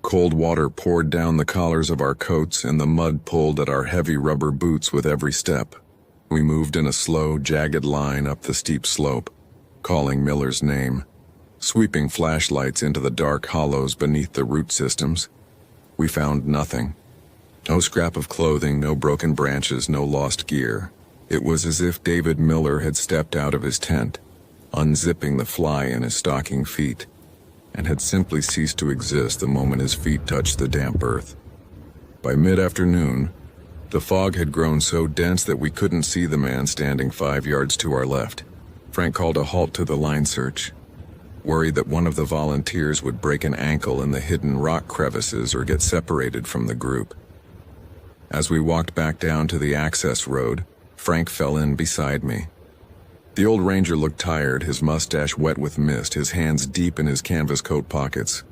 Cold water poured down the collars of our coats, and the mud pulled at our heavy rubber boots with every step. We moved in a slow, jagged line up the steep slope, calling Miller's name, sweeping flashlights into the dark hollows beneath the root systems. We found nothing. No scrap of clothing, no broken branches, no lost gear. It was as if David Miller had stepped out of his tent, unzipping the fly in his stocking feet, and had simply ceased to exist the moment his feet touched the damp earth. By mid-afternoon, the fog had grown so dense that we couldn't see the man standing 5 yards to our left. Frank called a halt to the line search, worried that one of the volunteers would break an ankle in the hidden rock crevices or get separated from the group. As we walked back down to the access road, Frank fell in beside me. The old ranger looked tired, his mustache wet with mist, his hands deep in his canvas coat pockets.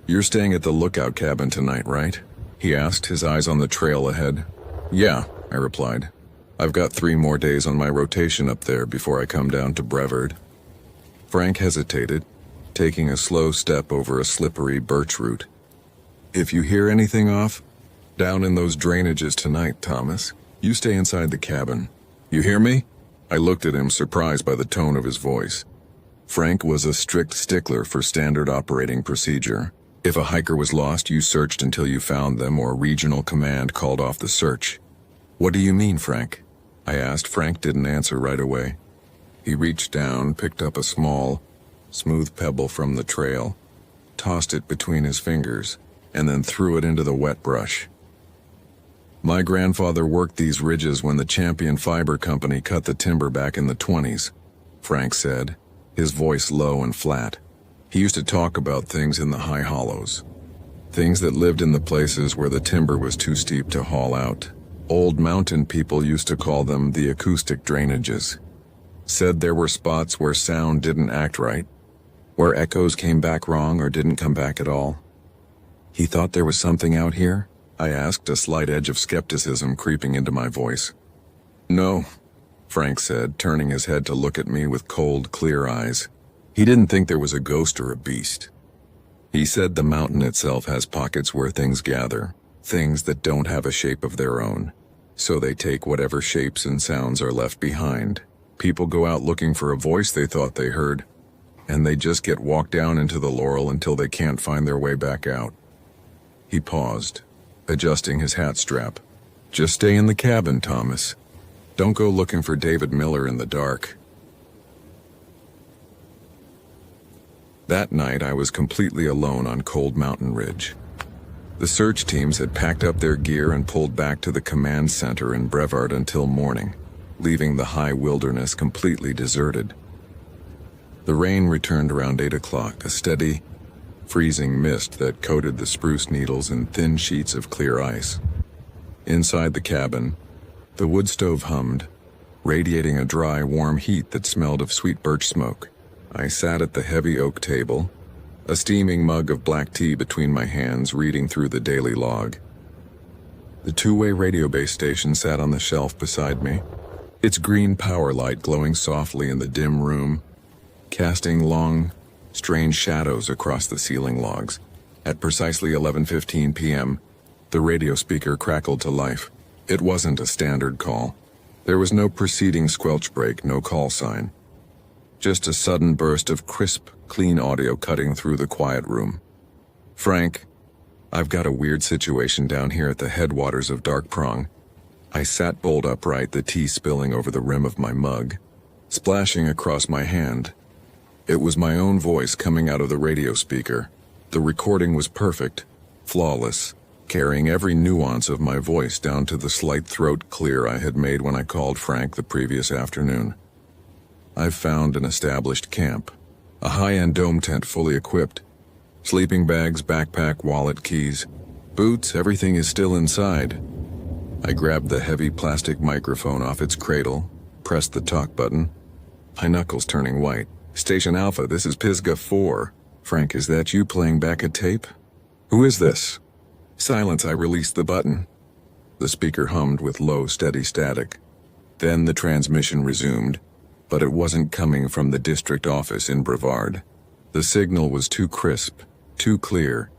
"You're staying at the lookout cabin tonight, right?" he asked, his eyes on the trail ahead. "Yeah," I replied. "I've got 3 more days on my rotation up there before I come down to Brevard." Frank hesitated, taking a slow step over a slippery birch root. "If you hear anything off, down in those drainages tonight, Thomas, you stay inside the cabin. You hear me?" I looked at him, surprised by the tone of his voice. Frank was a strict stickler for standard operating procedure. If a hiker was lost, you searched until you found them, or regional command called off the search. "What do you mean, Frank?" I asked. Frank didn't answer right away. He reached down, picked up a small, smooth pebble from the trail, tossed it between his fingers, and then threw it into the wet brush. "My grandfather worked these ridges when the Champion Fiber Company cut the timber back in the 20s, Frank said, his voice low and flat. He used to talk about things in the high hollows, things that lived in the places where the timber was too steep to haul out. Old mountain people used to call them the acoustic drainages. Said there were spots where sound didn't act right, where echoes came back wrong or didn't come back at all." "He thought there was something out here?" I asked, a slight edge of skepticism creeping into my voice. "No," Frank said, turning his head to look at me with cold, clear eyes. He didn't think there was a ghost or a beast. He said the mountain itself has pockets where things gather, things that don't have a shape of their own. So they take whatever shapes and sounds are left behind. People go out looking for a voice they thought they heard, and they just get walked down into the laurel until they can't find their way back out." He paused, adjusting his hat strap. "Just stay in the cabin, Thomas. Don't go looking for David Miller in the dark." That night, I was completely alone on Cold Mountain Ridge. The search teams had packed up their gear and pulled back to the command center in Brevard until morning, leaving the high wilderness completely deserted. The rain returned around 8 o'clock, a steady, freezing mist that coated the spruce needles in thin sheets of clear ice. Inside the cabin, the wood stove hummed, radiating a dry, warm heat that smelled of sweet birch smoke. I sat at the heavy oak table, a steaming mug of black tea between my hands, reading through the daily log. The two-way radio base station sat on the shelf beside me, its green power light glowing softly in the dim room, casting long, strange shadows across the ceiling logs. At precisely 11:15 p.m., the radio speaker crackled to life. It wasn't a standard call. There was no preceding squelch break, no call sign. Just a sudden burst of crisp, clean audio cutting through the quiet room. "Frank, I've got a weird situation down here at the headwaters of Dark Prong." I sat bolt upright, the tea spilling over the rim of my mug, splashing across my hand. It was my own voice coming out of the radio speaker. The recording was perfect, flawless, carrying every nuance of my voice down to the slight throat clear I had made when I called Frank the previous afternoon. "I've found an established camp, a high-end dome tent fully equipped. Sleeping bags, backpack, wallet, keys, boots, everything is still inside." I grabbed the heavy plastic microphone off its cradle, pressed the talk button, my knuckles turning white. "Station Alpha, this is Pisgah 4. Frank, is that you playing back a tape? Who is this?" Silence. I released the button. The speaker hummed with low, steady static. Then the transmission resumed, but it wasn't coming from the district office in Brevard. The signal was too crisp, too clear,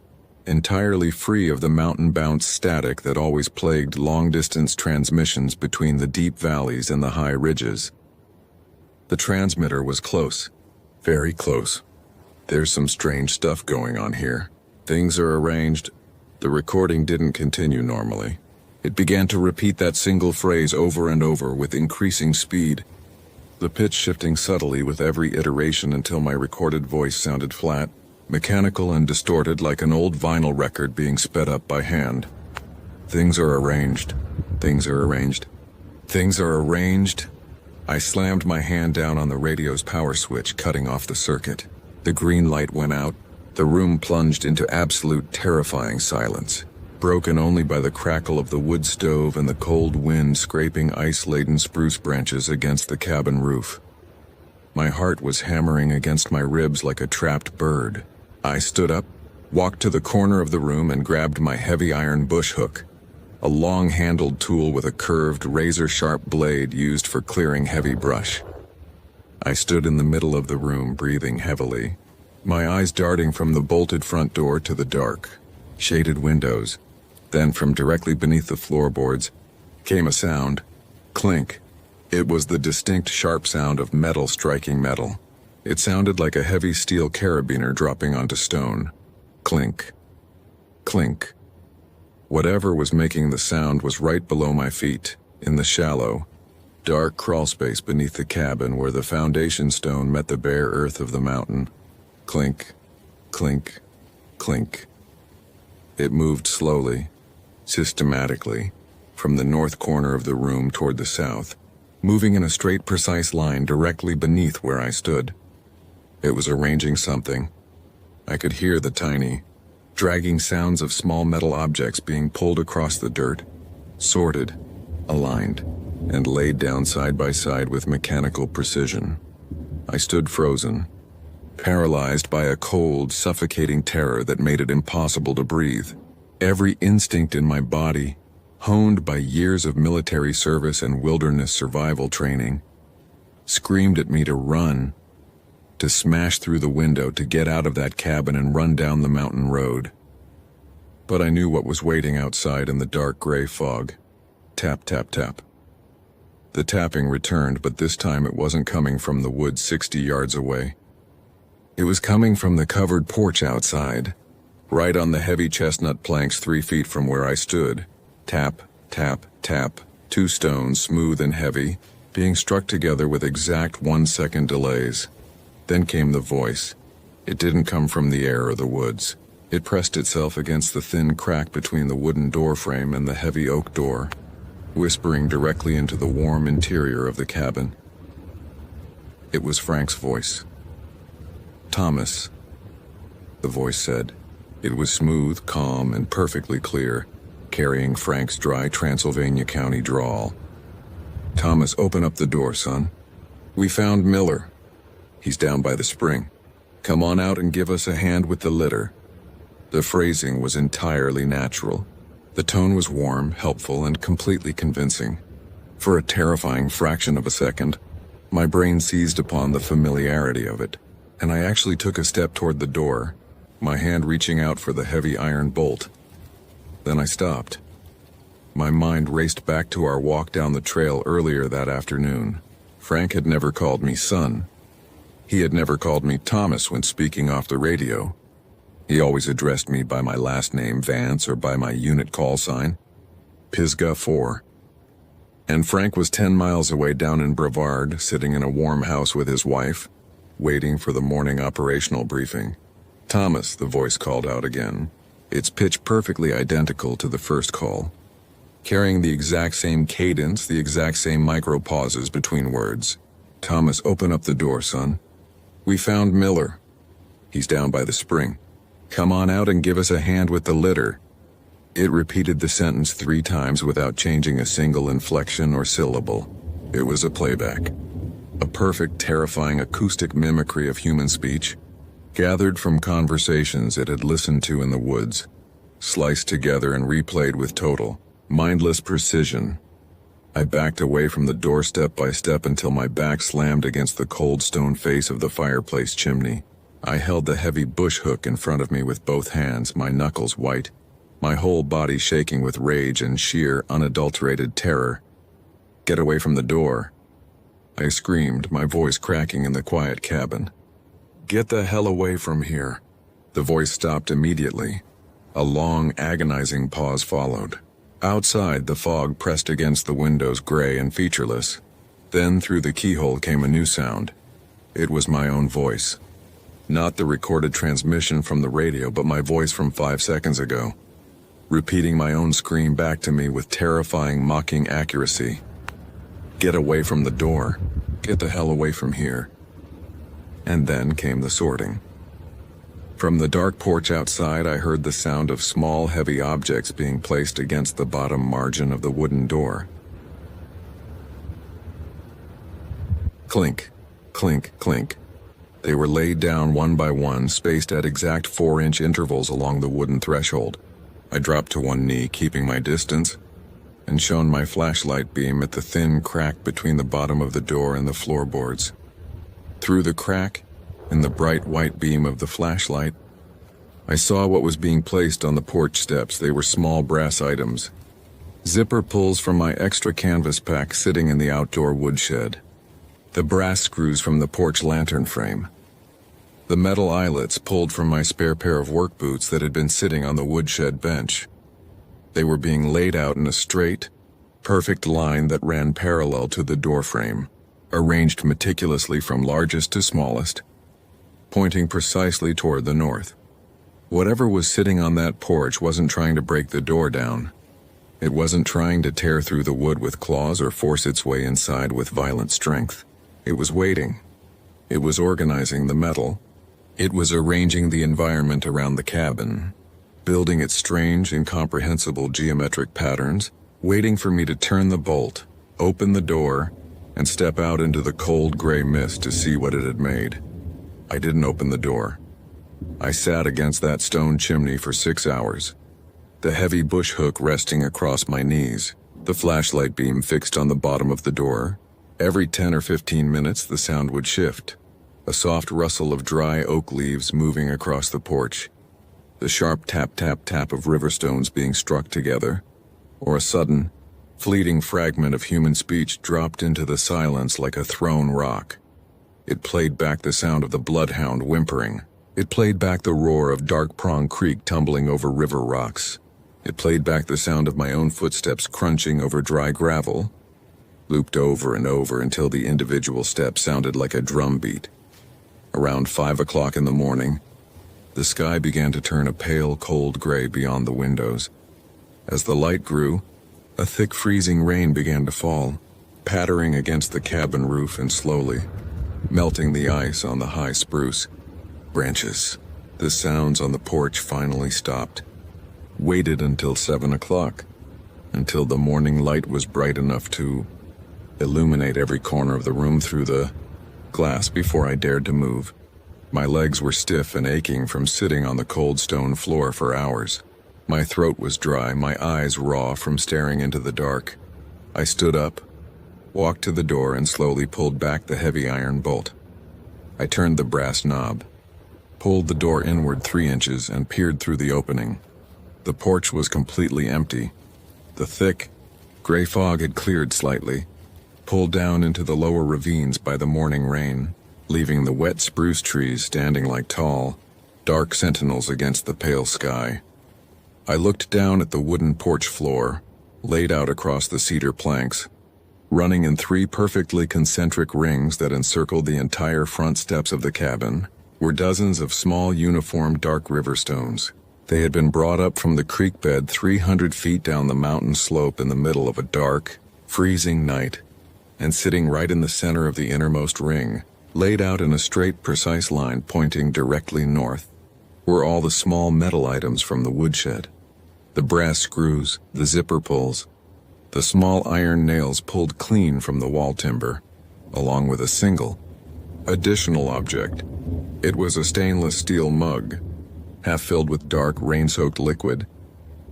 entirely free of the mountain bounce static that always plagued long-distance transmissions between the deep valleys and the high ridges. The transmitter was close, very close. "There's some strange stuff going on here. Things are arranged." The recording didn't continue normally. It began to repeat that single phrase over and over with increasing speed, the pitch shifting subtly with every iteration until my recorded voice sounded flat, mechanical and distorted like an old vinyl record being sped up by hand. "Things are arranged. Things are arranged. Things are arranged." I slammed my hand down on the radio's power switch, cutting off the circuit. The green light went out. The room plunged into absolute terrifying silence, broken only by the crackle of the wood stove and the cold wind scraping ice-laden spruce branches against the cabin roof. My heart was hammering against my ribs like a trapped bird. I stood up, walked to the corner of the room and grabbed my heavy iron bush hook, a long-handled tool with a curved, razor-sharp blade used for clearing heavy brush. I stood in the middle of the room, breathing heavily, my eyes darting from the bolted front door to the dark, shaded windows. Then from directly beneath the floorboards came a sound, clink. It was the distinct sharp sound of metal striking metal. It sounded like a heavy steel carabiner dropping onto stone. Clink. Clink. Whatever was making the sound was right below my feet, in the shallow, dark crawlspace beneath the cabin where the foundation stone met the bare earth of the mountain. Clink, clink, clink. It moved slowly, systematically, from the north corner of the room toward the south, moving in a straight, precise line directly beneath where I stood. It was arranging something. I could hear the tiny, dragging sounds of small metal objects being pulled across the dirt, sorted, aligned, and laid down side by side with mechanical precision. I stood frozen, paralyzed by a cold, suffocating terror that made it impossible to breathe. Every instinct in my body, honed by years of military service and wilderness survival training, screamed at me to run, to smash through the window, to get out of that cabin and run down the mountain road. But I knew what was waiting outside in the dark gray fog. Tap, tap, tap. The tapping returned, but this time it wasn't coming from the woods 60 yards away. It was coming from the covered porch outside, right on the heavy chestnut planks 3 feet from where I stood. Tap, tap, tap, 2 stones, smooth and heavy, being struck together with exact 1-second delays. Then came the voice, It didn't come from the air or the woods. It pressed itself against the thin crack between the wooden door frame and the heavy oak door, whispering directly into the warm interior of the cabin. It was Frank's voice. "Thomas," the voice said. It was smooth, calm, and perfectly clear, carrying Frank's dry Transylvania County drawl. "Thomas, open up the door, son. We found Miller. He's down by the spring. Come on out and give us a hand with the litter." The phrasing was entirely natural. The tone was warm, helpful, and completely convincing. For a terrifying fraction of a second, my brain seized upon the familiarity of it, and I actually took a step toward the door, my hand reaching out for the heavy iron bolt. Then I stopped. My mind raced back to our walk down the trail earlier that afternoon. Frank had never called me son. He had never called me Thomas when speaking off the radio. He always addressed me by my last name, Vance, or by my unit call sign, Pisgah 4. And Frank was 10 miles away down in Brevard, sitting in a warm house with his wife, waiting for the morning operational briefing. "Thomas," the voice called out again. Its pitch perfectly identical to the first call, carrying the exact same cadence, the exact same micro-pauses between words. "Thomas, open up the door, son. We found Miller. He's down by the spring. Come on out and give us a hand with the litter." It repeated the sentence 3 times without changing a single inflection or syllable. It was a playback. A perfect, terrifying acoustic mimicry of human speech, gathered from conversations it had listened to in the woods, sliced together and replayed with total, mindless precision. I backed away from the door step by step until my back slammed against the cold stone face of the fireplace chimney. I held the heavy bush hook in front of me with both hands, my knuckles white, my whole body shaking with rage and sheer, unadulterated terror. "Get away from the door," I screamed, my voice cracking in the quiet cabin. "Get the hell away from here." The voice stopped immediately. A long, agonizing pause followed. Outside, the fog pressed against the windows, gray and featureless. Then through the keyhole came a new sound. It was my own voice. Not the recorded transmission from the radio, but my voice from 5 seconds ago, repeating my own scream back to me with terrifying, mocking accuracy. "Get away from the door. Get the hell away from here." And then came the sorting. From the dark porch outside, I heard the sound of small, heavy objects being placed against the bottom margin of the wooden door. Clink, clink, clink. They were laid down one by one, spaced at exact 4-inch intervals along the wooden threshold. I dropped to one knee, keeping my distance, and shone my flashlight beam at the thin crack between the bottom of the door and the floorboards. Through the crack, in the bright white beam of the flashlight, I saw what was being placed on the porch steps. They were small brass items. Zipper pulls from my extra canvas pack sitting in the outdoor woodshed. The brass screws from the porch lantern frame. The metal eyelets pulled from my spare pair of work boots that had been sitting on the woodshed bench. They were being laid out in a straight, perfect line that ran parallel to the door frame, arranged meticulously from largest to smallest, pointing precisely toward the north. Whatever was sitting on that porch wasn't trying to break the door down. It wasn't trying to tear through the wood with claws or force its way inside with violent strength. It was waiting. It was organizing the metal. It was arranging the environment around the cabin, building its strange, incomprehensible geometric patterns, waiting for me to turn the bolt, open the door, and step out into the cold gray mist to see what it had made. I didn't open the door. I sat against that stone chimney for 6 hours, the heavy bush hook resting across my knees, the flashlight beam fixed on the bottom of the door. Every 10 or 15 minutes, the sound would shift. A soft rustle of dry oak leaves moving across the porch, the sharp tap-tap-tap of river stones being struck together, or a sudden, fleeting fragment of human speech dropped into the silence like a thrown rock. It played back the sound of the bloodhound whimpering. It played back the roar of Dark Prong Creek tumbling over river rocks. It played back the sound of my own footsteps crunching over dry gravel, looped over and over until the individual step sounded like a drum beat. Around 5 o'clock in the morning, the sky began to turn a pale, cold gray beyond the windows. As the light grew, a thick freezing rain began to fall, pattering against the cabin roof and slowly melting the ice on the high spruce branches. The sounds on the porch finally stopped. Waited until 7 o'clock, until the morning light was bright enough to illuminate every corner of the room through the glass before I dared to move. My legs were stiff and aching from sitting on the cold stone floor for hours. My throat was dry, my eyes raw from staring into the dark. I stood up, walked to the door, and slowly pulled back the heavy iron bolt. I turned the brass knob, pulled the door inward 3 inches, and peered through the opening. The porch was completely empty. The thick, gray fog had cleared slightly, pulled down into the lower ravines by the morning rain, leaving the wet spruce trees standing like tall, dark sentinels against the pale sky. I looked down at the wooden porch floor, laid out across the cedar planks. Running in 3 perfectly concentric rings that encircled the entire front steps of the cabin were dozens of small uniform dark river stones. They had been brought up from the creek bed 300 feet down the mountain slope in the middle of a dark, freezing night, and sitting right in the center of the innermost ring, laid out in a straight, precise line pointing directly north, were all the small metal items from the woodshed. The brass screws, the zipper pulls, the small iron nails pulled clean from the wall timber, along with a single, additional object. It was a stainless steel mug, half filled with dark, rain-soaked liquid,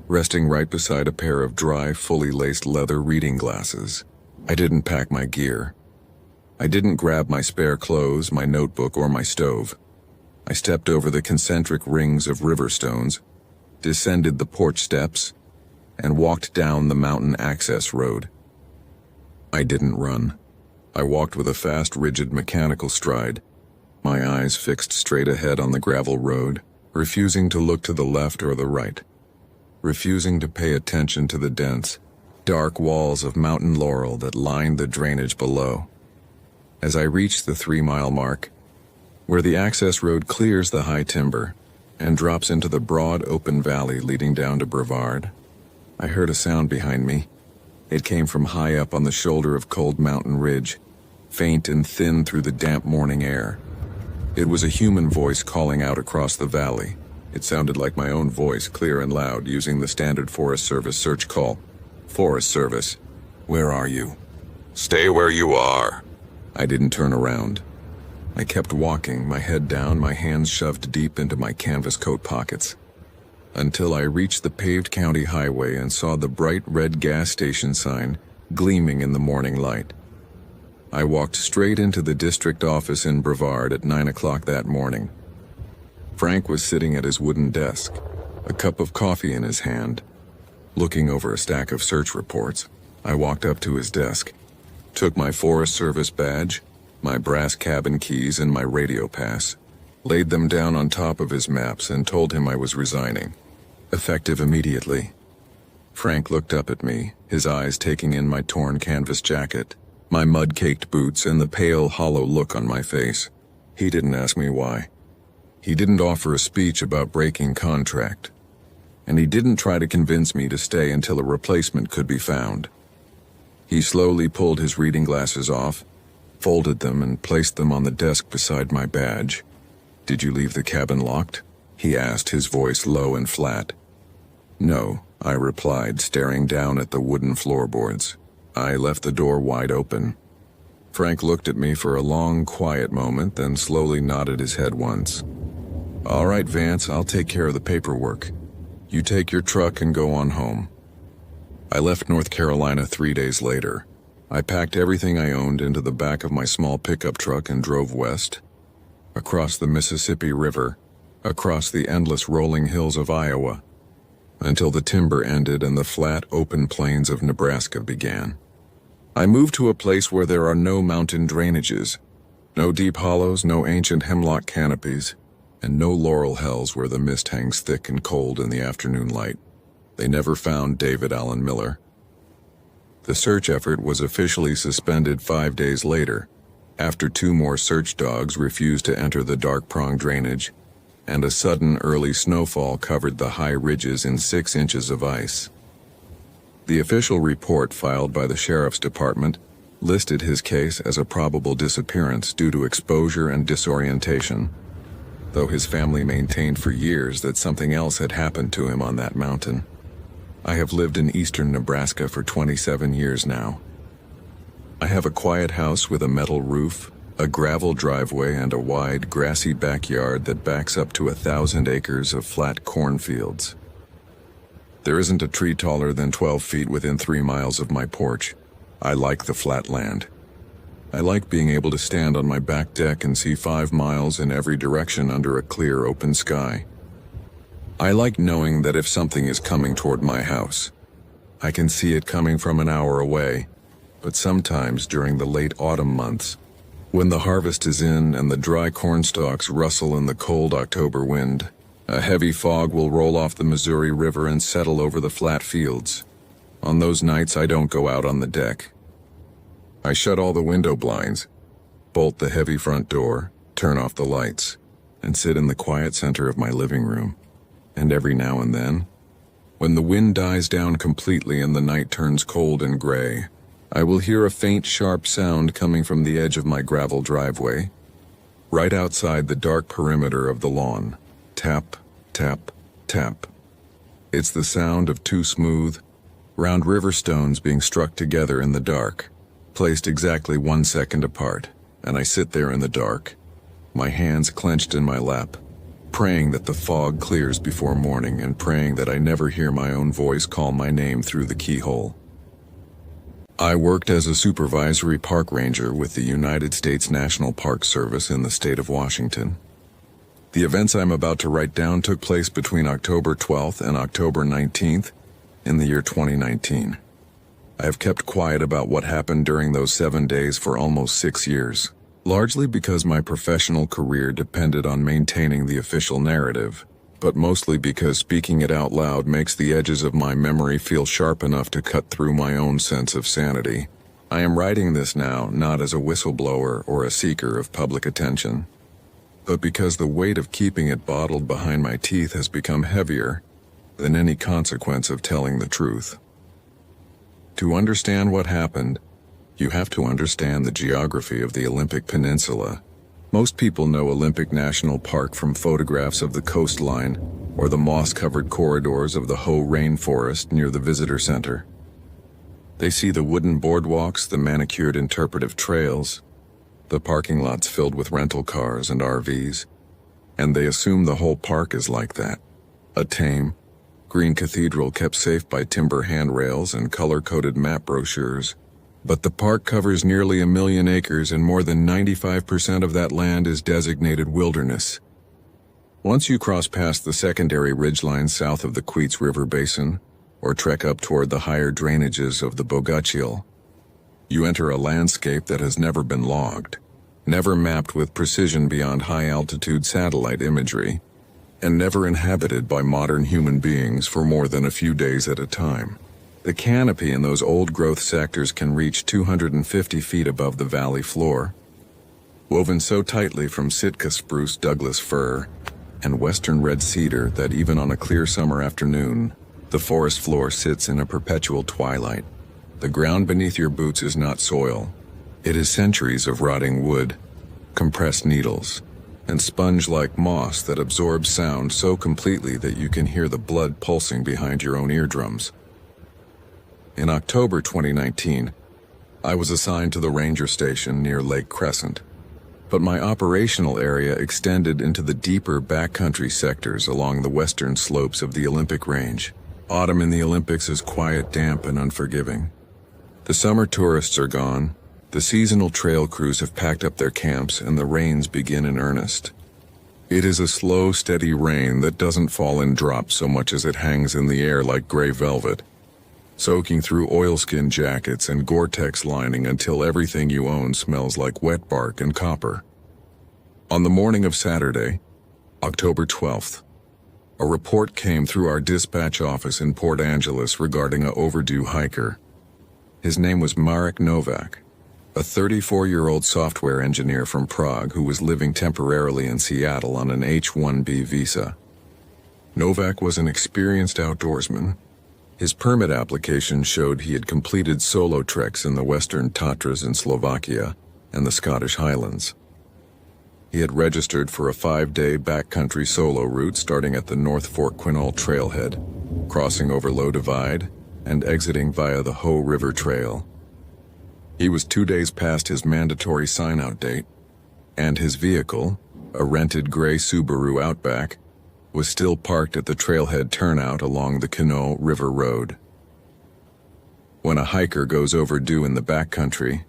resting right beside a pair of dry, fully laced leather reading glasses. I didn't pack my gear. I didn't grab my spare clothes, my notebook, or my stove. I stepped over the concentric rings of river stones, descended the porch steps, and walked down the mountain access road. I didn't run. I walked with a fast, rigid, mechanical stride, my eyes fixed straight ahead on the gravel road, refusing to look to the left or the right, refusing to pay attention to the dense, dark walls of mountain laurel that lined the drainage below. As I reached the 3-mile mark, where the access road clears the high timber and drops into the broad open valley leading down to Brevard, I heard a sound behind me. It came from high up on the shoulder of Cold Mountain Ridge, faint and thin through the damp morning air. It was a human voice calling out across the valley. It sounded like my own voice, clear and loud, using the standard Forest Service search call. Forest Service, where are you? Stay where you are. I didn't turn around. I kept walking, my head down, my hands shoved deep into my canvas coat pockets, until I reached the paved county highway and saw the bright red gas station sign gleaming in the morning light. I walked straight into the district office in Brevard at 9 o'clock that morning. Frank was sitting at his wooden desk, a cup of coffee in his hand, looking over a stack of search reports. I walked up to his desk, took my Forest Service badge, my brass cabin keys, and my radio pass, laid them down on top of his maps, and told him I was resigning, effective immediately. Frank looked up at me, his eyes taking in my torn canvas jacket, my mud-caked boots, and the pale, hollow look on my face. He didn't ask me why. He didn't offer a speech about breaking contract, and he didn't try to convince me to stay until a replacement could be found. He slowly pulled his reading glasses off, folded them, and placed them on the desk beside my badge. "Did you leave the cabin locked?" he asked, his voice low and flat. "No," I replied, staring down at the wooden floorboards. "I left the door wide open." Frank looked at me for a long, quiet moment, then slowly nodded his head once. "All right, Vance, I'll take care of the paperwork. You take your truck and go on home." I left North Carolina 3 days later. I packed everything I owned into the back of my small pickup truck and drove west, across the Mississippi River, across the endless rolling hills of Iowa, until the timber ended and the flat, open plains of Nebraska began. I moved to a place where there are no mountain drainages, no deep hollows, no ancient hemlock canopies, and no laurel hells where the mist hangs thick and cold in the afternoon light. They never found David Allen Miller. The search effort was officially suspended 5 days later, After 2 more search dogs refused to enter the dark prong drainage, and a sudden early snowfall covered the high ridges in 6 inches of ice. The official report filed by the sheriff's department listed his case as a probable disappearance due to exposure and disorientation, though his family maintained for years that something else had happened to him on that mountain. I have lived in eastern Nebraska for 27 years now. I have a quiet house with a metal roof, a gravel driveway, and a wide, grassy backyard that backs up to 1,000 acres of flat cornfields. There isn't a tree taller than 12 feet within 3 miles of my porch. I like the flat land. I like being able to stand on my back deck and see 5 miles in every direction under a clear, open sky. I like knowing that if something is coming toward my house, I can see it coming from an hour away, but sometimes during the late autumn months, when the harvest is in and the dry corn stalks rustle in the cold October wind, a heavy fog will roll off the Missouri River and settle over the flat fields. On those nights, I don't go out on the deck. I shut all the window blinds, bolt the heavy front door, turn off the lights, and sit in the quiet center of my living room. And every now and then, when the wind dies down completely and the night turns cold and gray, I will hear a faint, sharp sound coming from the edge of my gravel driveway, right outside the dark perimeter of the lawn. Tap, tap, tap. It's the sound of 2 smooth, round river stones being struck together in the dark, placed exactly 1 second apart, and I sit there in the dark, my hands clenched in my lap, praying that the fog clears before morning and praying that I never hear my own voice call my name through the keyhole. I worked as a supervisory park ranger with the United States National Park Service in the state of Washington. The events I'm about to write down took place between October 12th and October 19th in the year 2019. I have kept quiet about what happened during those 7 days for almost 6 years, largely because my professional career depended on maintaining the official narrative, but mostly because speaking it out loud makes the edges of my memory feel sharp enough to cut through my own sense of sanity. I am writing this now not as a whistleblower or a seeker of public attention, but because the weight of keeping it bottled behind my teeth has become heavier than any consequence of telling the truth. To understand what happened, you have to understand the geography of the Olympic Peninsula. Most people know Olympic National Park from photographs of the coastline or the moss-covered corridors of the Hoh rainforest near the visitor center. They see the wooden boardwalks, the manicured interpretive trails, the parking lots filled with rental cars and RVs, and they assume the whole park is like that. A tame, green cathedral kept safe by timber handrails and color-coded map brochures. But the park covers nearly 1 million acres and more than 95% of that land is designated wilderness. Once you cross past the secondary ridgeline south of the Queets River Basin, or trek up toward the higher drainages of the Bogachiel, you enter a landscape that has never been logged, never mapped with precision beyond high-altitude satellite imagery, and never inhabited by modern human beings for more than a few days at a time. The canopy in those old-growth sectors can reach 250 feet above the valley floor, woven so tightly from Sitka spruce, Douglas fir, and western red cedar that even on a clear summer afternoon, the forest floor sits in a perpetual twilight. The ground beneath your boots is not soil. It is centuries of rotting wood, compressed needles, and sponge-like moss that absorbs sound so completely that you can hear the blood pulsing behind your own eardrums. In October 2019, I was assigned to the ranger station near Lake Crescent, but my operational area extended into the deeper backcountry sectors along the western slopes of the Olympic Range. Autumn in the Olympics is quiet, damp, and unforgiving. The summer tourists are gone, the seasonal trail crews have packed up their camps, and the rains begin in earnest. It is a slow, steady rain that doesn't fall in drops so much as it hangs in the air like gray velvet, soaking through oilskin jackets and Gore-Tex lining until everything you own smells like wet bark and copper. On the morning of Saturday, October 12th, a report came through our dispatch office in Port Angeles regarding an overdue hiker. His name was Marek Novak. a 34-year-old software engineer from Prague who was living temporarily in Seattle on an H-1B visa. Novak was an experienced outdoorsman. His permit application showed he had completed solo treks in the Western Tatras in Slovakia and the Scottish Highlands. He had registered for a 5-day backcountry solo route starting at the North Fork Quinault trailhead, crossing over Low Divide, and exiting via the Hoh River Trail. He was 2 days past his mandatory sign-out date, and his vehicle, a rented gray Subaru Outback, was still parked at the trailhead turnout along the Quinault River Road. When a hiker goes overdue in the backcountry,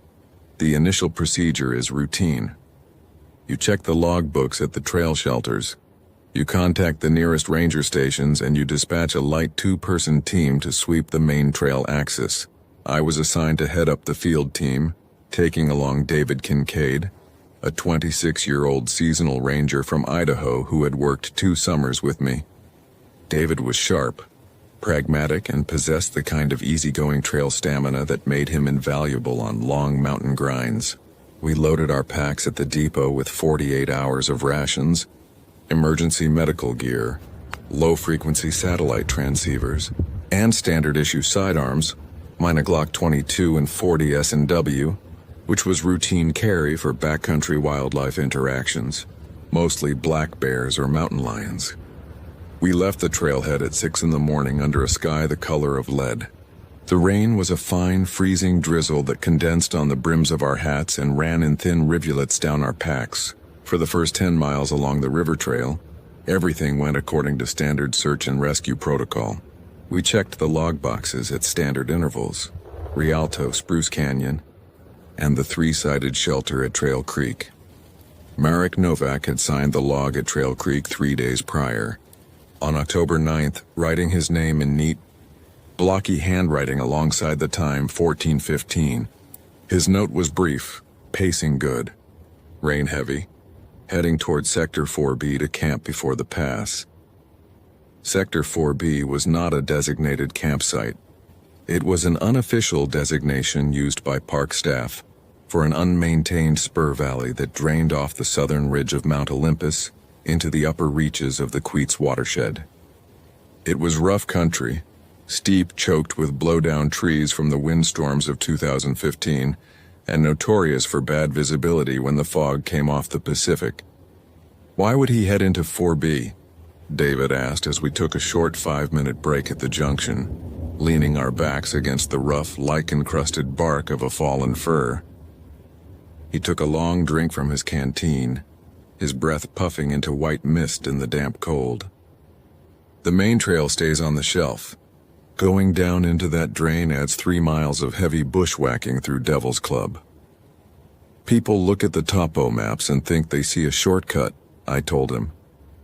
the initial procedure is routine. You check the logbooks at the trail shelters. You contact the nearest ranger stations and you dispatch a light 2-person team to sweep the main trail axis. I was assigned to head up the field team, taking along David Kincaid, a 26-year-old seasonal ranger from Idaho who had worked 2 summers with me. David was sharp, pragmatic, and possessed the kind of easygoing trail stamina that made him invaluable on long mountain grinds. We loaded our packs at the depot with 48 hours of rations, emergency medical gear, low-frequency satellite transceivers, and standard-issue sidearms, mine a Glock 22 and 40 S&W, which was routine carry for backcountry wildlife interactions, mostly black bears or mountain lions. We left the trailhead at 6 in the morning under a sky the color of lead. The rain was a fine, freezing drizzle that condensed on the brims of our hats and ran in thin rivulets down our packs. For the first 10 miles along the river trail, everything went according to standard search and rescue protocol. We checked the log boxes at standard intervals, Rialto Spruce Canyon, and the 3-sided shelter at Trail Creek. Marek Novak had signed the log at Trail Creek 3 days prior. On October 9th, writing his name in neat, blocky handwriting alongside the time 14:15. His note was brief, pacing good, rain heavy, heading toward Sector 4B to camp before the pass. Sector 4B was not a designated campsite. It was an unofficial designation used by park staff for an unmaintained spur valley that drained off the southern ridge of Mount Olympus into the upper reaches of the Queets watershed. It was rough country, steep, choked with blow-down trees from the windstorms of 2015, and notorious for bad visibility when the fog came off the Pacific. Why would he head into 4B? David asked as we took a short 5-minute break at the junction, leaning our backs against the rough, lichen-crusted bark of a fallen fir. He took a long drink from his canteen, his breath puffing into white mist in the damp cold. The main trail stays on the shelf. Going down into that drain adds 3 miles of heavy bushwhacking through Devil's Club. People look at the topo maps and think they see a shortcut, I told him,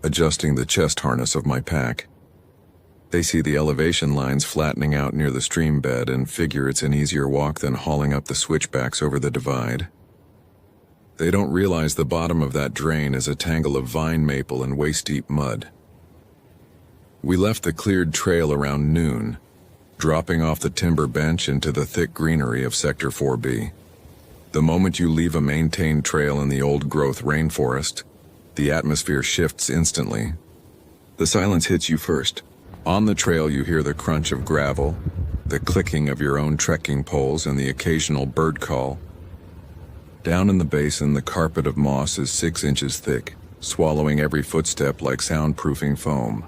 adjusting the chest harness of my pack. They see the elevation lines flattening out near the stream bed and figure it's an easier walk than hauling up the switchbacks over the divide. They don't realize the bottom of that drain is a tangle of vine maple and waist-deep mud. We left the cleared trail around noon, dropping off the timber bench into the thick greenery of Sector 4B. The moment you leave a maintained trail in the old-growth rainforest, the atmosphere shifts instantly. The silence hits you first. On the trail you hear the crunch of gravel, the clicking of your own trekking poles, and the occasional bird call. Down in the basin, the carpet of moss is 6 inches thick, swallowing every footstep like soundproofing foam.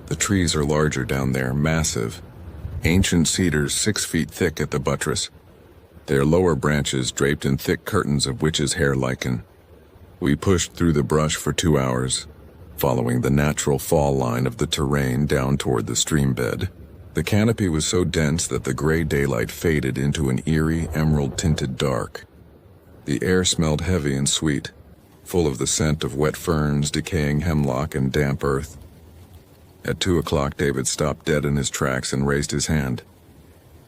The trees are larger down there, massive. Ancient cedars 6 feet thick at the buttress, their lower branches draped in thick curtains of witch's hair lichen. We pushed through the brush for 2 hours, following the natural fall line of the terrain down toward the stream bed. The canopy was so dense that the gray daylight faded into an eerie, emerald-tinted dark. The air smelled heavy and sweet, full of the scent of wet ferns, decaying hemlock, and damp earth. At 2 o'clock, David stopped dead in his tracks and raised his hand.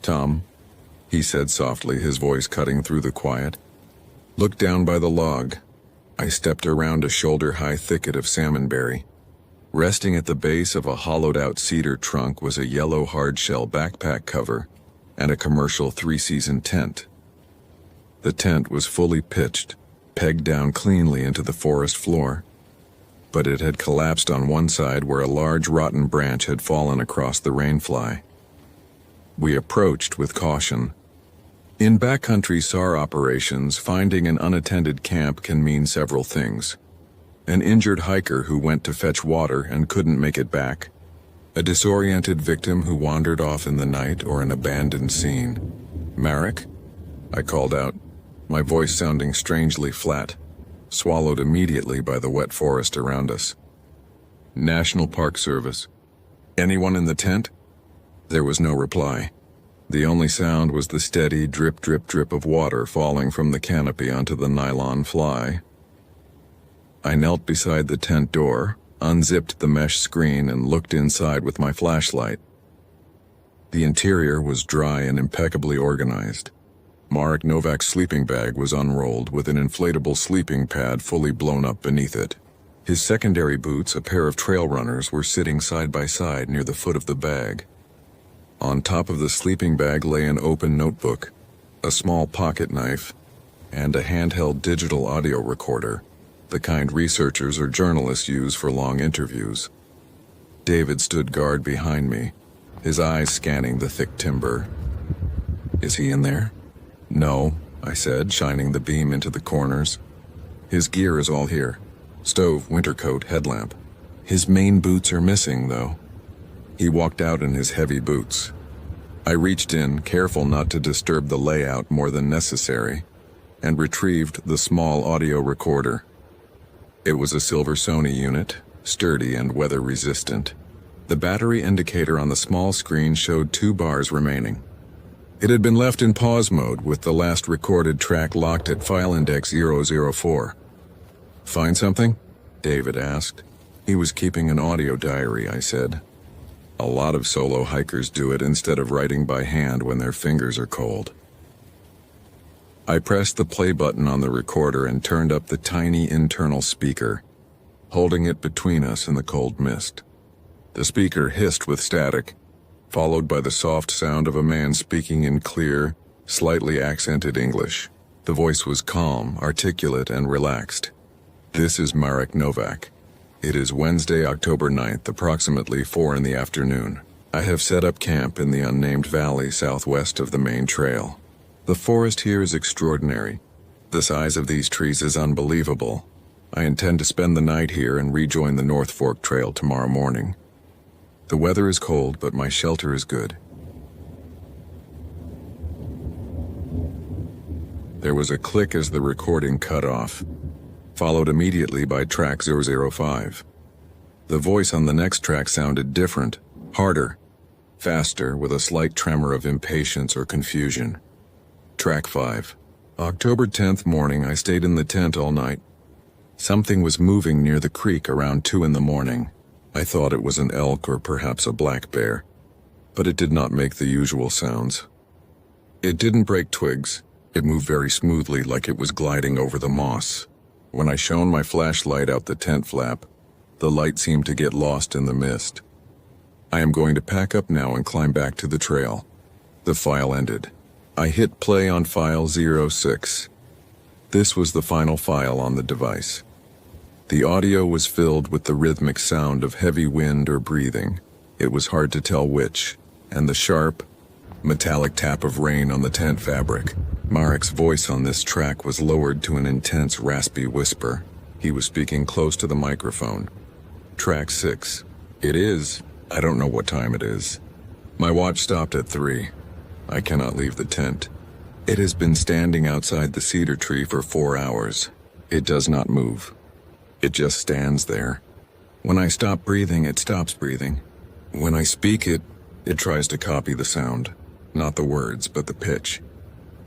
"Tom," he said softly, his voice cutting through the quiet. "Look down by the log." I stepped around a shoulder-high thicket of salmonberry. Resting at the base of a hollowed-out cedar trunk was a yellow hardshell backpack cover and a commercial 3-season tent. The tent was fully pitched, pegged down cleanly into the forest floor, but it had collapsed on one side where a large rotten branch had fallen across the rainfly. We approached with caution. In backcountry SAR operations, finding an unattended camp can mean several things. An injured hiker who went to fetch water and couldn't make it back, a disoriented victim who wandered off in the night, or an abandoned scene. "Marek?" I called out, my voice sounding strangely flat, swallowed immediately by the wet forest around us. "National Park Service. Anyone in the tent?" There was no reply. The only sound was the steady drip, drip, drip of water falling from the canopy onto the nylon fly. I knelt beside the tent door, unzipped the mesh screen, and looked inside with my flashlight. The interior was dry and impeccably organized. Marek Novak's sleeping bag was unrolled with an inflatable sleeping pad fully blown up beneath it. His secondary boots, a pair of trail runners, were sitting side by side near the foot of the bag. On top of the sleeping bag lay an open notebook, a small pocket knife, and a handheld digital audio recorder, the kind researchers or journalists use for long interviews. David stood guard behind me, his eyes scanning the thick timber. "Is he in there?" "No," I said, shining the beam into the corners. "His gear is all here. Stove, winter coat, headlamp. His main boots are missing, though." He walked out in his heavy boots. I reached in, careful not to disturb the layout more than necessary, and retrieved the small audio recorder. It was a silver Sony unit, sturdy and weather-resistant. The battery indicator on the small screen showed 2 bars remaining. It had been left in pause mode with the last recorded track locked at file index 004. "Find something?" David asked. He was keeping an audio diary, I said. A lot of solo hikers do it instead of writing by hand when their fingers are cold. I pressed the play button on the recorder and turned up the tiny internal speaker, holding it between us in the cold mist. The speaker hissed with static, followed by the soft sound of a man speaking in clear, slightly accented English. The voice was calm, articulate, and relaxed. "This is Marek Novak. It is Wednesday, October 9th, approximately 4 in the afternoon. I have set up camp in the unnamed valley southwest of the main trail. The forest here is extraordinary. The size of these trees is unbelievable. I intend to spend the night here and rejoin the North Fork Trail tomorrow morning. The weather is cold, but my shelter is good." There was a click as the recording cut off, followed immediately by track 005. The voice on the next track sounded different, harder, faster, with a slight tremor of impatience or confusion. Track 5. October 10th morning, I stayed in the tent all night. Something was moving near the creek around 2 in the morning. I thought it was an elk or perhaps a black bear, but it did not make the usual sounds. It didn't break twigs. It moved very smoothly, like it was gliding over the moss. When I shone my flashlight out the tent flap, the light seemed to get lost in the mist. "I am going to pack up now and climb back to the trail." The file ended. I hit play on file 06. This was the final file on the device. The audio was filled with the rhythmic sound of heavy wind or breathing. It was hard to tell which, and the sharp, metallic tap of rain on the tent fabric. Marek's voice on this track was lowered to an intense, raspy whisper. He was speaking close to the microphone. Track 6. "It is. I don't know what time it is. My watch stopped at 3. I cannot leave the tent. It has been standing outside the cedar tree for 4 hours. It does not move. It just stands there. When I stop breathing, it stops breathing. When I speak it tries to copy the sound. Not the words, but the pitch.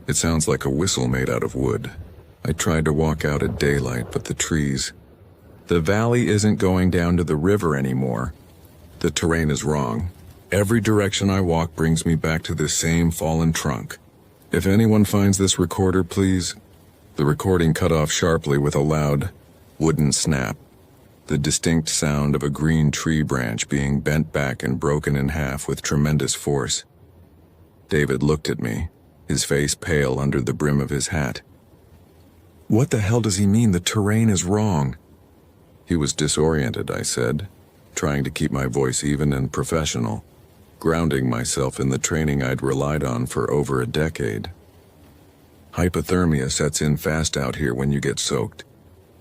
It sounds like a whistle made out of wood. I tried to walk out at daylight, but the trees... The valley isn't going down to the river anymore. The terrain is wrong. Every direction I walk brings me back to this same fallen trunk. If anyone finds this recorder, please..." The recording cut off sharply with a loud, wooden snap. The distinct sound of a green tree branch being bent back and broken in half with tremendous force. David looked at me, his face pale under the brim of his hat. "What the hell does he mean the terrain is wrong?" "He was disoriented," I said, trying to keep my voice even and professional, grounding myself in the training I'd relied on for over a decade. "Hypothermia sets in fast out here when you get soaked.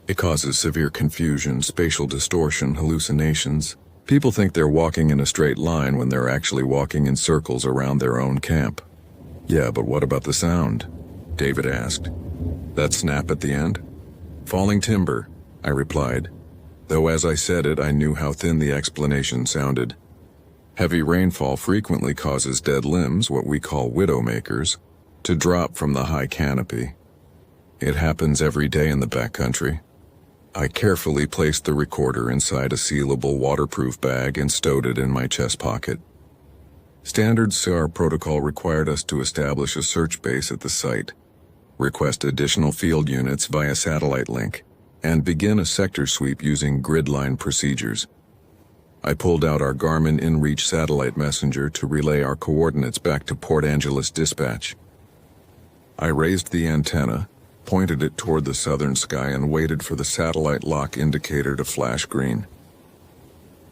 It causes severe confusion, spatial distortion, hallucinations. People think they're walking in a straight line when they're actually walking in circles around their own camp." "Yeah, but what about the sound?" David asked. "That snap at the end?" "Falling timber," I replied, though as I said it I knew how thin the explanation sounded. "Heavy rainfall frequently causes dead limbs, what we call widowmakers, to drop from the high canopy. It happens every day in the backcountry." I carefully placed the recorder inside a sealable waterproof bag and stowed it in my chest pocket. Standard SAR protocol required us to establish a search base at the site, request additional field units via satellite link, and begin a sector sweep using grid-line procedures. I pulled out our Garmin InReach satellite messenger to relay our coordinates back to Port Angeles Dispatch. I raised the antenna, pointed it toward the southern sky, and waited for the satellite lock indicator to flash green.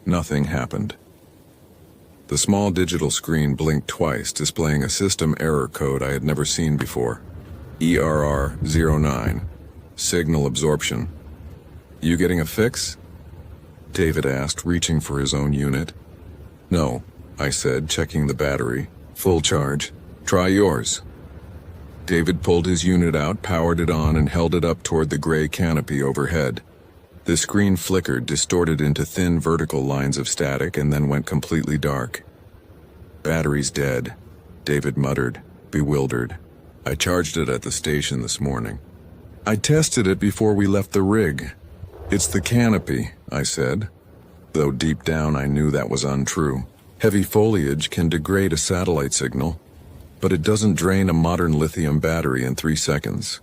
Nothing happened. The small digital screen blinked twice, displaying a system error code I had never seen before. ERR09. Signal absorption. "You getting a fix?" David asked, reaching for his own unit. "No," I said, checking the battery. "Full charge. Try yours." David pulled his unit out, powered it on, and held it up toward the gray canopy overhead. The screen flickered, distorted into thin vertical lines of static, and then went completely dark. "Battery's dead," David muttered, bewildered. "I charged it at the station this morning. I tested it before we left the rig. It's the canopy," I said, though deep down I knew that was untrue. Heavy foliage can degrade a satellite signal, but it doesn't drain a modern lithium battery in 3 seconds.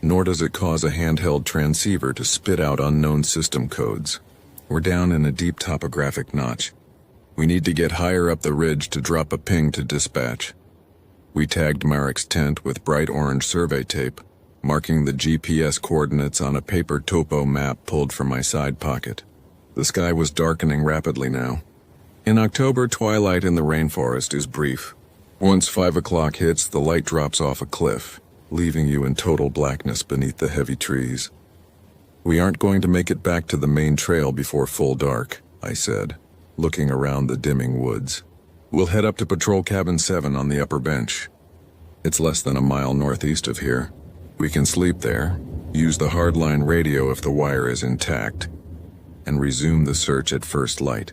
Nor does it cause a handheld transceiver to spit out unknown system codes. We're down in a deep topographic notch. We need to get higher up the ridge to drop a ping to dispatch. We tagged Marek's tent with bright orange survey tape, marking the GPS coordinates on a paper topo map pulled from my side pocket. The sky was darkening rapidly now. In October, twilight in the rainforest is brief. Once 5 o'clock hits, the light drops off a cliff, leaving you in total blackness beneath the heavy trees. "We aren't going to make it back to the main trail before full dark," I said, looking around the dimming woods. "We'll head up to Patrol Cabin 7 on the upper bench. It's less than a mile northeast of here. We can sleep there, use the hardline radio if the wire is intact, and resume the search at first light."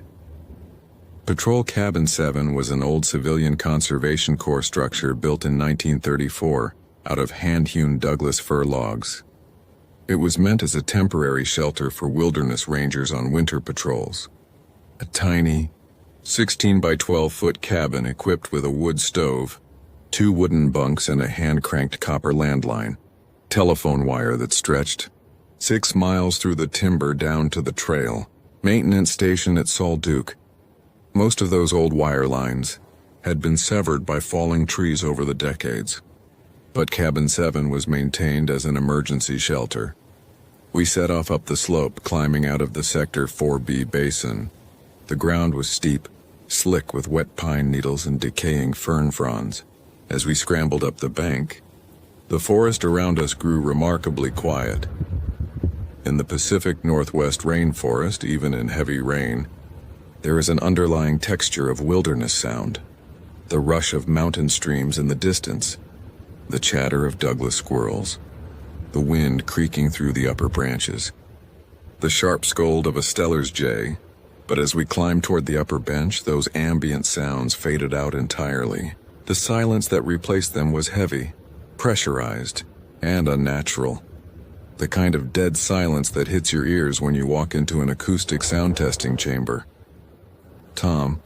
Patrol Cabin 7 was an old civilian conservation corps structure built in 1934 out of hand-hewn Douglas fir logs. It was meant as a temporary shelter for wilderness rangers on winter patrols. A tiny, 16 by 12-foot cabin equipped with a wood stove, 2 wooden bunks, and a hand-cranked copper landline, telephone wire that stretched 6 miles through the timber down to the trail, maintenance station at Sol Duke. Most of those old wire lines had been severed by falling trees over the decades, but Cabin 7 was maintained as an emergency shelter. We set off up the slope, climbing out of the Sector 4B basin. The ground was steep, slick with wet pine needles and decaying fern fronds. As we scrambled up the bank, the forest around us grew remarkably quiet. In the Pacific Northwest rainforest, even in heavy rain, there is an underlying texture of wilderness sound. The rush of mountain streams in the distance, the chatter of Douglas squirrels, the wind creaking through the upper branches, the sharp scold of a Steller's jay. But as we climbed toward the upper bench, those ambient sounds faded out entirely. The silence that replaced them was heavy, pressurized, and unnatural. The kind of dead silence that hits your ears when you walk into an acoustic sound testing chamber. "Tom,"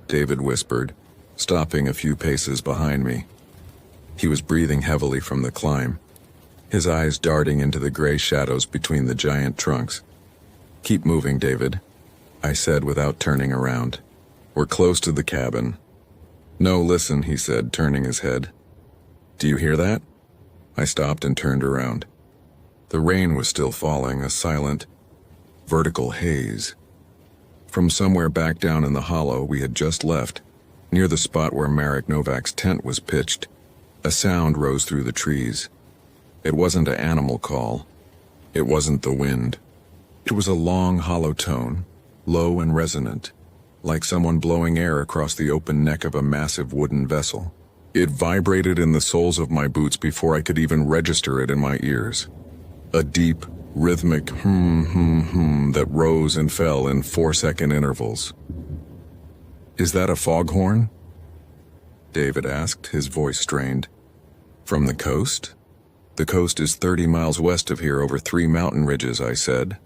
David whispered, stopping a few paces behind me. He was breathing heavily from the climb, his eyes darting into the gray shadows between the giant trunks. "Keep moving, David," I said without turning around. "We're close to the cabin." "No, listen," he said, turning his head. Do you hear that? I stopped and turned around. The rain was still falling, a silent, vertical haze. From somewhere back down in the hollow we had just left, near the spot where Marek Novak's tent was pitched, a sound rose through the trees. It wasn't an animal call. It wasn't the wind. It was a long, hollow tone, low and resonant, like someone blowing air across the open neck of a massive wooden vessel. It vibrated in the soles of my boots before I could even register it in my ears. A deep, rhythmic hum that rose and fell in 4-second intervals. "Is that a foghorn?" David asked, his voice strained. "From the coast?" "The coast is 30 miles west of here over 3 mountain ridges," I said.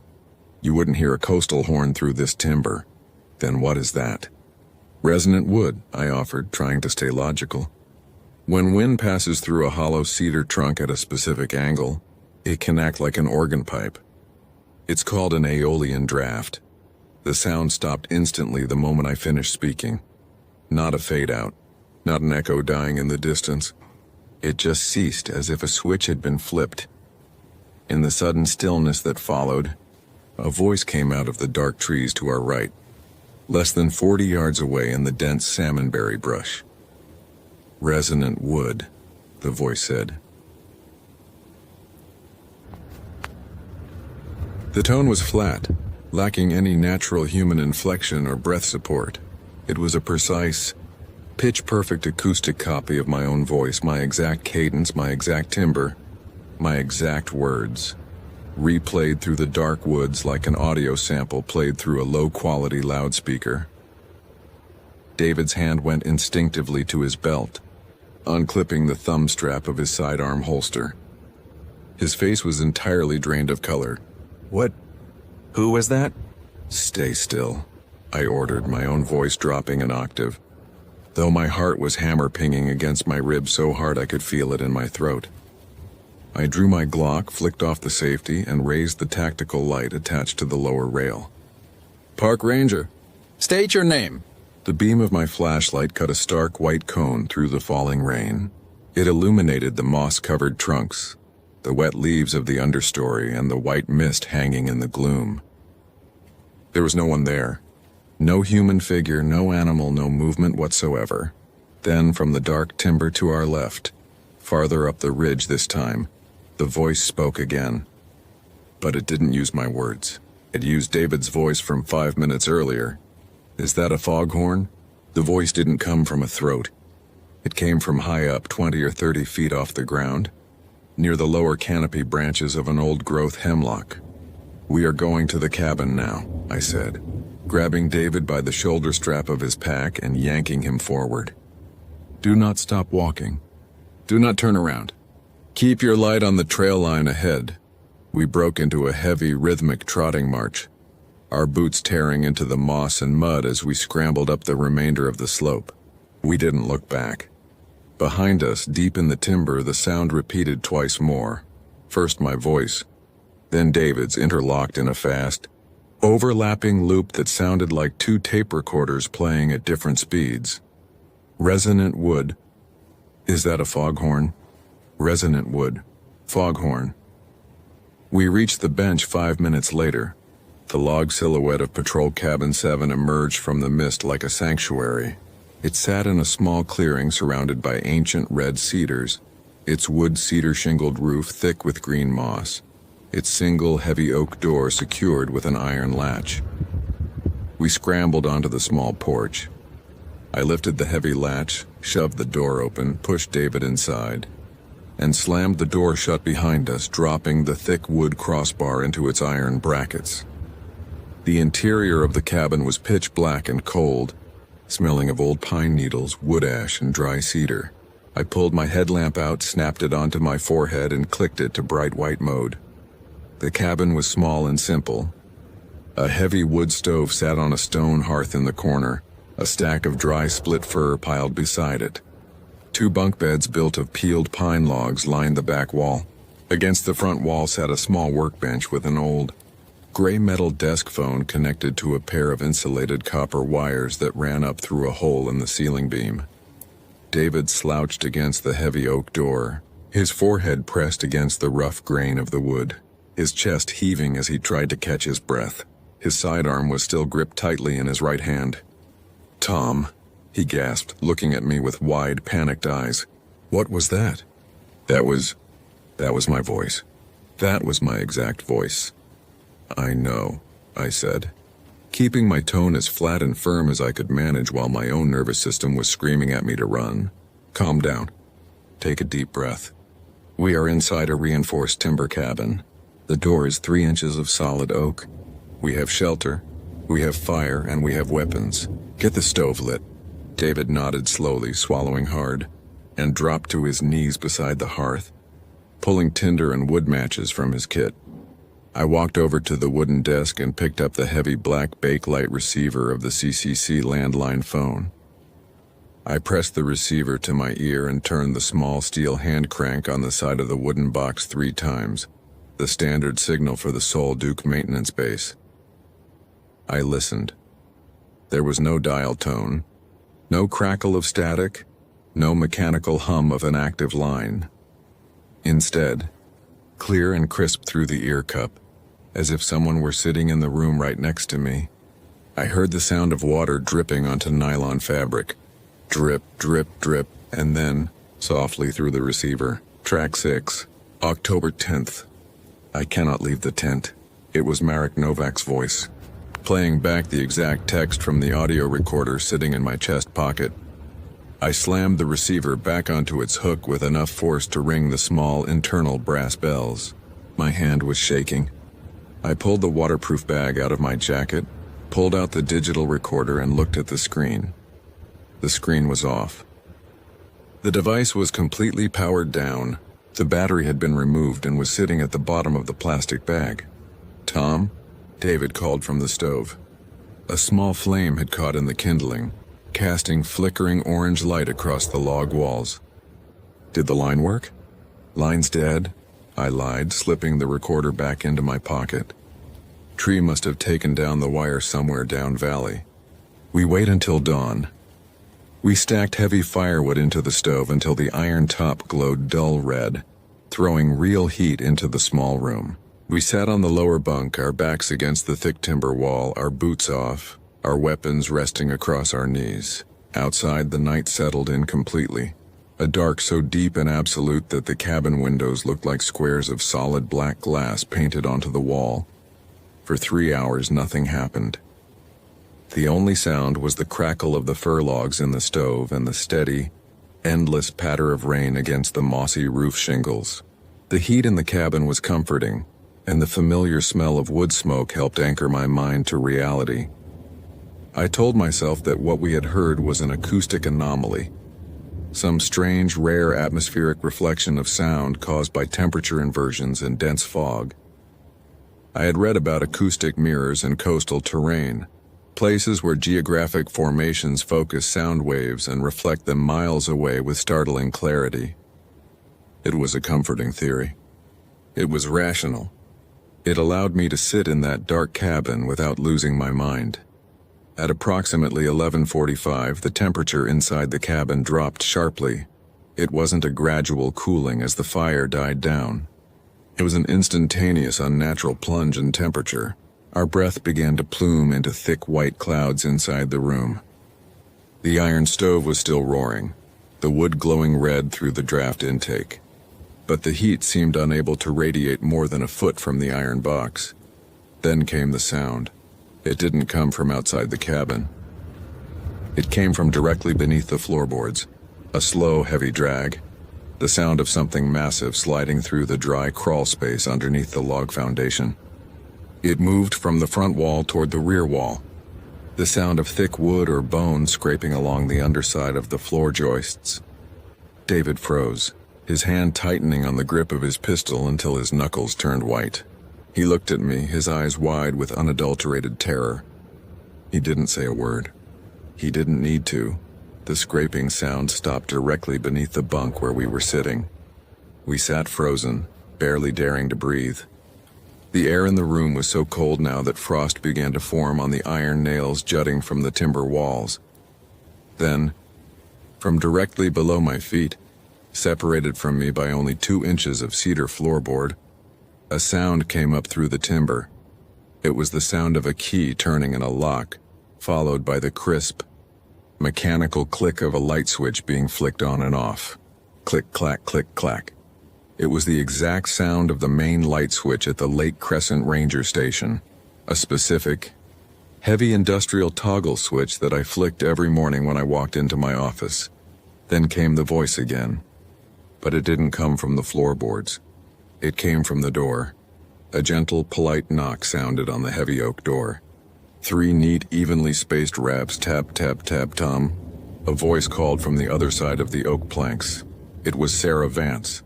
"You wouldn't hear a coastal horn through this timber. Then what is that?" "Resonant wood," I offered, trying to stay logical. When wind passes through a hollow cedar trunk at a specific angle, it can act like an organ pipe. It's called an aeolian draft. The sound stopped instantly the moment I finished speaking. Not a fade-out, not an echo dying in the distance. It just ceased as if a switch had been flipped. In the sudden stillness that followed, a voice came out of the dark trees to our right, less than 40 yards away in the dense salmonberry brush. "Resonant wood," the voice said. The tone was flat, lacking any natural human inflection or breath support. It was a precise, pitch-perfect acoustic copy of my own voice, my exact cadence, my exact timbre, my exact words, replayed through the dark woods like an audio sample played through a low-quality loudspeaker. David's hand went instinctively to his belt, unclipping the thumb strap of his sidearm holster. His face was entirely drained of color. What? Who was that? "Stay still," I ordered, my own voice dropping an octave, though my heart was hammer-pinging against my ribs so hard I could feel it in my throat. I drew my Glock, flicked off the safety, and raised the tactical light attached to the lower rail. "Park Ranger." State your name. The beam of my flashlight cut a stark white cone through the falling rain. It illuminated the moss-covered trunks, the wet leaves of the understory, and the white mist hanging in the gloom. There was no one there. No human figure, no animal, no movement whatsoever. Then, from the dark timber to our left, farther up the ridge this time, the voice spoke again. But it didn't use my words. It used David's voice from 5 minutes earlier. "Is that a foghorn?" The voice didn't come from a throat. It came from high up, 20 or 30 feet off the ground, near the lower canopy branches of an old-growth hemlock. "We are going to the cabin now," I said, grabbing David by the shoulder strap of his pack and yanking him forward. "Do not stop walking. Do not turn around. Keep your light on the trail line ahead." We broke into a heavy, rhythmic trotting march, our boots tearing into the moss and mud as we scrambled up the remainder of the slope. We didn't look back. Behind us, deep in the timber, the sound repeated twice more. First my voice, then David's, interlocked in a fast, overlapping loop that sounded like 2 tape recorders playing at different speeds. "Resonant wood. Is that a foghorn? Resonant wood. Foghorn." We reached the bench 5 minutes later. The log silhouette of Patrol Cabin 7 emerged from the mist like a sanctuary. It sat in a small clearing surrounded by ancient red cedars, its wood cedar-shingled roof thick with green moss, its single heavy oak door secured with an iron latch. We scrambled onto the small porch. I lifted the heavy latch, shoved the door open, pushed David inside, and slammed the door shut behind us, dropping the thick wood crossbar into its iron brackets. The interior of the cabin was pitch black and cold, smelling of old pine needles, wood ash, and dry cedar. I pulled my headlamp out, snapped it onto my forehead, and clicked it to bright white mode. The cabin was small and simple. A heavy wood stove sat on a stone hearth in the corner, a stack of dry split fir piled beside it. 2 bunk beds built of peeled pine logs lined the back wall. Against the front wall sat a small workbench with an old, gray metal desk phone connected to a pair of insulated copper wires that ran up through a hole in the ceiling beam. David slouched against the heavy oak door, his forehead pressed against the rough grain of the wood, his chest heaving as he tried to catch his breath. His sidearm was still gripped tightly in his right hand. "Tom," he gasped, looking at me with wide, panicked eyes. "What was that?" That was my voice. That was my exact voice. "I know," I said, keeping my tone as flat and firm as I could manage while my own nervous system was screaming at me to run. "Calm down. Take a deep breath. We are inside a reinforced timber cabin. The door is 3 inches of solid oak. We have shelter, we have fire, and we have weapons. Get the stove lit." David nodded slowly, swallowing hard, and dropped to his knees beside the hearth, pulling tinder and wood matches from his kit. I walked over to the wooden desk and picked up the heavy black Bakelite receiver of the CCC landline phone. I pressed the receiver to my ear and turned the small steel hand crank on the side of the wooden box 3 times, the standard signal for the Sol Duke maintenance base. I listened. There was no dial tone, no crackle of static, no mechanical hum of an active line. Instead, clear and crisp through the ear cup, as if someone were sitting in the room right next to me, I heard the sound of water dripping onto nylon fabric. Drip, drip, drip, and then, softly through the receiver, track 6, October 10th. I cannot leave the tent. It was Marek Novak's voice, playing back the exact text from the audio recorder sitting in my chest pocket. I slammed the receiver back onto its hook with enough force to ring the small internal brass bells. My hand was shaking. I pulled the waterproof bag out of my jacket, pulled out the digital recorder, and looked at the screen. The screen was off. The device was completely powered down. The battery had been removed and was sitting at the bottom of the plastic bag. "Tom?" David called from the stove. A small flame had caught in the kindling, casting flickering orange light across the log walls. "Did the line work?" "Line's dead," I lied, slipping the recorder back into my pocket. "Tree must have taken down the wire somewhere down valley." We wait until dawn. We stacked heavy firewood into the stove until the iron top glowed dull red, throwing real heat into the small room. We sat on the lower bunk, our backs against the thick timber wall, our boots off, our weapons resting across our knees. Outside, the night settled in completely, a dark so deep and absolute that the cabin windows looked like squares of solid black glass painted onto the wall. For 3 hours, nothing happened. The only sound was the crackle of the fir logs in the stove and the steady, endless patter of rain against the mossy roof shingles. The heat in the cabin was comforting, and the familiar smell of wood smoke helped anchor my mind to reality. I told myself that what we had heard was an acoustic anomaly, some strange, rare atmospheric reflection of sound caused by temperature inversions and dense fog. I had read about acoustic mirrors in coastal terrain, places where geographic formations focus sound waves and reflect them miles away with startling clarity. It was a comforting theory. It was rational. It allowed me to sit in that dark cabin without losing my mind. At approximately 11:45, the temperature inside the cabin dropped sharply. It wasn't a gradual cooling as the fire died down. It was an instantaneous, unnatural plunge in temperature. Our breath began to plume into thick white clouds inside the room. The iron stove was still roaring, the wood glowing red through the draft intake. But the heat seemed unable to radiate more than a foot from the iron box. Then came the sound. It didn't come from outside the cabin. It came from directly beneath the floorboards, a slow, heavy drag, the sound of something massive sliding through the dry crawl space underneath the log foundation. It moved from the front wall toward the rear wall, the sound of thick wood or bone scraping along the underside of the floor joists. David froze, his hand tightening on the grip of his pistol until his knuckles turned white. He looked at me, his eyes wide with unadulterated terror. He didn't say a word. He didn't need to. The scraping sound stopped directly beneath the bunk where we were sitting. We sat frozen, barely daring to breathe. The air in the room was so cold now that frost began to form on the iron nails jutting from the timber walls. Then, From directly below my feet, separated from me by only 2 inches of cedar floorboard, a sound came up through the timber. It was the sound of a key turning in a lock, followed by the crisp, mechanical click of a light switch being flicked on and off. Click, clack, click, clack. It was the exact sound of the main light switch at the Lake Crescent Ranger Station, a specific, heavy industrial toggle switch that I flicked every morning when I walked into my office. Then came the voice again. But it didn't come from the floorboards. It came from the door. A gentle, polite knock sounded on the heavy oak door. 3 neat, evenly spaced raps, tap, tap, tap, Tom. A voice called from the other side of the oak planks. It was Sarah Vance.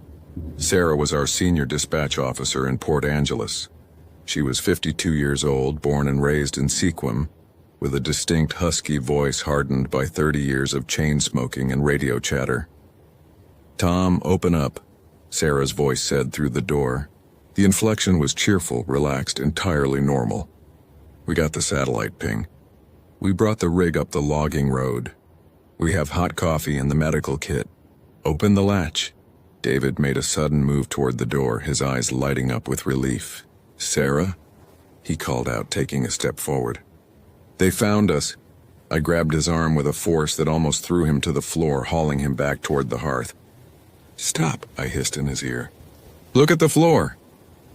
Sarah was our senior dispatch officer in Port Angeles. She was 52 years old, born and raised in Sequim, with a distinct husky voice hardened by 30 years of chain smoking and radio chatter. "Tom, open up," Sarah's voice said through the door. The inflection was cheerful, relaxed, entirely normal. "We got the satellite ping. We brought the rig up the logging road. We have hot coffee and the medical kit. Open the latch." David made a sudden move toward the door, his eyes lighting up with relief. "Sarah?" he called out, taking a step forward. "They found us." I grabbed his arm with a force that almost threw him to the floor, hauling him back toward the hearth. "Stop," I hissed in his ear. "Look at the floor."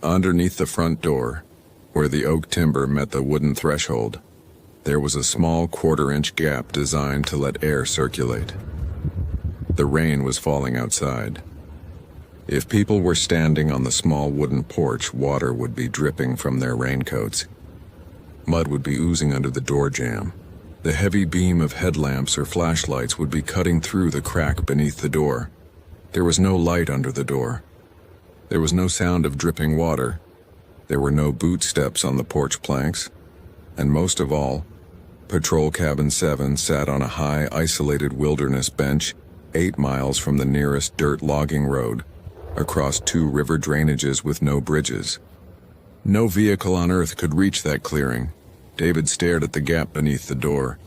Underneath the front door, where the oak timber met the wooden threshold, there was a small 1/4-inch gap designed to let air circulate. The rain was falling outside. If people were standing on the small wooden porch, water would be dripping from their raincoats. Mud would be oozing under the door jamb. The heavy beam of headlamps or flashlights would be cutting through the crack beneath the door. There was no light under the door. There was no sound of dripping water. There were no boot steps on the porch planks. And most of all, Patrol Cabin 7 sat on a high, isolated wilderness bench 8 miles from the nearest dirt logging road, across 2 river drainages with no bridges. No vehicle on Earth could reach that clearing. David stared at the gap beneath the door.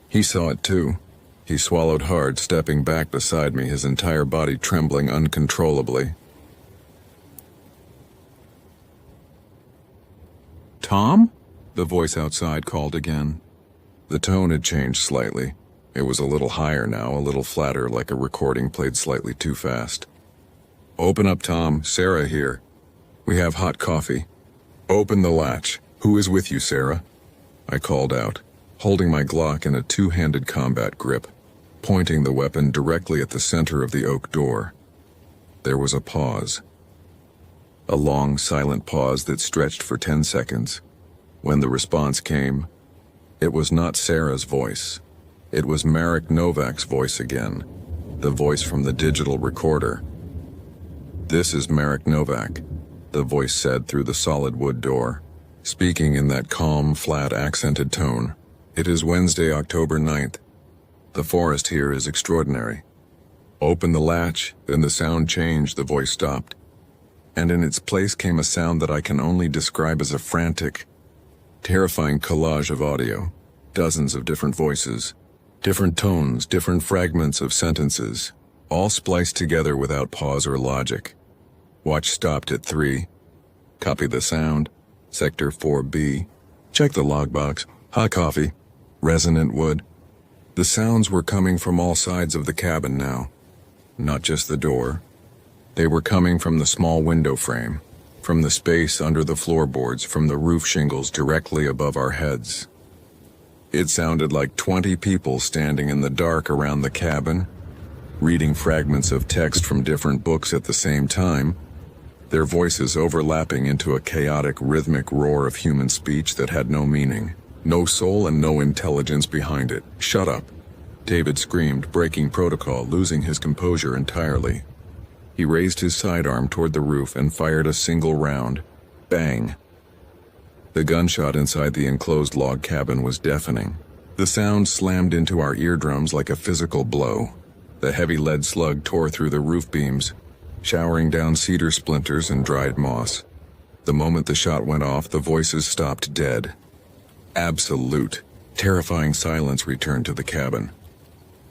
He saw it too. He swallowed hard, stepping back beside me, his entire body trembling uncontrollably. "Tom?" the voice outside called again. The tone had changed slightly. It was a little higher now, a little flatter, like a recording played slightly too fast. "Open up, Tom. Sarah here. We have hot coffee." "Open the latch. Who is with you, Sarah?" I called out, holding my Glock in a 2-handed combat grip, pointing the weapon directly at the center of the oak door. There was a pause. A long, silent pause that stretched for 10 seconds. When the response came, it was not Sarah's voice. It was Marek Novak's voice again, the voice from the digital recorder. "This is Marek Novak," the voice said through the solid wood door, speaking in that calm, flat, accented tone. "It is Wednesday, October 9th. The forest here is extraordinary." "Open the latch." Then the sound changed, the voice stopped. And in its place came a sound that I can only describe as a frantic, terrifying collage of audio. Dozens of different voices, different tones, different fragments of sentences, all spliced together without pause or logic. Watch stopped at 3. Copy the sound. Sector 4B. Check the logbox. Hot coffee. Resonant wood. The sounds were coming from all sides of the cabin now. Not just the door. They were coming from the small window frame, from the space under the floorboards, from the roof shingles directly above our heads. It sounded like 20 people standing in the dark around the cabin, reading fragments of text from different books at the same time, their voices overlapping into a chaotic, rhythmic roar of human speech that had no meaning, no soul and no intelligence behind it. "Shut up," David screamed, breaking protocol, losing his composure entirely. He raised his sidearm toward the roof and fired a single round. Bang! The gunshot inside the enclosed log cabin was deafening. The sound slammed into our eardrums like a physical blow. The heavy lead slug tore through the roof beams, showering down cedar splinters and dried moss. The moment the shot went off, the voices stopped dead. Absolute, terrifying silence returned to the cabin.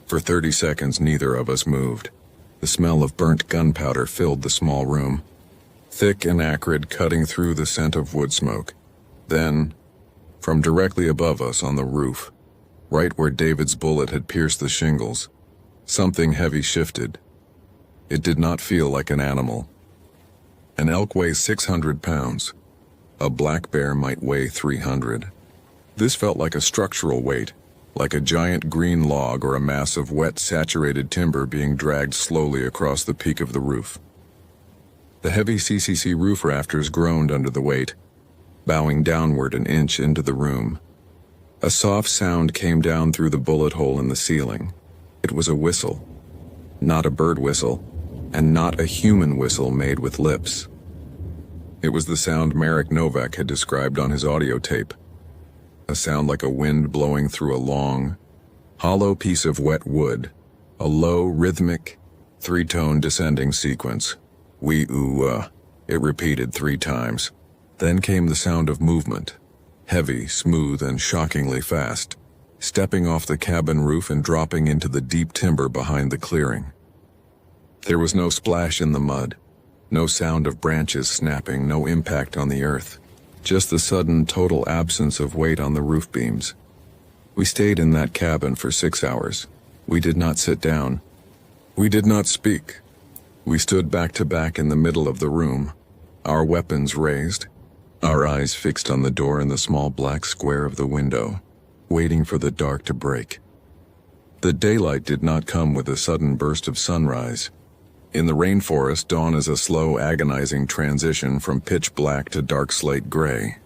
For 30 seconds, neither of us moved. The smell of burnt gunpowder filled the small room, thick and acrid, cutting through the scent of wood smoke. Then, from directly above us on the roof, right where David's bullet had pierced the shingles, something heavy shifted. It did not feel like an animal. An elk weighs 600 pounds. A black bear might weigh 300. This felt like a structural weight, like a giant green log or a mass of wet, saturated timber being dragged slowly across the peak of the roof. The heavy CCC roof rafters groaned under the weight, bowing downward an inch into the room. A soft sound came down through the bullet hole in the ceiling. It was a whistle. Not a bird whistle, and not a human whistle made with lips. It was the sound Marek Novak had described on his audio tape. A sound like a wind blowing through a long, hollow piece of wet wood, a low, rhythmic, three-tone descending sequence. Wee-oo-uh, it repeated 3 times. Then came the sound of movement, heavy, smooth, and shockingly fast, stepping off the cabin roof and dropping into the deep timber behind the clearing. There was no splash in the mud, no sound of branches snapping, no impact on the earth, just the sudden total absence of weight on the roof beams. We stayed in that cabin for 6 hours. We did not sit down. We did not speak. We stood back to back in the middle of the room, our weapons raised, our eyes fixed on the door and the small black square of the window, waiting for the dark to break. The daylight did not come with a sudden burst of sunrise. In the rainforest, dawn is a slow, agonizing transition from pitch black to dark slate gray.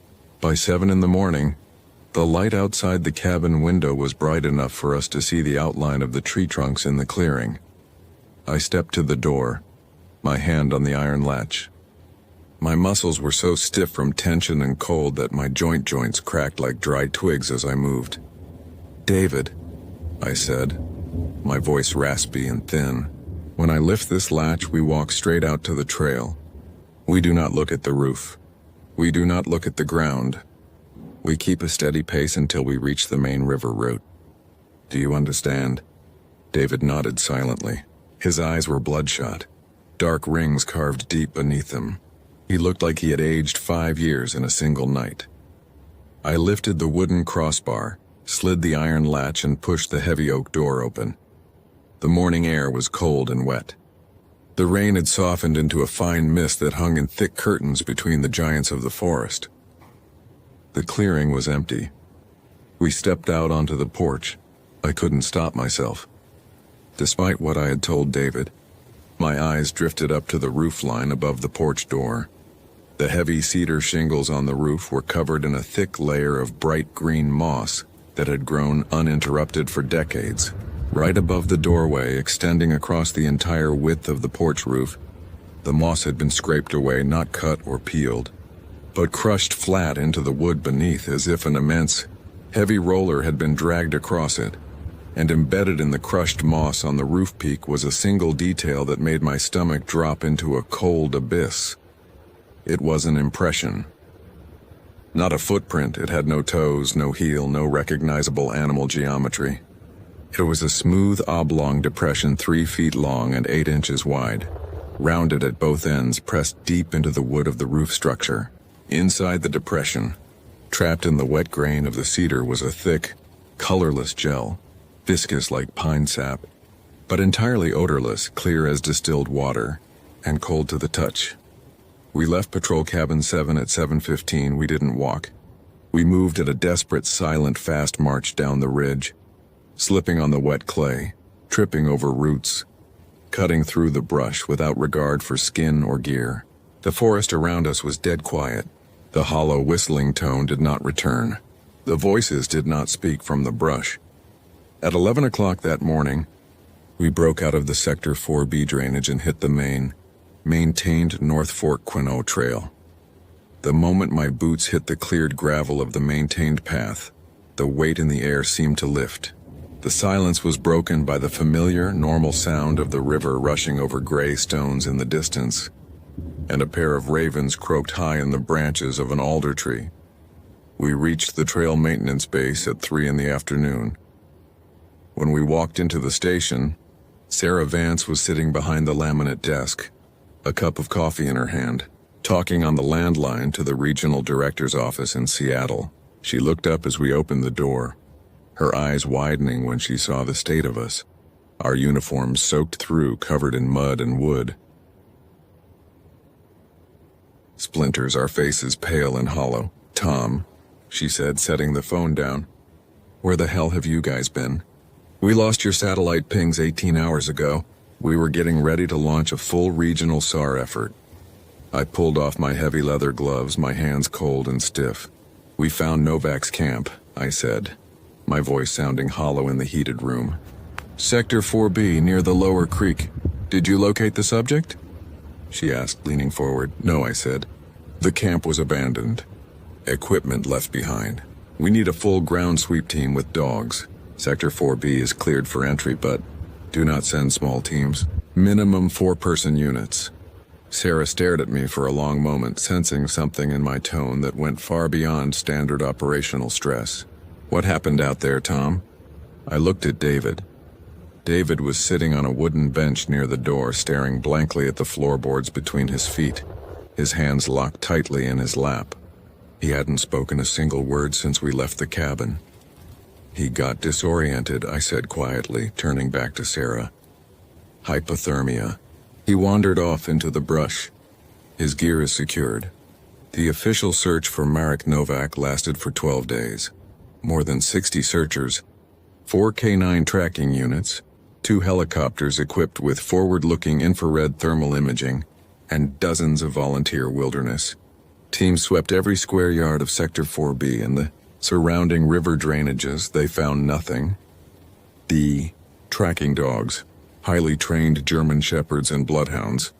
By 7 in the morning, the light outside the cabin window was bright enough for us to see the outline of the tree trunks in the clearing. I stepped to the door, my hand on the iron latch. My muscles were so stiff from tension and cold that my joints cracked like dry twigs as I moved. "David," I said, my voice raspy and thin. "When I lift this latch, we walk straight out to the trail. We do not look at the roof. We do not look at the ground. We keep a steady pace until we reach the main river route. Do you understand?" David nodded silently. His eyes were bloodshot, dark rings carved deep beneath them. He looked like he had aged 5 years in a single night. I lifted the wooden crossbar, slid the iron latch, and pushed the heavy oak door open. The morning air was cold and wet. The rain had softened into a fine mist that hung in thick curtains between the giants of the forest. The clearing was empty. We stepped out onto the porch. I couldn't stop myself. Despite what I had told David, my eyes drifted up to the roof line above the porch door. The heavy cedar shingles on the roof were covered in a thick layer of bright green moss that had grown uninterrupted for decades. Right above the doorway, extending across the entire width of the porch roof, the moss had been scraped away, not cut or peeled, but crushed flat into the wood beneath as if an immense, heavy roller had been dragged across it. And embedded in the crushed moss on the roof peak was a single detail that made my stomach drop into a cold abyss. It was an impression. Not a footprint. It had no toes, no heel, no recognizable animal geometry. It was a smooth, oblong depression 3 feet long and 8 inches wide, rounded at both ends, pressed deep into the wood of the roof structure. Inside the depression, trapped in the wet grain of the cedar, was a thick, colorless gel, viscous like pine sap, but entirely odorless, clear as distilled water, and cold to the touch. We left Patrol Cabin 7 at 7:15. We didn't walk. We moved at a desperate, silent, fast march down the ridge, slipping on the wet clay, tripping over roots, cutting through the brush without regard for skin or gear. The forest around us was dead quiet. The hollow whistling tone did not return. The voices did not speak from the brush. At 11 o'clock that morning, we broke out of the Sector 4B drainage and hit the maintained North Fork Quinault Trail. The moment my boots hit the cleared gravel of the maintained path, the weight in the air seemed to lift. The silence was broken by the familiar, normal sound of the river rushing over gray stones in the distance, and a pair of ravens croaked high in the branches of an alder tree. We reached the trail maintenance base at 3 in the afternoon. When we walked into the station, Sarah Vance was sitting behind the laminate desk, a cup of coffee in her hand, talking on the landline to the regional director's office in Seattle. She looked up as we opened the door, her eyes widening when she saw the state of us, our uniforms soaked through, covered in mud and wood. Splinters, our faces pale and hollow. "Tom," she said, setting the phone down, "where the hell have you guys been? We lost your satellite pings 18 hours ago. We were getting ready to launch a full regional SAR effort." I pulled off my heavy leather gloves, my hands cold and stiff. "We found Novak's camp," I said, my voice sounding hollow in the heated room. "Sector 4B, near the lower creek. Did you locate the subject?" she asked, leaning forward. "No," I said. "The camp was abandoned. Equipment left behind. We need a full ground sweep team with dogs. Sector 4B is cleared for entry, but do not send small teams. Minimum 4-person units." Sarah stared at me for a long moment, sensing something in my tone that went far beyond standard operational stress. "What happened out there, Tom?" I looked at David. David was sitting on a wooden bench near the door, staring blankly at the floorboards between his feet, his hands locked tightly in his lap. He hadn't spoken a single word since we left the cabin. "He got disoriented," I said quietly, turning back to Sarah. "Hypothermia. He wandered off into the brush. His gear is secured." The official search for Marek Novak lasted for 12 days. More than 60 searchers, 4 K9 tracking units, 2 helicopters equipped with forward-looking infrared thermal imaging, and dozens of volunteer wilderness. Teams swept every square yard of Sector 4B and the surrounding river drainages. They found nothing. The tracking dogs, highly trained German shepherds and bloodhounds,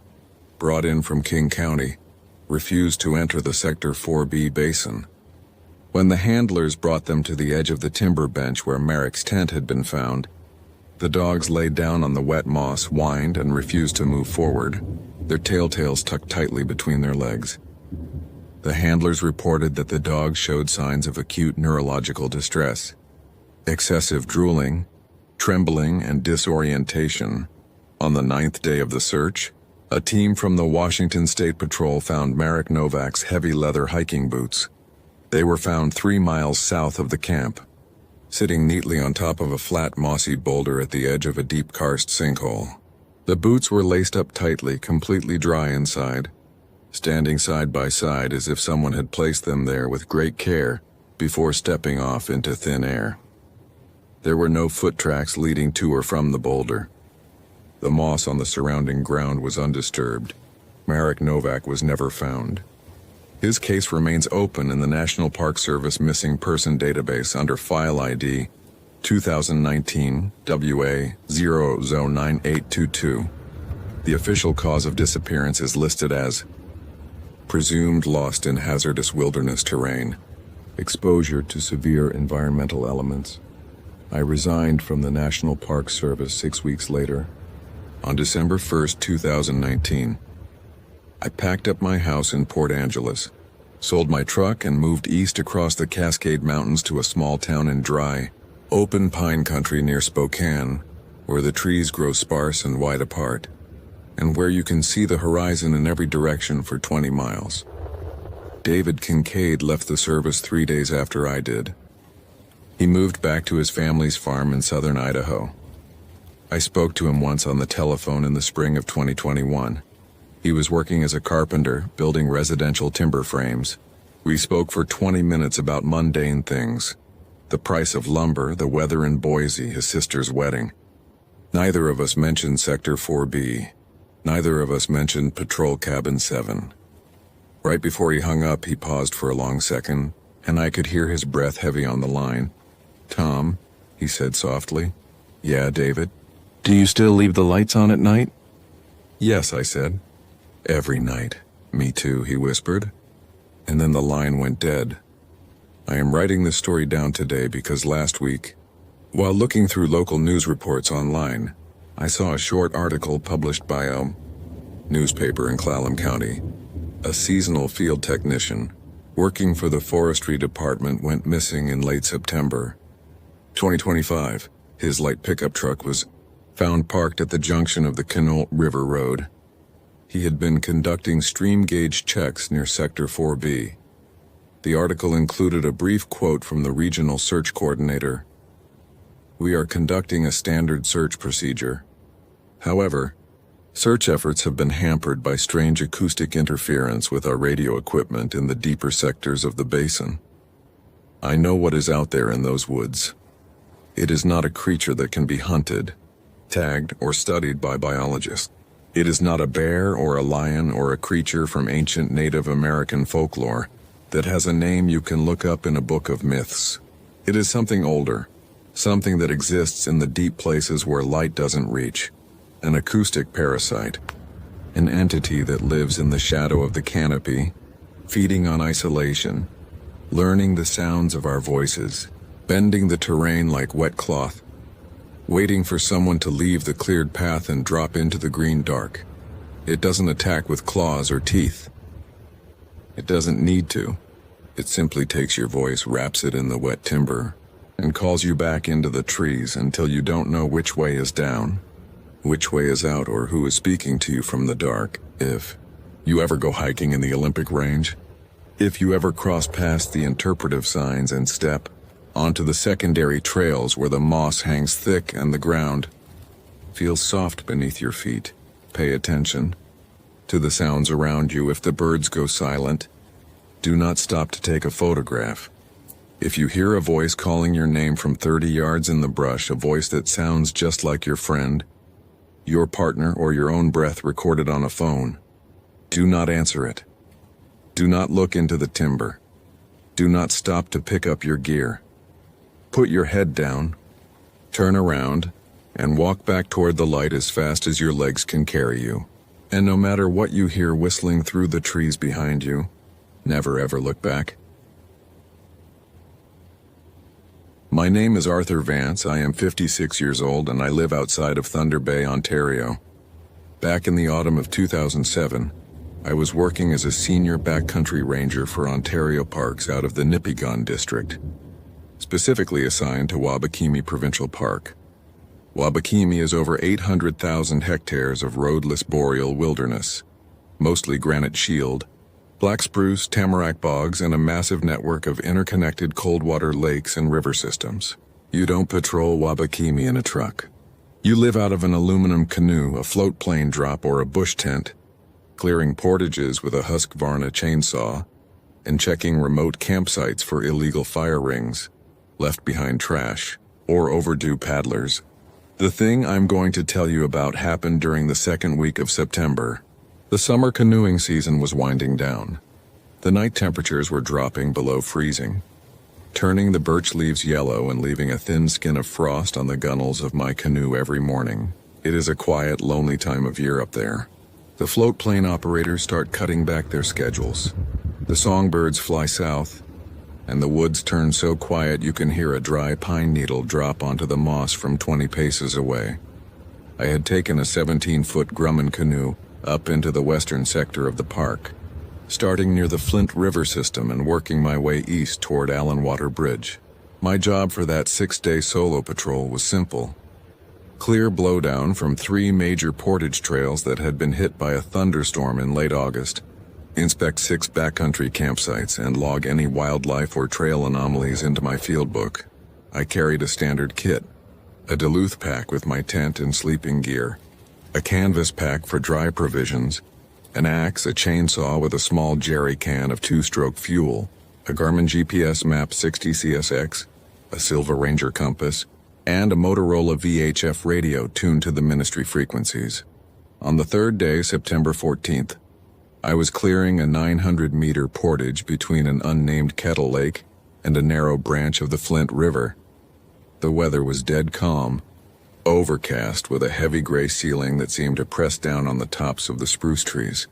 brought in from King County, refused to enter the Sector 4B basin. When the handlers brought them to the edge of the timber bench where Marek's tent had been found, the dogs laid down on the wet moss, whined, and refused to move forward, their tails tucked tightly between their legs. The handlers reported that the dogs showed signs of acute neurological distress, excessive drooling, trembling, and disorientation. On the 9th day of the search, a team from the Washington State Patrol found Marek Novak's heavy leather hiking boots. They were found 3 miles south of the camp, sitting neatly on top of a flat mossy boulder at the edge of a deep karst sinkhole. The boots were laced up tightly, completely dry inside, standing side by side as if someone had placed them there with great care before stepping off into thin air. There were no foot tracks leading to or from the boulder. The moss on the surrounding ground was undisturbed. Marek Novak was never found. His case remains open in the National Park Service Missing Person Database under File ID 2019 WA 009822. The official cause of disappearance is listed as presumed lost in hazardous wilderness terrain, exposure to severe environmental elements. I resigned from the National Park Service 6 weeks later. On December 1st, 2019, I packed up my house in Port Angeles, sold my truck, and moved east across the Cascade Mountains to a small town in dry, open pine country near Spokane, where the trees grow sparse and wide apart, and where you can see the horizon in every direction for 20 miles. David Kincaid left the service 3 days after I did. He moved back to his family's farm in southern Idaho. I spoke to him once on the telephone in the spring of 2021. He was working as a carpenter, building residential timber frames. We spoke for 20 minutes about mundane things: the price of lumber, the weather in Boise, his sister's wedding. Neither of us mentioned Sector 4B. Neither of us mentioned Patrol Cabin 7. Right before he hung up, he paused for a long second, and I could hear his breath heavy on the line. "Tom," he said softly. "Yeah, David?" "Do you still leave the lights on at night?" "Yes," I said. "Every night." "Me too," he whispered. And then the line went dead. I am writing this story down today because last week, while looking through local news reports online, I saw a short article published by a newspaper in Clallam County. A seasonal field technician working for the forestry department went missing in late September 2025. His light pickup truck was found parked at the junction of the Quinault River Road. He had been conducting stream gauge checks near Sector 4B. The article included a brief quote from the regional search coordinator. "We are conducting a standard search procedure. However, search efforts have been hampered by strange acoustic interference with our radio equipment in the deeper sectors of the basin. I know what is out there in those woods. It is not a creature that can be hunted, tagged, or studied by biologists. It is not a bear or a lion or a creature from ancient Native American folklore that has a name you can look up in a book of myths. It is something older, something that exists in the deep places where light doesn't reach. An acoustic parasite, an entity that lives in the shadow of the canopy, feeding on isolation, learning the sounds of our voices, bending the terrain like wet cloth, waiting for someone to leave the cleared path and drop into the green dark. It doesn't attack with claws or teeth. It doesn't need to. It simply takes your voice, wraps it in the wet timber, and calls you back into the trees until you don't know which way is down, which way is out, or who is speaking to you from the dark. If you ever go hiking in the Olympic range, if you ever cross past the interpretive signs and step onto the secondary trails where the moss hangs thick and the ground feels soft beneath your feet, pay attention to the sounds around you. If the birds go silent, do not stop to take a photograph. If you hear a voice calling your name from 30 yards in the brush, a voice that sounds just like your friend, your partner, or your own breath recorded on a phone, do not answer it. Do not look into the timber. Do not stop to pick up your gear. Put your head down, turn around, and walk back toward the light as fast as your legs can carry you. And no matter what you hear whistling through the trees behind you, never ever look back. My name is Arthur Vance. I am 56 years old and I live outside of Thunder Bay, Ontario. Back in the autumn of 2007, I was working as a senior backcountry ranger for Ontario Parks out of the Nipigon district, specifically assigned to Wabakimi Provincial Park. Wabakimi is over 800,000 hectares of roadless boreal wilderness, mostly granite shield, black spruce, tamarack bogs, and a massive network of interconnected cold-water lakes and river systems. You don't patrol Wabakimi in a truck. You live out of an aluminum canoe, a float plane drop, or a bush tent, clearing portages with a Husqvarna chainsaw, and checking remote campsites for illegal fire rings, left behind trash, or overdue paddlers. The thing I'm going to tell you about happened during the second week of September. The summer canoeing season was winding down. The night temperatures were dropping below freezing, turning the birch leaves yellow and leaving a thin skin of frost on the gunnels of my canoe every morning. It is a quiet, lonely time of year up there. The float plane operators start cutting back their schedules. The songbirds fly south, and the woods turn so quiet you can hear a dry pine needle drop onto the moss from 20 paces away. I had taken a 17-foot Grumman canoe up into the western sector of the park, starting near the Flint River system and working my way east toward Allen Water Bridge. My job for that 6-day solo patrol was simple. Clear blowdown from 3 major portage trails that had been hit by a thunderstorm in late August, inspect 6 backcountry campsites, and log any wildlife or trail anomalies into my field book. I carried a standard kit, a Duluth pack with my tent and sleeping gear, a canvas pack for dry provisions, an axe, a chainsaw with a small jerry can of 2-stroke fuel, a Garmin GPS Map 60 CSX, a Silver Ranger compass, and a Motorola VHF radio tuned to the ministry frequencies. On the 3rd day, September 14th, I was clearing a 900-meter portage between an unnamed kettle lake and a narrow branch of the Flint River. The weather was dead calm, overcast with a heavy gray ceiling that seemed to press down on the tops of the spruce trees.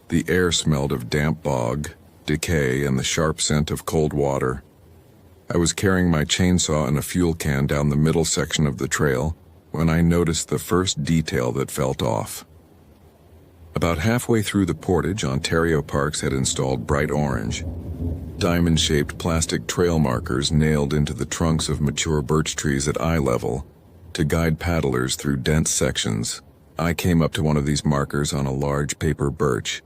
The air smelled of damp bog, decay, and the sharp scent of cold water. I was carrying my chainsaw and a fuel can down the middle section of the trail when I noticed the first detail that felt off. About halfway through the portage, Ontario Parks had installed bright orange, diamond-shaped plastic trail markers nailed into the trunks of mature birch trees at eye level to guide paddlers through dense sections. I came up to one of these markers on a large paper birch.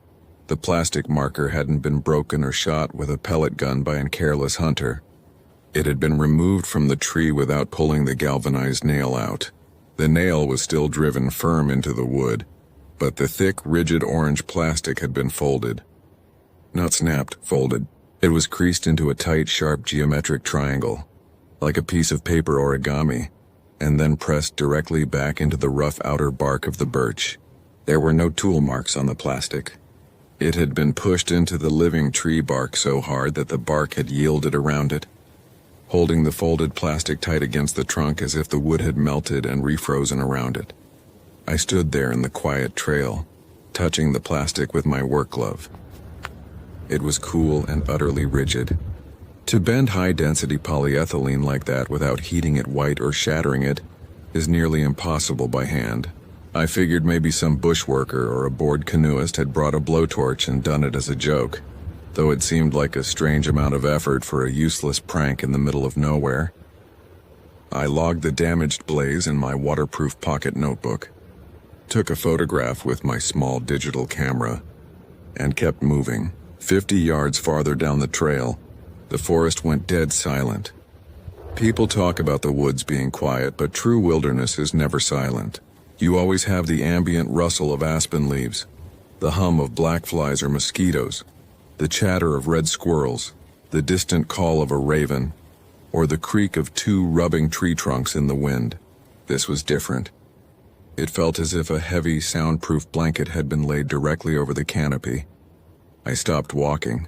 The plastic marker hadn't been broken or shot with a pellet gun by a careless hunter. It had been removed from the tree without pulling the galvanized nail out. The nail was still driven firm into the wood, but the thick, rigid orange plastic had been folded. Not snapped, folded. It was creased into a tight, sharp geometric triangle, like a piece of paper origami, and then pressed directly back into the rough outer bark of the birch. There were no tool marks on the plastic. It had been pushed into the living tree bark so hard that the bark had yielded around it, holding the folded plastic tight against the trunk as if the wood had melted and refrozen around it. I stood there in the quiet trail, touching the plastic with my work glove. It was cool and utterly rigid. To bend high-density polyethylene like that without heating it white or shattering it is nearly impossible by hand. I figured maybe some bushworker or a bored canoeist had brought a blowtorch and done it as a joke, though it seemed like a strange amount of effort for a useless prank in the middle of nowhere. I logged the damaged blaze in my waterproof pocket notebook, took a photograph with my small digital camera, and kept moving. 50 yards farther down the trail, the forest went dead silent. People talk about the woods being quiet, but true wilderness is never silent. You always have the ambient rustle of aspen leaves, the hum of black flies or mosquitoes, the chatter of red squirrels, the distant call of a raven, or the creak of two rubbing tree trunks in the wind. This was different. It felt as if a heavy, soundproof blanket had been laid directly over the canopy. I stopped walking.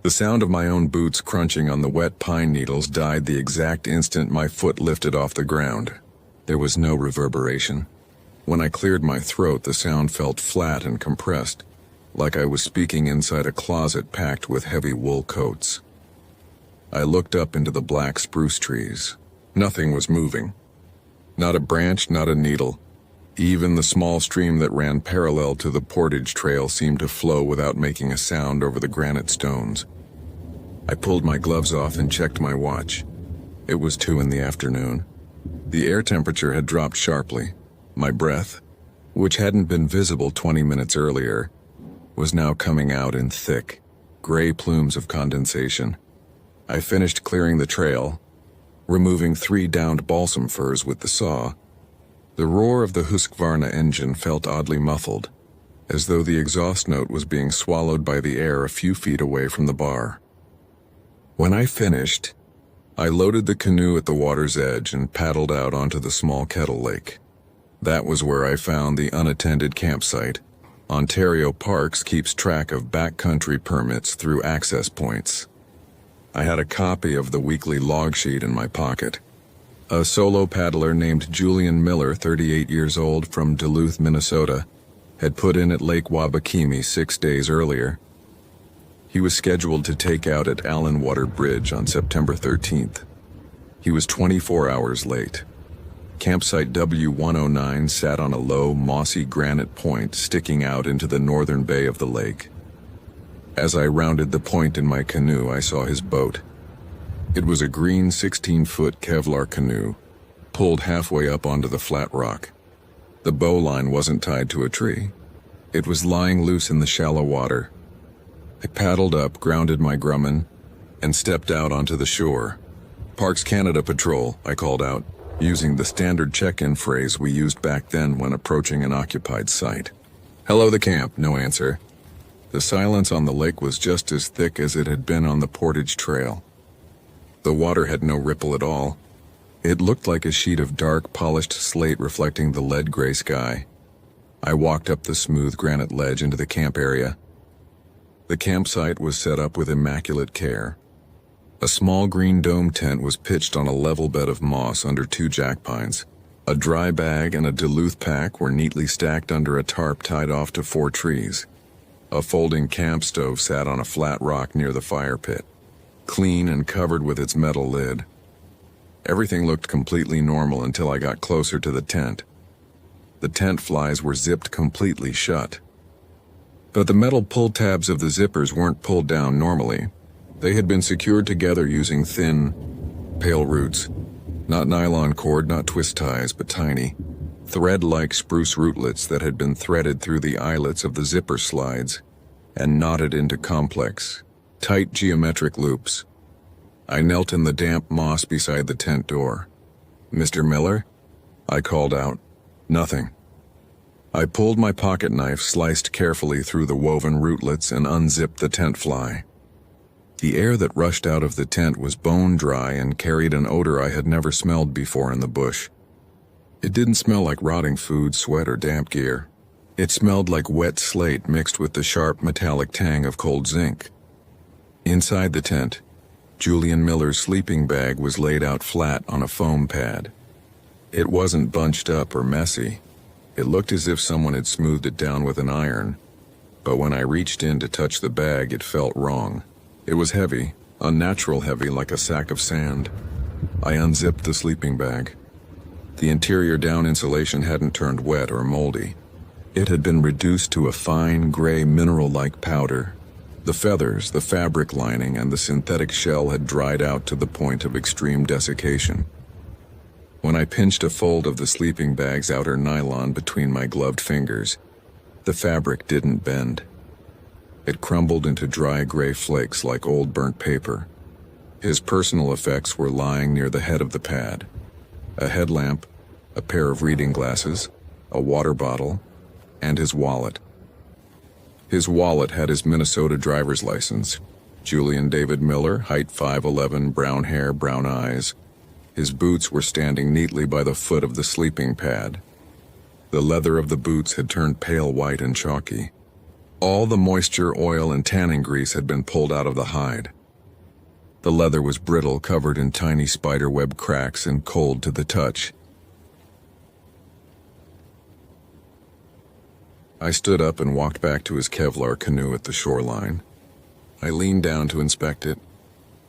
The sound of my own boots crunching on the wet pine needles died the exact instant my foot lifted off the ground. There was no reverberation. When I cleared my throat, the sound felt flat and compressed, like I was speaking inside a closet packed with heavy wool coats. I looked up into the black spruce trees. Nothing was moving. Not a branch, not a needle. Even the small stream that ran parallel to the portage trail seemed to flow without making a sound over the granite stones. I pulled my gloves off and checked my watch. It was 2 in the afternoon. The air temperature had dropped sharply. My breath, which hadn't been visible 20 minutes earlier, was now coming out in thick, gray plumes of condensation. I finished clearing the trail, removing 3 downed balsam firs with the saw. The roar of the Husqvarna engine felt oddly muffled, as though the exhaust note was being swallowed by the air a few feet away from the bar. When I finished, I loaded the canoe at the water's edge and paddled out onto the small Kettle Lake. That was where I found the unattended campsite. Ontario Parks keeps track of backcountry permits through access points. I had a copy of the weekly log sheet in my pocket. A solo paddler named Julian Miller, 38 years old, from Duluth, Minnesota, had put in at Lake Wabakimi 6 days earlier. He was scheduled to take out at Allen Water Bridge on September 13th. He was 24 hours late. Campsite W109 sat on a low, mossy granite point sticking out into the northern bay of the lake. As I rounded the point in my canoe, I saw his boat. It was a green 16-foot Kevlar canoe, pulled halfway up onto the flat rock. The bowline wasn't tied to a tree. It was lying loose in the shallow water. I paddled up, grounded my Grumman, and stepped out onto the shore. "Parks Canada Patrol," I called out, using the standard check-in phrase we used back then when approaching an occupied site. "Hello, the camp," no answer. The silence on the lake was just as thick as it had been on the portage trail. The water had no ripple at all. It looked like a sheet of dark, polished slate reflecting the lead-gray sky. I walked up the smooth granite ledge into the camp area. The campsite was set up with immaculate care. A small green dome tent was pitched on a level bed of moss under 2 jack pines. A dry bag and a Duluth pack were neatly stacked under a tarp tied off to 4 trees. A folding camp stove sat on a flat rock near the fire pit, clean and covered with its metal lid. Everything looked completely normal until I got closer to the tent. The tent flies were zipped completely shut. But the metal pull tabs of the zippers weren't pulled down normally. They had been secured together using thin, pale roots. Not nylon cord, not twist ties, but tiny, thread-like spruce rootlets that had been threaded through the eyelets of the zipper slides and knotted into complex, tight geometric loops. I knelt in the damp moss beside the tent door. "Mr. Miller?" I called out. Nothing. I pulled my pocket knife, sliced carefully through the woven rootlets, and unzipped the tent fly. The air that rushed out of the tent was bone dry and carried an odor I had never smelled before in the bush. It didn't smell like rotting food, sweat, or damp gear. It smelled like wet slate mixed with the sharp metallic tang of cold zinc. Inside the tent, Julian Miller's sleeping bag was laid out flat on a foam pad. It wasn't bunched up or messy. It looked as if someone had smoothed it down with an iron. But when I reached in to touch the bag, it felt wrong. It was heavy, unnatural heavy, like a sack of sand. I unzipped the sleeping bag. The interior down insulation hadn't turned wet or moldy. It had been reduced to a fine, gray, mineral-like powder. The feathers, the fabric lining, and the synthetic shell had dried out to the point of extreme desiccation. When I pinched a fold of the sleeping bag's outer nylon between my gloved fingers, the fabric didn't bend. It crumbled into dry gray flakes like old burnt paper. His personal effects were lying near the head of the pad. A headlamp, a pair of reading glasses, a water bottle, and his wallet. His wallet had his Minnesota driver's license. Julian David Miller, height 5'11", brown hair, brown eyes. His boots were standing neatly by the foot of the sleeping pad. The leather of the boots had turned pale white and chalky. All the moisture, oil, and tanning grease had been pulled out of the hide. The leather was brittle, covered in tiny spiderweb cracks, and cold to the touch. I stood up and walked back to his Kevlar canoe at the shoreline. I leaned down to inspect it.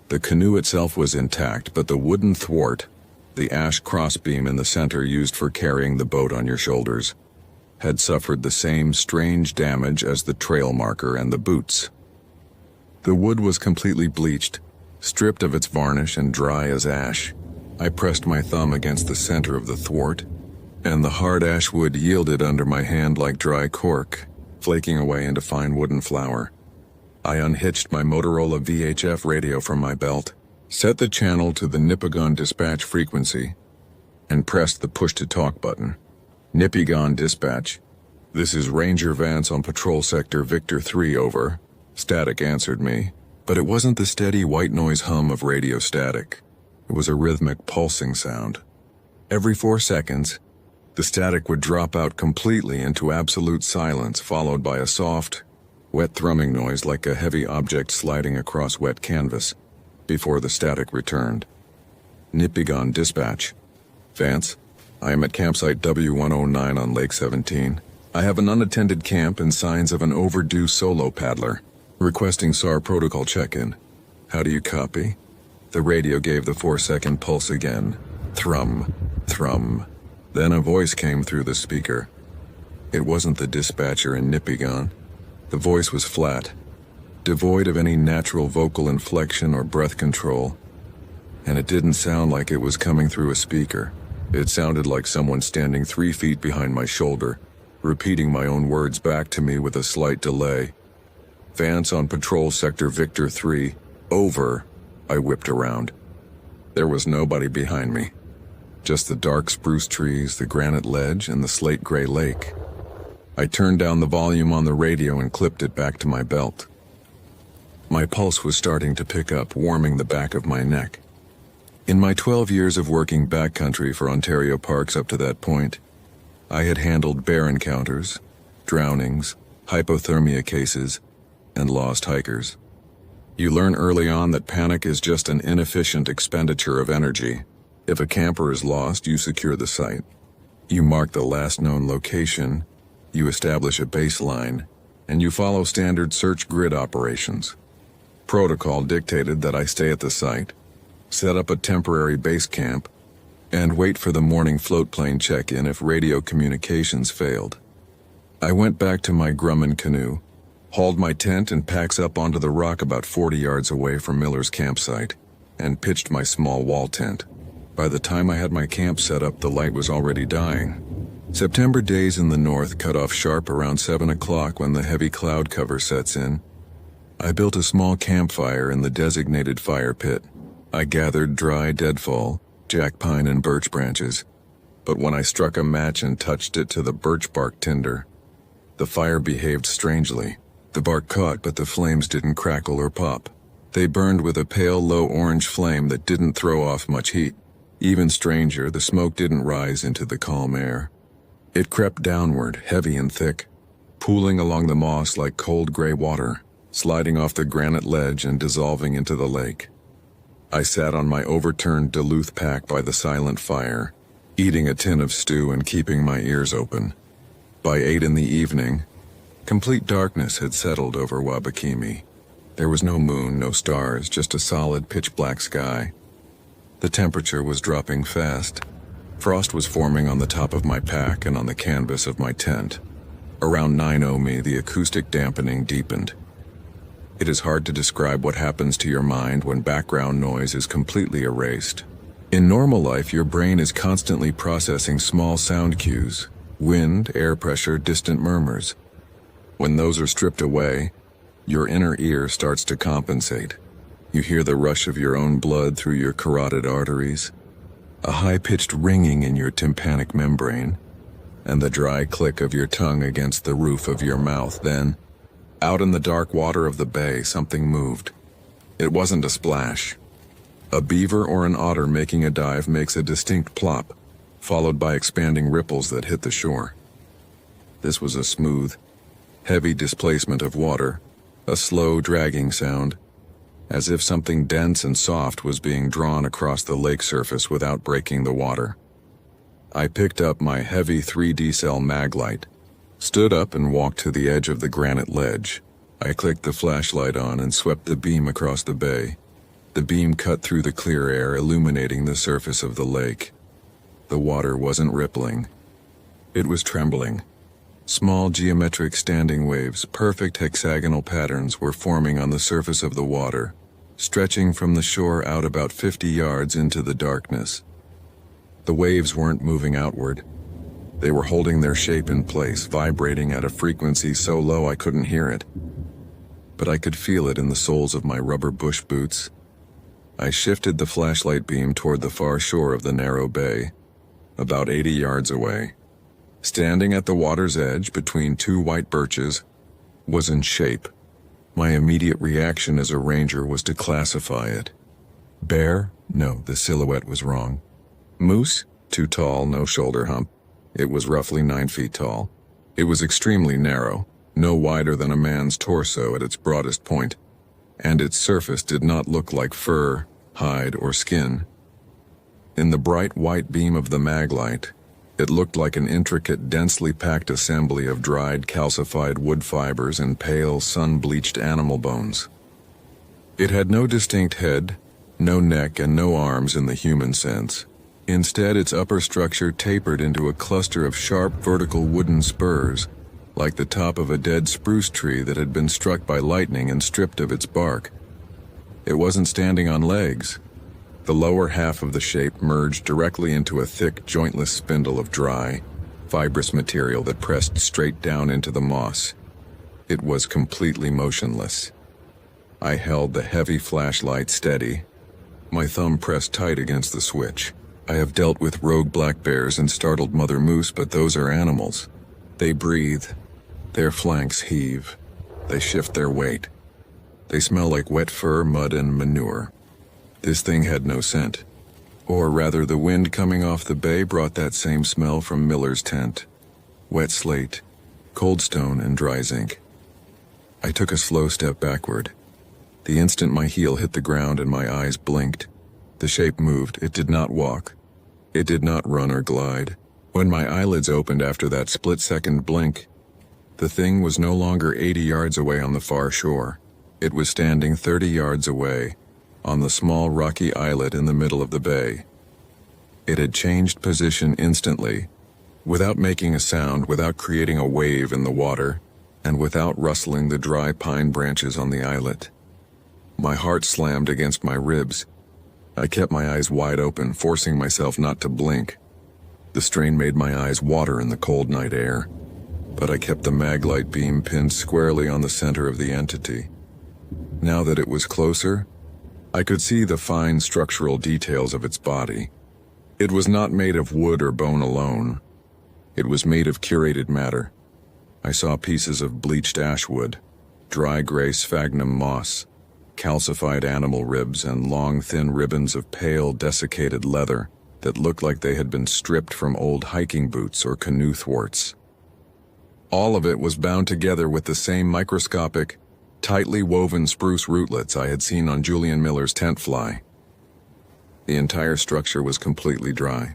The canoe itself was intact, but the wooden thwart, the ash crossbeam in the center used for carrying the boat on your shoulders, had suffered the same strange damage as the trail marker and the boots. The wood was completely bleached, stripped of its varnish and dry as ash. I pressed my thumb against the center of the thwart, and the hard ash wood yielded under my hand like dry cork, flaking away into fine wooden flour. I unhitched my Motorola VHF radio from my belt, set the channel to the Nipigon dispatch frequency, and pressed the push-to-talk button. Nipigon dispatch. This is Ranger Vance on patrol sector Victor 3, over. Static answered me, but it wasn't the steady white noise hum of radio static. It was a rhythmic pulsing sound. Every 4 seconds, the static would drop out completely into absolute silence, followed by a soft, wet thrumming noise like a heavy object sliding across wet canvas, before the static returned. Nipigon dispatch. Vance, I am at campsite W109 on Lake 17. I have an unattended camp and signs of an overdue solo paddler. Requesting SAR protocol check-in. How do you copy? The radio gave the 4-second pulse again. Thrum, thrum. Then a voice came through the speaker. It wasn't the dispatcher in Nipigon. The voice was flat, devoid of any natural vocal inflection or breath control, and it didn't sound like it was coming through a speaker. It sounded like someone standing 3 feet behind my shoulder, repeating my own words back to me with a slight delay. Vance on patrol sector Victor 3, over. I whipped around. There was nobody behind me. Just the dark spruce trees, the granite ledge, and the slate-gray lake. I turned down the volume on the radio and clipped it back to my belt. My pulse was starting to pick up, warming the back of my neck. In my 12 years of working backcountry for Ontario parks up to that point, I had handled bear encounters, drownings, hypothermia cases, and lost hikers. You learn early on that panic is just an inefficient expenditure of energy. If a camper is lost, you secure the site. You mark the last known location, you establish a baseline, and you follow standard search grid operations. Protocol dictated that I stay at the site, set up a temporary base camp, and wait for the morning floatplane check-in if radio communications failed. I went back to my Grumman canoe, hauled my tent and packs up onto the rock about 40 yards away from Miller's campsite, and pitched my small wall tent. By the time I had my camp set up, the light was already dying. September days in the north cut off sharp around 7 o'clock when the heavy cloud cover sets in. I built a small campfire in the designated fire pit. I gathered dry deadfall, jack pine and birch branches, but when I struck a match and touched it to the birch bark tinder, the fire behaved strangely. The bark caught, but the flames didn't crackle or pop. They burned with a pale, low orange flame that didn't throw off much heat. Even stranger, the smoke didn't rise into the calm air. It crept downward, heavy and thick, pooling along the moss like cold gray water, sliding off the granite ledge and dissolving into the lake. I sat on my overturned Duluth pack by the silent fire, eating a tin of stew and keeping my ears open. By 8 in the evening, complete darkness had settled over Wabakimi. There was no moon, no stars, just a solid pitch-black sky. The temperature was dropping fast. Frost was forming on the top of my pack and on the canvas of my tent. Around 9:00 me, the acoustic dampening deepened. It is hard to describe what happens to your mind when background noise is completely erased. In normal life, your brain is constantly processing small sound cues, wind, air pressure, distant murmurs. When those are stripped away, your inner ear starts to compensate. You hear the rush of your own blood through your carotid arteries, a high-pitched ringing in your tympanic membrane, and the dry click of your tongue against the roof of your mouth. Then, out in the dark water of the bay, something moved. It wasn't a splash. A beaver or an otter making a dive makes a distinct plop, followed by expanding ripples that hit the shore. This was a smooth, heavy displacement of water, a slow, dragging sound, as if something dense and soft was being drawn across the lake surface without breaking the water. I picked up my heavy 3D cell mag light, stood up and walked to the edge of the granite ledge. I clicked the flashlight on and swept the beam across the bay. The beam cut through the clear air, illuminating the surface of the lake. The water wasn't rippling. It was trembling. Small geometric standing waves, perfect hexagonal patterns, were forming on the surface of the water, stretching from the shore out about 50 yards into the darkness. The waves weren't moving outward. They were holding their shape in place, vibrating at a frequency so low I couldn't hear it. But I could feel it in the soles of my rubber bush boots. I shifted the flashlight beam toward the far shore of the narrow bay, about 80 yards away. Standing at the water's edge between 2 white birches was in shape. My immediate reaction as a ranger was to classify it. Bear? No, the silhouette was wrong. Moose? Too tall, no shoulder hump. It was roughly 9 feet tall. It was extremely narrow, no wider than a man's torso at its broadest point, and its surface did not look like fur, hide, or skin. In the bright white beam of the mag light, it looked like an intricate, densely packed assembly of dried, calcified wood fibers and pale, sun-bleached animal bones. It had no distinct head, no neck, and no arms in the human sense. Instead, its upper structure tapered into a cluster of sharp, vertical wooden spurs, like the top of a dead spruce tree that had been struck by lightning and stripped of its bark. It wasn't standing on legs. The lower half of the shape merged directly into a thick, jointless spindle of dry, fibrous material that pressed straight down into the moss. It was completely motionless. I held the heavy flashlight steady, my thumb pressed tight against the switch. I have dealt with rogue black bears and startled mother moose, but those are animals. They breathe. Their flanks heave. They shift their weight. They smell like wet fur, mud, and manure. This thing had no scent. Or rather, the wind coming off the bay brought that same smell from Miller's tent. Wet slate, cold stone, and dry zinc. I took a slow step backward. The instant my heel hit the ground and my eyes blinked, the shape moved. It did not walk. It did not run or glide. When my eyelids opened after that split-second blink, the thing was no longer 80 yards away on the far shore. It was standing 30 yards away, on the small rocky islet in the middle of the bay. It had changed position instantly, without making a sound, without creating a wave in the water. and without rustling the dry pine branches on the islet. My heart slammed against my ribs. I kept my eyes wide open, forcing myself not to blink. The strain made my eyes water in the cold night air, but I kept the maglite beam pinned squarely on the center of the entity. Now that it was closer, I could see the fine structural details of its body. It was not made of wood or bone alone. It was made of curated matter. I saw pieces of bleached ashwood, dry gray sphagnum moss, calcified animal ribs, and long, thin ribbons of pale, desiccated leather that looked like they had been stripped from old hiking boots or canoe thwarts. All of it was bound together with the same microscopic, tightly woven spruce rootlets I had seen on Julian Miller's tent fly. The entire structure was completely dry.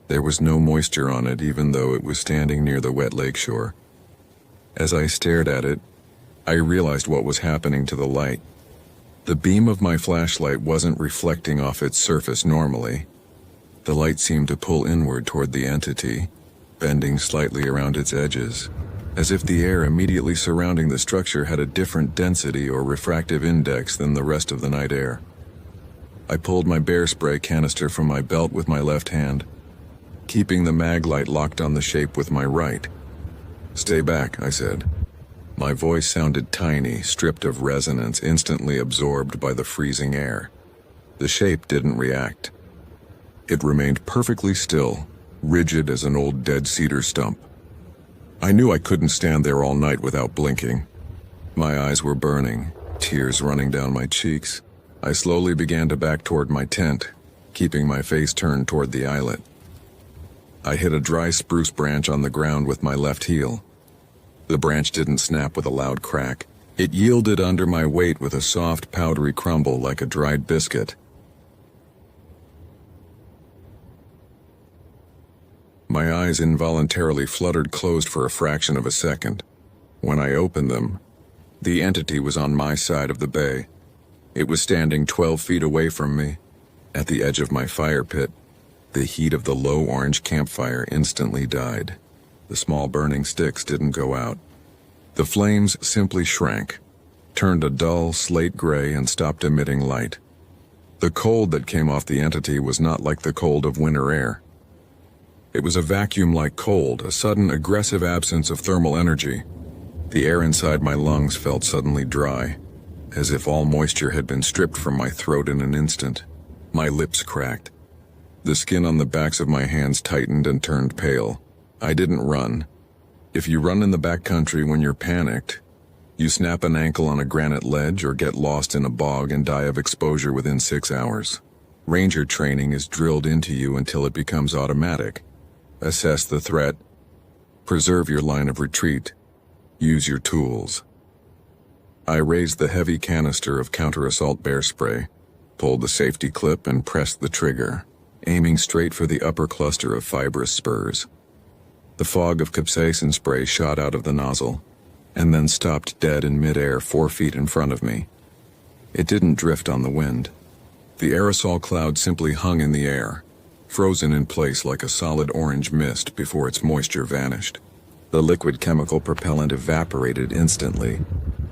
There was no moisture on it, even though it was standing near the wet lakeshore. As I stared at it, I realized what was happening to the light. The beam of my flashlight wasn't reflecting off its surface normally. The light seemed to pull inward toward the entity, bending slightly around its edges, as if the air immediately surrounding the structure had a different density or refractive index than the rest of the night air. I pulled my bear spray canister from my belt with my left hand, keeping the mag light locked on the shape with my right. "Stay back," I said. My voice sounded tiny, stripped of resonance, instantly absorbed by the freezing air. The shape didn't react. It remained perfectly still, rigid as an old dead cedar stump. I knew I couldn't stand there all night without blinking. My eyes were burning, tears running down my cheeks. I slowly began to back toward my tent, keeping my face turned toward the islet. I hit a dry spruce branch on the ground with my left heel. The branch didn't snap with a loud crack. It yielded under my weight with a soft, powdery crumble like a dried biscuit. My eyes involuntarily fluttered closed for a fraction of a second. When I opened them, the entity was on my side of the bay. It was standing 12 feet away from me, at the edge of my fire pit. The heat of the low orange campfire instantly died. The small burning sticks didn't go out. The flames simply shrank, turned a dull slate gray, and stopped emitting light. The cold that came off the entity was not like the cold of winter air. It was a vacuum-like cold, a sudden aggressive absence of thermal energy. The air inside my lungs felt suddenly dry, as if all moisture had been stripped from my throat in an instant. My lips cracked. The skin on the backs of my hands tightened and turned pale. I didn't run. If you run in the backcountry when you're panicked, you snap an ankle on a granite ledge or get lost in a bog and die of exposure within 6 hours. Ranger training is drilled into you until it becomes automatic. Assess the threat. Preserve your line of retreat. Use your tools. I raised the heavy canister of counter-assault bear spray, pulled the safety clip, and pressed the trigger, aiming straight for the upper cluster of fibrous spurs. The fog of capsaicin spray shot out of the nozzle, and then stopped dead in midair 4 feet in front of me. It didn't drift on the wind. The aerosol cloud simply hung in the air, frozen in place like a solid orange mist before its moisture vanished. The liquid chemical propellant evaporated instantly,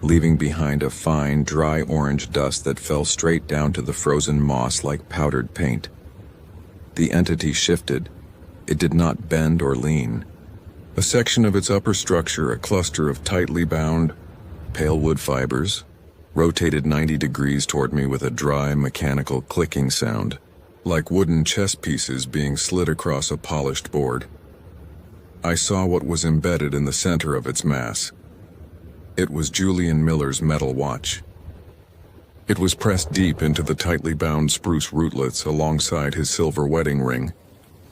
leaving behind a fine, dry orange dust that fell straight down to the frozen moss like powdered paint. The entity shifted. It did not bend or lean. A section of its upper structure, a cluster of tightly bound, pale wood fibers, rotated 90 degrees toward me with a dry, mechanical clicking sound, like wooden chess pieces being slid across a polished board. I saw what was embedded in the center of its mass. It was Julian Miller's metal watch. It was pressed deep into the tightly bound spruce rootlets alongside his silver wedding ring,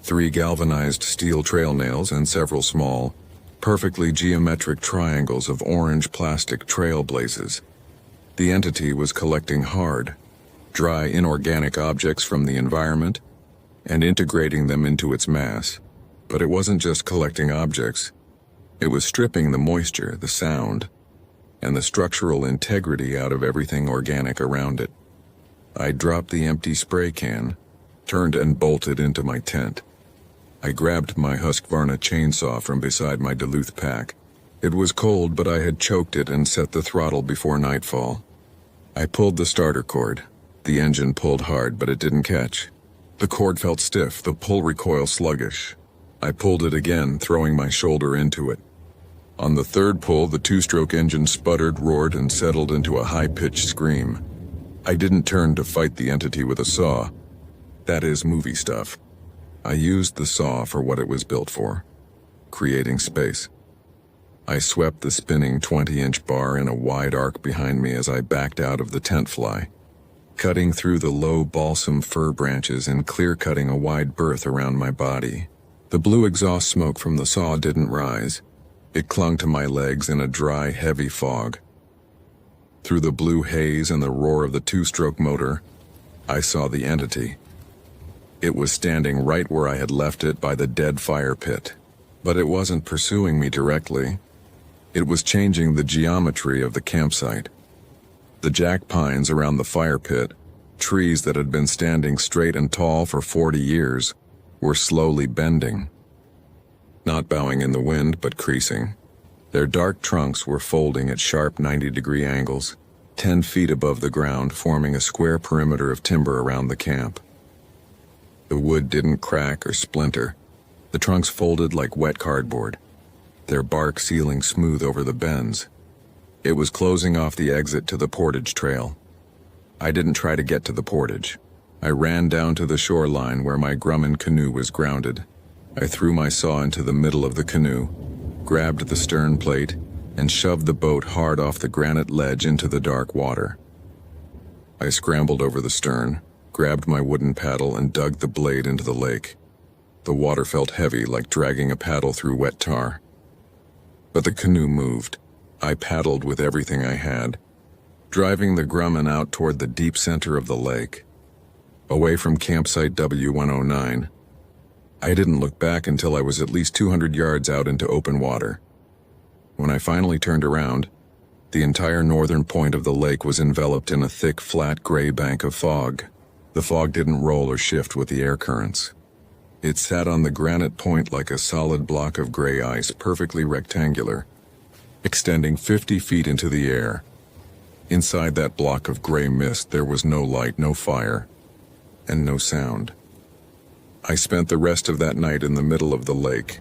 3 galvanized steel trail nails, and several small, perfectly geometric triangles of orange plastic trail blazes. The entity was collecting hard, dry inorganic objects from the environment and integrating them into its mass. But it wasn't just collecting objects. It was stripping the moisture, the sound, and the structural integrity out of everything organic around it. I dropped the empty spray can, turned and bolted into my tent. I grabbed my Husqvarna chainsaw from beside my Duluth pack, It was cold, but I had choked it and set the throttle before nightfall. I pulled the starter cord. The engine pulled hard, but it didn't catch. The cord felt stiff, the pull recoil sluggish. I pulled it again, throwing my shoulder into it. On the third pull, the two-stroke engine sputtered, roared, and settled into a high-pitched scream. I didn't turn to fight the entity with a saw. That is movie stuff. I used the saw for what it was built for, creating space. I swept the spinning 20-inch bar in a wide arc behind me as I backed out of the tent fly, cutting through the low balsam fir branches and clear-cutting a wide berth around my body. The blue exhaust smoke from the saw didn't rise. It clung to my legs in a dry, heavy fog. Through the blue haze and the roar of the two-stroke motor, I saw the entity. It was standing right where I had left it by the dead fire pit. But it wasn't pursuing me directly. It was changing the geometry of the campsite. The jack pines around the fire pit, trees that had been standing straight and tall for 40 years, were slowly bending. Not bowing in the wind, but creasing. Their dark trunks were folding at sharp 90-degree angles, 10 feet above the ground, forming a square perimeter of timber around the camp. The wood didn't crack or splinter. The trunks folded like wet cardboard, their bark sealing smooth over the bends. It was closing off the exit to the portage trail. I didn't try to get to the portage. I ran down to the shoreline where my Grumman canoe was grounded. I threw my saw into the middle of the canoe, grabbed the stern plate, and shoved the boat hard off the granite ledge into the dark water. I scrambled over the stern, grabbed my wooden paddle, and dug the blade into the lake. The water felt heavy, like dragging a paddle through wet tar. But the canoe moved. I paddled with everything I had, driving the Grumman out toward the deep center of the lake, away from campsite W109. I didn't look back until I was at least 200 yards out into open water. When I finally turned around, the entire northern point of the lake was enveloped in a thick, flat gray bank of fog. The fog didn't roll or shift with the air currents. It sat on the granite point like a solid block of gray ice, perfectly rectangular, extending 50 feet into the air. Inside that block of gray mist, there was no light, no fire, and no sound. I spent the rest of that night in the middle of the lake,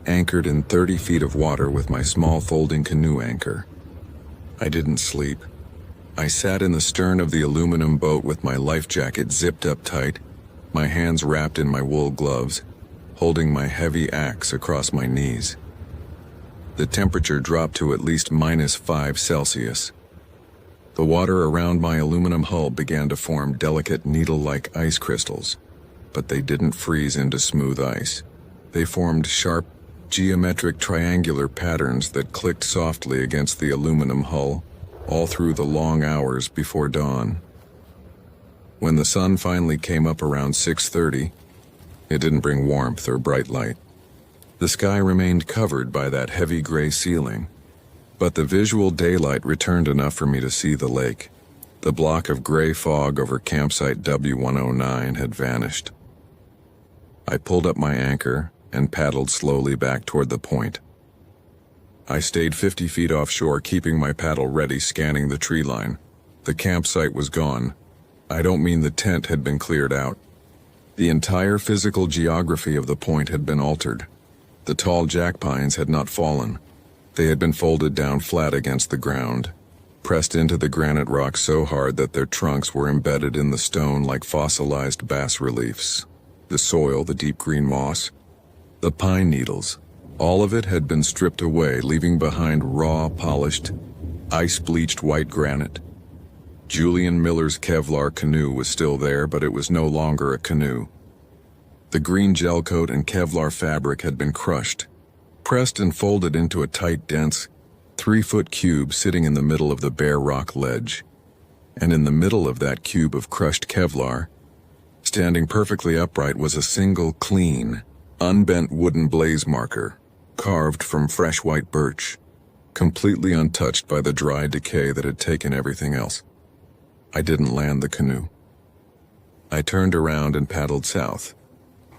anchored in 30 feet of water with my small folding canoe anchor. I didn't sleep. I sat in the stern of the aluminum boat with my life jacket zipped up tight, my hands wrapped in my wool gloves, holding my heavy axe across my knees. The temperature dropped to at least -5 Celsius. The water around my aluminum hull began to form delicate needle-like ice crystals, but they didn't freeze into smooth ice. They formed sharp, geometric triangular patterns that clicked softly against the aluminum hull all through the long hours before dawn. When the sun finally came up around 6:30, it didn't bring warmth or bright light. The sky remained covered by that heavy gray ceiling, but the visual daylight returned enough for me to see the lake. The block of gray fog over campsite W109 had vanished. I pulled up my anchor and paddled slowly back toward the point. I stayed 50 feet offshore, keeping my paddle ready, scanning the tree line. The campsite was gone. I don't mean the tent had been cleared out. The entire physical geography of the point had been altered. The tall jack pines had not fallen. They had been folded down flat against the ground, pressed into the granite rock so hard that their trunks were embedded in the stone like fossilized bas-reliefs. The soil, the deep green moss, the pine needles, all of it had been stripped away, leaving behind raw, polished, ice-bleached white granite. Julian Miller's Kevlar canoe was still there, but it was no longer a canoe. The green gel coat and Kevlar fabric had been crushed, pressed and folded into a tight, dense, 3-foot cube sitting in the middle of the bare rock ledge. And in the middle of that cube of crushed Kevlar, standing perfectly upright, was a single clean, unbent wooden blaze marker, carved from fresh white birch, completely untouched by the dry decay that had taken everything else. I didn't land the canoe. I turned around and paddled south.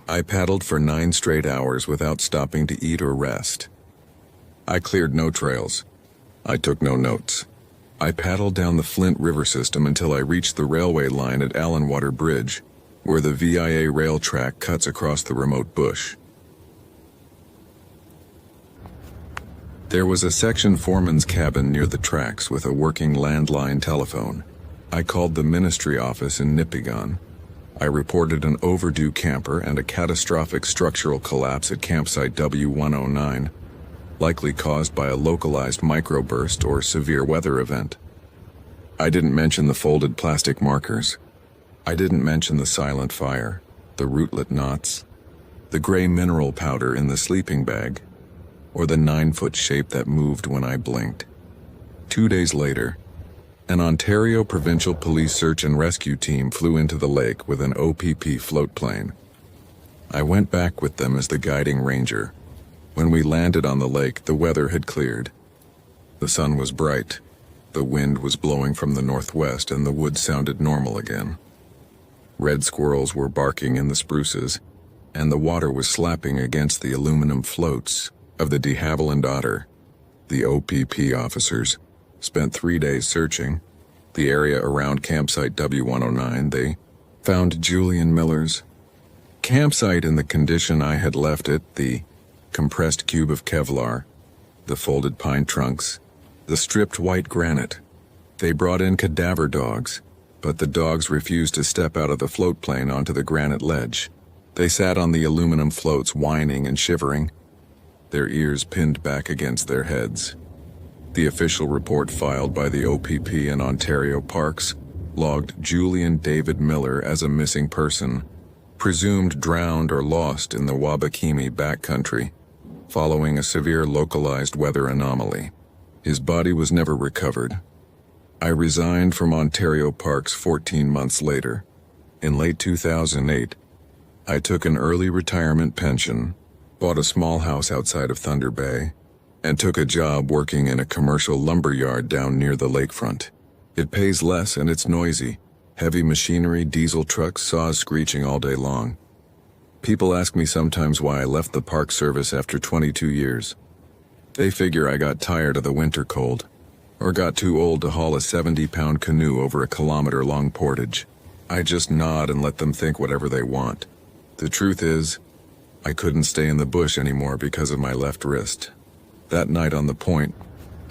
I paddled for 9 straight hours without stopping to eat or rest. I cleared no trails. I took no notes. I paddled down the Flint River system until I reached the railway line at Allenwater Bridge, where the VIA rail track cuts across the remote bush. There was a section foreman's cabin near the tracks with a working landline telephone. I called the ministry office in Nipigon. I reported an overdue camper and a catastrophic structural collapse at campsite W109, likely caused by a localized microburst or severe weather event. I didn't mention the folded plastic markers. I didn't mention the silent fire, the rootlet knots, the gray mineral powder in the sleeping bag, or the 9-foot shape that moved when I blinked. 2 days later, an Ontario Provincial Police Search and Rescue team flew into the lake with an OPP float plane. I went back with them as the guiding ranger. When we landed on the lake, the weather had cleared. The sun was bright, the wind was blowing from the northwest, and the woods sounded normal again. Red squirrels were barking in the spruces, and the water was slapping against the aluminum floats of the de Havilland Otter. The OPP officers spent 3 days searching the area around campsite W109. They found Julian Miller's campsite in the condition I had left it: the compressed cube of Kevlar, the folded pine trunks, the stripped white granite. They brought in cadaver dogs, but the dogs refused to step out of the float plane onto the granite ledge. They sat on the aluminum floats, whining and shivering, their ears pinned back against their heads. The official report filed by the OPP and Ontario Parks logged Julian David Miller as a missing person, presumed drowned or lost in the Wabakimi backcountry, following a severe localized weather anomaly. His body was never recovered. I resigned from Ontario Parks 14 months later. In late 2008, I took an early retirement pension, bought a small house outside of Thunder Bay, and took a job working in a commercial lumber yard down near the lakefront. It pays less and it's noisy. Heavy machinery, diesel trucks, saws screeching all day long. People ask me sometimes why I left the Park Service after 22 years. They figure I got tired of the winter cold, or got too old to haul a 70-pound canoe over a kilometer-long portage. I just nod and let them think whatever they want. The truth is, I couldn't stay in the bush anymore because of my left wrist. That night on the point,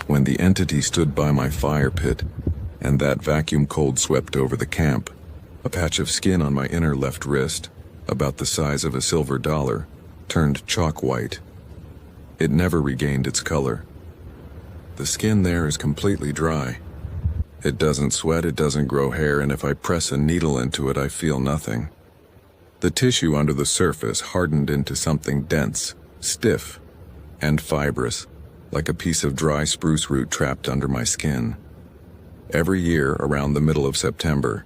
when the entity stood by my fire pit, and that vacuum cold swept over the camp, a patch of skin on my inner left wrist, about the size of a silver dollar, turned chalk white. It never regained its color. The skin there is completely dry. It doesn't sweat, it doesn't grow hair, and if I press a needle into it, I feel nothing. The tissue under the surface hardened into something dense, stiff, and fibrous, like a piece of dry spruce root trapped under my skin. Every year, around the middle of September,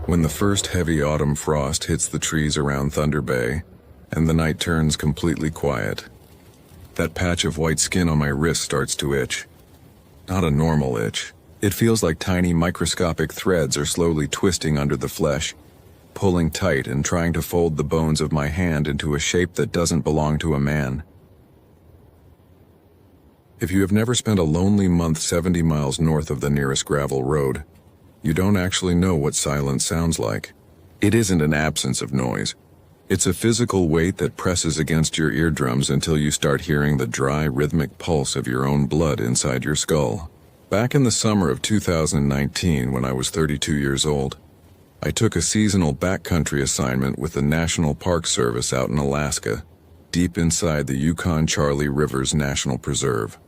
when the first heavy autumn frost hits the trees around Thunder Bay, and the night turns completely quiet, that patch of white skin on my wrist starts to itch. Not a normal itch. It feels like tiny microscopic threads are slowly twisting under the flesh, pulling tight and trying to fold the bones of my hand into a shape that doesn't belong to a man. If you have never spent a lonely month 70 miles north of the nearest gravel road, you don't actually know what silence sounds like. It isn't an absence of noise. It's a physical weight that presses against your eardrums until you start hearing the dry, rhythmic pulse of your own blood inside your skull. Back in the summer of 2019, when I was 32 years old, I took a seasonal backcountry assignment with the National Park Service out in Alaska, deep inside the Yukon-Charlie Rivers National Preserve.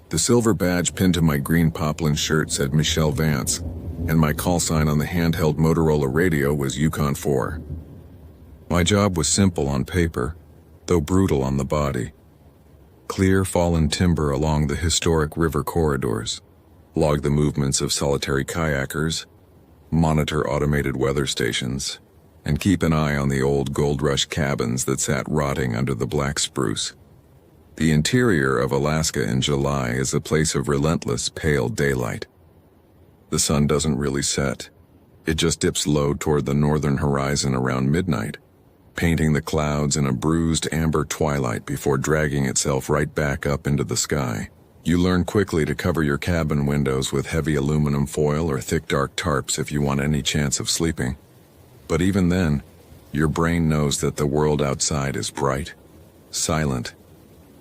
The silver badge pinned to my green poplin shirt said Michelle Vance, and my call sign on the handheld Motorola radio was Yukon 4. My job was simple on paper, though brutal on the body. Clear fallen timber along the historic river corridors, log the movements of solitary kayakers, monitor automated weather stations, and keep an eye on the old Gold Rush cabins that sat rotting under the black spruce. The interior of Alaska in July is a place of relentless, pale daylight. The sun doesn't really set. It just dips low toward the northern horizon around midnight, painting the clouds in a bruised amber twilight before dragging itself right back up into the sky. You learn quickly to cover your cabin windows with heavy aluminum foil or thick dark tarps if you want any chance of sleeping. But even then, your brain knows that the world outside is bright, silent,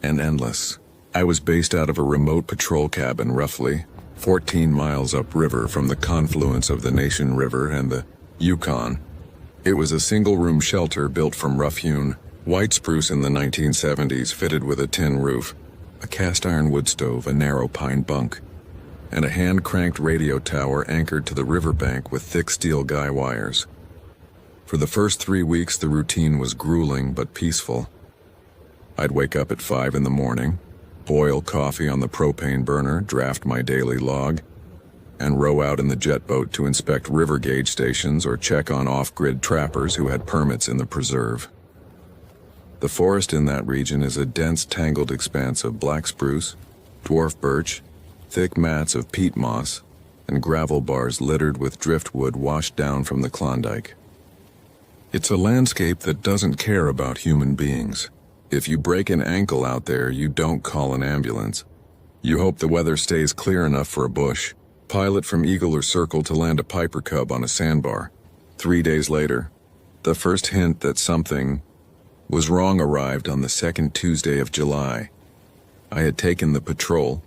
and endless. I was based out of a remote patrol cabin roughly 14 miles upriver from the confluence of the Nation River and the Yukon. It was a single-room shelter built from rough-hewn white spruce in the 1970s, fitted with a tin roof, a cast-iron wood stove, a narrow pine bunk, and a hand-cranked radio tower anchored to the riverbank with thick steel guy wires. For the first 3 weeks, the routine was grueling but peaceful. I'd wake up at 5 in the morning, boil coffee on the propane burner, draft my daily log, and row out in the jet boat to inspect river gauge stations or check on off-grid trappers who had permits in the preserve. The forest in that region is a dense, tangled expanse of black spruce, dwarf birch, thick mats of peat moss, and gravel bars littered with driftwood washed down from the Klondike. It's a landscape that doesn't care about human beings. If you break an ankle out there, you don't call an ambulance. You hope the weather stays clear enough for a bush, pilot from Eagle or Circle to land a Piper Cub on a sandbar. 3 days later, the first hint that something was wrong arrived on the second Tuesday of July. I had taken the patrol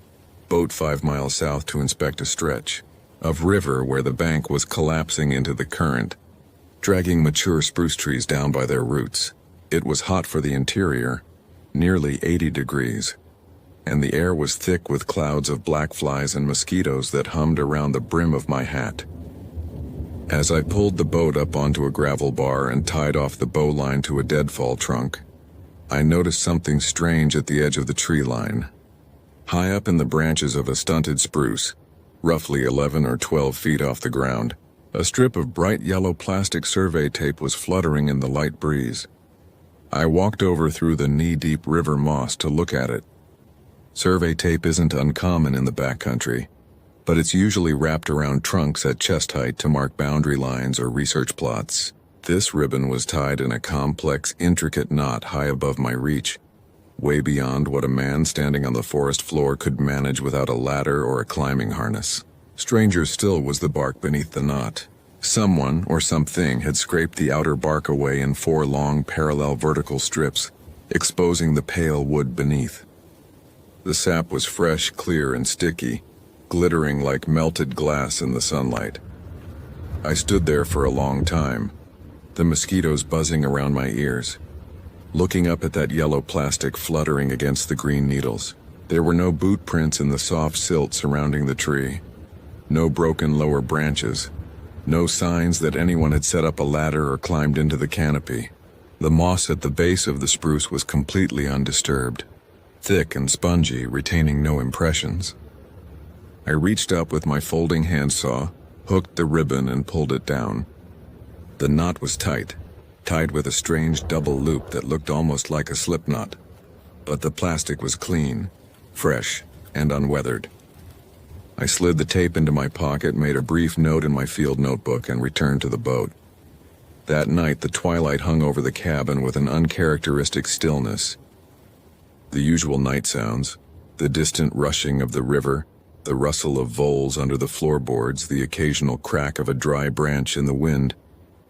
boat 5 miles south to inspect a stretch of river where the bank was collapsing into the current, dragging mature spruce trees down by their roots. It was hot for the interior, nearly 80 degrees, and the air was thick with clouds of black flies and mosquitoes that hummed around the brim of my hat. As I pulled the boat up onto a gravel bar and tied off the bowline to a deadfall trunk, I noticed something strange at the edge of the tree line. High up in the branches of a stunted spruce, roughly 11 or 12 feet off the ground, a strip of bright yellow plastic survey tape was fluttering in the light breeze. I walked over through the knee-deep river moss to look at it. Survey tape isn't uncommon in the backcountry, but it's usually wrapped around trunks at chest height to mark boundary lines or research plots. This ribbon was tied in a complex, intricate knot high above my reach, way beyond what a man standing on the forest floor could manage without a ladder or a climbing harness. Stranger still was the bark beneath the knot. Someone or something had scraped the outer bark away in 4 long, parallel vertical strips, exposing the pale wood beneath. The sap was fresh, clear, and sticky, glittering like melted glass in the sunlight. I stood there for a long time, the mosquitoes buzzing around my ears, looking up at that yellow plastic fluttering against the green needles. There were no boot prints in the soft silt surrounding the tree, no broken lower branches, no signs that anyone had set up a ladder or climbed into the canopy. The moss at the base of the spruce was completely undisturbed, thick and spongy, retaining no impressions. I reached up with my folding handsaw, hooked the ribbon, and pulled it down. The knot was tight, tied with a strange double loop that looked almost like a slip knot, but the plastic was clean, fresh, and unweathered. I slid the tape into my pocket, made a brief note in my field notebook, and returned to the boat. That night, the twilight hung over the cabin with an uncharacteristic stillness. The usual night sounds, the distant rushing of the river, the rustle of voles under the floorboards, the occasional crack of a dry branch in the wind,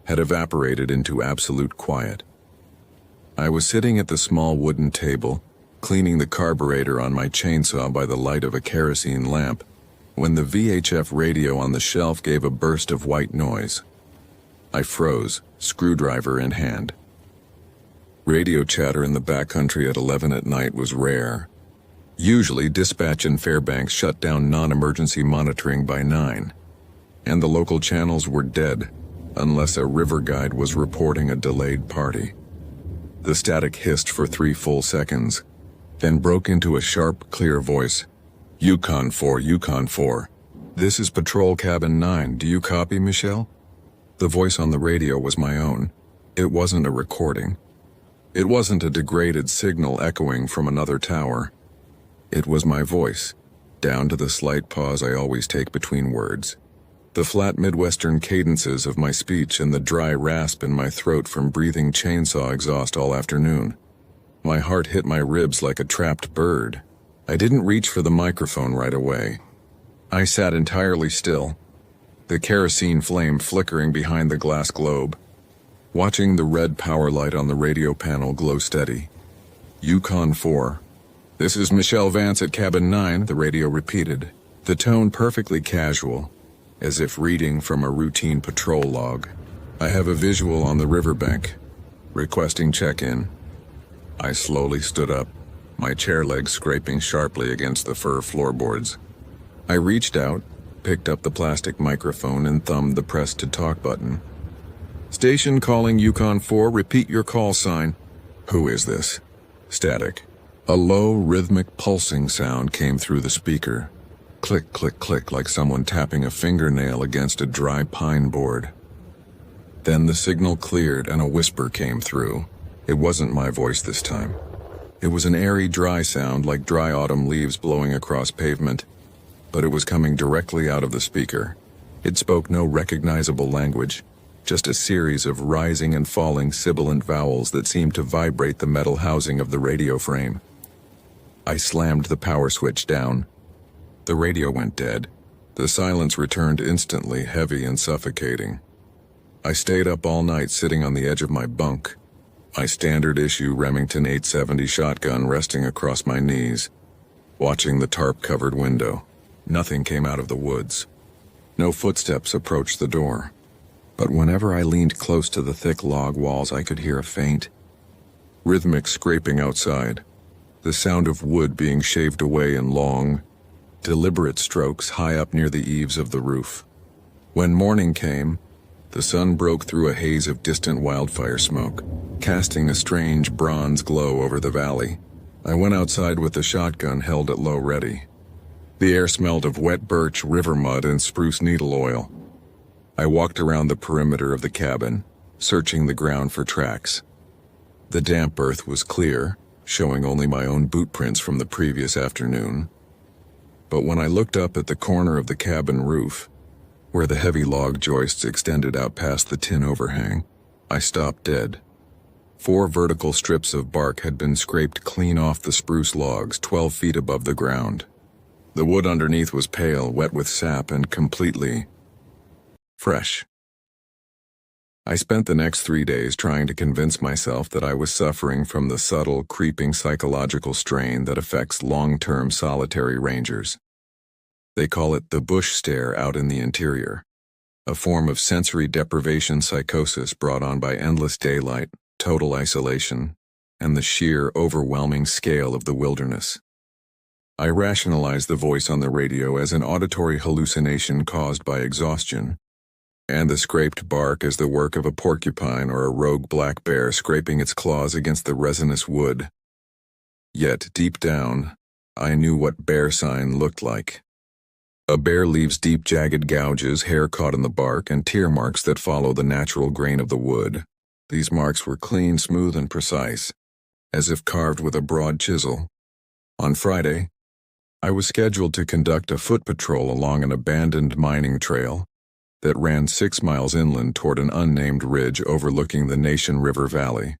had evaporated into absolute quiet. I was sitting at the small wooden table, cleaning the carburetor on my chainsaw by the light of a kerosene lamp, when the VHF radio on the shelf gave a burst of white noise. I froze, screwdriver in hand. Radio chatter in the backcountry at 11 at night was rare. Usually, dispatch in Fairbanks shut down non-emergency monitoring by 9, and the local channels were dead unless a river guide was reporting a delayed party. The static hissed for 3 full seconds, then broke into a sharp, clear voice. Yukon 4, Yukon 4. This is Patrol Cabin 9. Do you copy, Michelle? The voice on the radio was my own. It wasn't a recording. It wasn't a degraded signal echoing from another tower. It was my voice, down to the slight pause I always take between words. The flat Midwestern cadences of my speech and the dry rasp in my throat from breathing chainsaw exhaust all afternoon. My heart hit my ribs like a trapped bird. I didn't reach for the microphone right away. I sat entirely still, the kerosene flame flickering behind the glass globe, watching the red power light on the radio panel glow steady. Yukon 4. "This is Michelle Vance at Cabin 9, the radio repeated, the tone perfectly casual, as if reading from a routine patrol log. "I have a visual on the riverbank. Requesting check-in." I slowly stood up, my chair legs scraping sharply against the fur floorboards. I reached out, picked up the plastic microphone and thumbed the press to talk button. "Station calling Yukon 4, repeat your call sign." "Who is this?" Static. A low, rhythmic pulsing sound came through the speaker. Click, click, click, like someone tapping a fingernail against a dry pine board. Then the signal cleared and a whisper came through. It wasn't my voice this time. It was an airy, dry sound like dry autumn leaves blowing across pavement, but it was coming directly out of the speaker. It spoke no recognizable language, just a series of rising and falling sibilant vowels that seemed to vibrate the metal housing of the radio frame. I slammed the power switch down. The radio went dead. The silence returned instantly, heavy and suffocating. I stayed up all night sitting on the edge of my bunk, my standard issue Remington 870 shotgun resting across my knees, watching the tarp-covered window. Nothing came out of the woods. No footsteps approached the door. But whenever I leaned close to the thick log walls, I could hear a faint, rhythmic scraping outside, the sound of wood being shaved away in long, deliberate strokes high up near the eaves of the roof. When morning came, the sun broke through a haze of distant wildfire smoke, casting a strange bronze glow over the valley. I went outside with the shotgun held at low ready. The air smelled of wet birch, river mud, and spruce needle oil. I walked around the perimeter of the cabin, searching the ground for tracks. The damp earth was clear, showing only my own boot prints from the previous afternoon. But when I looked up at the corner of the cabin roof, where the heavy log joists extended out past the tin overhang, I stopped dead. 4 vertical strips of bark had been scraped clean off the spruce logs 12 feet above the ground. The wood underneath was pale, wet with sap, and completely fresh. I spent the next 3 days trying to convince myself that I was suffering from the subtle, creeping psychological strain that affects long-term solitary rangers. They call it the bush stare out in the interior, a form of sensory deprivation psychosis brought on by endless daylight, total isolation, and the sheer, overwhelming scale of the wilderness. I rationalized the voice on the radio as an auditory hallucination caused by exhaustion, and the scraped bark as the work of a porcupine or a rogue black bear scraping its claws against the resinous wood. Yet, deep down, I knew what bear sign looked like. A bear leaves deep, jagged gouges, hair caught in the bark, and tear marks that follow the natural grain of the wood. These marks were clean, smooth, and precise, as if carved with a broad chisel. On Friday, I was scheduled to conduct a foot patrol along an abandoned mining trail that ran 6 miles inland toward an unnamed ridge overlooking the Nation River Valley.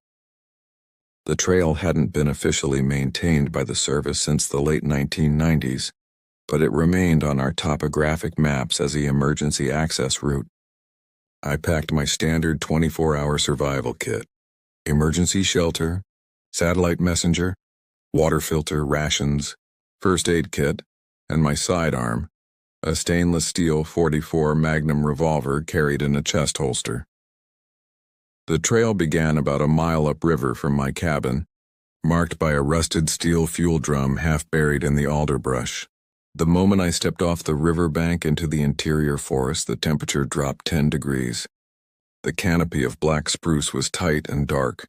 The trail hadn't been officially maintained by the service since the late 1990s, but it remained on our topographic maps as the emergency access route. I packed my standard 24-hour survival kit: emergency shelter, satellite messenger, water filter, rations, first aid kit, and my sidearm, a stainless steel .44 Magnum revolver carried in a chest holster. The trail began about a mile upriver from my cabin, marked by a rusted steel fuel drum half buried in the alder brush. The moment I stepped off the riverbank into the interior forest, the temperature dropped 10 degrees. The canopy of black spruce was tight and dark,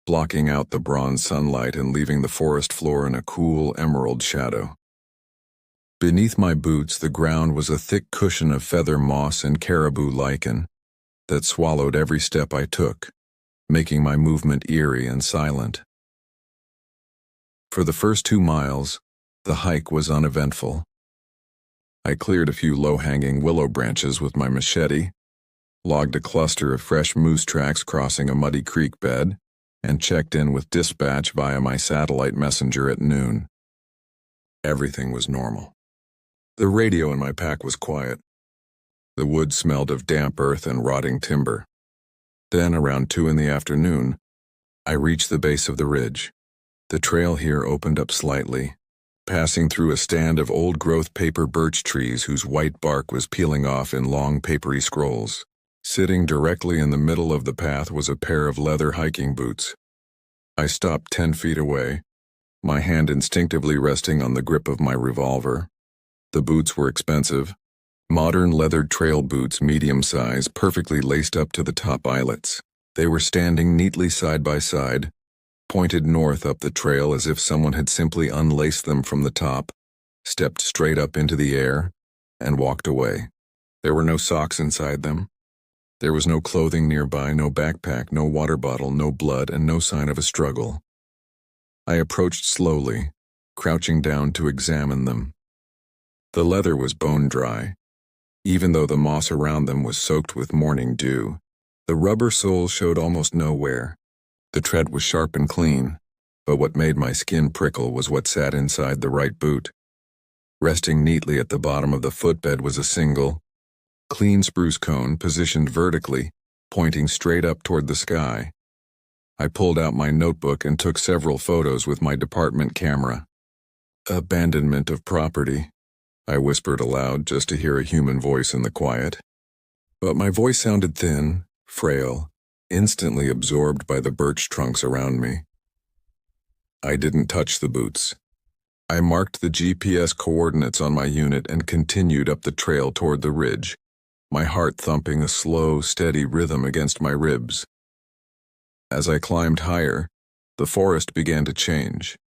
blocking out the bronze sunlight and leaving the forest floor in a cool emerald shadow. Beneath my boots, the ground was a thick cushion of feather moss and caribou lichen that swallowed every step I took, making my movement eerie and silent. For the first 2 miles, the hike was uneventful. I cleared a few low-hanging willow branches with my machete, logged a cluster of fresh moose tracks crossing a muddy creek bed, and checked in with dispatch via my satellite messenger at noon. Everything was normal. The radio in my pack was quiet. The wood smelled of damp earth and rotting timber. Then, around 2 in the afternoon, I reached the base of the ridge. The trail here opened up slightly, passing through a stand of old-growth paper birch trees whose white bark was peeling off in long papery scrolls. Sitting directly in the middle of the path was a pair of leather hiking boots. I stopped 10 feet away, my hand instinctively resting on the grip of my revolver. The boots were expensive. Modern leathered trail boots, medium size, perfectly laced up to the top eyelets. They were standing neatly side by side, pointed north up the trail as if someone had simply unlaced them from the top, stepped straight up into the air, and walked away. There were no socks inside them. There was no clothing nearby, no backpack, no water bottle, no blood, and no sign of a struggle. I approached slowly, crouching down to examine them. The leather was bone dry, even though the moss around them was soaked with morning dew. The rubber sole showed almost no wear. The tread was sharp and clean, but what made my skin prickle was what sat inside the right boot. Resting neatly at the bottom of the footbed was a single, clean spruce cone positioned vertically, pointing straight up toward the sky. I pulled out my notebook and took several photos with my department camera. Abandonment of property, I whispered aloud just to hear a human voice in the quiet. But my voice sounded thin, frail, instantly absorbed by the birch trunks around me. I didn't touch the boots. I marked the GPS coordinates on my unit and continued up the trail toward the ridge, my heart thumping a slow, steady rhythm against my ribs. As I climbed higher, the forest began to change.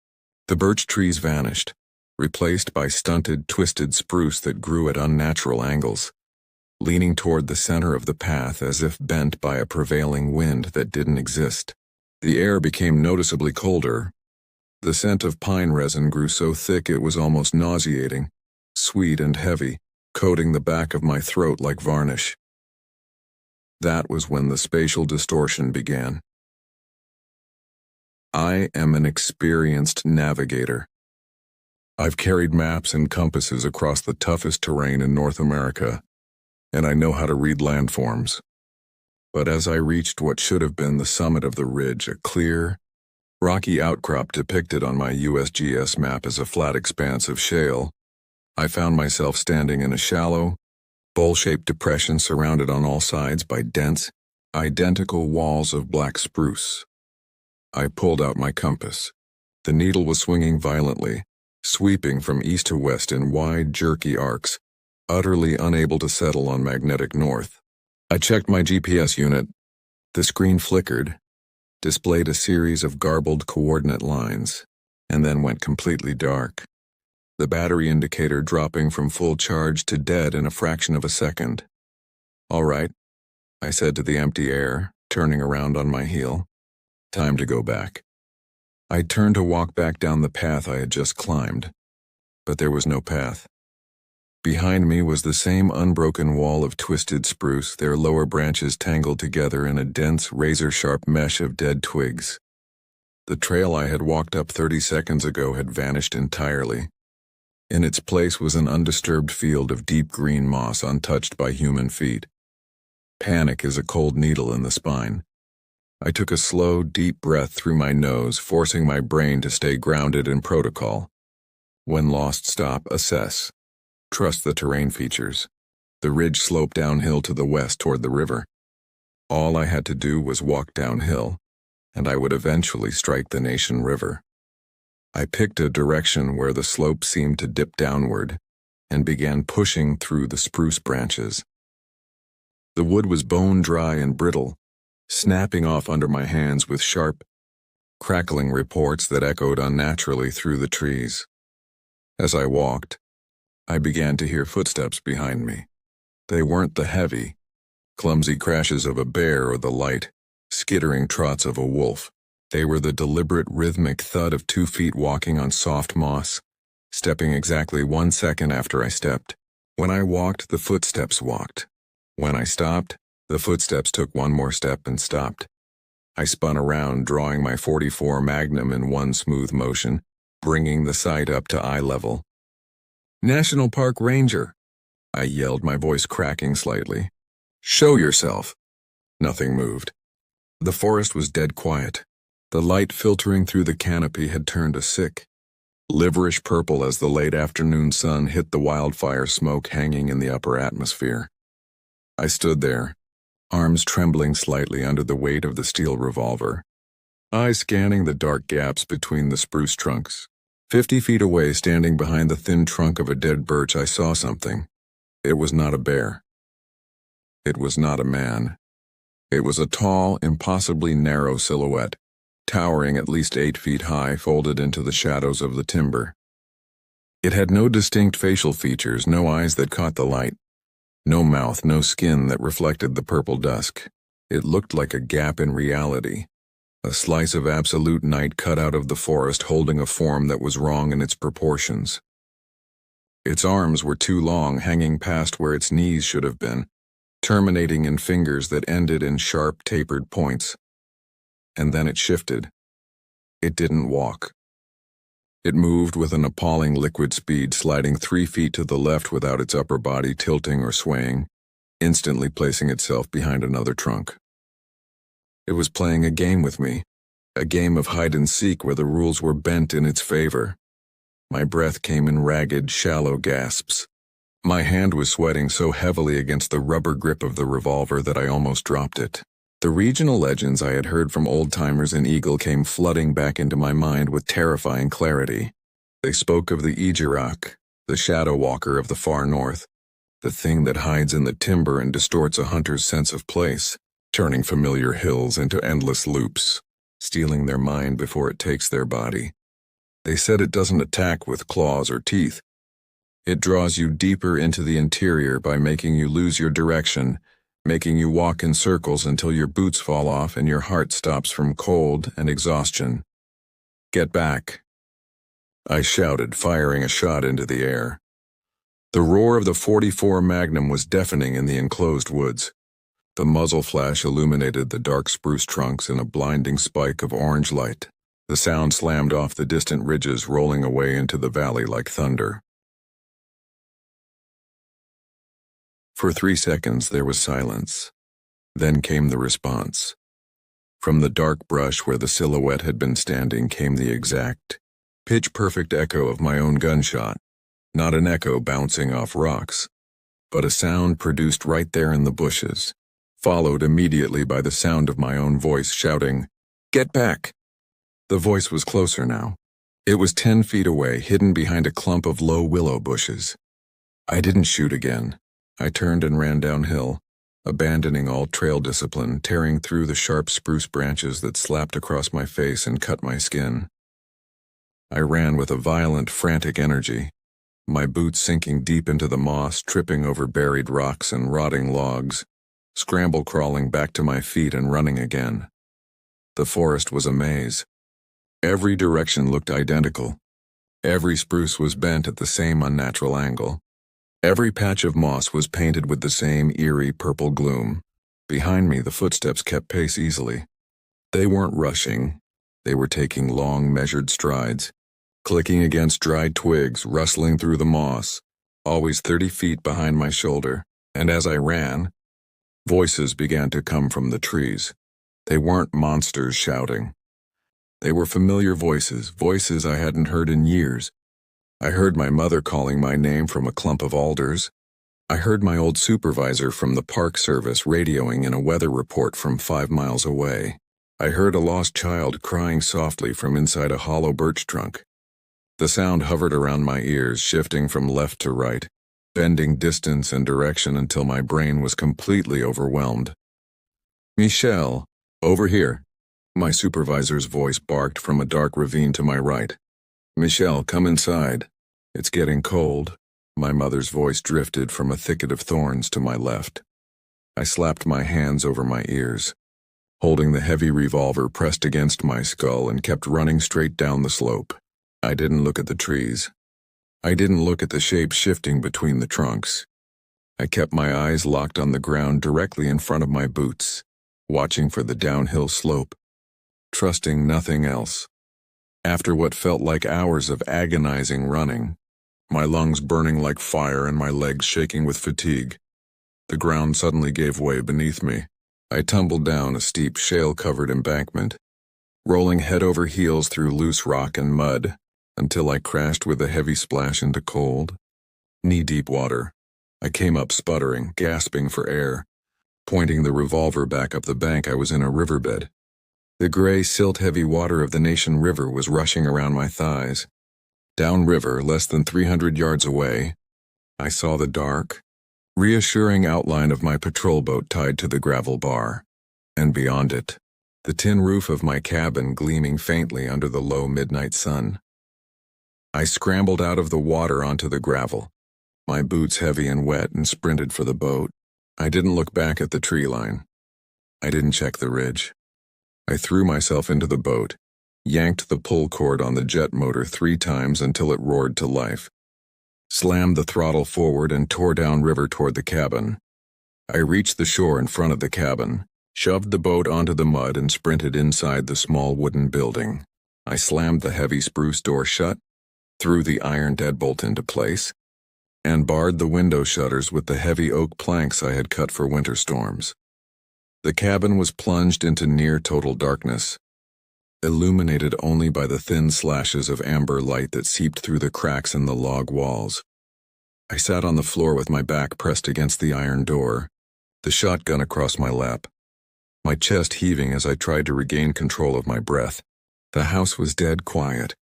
The birch trees vanished, replaced by stunted, twisted spruce that grew at unnatural angles, leaning toward the center of the path as if bent by a prevailing wind that didn't exist. The air became noticeably colder. The scent of pine resin grew so thick it was almost nauseating, sweet and heavy, coating the back of my throat like varnish. That was when the spatial distortion began. I am an experienced navigator. I've carried maps and compasses across the toughest terrain in North America, and I know how to read landforms. But as I reached what should have been the summit of the ridge, a clear, rocky outcrop depicted on my USGS map as a flat expanse of shale, I found myself standing in a shallow, bowl-shaped depression surrounded on all sides by dense, identical walls of black spruce. I pulled out my compass. The needle was swinging violently, sweeping from east to west in wide, jerky arcs, utterly unable to settle on magnetic north. I checked my GPS unit. The screen flickered, displayed a series of garbled coordinate lines, and then went completely dark. The battery indicator dropping from full charge to dead in a fraction of a second. "All right," I said to the empty air, turning around on my heel. Time to go back. I turned to walk back down the path I had just climbed, but there was no path. Behind me was the same unbroken wall of twisted spruce, their lower branches tangled together in a dense, razor-sharp mesh of dead twigs. The trail I had walked up 30 seconds ago had vanished entirely. In its place was an undisturbed field of deep green moss untouched by human feet. Panic is a cold needle in the spine. I took a slow, deep breath through my nose, forcing my brain to stay grounded in protocol. When lost, stop, assess. Trust the terrain features. The ridge sloped downhill to the west toward the river. All I had to do was walk downhill, and I would eventually strike the Nation River. I picked a direction where the slope seemed to dip downward, and began pushing through the spruce branches. The wood was bone dry and brittle, snapping off under my hands with sharp, crackling reports that echoed unnaturally through the trees. As I walked, I began to hear footsteps behind me. They weren't the heavy, clumsy crashes of a bear or the light, skittering trots of a wolf. They were the deliberate, rhythmic thud of 2 feet walking on soft moss, stepping exactly 1 second after I stepped. When I walked, the footsteps walked. When I stopped, the footsteps took one more step and stopped. I spun around, drawing my .44 Magnum in one smooth motion, bringing the sight up to eye level. "National Park Ranger," I yelled, my voice cracking slightly. "Show yourself." Nothing moved. The forest was dead quiet. The light filtering through the canopy had turned a sick, liverish purple as the late afternoon sun hit the wildfire smoke hanging in the upper atmosphere. I stood there, arms trembling slightly under the weight of the steel revolver, eyes scanning the dark gaps between the spruce trunks. 50 feet away, standing behind the thin trunk of a dead birch, I saw something. It was not a bear. It was not a man. It was a tall, impossibly narrow silhouette, towering at least 8 feet high, folded into the shadows of the timber. It had no distinct facial features, no eyes that caught the light, no mouth, no skin that reflected the purple dusk. It looked like a gap in reality, a slice of absolute night cut out of the forest, holding a form that was wrong in its proportions. Its arms were too long, hanging past where its knees should have been, terminating in fingers that ended in sharp, tapered points. And then it shifted. It didn't walk. It moved with an appalling liquid speed, sliding 3 feet to the left without its upper body tilting or swaying, instantly placing itself behind another trunk. It was playing a game with me, a game of hide and seek where the rules were bent in its favor. My breath came in ragged, shallow gasps. My hand was sweating so heavily against the rubber grip of the revolver that I almost dropped it. The regional legends I had heard from old-timers in Eagle came flooding back into my mind with terrifying clarity. They spoke of the Ijirak, the shadow walker of the far north, the thing that hides in the timber and distorts a hunter's sense of place, turning familiar hills into endless loops, stealing their mind before it takes their body. They said it doesn't attack with claws or teeth. It draws you deeper into the interior by making you lose your direction, making you walk in circles until your boots fall off and your heart stops from cold and exhaustion. "Get back," I shouted, firing a shot into the air. The roar of the .44 Magnum was deafening in the enclosed woods. The muzzle flash illuminated the dark spruce trunks in a blinding spike of orange light. The sound slammed off the distant ridges, rolling away into the valley like thunder. For 3 seconds there was silence. Then came the response. From the dark brush where the silhouette had been standing came the exact, pitch-perfect echo of my own gunshot. Not an echo bouncing off rocks, but a sound produced right there in the bushes, followed immediately by the sound of my own voice shouting, "Get back!" The voice was closer now. It was 10 feet away, hidden behind a clump of low willow bushes. I didn't shoot again. I turned and ran downhill, abandoning all trail discipline, tearing through the sharp spruce branches that slapped across my face and cut my skin. I ran with a violent, frantic energy, my boots sinking deep into the moss, tripping over buried rocks and rotting logs, scramble crawling back to my feet and running again. The forest was a maze. Every direction looked identical. Every spruce was bent at the same unnatural angle. Every patch of moss was painted with the same eerie purple gloom. Behind me, the footsteps kept pace easily. They weren't rushing. They were taking long, measured strides, clicking against dried twigs, rustling through the moss, always 30 feet behind my shoulder. And as I ran, voices began to come from the trees. They weren't monsters shouting. They were familiar voices, voices I hadn't heard in years. I heard my mother calling my name from a clump of alders. I heard my old supervisor from the Park Service radioing in a weather report from 5 miles away. I heard a lost child crying softly from inside a hollow birch trunk. The sound hovered around my ears, shifting from left to right, bending distance and direction until my brain was completely overwhelmed. "Michelle, over here," my supervisor's voice barked from a dark ravine to my right. "Michelle, come inside. It's getting cold." My mother's voice drifted from a thicket of thorns to my left. I slapped my hands over my ears, holding the heavy revolver pressed against my skull, and kept running straight down the slope. I didn't look at the trees. I didn't look at the shape shifting between the trunks. I kept my eyes locked on the ground directly in front of my boots, watching for the downhill slope, trusting nothing else. After what felt like hours of agonizing running, my lungs burning like fire and my legs shaking with fatigue, the ground suddenly gave way beneath me. I tumbled down a steep shale-covered embankment, rolling head over heels through loose rock and mud, until I crashed with a heavy splash into cold, knee-deep water. I came up sputtering, gasping for air, pointing the revolver back up the bank. I was in a riverbed. The gray, silt-heavy water of the Nation River was rushing around my thighs. Downriver, less than 300 yards away, I saw the dark, reassuring outline of my patrol boat tied to the gravel bar, and beyond it, the tin roof of my cabin gleaming faintly under the low midnight sun. I scrambled out of the water onto the gravel, my boots heavy and wet, and sprinted for the boat. I didn't look back at the tree line. I didn't check the ridge. I threw myself into the boat, yanked the pull cord on the jet motor 3 times until it roared to life, slammed the throttle forward and tore downriver toward the cabin. I reached the shore in front of the cabin, shoved the boat onto the mud and sprinted inside the small wooden building. I slammed the heavy spruce door shut, threw the iron deadbolt into place, and barred the window shutters with the heavy oak planks I had cut for winter storms. The cabin was plunged into near-total darkness, illuminated only by the thin slashes of amber light that seeped through the cracks in the log walls. I sat on the floor with my back pressed against the iron door, the shotgun across my lap, my chest heaving as I tried to regain control of my breath. The house was dead quiet.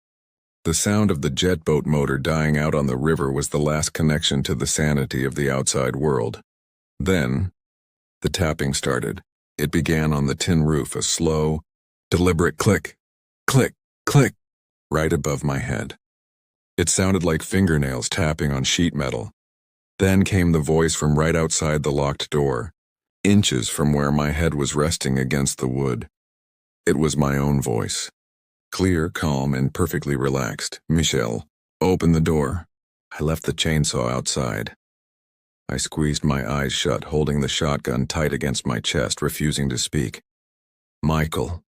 The sound of the jet boat motor dying out on the river was the last connection to the sanity of the outside world. Then, the tapping started. It began on the tin roof, a slow, deliberate click, click, click, right above my head. It sounded like fingernails tapping on sheet metal. Then came the voice from right outside the locked door, inches from where my head was resting against the wood. It was my own voice. Clear, calm, and perfectly relaxed. "Michel, open the door." I left the chainsaw outside. I squeezed my eyes shut, holding the shotgun tight against my chest, refusing to speak. "Michael,"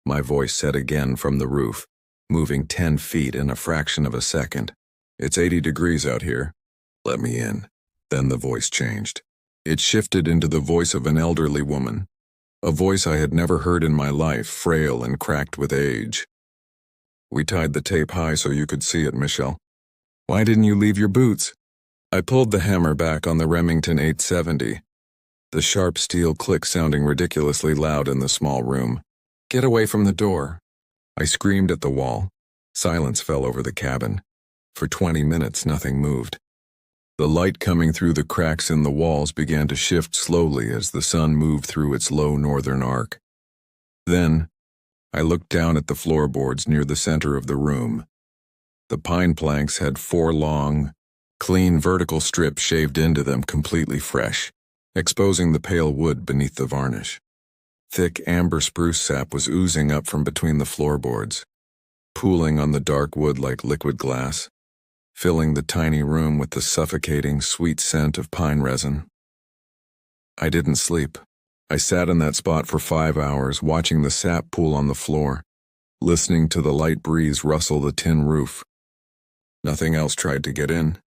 my voice said again from the roof, moving 10 feet in a fraction of a second. "It's 80 degrees out here. Let me in." Then the voice changed. It shifted into the voice of an elderly woman, a voice I had never heard in my life, frail and cracked with age. "We tied the tape high so you could see it, Michel. Why didn't you leave your boots?" I pulled the hammer back on the Remington 870, the sharp steel click sounding ridiculously loud in the small room. "Get away from the door." I screamed at the wall. Silence fell over the cabin. For 20 minutes, nothing moved. The light coming through the cracks in the walls began to shift slowly as the sun moved through its low northern arc. Then, I looked down at the floorboards near the center of the room. The pine planks had 4 long, clean vertical strips shaved into them, completely fresh, exposing the pale wood beneath the varnish. Thick amber spruce sap was oozing up from between the floorboards, pooling on the dark wood like liquid glass, filling the tiny room with the suffocating, sweet scent of pine resin. I didn't sleep. I sat in that spot for 5 hours, watching the sap pool on the floor, listening to the light breeze rustle the tin roof. Nothing else tried to get in.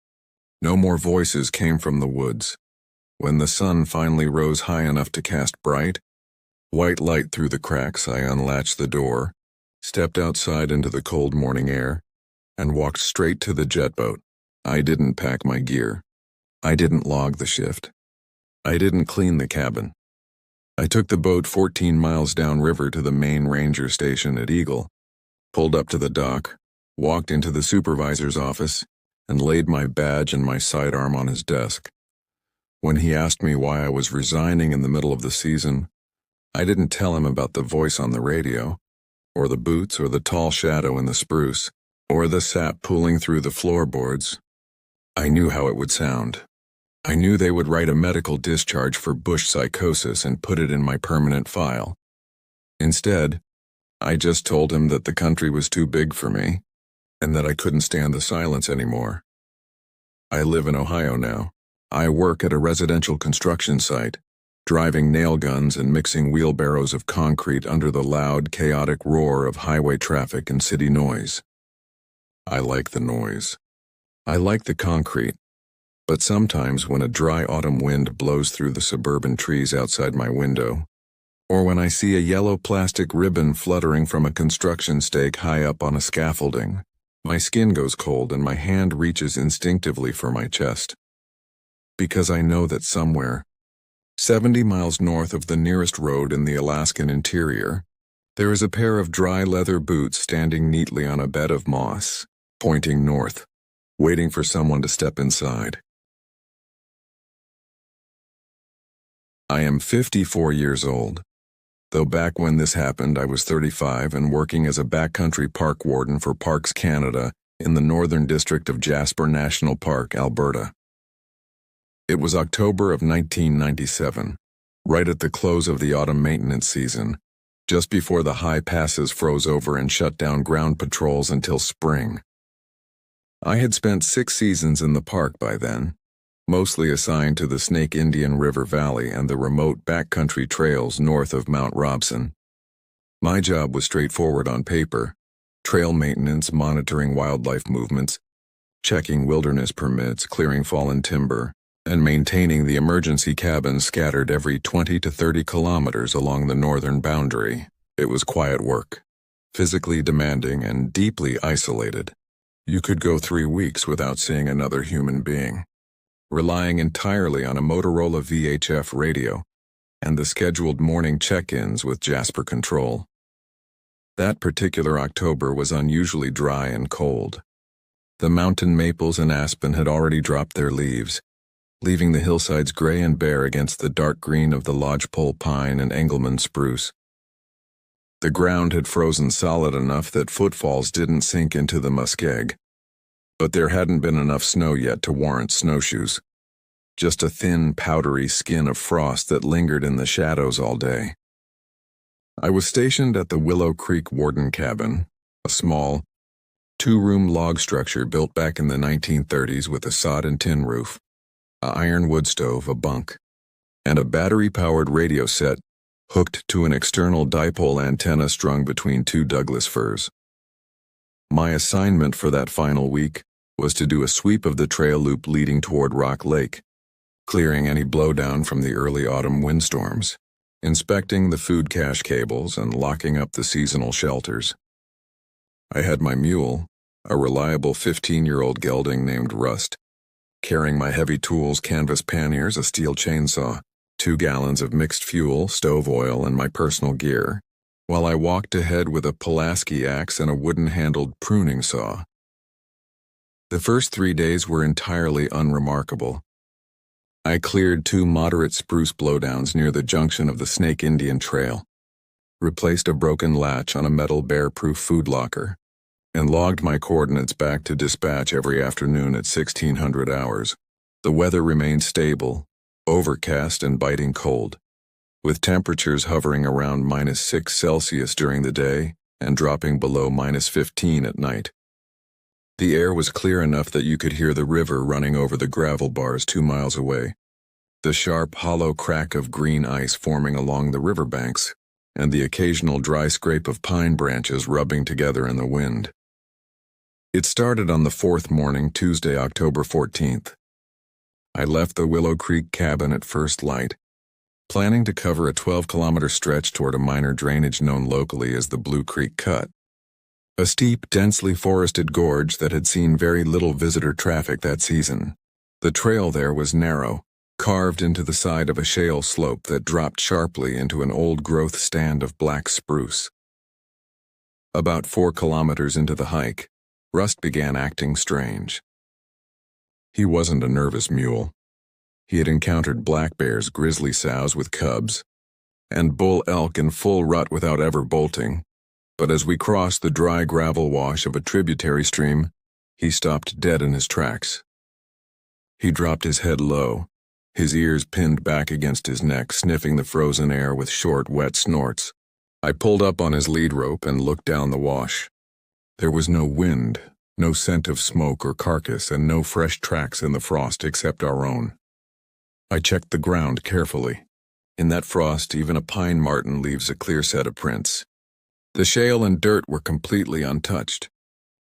No more voices came from the woods. When the sun finally rose high enough to cast bright, white light through the cracks, I unlatched the door, stepped outside into the cold morning air, and walked straight to the jet boat. I didn't pack my gear. I didn't log the shift. I didn't clean the cabin. I took the boat 14 miles downriver to the main ranger station at Eagle, pulled up to the dock, walked into the supervisor's office, and laid my badge and my sidearm on his desk. When he asked me why I was resigning in the middle of the season, I didn't tell him about the voice on the radio, or the boots, or the tall shadow in the spruce, or the sap pooling through the floorboards. I knew how it would sound. I knew they would write a medical discharge for bush psychosis and put it in my permanent file. Instead, I just told him that the country was too big for me, and that I couldn't stand the silence anymore. I live in Ohio now. I work at a residential construction site, driving nail guns and mixing wheelbarrows of concrete under the loud, chaotic roar of highway traffic and city noise. I like the noise. I like the concrete, but sometimes when a dry autumn wind blows through the suburban trees outside my window, or when I see a yellow plastic ribbon fluttering from a construction stake high up on a scaffolding, my skin goes cold and my hand reaches instinctively for my chest. Because I know that somewhere, 70 miles north of the nearest road in the Alaskan interior, there is a pair of dry leather boots standing neatly on a bed of moss, pointing north, waiting for someone to step inside. I am 54 years old. Though back when this happened, I was 35 and working as a backcountry park warden for Parks Canada in the northern district of Jasper National Park, Alberta. It was October of 1997, right at the close of the autumn maintenance season, just before the high passes froze over and shut down ground patrols until spring. I had spent 6 seasons in the park by then, mostly assigned to the Snake Indian River Valley and the remote backcountry trails north of Mount Robson. My job was straightforward on paper: trail maintenance, monitoring wildlife movements, checking wilderness permits, clearing fallen timber, and maintaining the emergency cabins scattered every 20 to 30 kilometers along the northern boundary. It was quiet work, physically demanding and deeply isolated. You could go 3 weeks without seeing another human being, relying entirely on a Motorola VHF radio and the scheduled morning check-ins with Jasper Control. That particular October was unusually dry and cold. The mountain maples and aspen had already dropped their leaves, leaving the hillsides gray and bare against the dark green of the lodgepole pine and Engelmann spruce. The ground had frozen solid enough that footfalls didn't sink into the muskeg, but there hadn't been enough snow yet to warrant snowshoes. Just a thin, powdery skin of frost that lingered in the shadows all day. I was stationed at the Willow Creek Warden Cabin, a small, 2-room log structure built back in the 1930s with a sod and tin roof, an iron wood stove, a bunk, and a battery-powered radio set hooked to an external dipole antenna strung between 2 Douglas firs. My assignment for that final week was to do a sweep of the trail loop leading toward Rock Lake, clearing any blowdown from the early autumn windstorms, inspecting the food cache cables, and locking up the seasonal shelters. I had my mule, a reliable 15-year-old gelding named Rust, carrying my heavy tools, canvas panniers, a steel chainsaw, 2 gallons of mixed fuel, stove oil, and my personal gear, while I walked ahead with a Pulaski axe and a wooden-handled pruning saw. The first 3 days were entirely unremarkable. I cleared 2 moderate spruce blowdowns near the junction of the Snake Indian Trail, replaced a broken latch on a metal bear-proof food locker, and logged my coordinates back to dispatch every afternoon at 1600 hours. The weather remained stable, overcast and biting cold, with temperatures hovering around -6 °C during the day and dropping below -15 at night. The air was clear enough that you could hear the river running over the gravel bars 2 miles away, the sharp, hollow crack of green ice forming along the riverbanks, and the occasional dry scrape of pine branches rubbing together in the wind. It started on the 4th morning, Tuesday, October 14th. I left the Willow Creek cabin at first light, planning to cover a 12-kilometer stretch toward a minor drainage known locally as the Blue Creek Cut, a steep, densely forested gorge that had seen very little visitor traffic that season. The trail there was narrow, carved into the side of a shale slope that dropped sharply into an old-growth stand of black spruce. About 4 kilometers into the hike, Rust began acting strange. He wasn't a nervous mule. He had encountered black bears, grizzly sows with cubs, and bull elk in full rut without ever bolting. But as we crossed the dry gravel wash of a tributary stream, he stopped dead in his tracks. He dropped his head low, his ears pinned back against his neck, sniffing the frozen air with short, wet snorts. I pulled up on his lead rope and looked down the wash. There was no wind, No scent of smoke or carcass, and no fresh tracks in the frost except our own. I checked the ground carefully. In that frost, even a pine marten leaves a clear set of prints. The shale and dirt were completely untouched.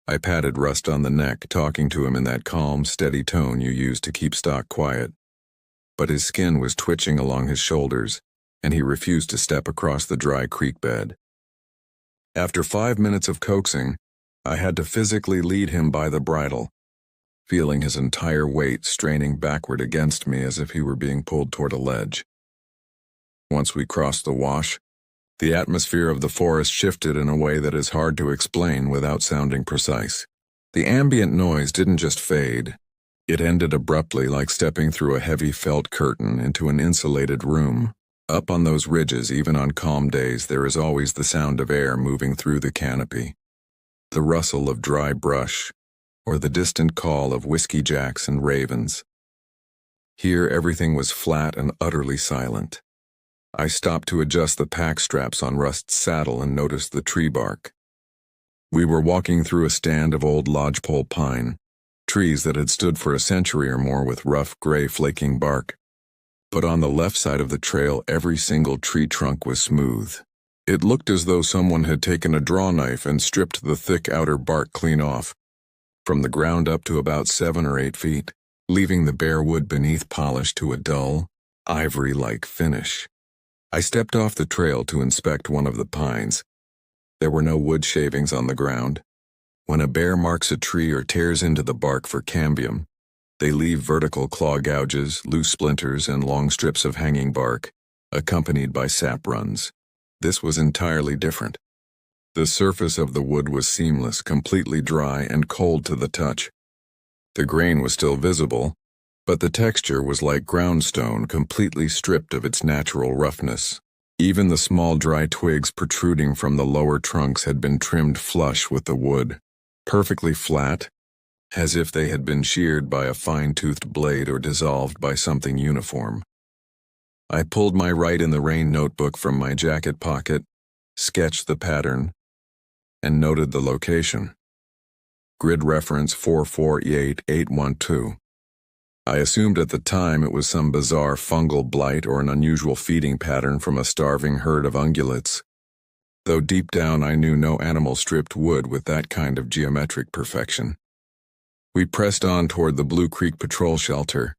I patted Rust on the neck, talking to him in that calm, steady tone you use to keep stock quiet. But his skin was twitching along his shoulders, and he refused to step across the dry creek bed. After 5 minutes of coaxing, I had to physically lead him by the bridle, feeling his entire weight straining backward against me as if he were being pulled toward a ledge. Once we crossed the wash, the atmosphere of the forest shifted in a way that is hard to explain without sounding precise. The ambient noise didn't just fade. It ended abruptly, like stepping through a heavy felt curtain into an insulated room. Up on those ridges, even on calm days, there is always the sound of air moving through the canopy, the rustle of dry brush, or the distant call of whiskey jacks and ravens. Here everything was flat and utterly silent. I stopped to adjust the pack straps on Rust's saddle and noticed the tree bark. We were walking through a stand of old lodgepole pine, trees that had stood for a century or more with rough, gray, flaking bark. But on the left side of the trail, every single tree trunk was smooth. It looked as though someone had taken a draw knife and stripped the thick outer bark clean off, from the ground up to about 7 or 8 feet, leaving the bare wood beneath polished to a dull, ivory-like finish. I stepped off the trail to inspect one of the pines. There were no wood shavings on the ground. When a bear marks a tree or tears into the bark for cambium, they leave vertical claw gouges, loose splinters, and long strips of hanging bark, accompanied by sap runs. This was entirely different. The surface of the wood was seamless, completely dry, and cold to the touch. The grain was still visible, but the texture was like ground stone, completely stripped of its natural roughness. Even the small dry twigs protruding from the lower trunks had been trimmed flush with the wood, perfectly flat, as if they had been sheared by a fine-toothed blade or dissolved by something uniform. I pulled my Write in the Rain notebook from my jacket pocket, sketched the pattern, and noted the location. Grid reference 448812. I assumed at the time it was some bizarre fungal blight or an unusual feeding pattern from a starving herd of ungulates, though deep down I knew no animal stripped wood with that kind of geometric perfection. We pressed on toward the Blue Creek Patrol Shelter,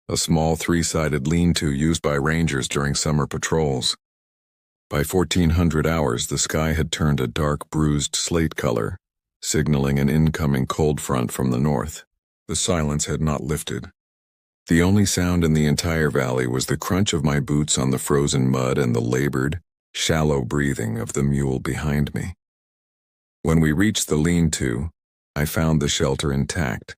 a small 3-sided lean-to used by rangers during summer patrols. By 1400 hours, the sky had turned a dark, bruised slate color, signaling an incoming cold front from the north. The silence had not lifted. The only sound in the entire valley was the crunch of my boots on the frozen mud and the labored, shallow breathing of the mule behind me. When we reached the lean-to, I found the shelter intact,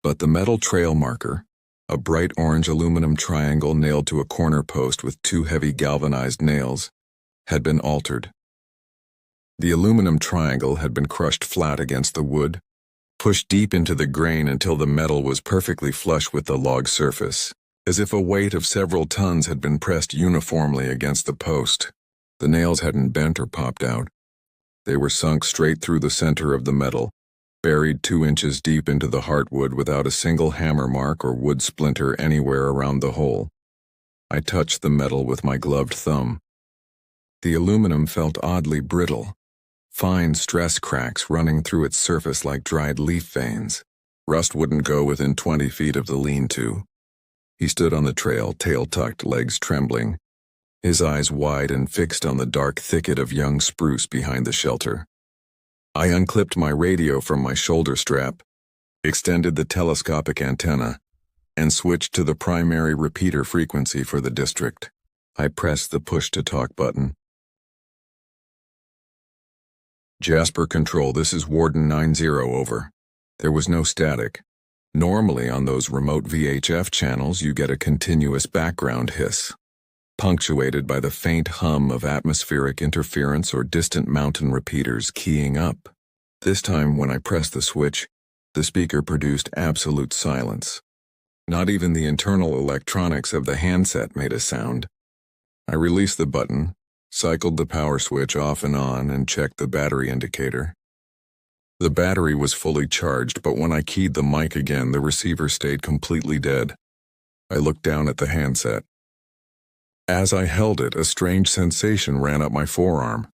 but the metal trail marker, a bright orange aluminum triangle nailed to a corner post with 2 heavy galvanized nails, had been altered. The aluminum triangle had been crushed flat against the wood, pushed deep into the grain until the metal was perfectly flush with the log surface, as if a weight of several tons had been pressed uniformly against the post. The nails hadn't bent or popped out. They were sunk straight through the center of the metal, buried 2 inches deep into the heartwood without a single hammer mark or wood splinter anywhere around the hole. I touched the metal with my gloved thumb. The aluminum felt oddly brittle, fine stress cracks running through its surface like dried leaf veins. Rust wouldn't go within 20 feet of the lean-to. He stood on the trail, tail tucked, legs trembling, his eyes wide and fixed on the dark thicket of young spruce behind the shelter. I unclipped my radio from my shoulder strap, extended the telescopic antenna, and switched to the primary repeater frequency for the district. I pressed the push-to-talk button. Jasper Control, this is Warden 90, over. There was no static. Normally on those remote VHF channels you get a continuous background hiss, punctuated by the faint hum of atmospheric interference or distant mountain repeaters keying up. This time when I pressed the switch, the speaker produced absolute silence. Not even the internal electronics of the handset made a sound. I released the button, cycled the power switch off and on, and checked the battery indicator. The battery was fully charged, but when I keyed the mic again, the receiver stayed completely dead. I looked down at the handset. As I held it, a strange sensation ran up my forearm.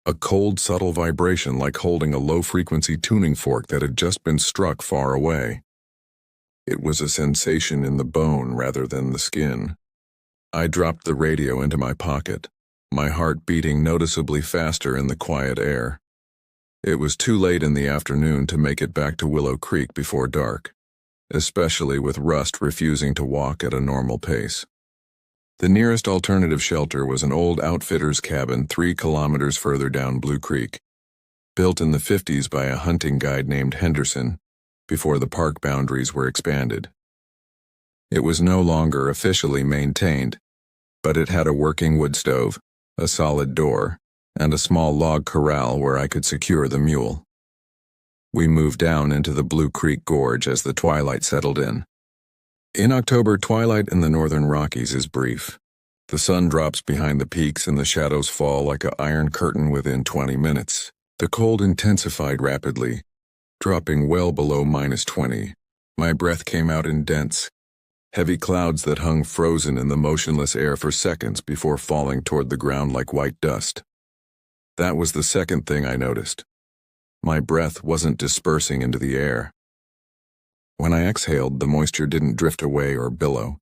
A cold, subtle vibration like holding a low-frequency tuning fork that had just been struck far away. It was a sensation in the bone rather than the skin. I dropped the radio into my pocket, my heart beating noticeably faster in the quiet air. It was too late in the afternoon to make it back to Willow Creek before dark, especially with Rust refusing to walk at a normal pace. The nearest alternative shelter was an old outfitter's cabin 3 kilometers further down Blue Creek, built in the 50s by a hunting guide named Henderson, before the park boundaries were expanded. It was no longer officially maintained, but it had a working wood stove, a solid door, and a small log corral where I could secure the mule. We moved down into the Blue Creek Gorge as the twilight settled in. In October, twilight in the northern Rockies is brief. The sun drops behind the peaks and the shadows fall like an iron curtain within 20 minutes. The cold intensified rapidly, dropping well below -20. My breath came out in dense, heavy clouds that hung frozen in the motionless air for seconds before falling toward the ground like white dust. That was the second thing I noticed. My breath wasn't dispersing into the air. When I exhaled, the moisture didn't drift away or billow.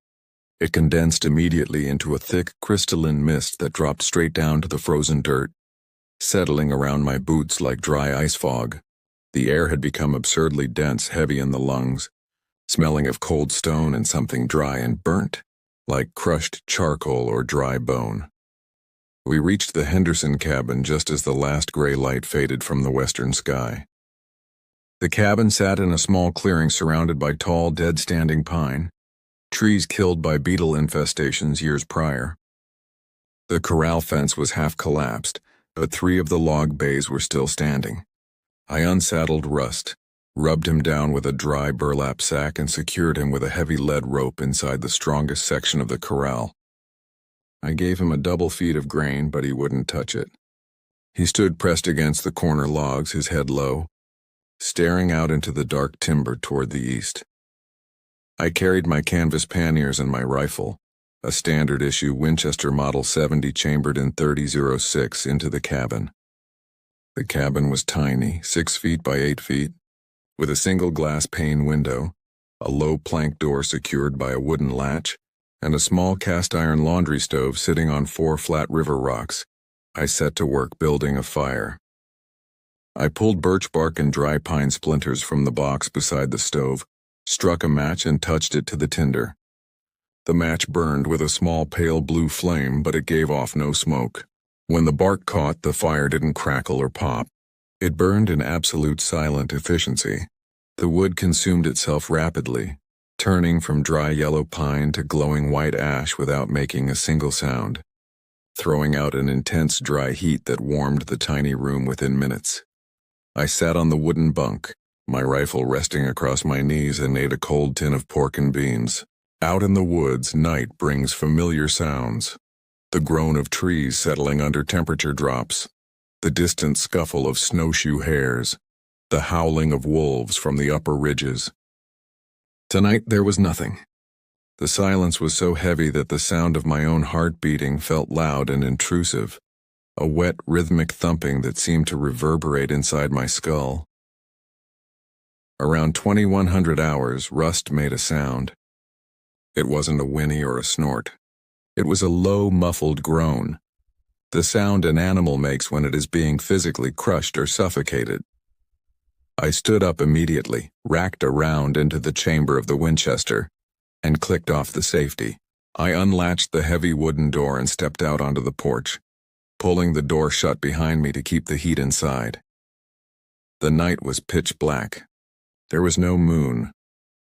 It condensed immediately into a thick, crystalline mist that dropped straight down to the frozen dirt, settling around my boots like dry ice fog. The air had become absurdly dense, heavy in the lungs, smelling of cold stone and something dry and burnt, like crushed charcoal or dry bone. We reached the Henderson cabin just as the last gray light faded from the western sky. The cabin sat in a small clearing surrounded by tall, dead-standing pine, trees killed by beetle infestations years prior. The corral fence was half collapsed, but 3 of the log bays were still standing. I unsaddled Rust, rubbed him down with a dry burlap sack, and secured him with a heavy lead rope inside the strongest section of the corral. I gave him a double feed of grain, but he wouldn't touch it. He stood pressed against the corner logs, his head low, staring out into the dark timber toward the east. I carried my canvas panniers and my rifle, a standard-issue Winchester Model 70 chambered in .30-06, into the cabin. The cabin was tiny, 6 feet by 8 feet, with a single glass pane window, a low plank door secured by a wooden latch, and a small cast-iron laundry stove sitting on 4 flat river rocks. I set to work building a fire. I pulled birch bark and dry pine splinters from the box beside the stove, struck a match and touched it to the tinder. The match burned with a small pale blue flame, but it gave off no smoke. When the bark caught, the fire didn't crackle or pop. It burned in absolute silent efficiency. The wood consumed itself rapidly, turning from dry yellow pine to glowing white ash without making a single sound, throwing out an intense dry heat that warmed the tiny room within minutes. I sat on the wooden bunk, my rifle resting across my knees, and ate a cold tin of pork and beans. Out in the woods, night brings familiar sounds. The groan of trees settling under temperature drops, the distant scuffle of snowshoe hares, the howling of wolves from the upper ridges. Tonight there was nothing. The silence was so heavy that the sound of my own heart beating felt loud and intrusive, a wet, rhythmic thumping that seemed to reverberate inside my skull. Around 2100 hours, Rust made a sound. It wasn't a whinny or a snort. It was a low, muffled groan, the sound an animal makes when it is being physically crushed or suffocated. I stood up immediately, racked around into the chamber of the Winchester, and clicked off the safety. I unlatched the heavy wooden door and stepped out onto the porch, pulling the door shut behind me to keep the heat inside. The night was pitch black. There was no moon,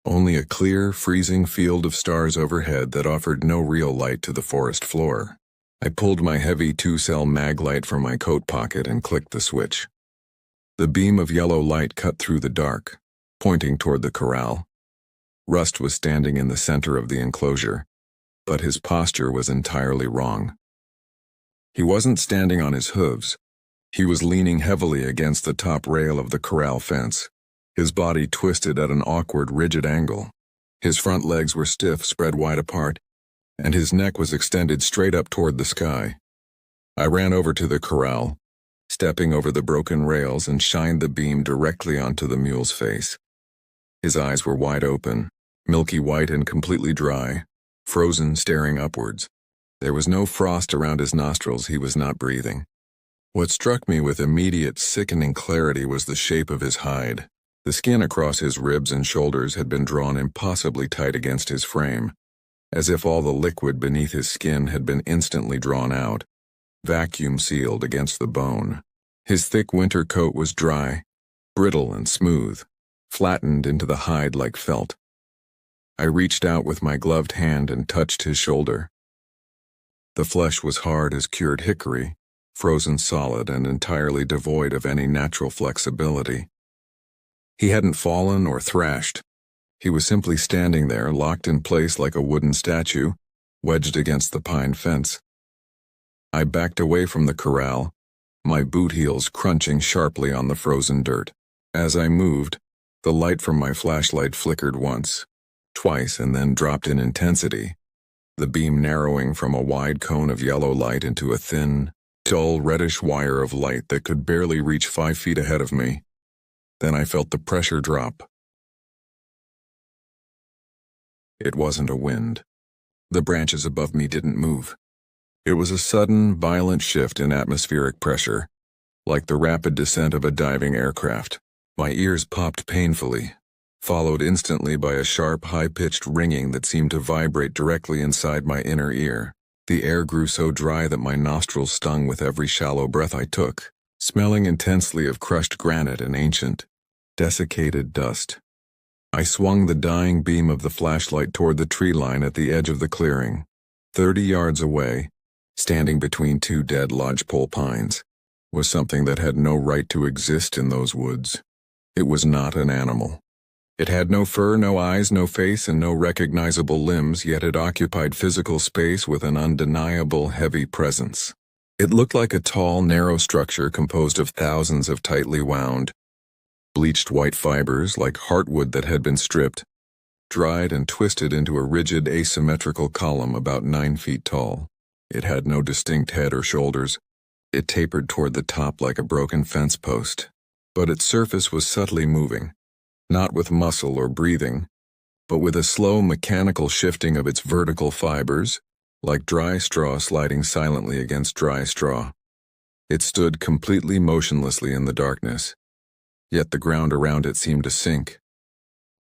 only a clear, freezing field of stars overhead that offered no real light to the forest floor. I pulled my heavy 2-cell mag light from my coat pocket and clicked the switch. The beam of yellow light cut through the dark, pointing toward the corral. Rust was standing in the center of the enclosure, but his posture was entirely wrong. He wasn't standing on his hooves. He was leaning heavily against the top rail of the corral fence, his body twisted at an awkward, rigid angle. His front legs were stiff, spread wide apart, and his neck was extended straight up toward the sky. I ran over to the corral, stepping over the broken rails, and shined the beam directly onto the mule's face. His eyes were wide open, milky white and completely dry, frozen, staring upwards. There was no frost around his nostrils. He was not breathing. What struck me with immediate, sickening clarity was the shape of his hide. The skin across his ribs and shoulders had been drawn impossibly tight against his frame, as if all the liquid beneath his skin had been instantly drawn out, vacuum-sealed against the bone. His thick winter coat was dry, brittle and smooth, flattened into the hide like felt. I reached out with my gloved hand and touched his shoulder. The flesh was hard as cured hickory, frozen solid and entirely devoid of any natural flexibility. He hadn't fallen or thrashed. He was simply standing there, locked in place like a wooden statue, wedged against the pine fence. I backed away from the corral, my boot heels crunching sharply on the frozen dirt. As I moved, the light from my flashlight flickered once, twice, and then dropped in intensity, the beam narrowing from a wide cone of yellow light into a thin, dull reddish wire of light that could barely reach 5 feet ahead of me. Then I felt the pressure drop. It wasn't a wind. The branches above me didn't move. It was a sudden, violent shift in atmospheric pressure, like the rapid descent of a diving aircraft. My ears popped painfully, followed instantly by a sharp, high-pitched ringing that seemed to vibrate directly inside my inner ear. The air grew so dry that my nostrils stung with every shallow breath I took, smelling intensely of crushed granite and ancient, desiccated dust. I swung the dying beam of the flashlight toward the tree line at the edge of the clearing. 30 yards away, standing between 2 dead lodgepole pines, was something that had no right to exist in those woods. It was not an animal. It had no fur, no eyes, no face, and no recognizable limbs, yet it occupied physical space with an undeniable, heavy presence. It looked like a tall, narrow structure composed of thousands of tightly wound, bleached white fibers like heartwood that had been stripped, dried and twisted into a rigid, asymmetrical column about 9 feet tall. It had no distinct head or shoulders. It tapered toward the top like a broken fence post. But its surface was subtly moving, not with muscle or breathing, but with a slow mechanical shifting of its vertical fibers, like dry straw sliding silently against dry straw. It stood completely motionlessly in the darkness, yet the ground around it seemed to sink.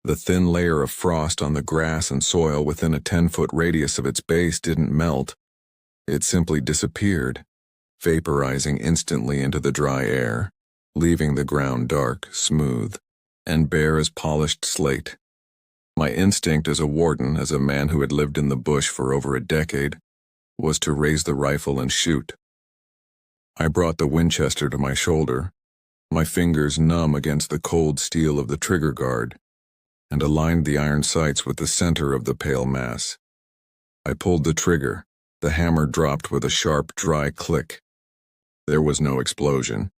The thin layer of frost on the grass and soil within a 10-foot radius of its base didn't melt. It simply disappeared, vaporizing instantly into the dry air, leaving the ground dark, smooth, and bare as polished slate. My instinct as a warden, as a man who had lived in the bush for over a decade, was to raise the rifle and shoot. I brought the Winchester to my shoulder, my fingers numb against the cold steel of the trigger guard, and aligned the iron sights with the center of the pale mass. I pulled the trigger. The hammer dropped with a sharp, dry click. There was no explosion.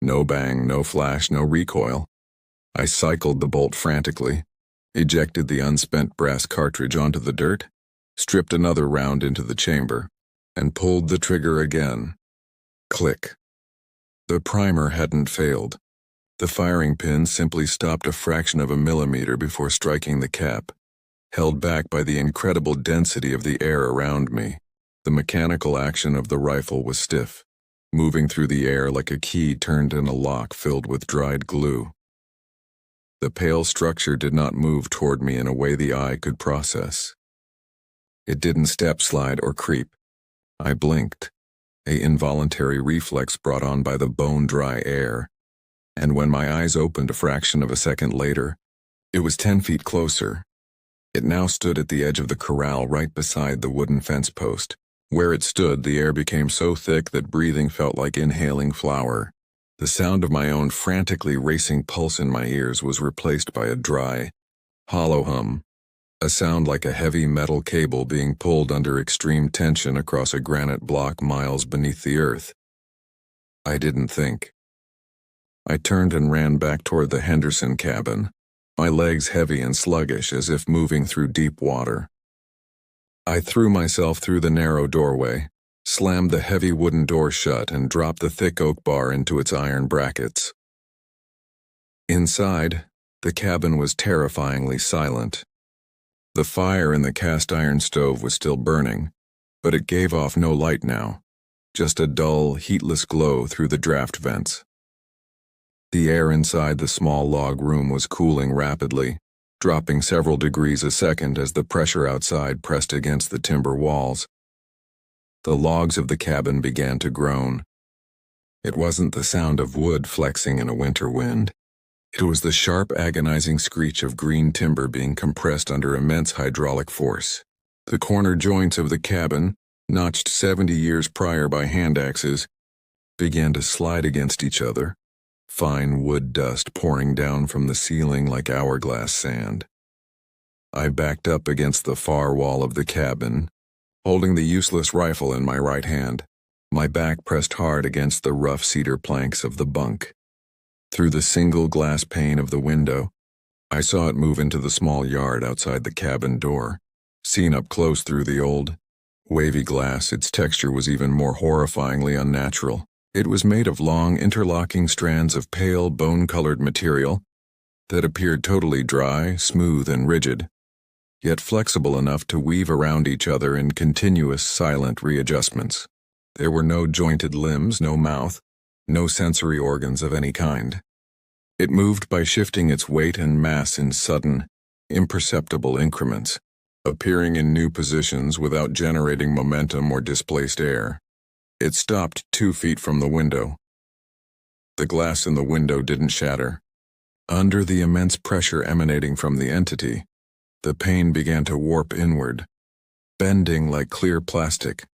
No bang, no flash, no recoil. I cycled the bolt frantically, ejected the unspent brass cartridge onto the dirt, stripped another round into the chamber, and pulled the trigger again. Click. The primer hadn't failed. The firing pin simply stopped a fraction of a millimeter before striking the cap, held back by the incredible density of the air around me. The mechanical action of the rifle was stiff, moving through the air like a key turned in a lock filled with dried glue. The pale structure did not move toward me in a way the eye could process. It didn't step, slide, or creep. I blinked, an involuntary reflex brought on by the bone-dry air, and when my eyes opened a fraction of a second later, it was 10 feet closer. It now stood at the edge of the corral right beside the wooden fence post. Where it stood, the air became so thick that breathing felt like inhaling flour. The sound of my own frantically racing pulse in my ears was replaced by a dry, hollow hum, a sound like a heavy metal cable being pulled under extreme tension across a granite block miles beneath the earth. I didn't think. I turned and ran back toward the Henderson cabin, my legs heavy and sluggish as if moving through deep water. I threw myself through the narrow doorway, slammed the heavy wooden door shut, and dropped the thick oak bar into its iron brackets. Inside, the cabin was terrifyingly silent. The fire in the cast iron stove was still burning, but it gave off no light now, just a dull, heatless glow through the draft vents. The air inside the small log room was cooling rapidly, dropping several degrees a second as the pressure outside pressed against the timber walls. The logs of the cabin began to groan. It wasn't the sound of wood flexing in a winter wind. It was the sharp, agonizing screech of green timber being compressed under immense hydraulic force. The corner joints of the cabin, notched 70 years prior by hand axes, began to slide against each other, fine wood dust pouring down from the ceiling like hourglass sand. I backed up against the far wall of the cabin, holding the useless rifle in my right hand, my back pressed hard against the rough cedar planks of the bunk. Through the single glass pane of the window, I saw it move into the small yard outside the cabin door. Seen up close through the old, wavy glass, its texture was even more horrifyingly unnatural. It was made of long, interlocking strands of pale, bone-colored material that appeared totally dry, smooth, and rigid, yet flexible enough to weave around each other in continuous, silent readjustments. There were no jointed limbs, no mouth, no sensory organs of any kind. It moved by shifting its weight and mass in sudden, imperceptible increments, appearing in new positions without generating momentum or displaced air. It stopped 2 feet from the window. The glass in the window didn't shatter. Under the immense pressure emanating from the entity, the pane began to warp inward, bending like clear plastic,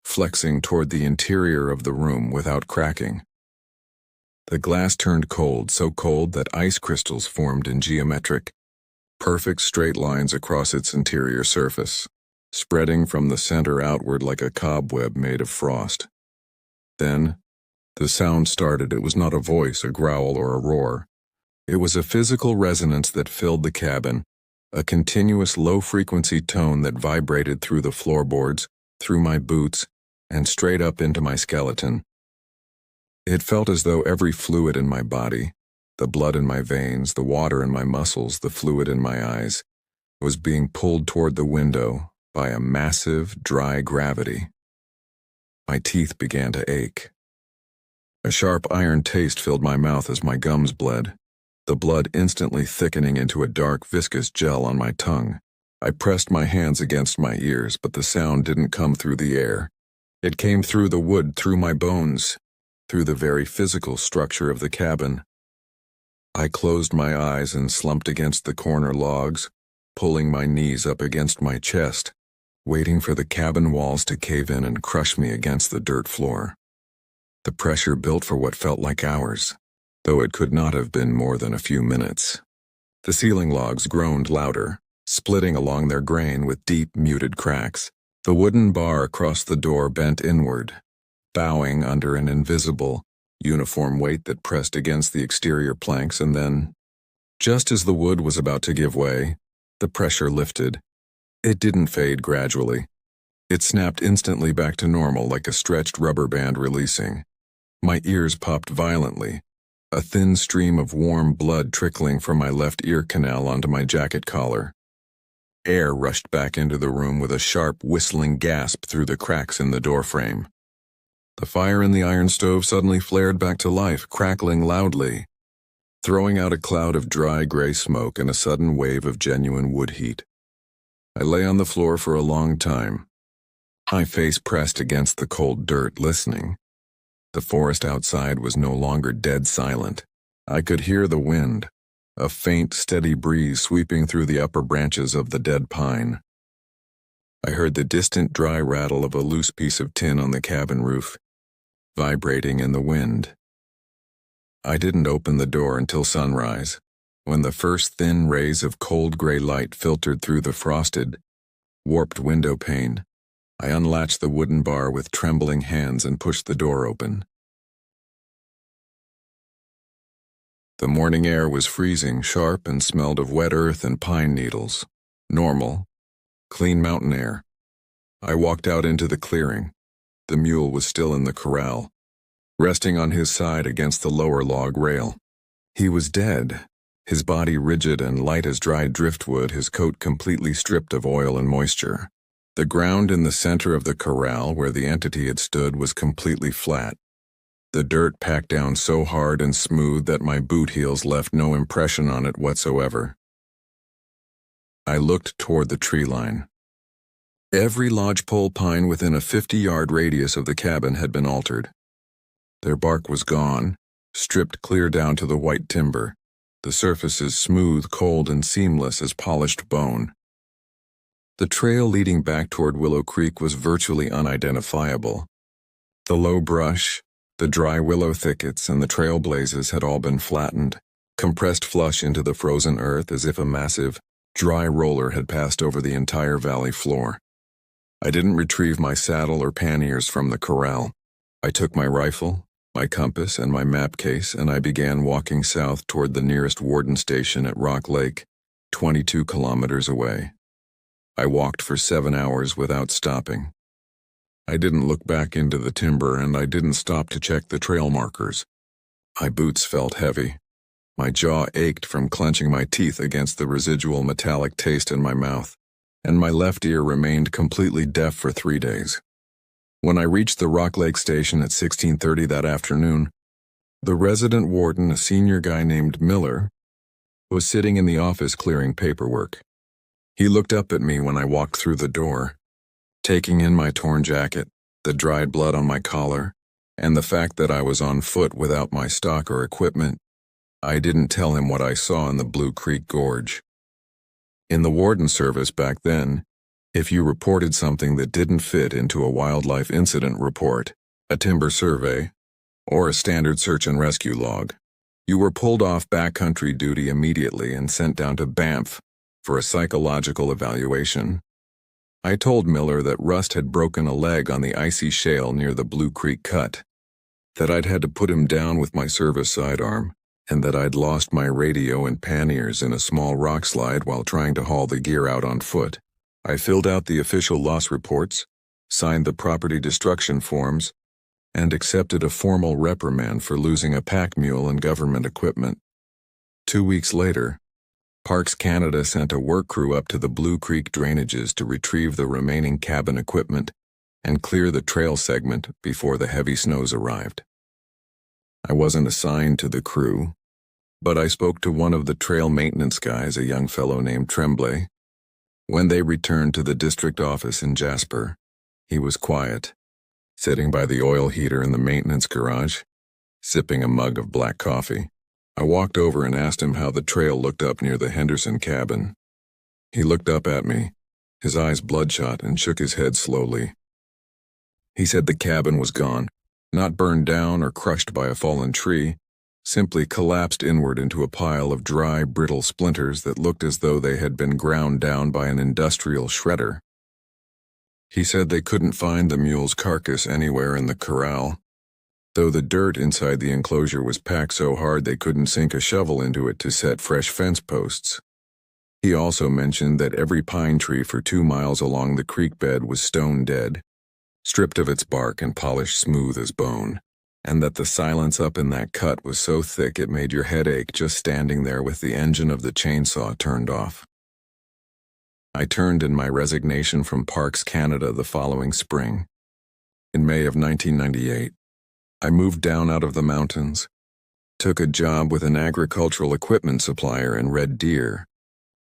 flexing toward the interior of the room without cracking. The glass turned cold, so cold that ice crystals formed in geometric, perfect straight lines across its interior surface, spreading from the center outward like a cobweb made of frost. Then, the sound started. It was not a voice, a growl, or a roar. It was a physical resonance that filled the cabin, a continuous low-frequency tone that vibrated through the floorboards, through my boots, and straight up into my skeleton. It felt as though every fluid in my body, the blood in my veins, the water in my muscles, the fluid in my eyes, was being pulled toward the window by a massive, dry gravity. My teeth began to ache. A sharp iron taste filled my mouth as my gums bled, the blood instantly thickening into a dark, viscous gel on my tongue. I pressed my hands against my ears, but the sound didn't come through the air. It came through the wood, through my bones, through the very physical structure of the cabin. I closed my eyes and slumped against the corner logs, pulling my knees up against my chest, waiting for the cabin walls to cave in and crush me against the dirt floor. The pressure built for what felt like hours, though it could not have been more than a few minutes. The ceiling logs groaned louder, splitting along their grain with deep, muted cracks. The wooden bar across the door bent inward, bowing under an invisible, uniform weight that pressed against the exterior planks, and then, just as the wood was about to give way, the pressure lifted. It didn't fade gradually. It snapped instantly back to normal like a stretched rubber band releasing. My ears popped violently, a thin stream of warm blood trickling from my left ear canal onto my jacket collar. Air rushed back into the room with a sharp, whistling gasp through the cracks in the doorframe. The fire in the iron stove suddenly flared back to life, crackling loudly, throwing out a cloud of dry gray smoke and a sudden wave of genuine wood heat. I lay on the floor for a long time, my face pressed against the cold dirt, listening. The forest outside was no longer dead silent. I could hear the wind, a faint, steady breeze sweeping through the upper branches of the dead pine. I heard the distant dry rattle of a loose piece of tin on the cabin roof, vibrating in the wind. I didn't open the door until sunrise, when the first thin rays of cold gray light filtered through the frosted, warped window pane. I unlatched the wooden bar with trembling hands and pushed the door open. The morning air was freezing sharp and smelled of wet earth and pine needles. Normal, clean mountain air. I walked out into the clearing. The mule was still in the corral, resting on his side against the lower log rail. He was dead, his body rigid and light as dried driftwood, his coat completely stripped of oil and moisture. The ground in the center of the corral where the entity had stood was completely flat. The dirt packed down so hard and smooth that my boot heels left no impression on it whatsoever. I looked toward the tree line. Every lodgepole pine within a 50-yard radius of the cabin had been altered. Their bark was gone, stripped clear down to the white timber, the surfaces smooth, cold, and seamless as polished bone. The trail leading back toward Willow Creek was virtually unidentifiable. The low brush, the dry willow thickets, and the trail blazes had all been flattened, compressed flush into the frozen earth as if a massive, dry roller had passed over the entire valley floor. I didn't retrieve my saddle or panniers from the corral. I took my rifle, my compass, and my map case, and I began walking south toward the nearest warden station at Rock Lake, 22 kilometers away. I walked for 7 hours without stopping. I didn't look back into the timber, and I didn't stop to check the trail markers. My boots felt heavy. My jaw ached from clenching my teeth against the residual metallic taste in my mouth, and my left ear remained completely deaf for 3 days. When I reached the Rock Lake station at 16:30 that afternoon, the resident warden, a senior guy named Miller, was sitting in the office clearing paperwork. He looked up at me when I walked through the door, taking in my torn jacket, the dried blood on my collar, and the fact that I was on foot without my stock or equipment. I didn't tell him what I saw in the Blue Creek Gorge. In the warden service back then, if you reported something that didn't fit into a wildlife incident report, a timber survey, or a standard search and rescue log, you were pulled off backcountry duty immediately and sent down to Banff for a psychological evaluation. I told Miller that Rust had broken a leg on the icy shale near the Blue Creek Cut, that I'd had to put him down with my service sidearm, and that I'd lost my radio and panniers in a small rock slide while trying to haul the gear out on foot. I filled out the official loss reports, signed the property destruction forms, and accepted a formal reprimand for losing a pack mule and government equipment. 2 weeks later, Parks Canada sent a work crew up to the Blue Creek drainages to retrieve the remaining cabin equipment and clear the trail segment before the heavy snows arrived. I wasn't assigned to the crew, but I spoke to one of the trail maintenance guys, a young fellow named Tremblay. When they returned to the district office in Jasper, he was quiet, sitting by the oil heater in the maintenance garage, sipping a mug of black coffee. I walked over and asked him how the trail looked up near the Henderson cabin. He looked up at me, his eyes bloodshot, and shook his head slowly. He said the cabin was gone, not burned down or crushed by a fallen tree, simply collapsed inward into a pile of dry, brittle splinters that looked as though they had been ground down by an industrial shredder. He said they couldn't find the mule's carcass anywhere in the corral, though the dirt inside the enclosure was packed so hard they couldn't sink a shovel into it to set fresh fence posts. He also mentioned that every pine tree for 2 miles along the creek bed was stone dead, stripped of its bark and polished smooth as bone, and that the silence up in that cut was so thick it made your head ache just standing there with the engine of the chainsaw turned off. I turned in my resignation from Parks Canada the following spring. In May of 1998, I moved down out of the mountains, took a job with an agricultural equipment supplier in Red Deer,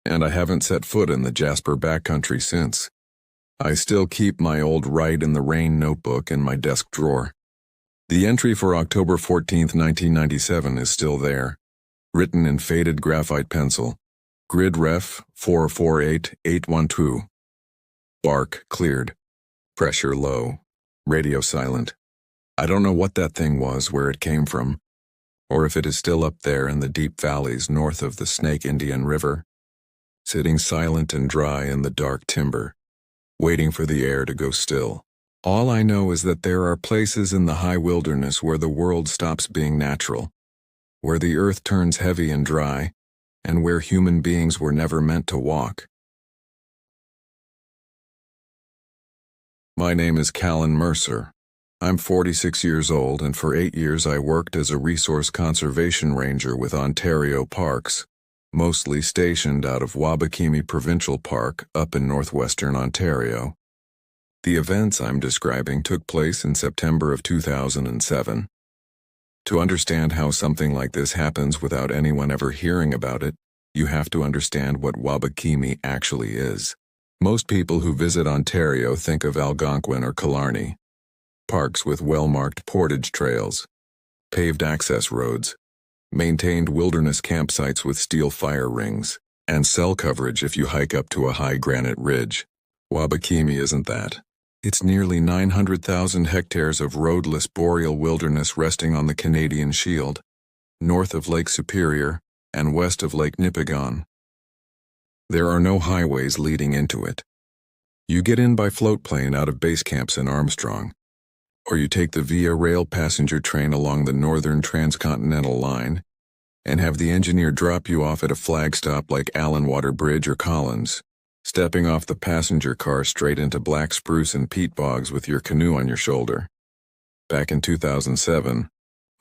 and I haven't set foot in the Jasper backcountry since. I still keep my old Write in the Rain notebook in my desk drawer. The entry for October 14, 1997 is still there, written in faded graphite pencil, grid ref 448812. Bark cleared, pressure low, radio silent. I don't know what that thing was, where it came from, or if it is still up there in the deep valleys north of the Snake Indian River, sitting silent and dry in the dark timber, waiting for the air to go still. All I know is that there are places in the high wilderness where the world stops being natural, where the earth turns heavy and dry, and where human beings were never meant to walk. My name is Callan Mercer. I'm 46 years old, and for 8 years I worked as a resource conservation ranger with Ontario Parks, mostly stationed out of Wabakimi Provincial Park up in northwestern Ontario. The events I'm describing took place in September of 2007. To understand how something like this happens without anyone ever hearing about it, you have to understand what Wabakimi actually is. Most people who visit Ontario think of Algonquin or Killarney. Parks with well-marked portage trails, paved access roads, maintained wilderness campsites with steel fire rings, and cell coverage if you hike up to a high granite ridge. Wabakimi isn't that. It's nearly 900,000 hectares of roadless boreal wilderness resting on the Canadian Shield, north of Lake Superior and west of Lake Nipigon. There are no highways leading into it. You get in by float plane out of base camps in Armstrong, or you take the Via Rail passenger train along the Northern Transcontinental Line and have the engineer drop you off at a flag stop like Allenwater Bridge or Collins, stepping off the passenger car straight into black spruce and peat bogs with your canoe on your shoulder. Back in 2007,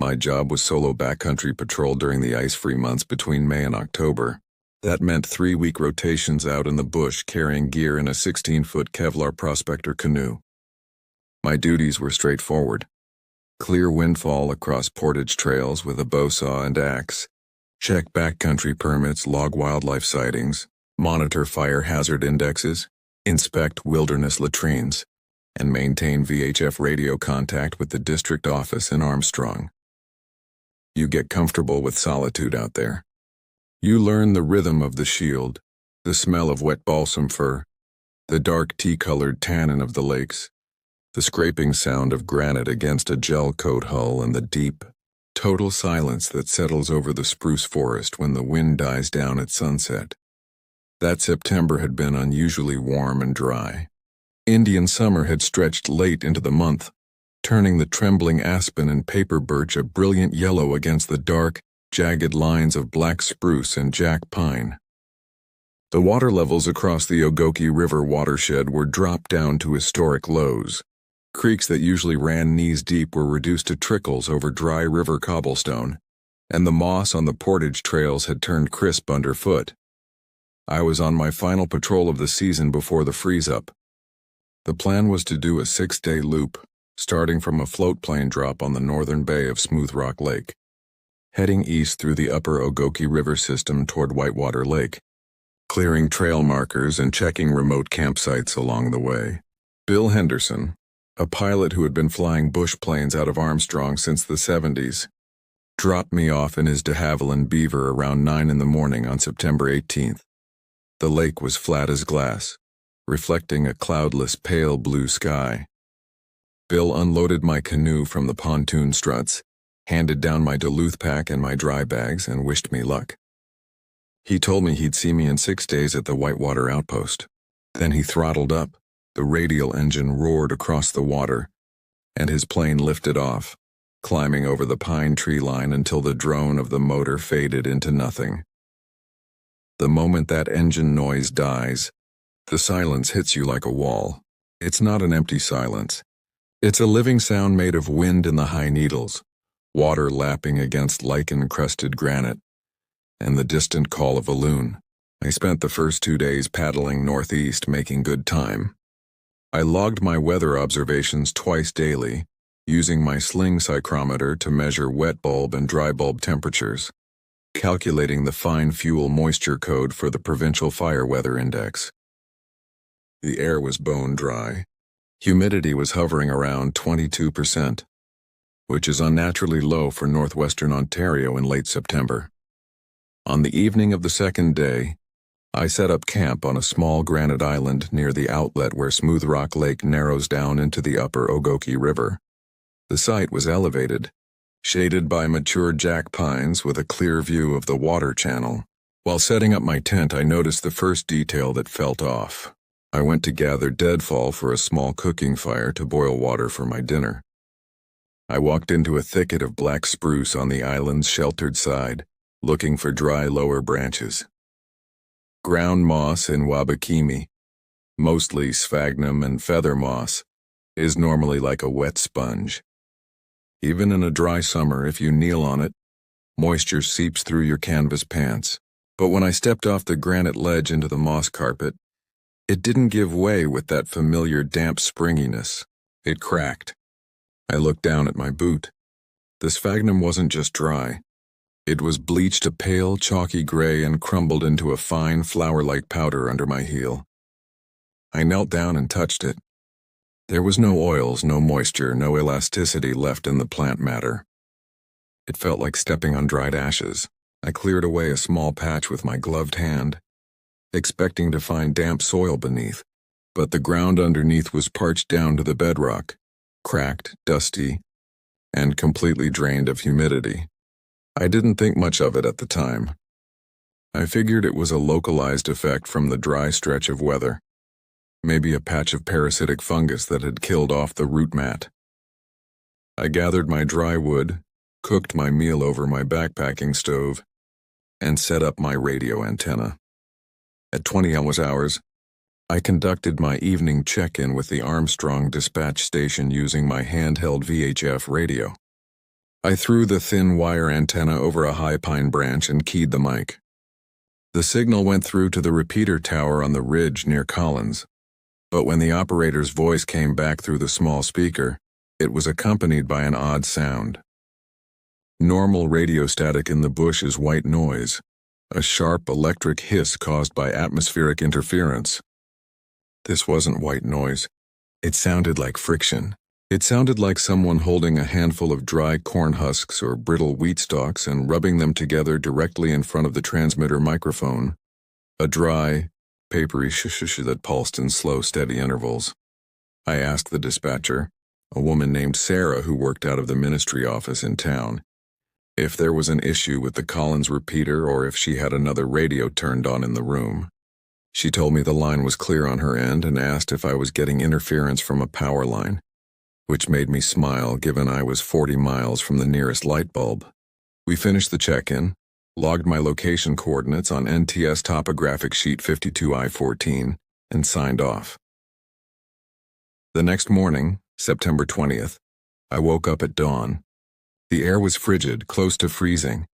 my job was solo backcountry patrol during the ice-free months between May and October. That meant 3-week rotations out in the bush carrying gear in a 16-foot Kevlar prospector canoe. My duties were straightforward. Clear windfall across portage trails with a bow saw and axe, check backcountry permits, log wildlife sightings, monitor fire hazard indexes, inspect wilderness latrines, and maintain VHF radio contact with the district office in Armstrong. You get comfortable with solitude out there. You learn the rhythm of the Shield, the smell of wet balsam fir, the dark tea-colored tannin of the lakes, the scraping sound of granite against a gel coat hull, and the deep, total silence that settles over the spruce forest when the wind dies down at sunset. That September had been unusually warm and dry. Indian summer had stretched late into the month, turning the trembling aspen and paper birch a brilliant yellow against the dark, jagged lines of black spruce and jack pine. The water levels across the Ogoki River watershed were dropped down to historic lows. Creeks that usually ran knees deep were reduced to trickles over dry river cobblestone, and the moss on the portage trails had turned crisp underfoot. I was on my final patrol of the season before the freeze-up. The plan was to do a 6-day loop, starting from a float plane drop on the northern bay of Smooth Rock Lake, heading east through the upper Ogoki River system toward Whitewater Lake, clearing trail markers and checking remote campsites along the way. Bill Henderson, a pilot who had been flying bush planes out of Armstrong since the 70s, dropped me off in his de Havilland Beaver around 9 in the morning on September 18th. The lake was flat as glass, reflecting a cloudless pale blue sky. Bill unloaded my canoe from the pontoon struts, handed down my Duluth pack and my dry bags, and wished me luck. He told me he'd see me in 6 days at the Whitewater outpost. Then he throttled up, the radial engine roared across the water, and his plane lifted off, climbing over the pine tree line until the drone of the motor faded into nothing. The moment that engine noise dies, the silence hits you like a wall. It's not an empty silence. It's a living sound made of wind in the high needles, water lapping against lichen-crusted granite, and the distant call of a loon. I spent the first 2 days paddling northeast, making good time. I logged my weather observations twice daily, using my sling psychrometer to measure wet bulb and dry bulb temperatures, calculating the fine fuel moisture code for the provincial fire weather index. The air was bone dry. Humidity was hovering around 22%, which is unnaturally low for northwestern Ontario in late September. On the evening of the second day, I set up camp on a small granite island near the outlet where Smooth Rock Lake narrows down into the upper Ogoki River. The site was elevated, shaded by mature jack pines with a clear view of the water channel. While setting up my tent, I noticed the first detail that felt off. I went to gather deadfall for a small cooking fire to boil water for my dinner. I walked into a thicket of black spruce on the island's sheltered side, looking for dry lower branches. Ground moss in Wabakimi, mostly sphagnum and feather moss, is normally like a wet sponge. Even in a dry summer, if you kneel on it, moisture seeps through your canvas pants. But when I stepped off the granite ledge into the moss carpet, it didn't give way with that familiar damp springiness. It cracked. I looked down at my boot. The sphagnum wasn't just dry. It was bleached a pale, chalky gray and crumbled into a fine, flour-like powder under my heel. I knelt down and touched it. There was no oils, no moisture, no elasticity left in the plant matter. It felt like stepping on dried ashes. I cleared away a small patch with my gloved hand, expecting to find damp soil beneath, but the ground underneath was parched down to the bedrock, cracked, dusty, and completely drained of humidity. I didn't think much of it at the time. I figured it was a localized effect from the dry stretch of weather, maybe a patch of parasitic fungus that had killed off the root mat. I gathered my dry wood, cooked my meal over my backpacking stove, and set up my radio antenna. At 20 hours, I conducted my evening check-in with the Armstrong dispatch station using my handheld VHF radio. I threw the thin wire antenna over a high pine branch and keyed the mic. The signal went through to the repeater tower on the ridge near Collins, but when the operator's voice came back through the small speaker, it was accompanied by an odd sound. Normal radio static in the bush is white noise, a sharp electric hiss caused by atmospheric interference. This wasn't white noise. It sounded like friction. It sounded like someone holding a handful of dry corn husks or brittle wheat stalks and rubbing them together directly in front of the transmitter microphone. A dry, papery shush that pulsed in slow, steady intervals. I asked the dispatcher, a woman named Sarah who worked out of the ministry office in town, if there was an issue with the Collins repeater or if she had another radio turned on in the room. She told me the line was clear on her end and asked if I was getting interference from a power line, which made me smile given I was 40 miles from the nearest light bulb. We finished the check-in, logged my location coordinates on NTS topographic sheet 52I-14, and signed off. The next morning, September 20th, I woke up at dawn. The air was frigid, close to freezing,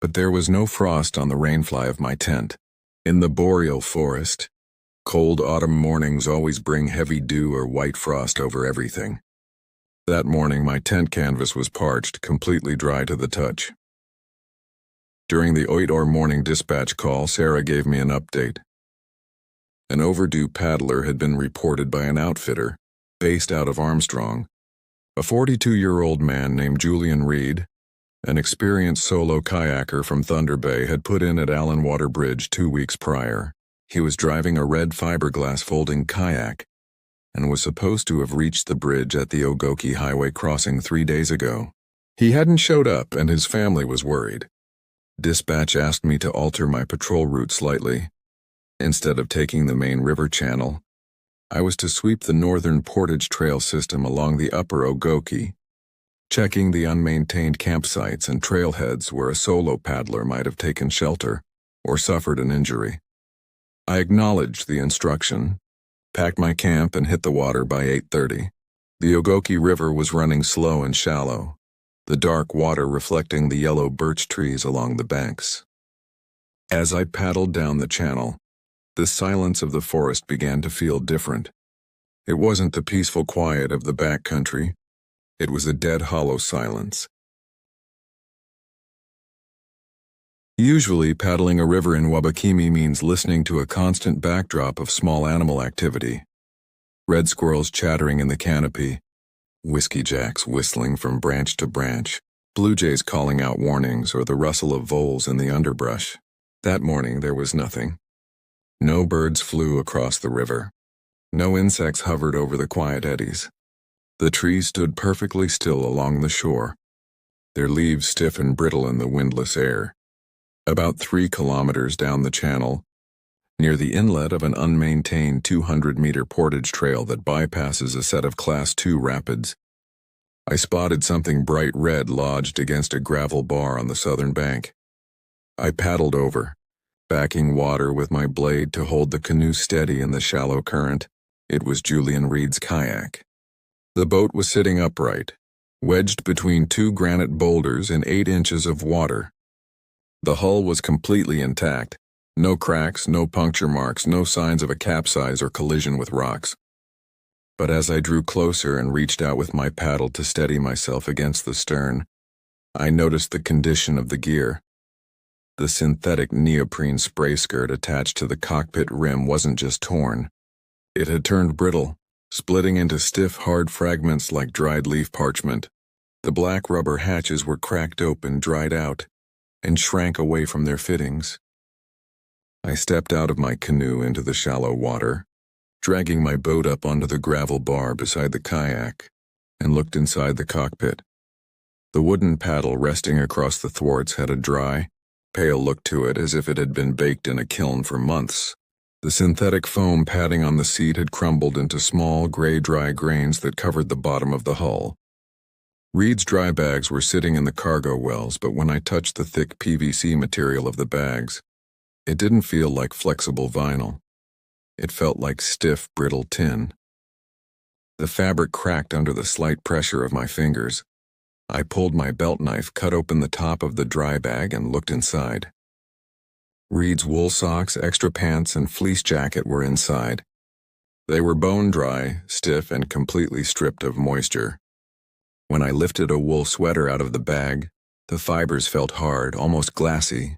but there was no frost on the rainfly of my tent. In the boreal forest, cold autumn mornings always bring heavy dew or white frost over everything. That morning, my tent canvas was parched, completely dry to the touch. During the 8-hour morning dispatch call, Sarah gave me an update. An overdue paddler had been reported by an outfitter, based out of Armstrong. A 42-year-old man named Julian Reed, an experienced solo kayaker from Thunder Bay, had put in at Allen Water Bridge 2 weeks prior. He was driving a red fiberglass folding kayak and was supposed to have reached the bridge at the Ogoki Highway crossing 3 days ago. He hadn't showed up and his family was worried. Dispatch asked me to alter my patrol route slightly. Instead of taking the main river channel, I was to sweep the northern portage trail system along the upper Ogoki, checking the unmaintained campsites and trailheads where a solo paddler might have taken shelter or suffered an injury. I acknowledged the instruction, packed my camp, and hit the water by 8:30. The Ogoki River was running slow and shallow, the dark water reflecting the yellow birch trees along the banks. As I paddled down the channel, the silence of the forest began to feel different. It wasn't the peaceful quiet of the backcountry. It was a dead, hollow silence. Usually, paddling a river in Wabakimi means listening to a constant backdrop of small animal activity. Red squirrels chattering in the canopy, whiskey jacks whistling from branch to branch, blue jays calling out warnings, or the rustle of voles in the underbrush. That morning, there was nothing. No birds flew across the river. No insects hovered over the quiet eddies. The trees stood perfectly still along the shore, their leaves stiff and brittle in the windless air. About 3 kilometers down the channel, near the inlet of an unmaintained 200-meter portage trail that bypasses a set of Class 2 rapids, I spotted something bright red lodged against a gravel bar on the southern bank. I paddled over, backing water with my blade to hold the canoe steady in the shallow current. It was Julian Reed's kayak. The boat was sitting upright, wedged between two granite boulders in 8 inches of water. The hull was completely intact. No cracks, no puncture marks, no signs of a capsize or collision with rocks. But as I drew closer and reached out with my paddle to steady myself against the stern, I noticed the condition of the gear. The synthetic neoprene spray skirt attached to the cockpit rim wasn't just torn. It had turned brittle, splitting into stiff, hard fragments like dried leaf parchment. The black rubber hatches were cracked open, dried out, and shrank away from their fittings. I stepped out of my canoe into the shallow water, dragging my boat up onto the gravel bar beside the kayak, and looked inside the cockpit. The wooden paddle resting across the thwarts had a dry, pale look to it, as if it had been baked in a kiln for months. The synthetic foam padding on the seat had crumbled into small, gray dry grains that covered the bottom of the hull. Reed's dry bags were sitting in the cargo wells, but when I touched the thick PVC material of the bags, it didn't feel like flexible vinyl. It felt like stiff, brittle tin. The fabric cracked under the slight pressure of my fingers. I pulled my belt knife, cut open the top of the dry bag, and looked inside. Reed's wool socks, extra pants, and fleece jacket were inside. They were bone dry, stiff, and completely stripped of moisture. When I lifted a wool sweater out of the bag, the fibers felt hard, almost glassy,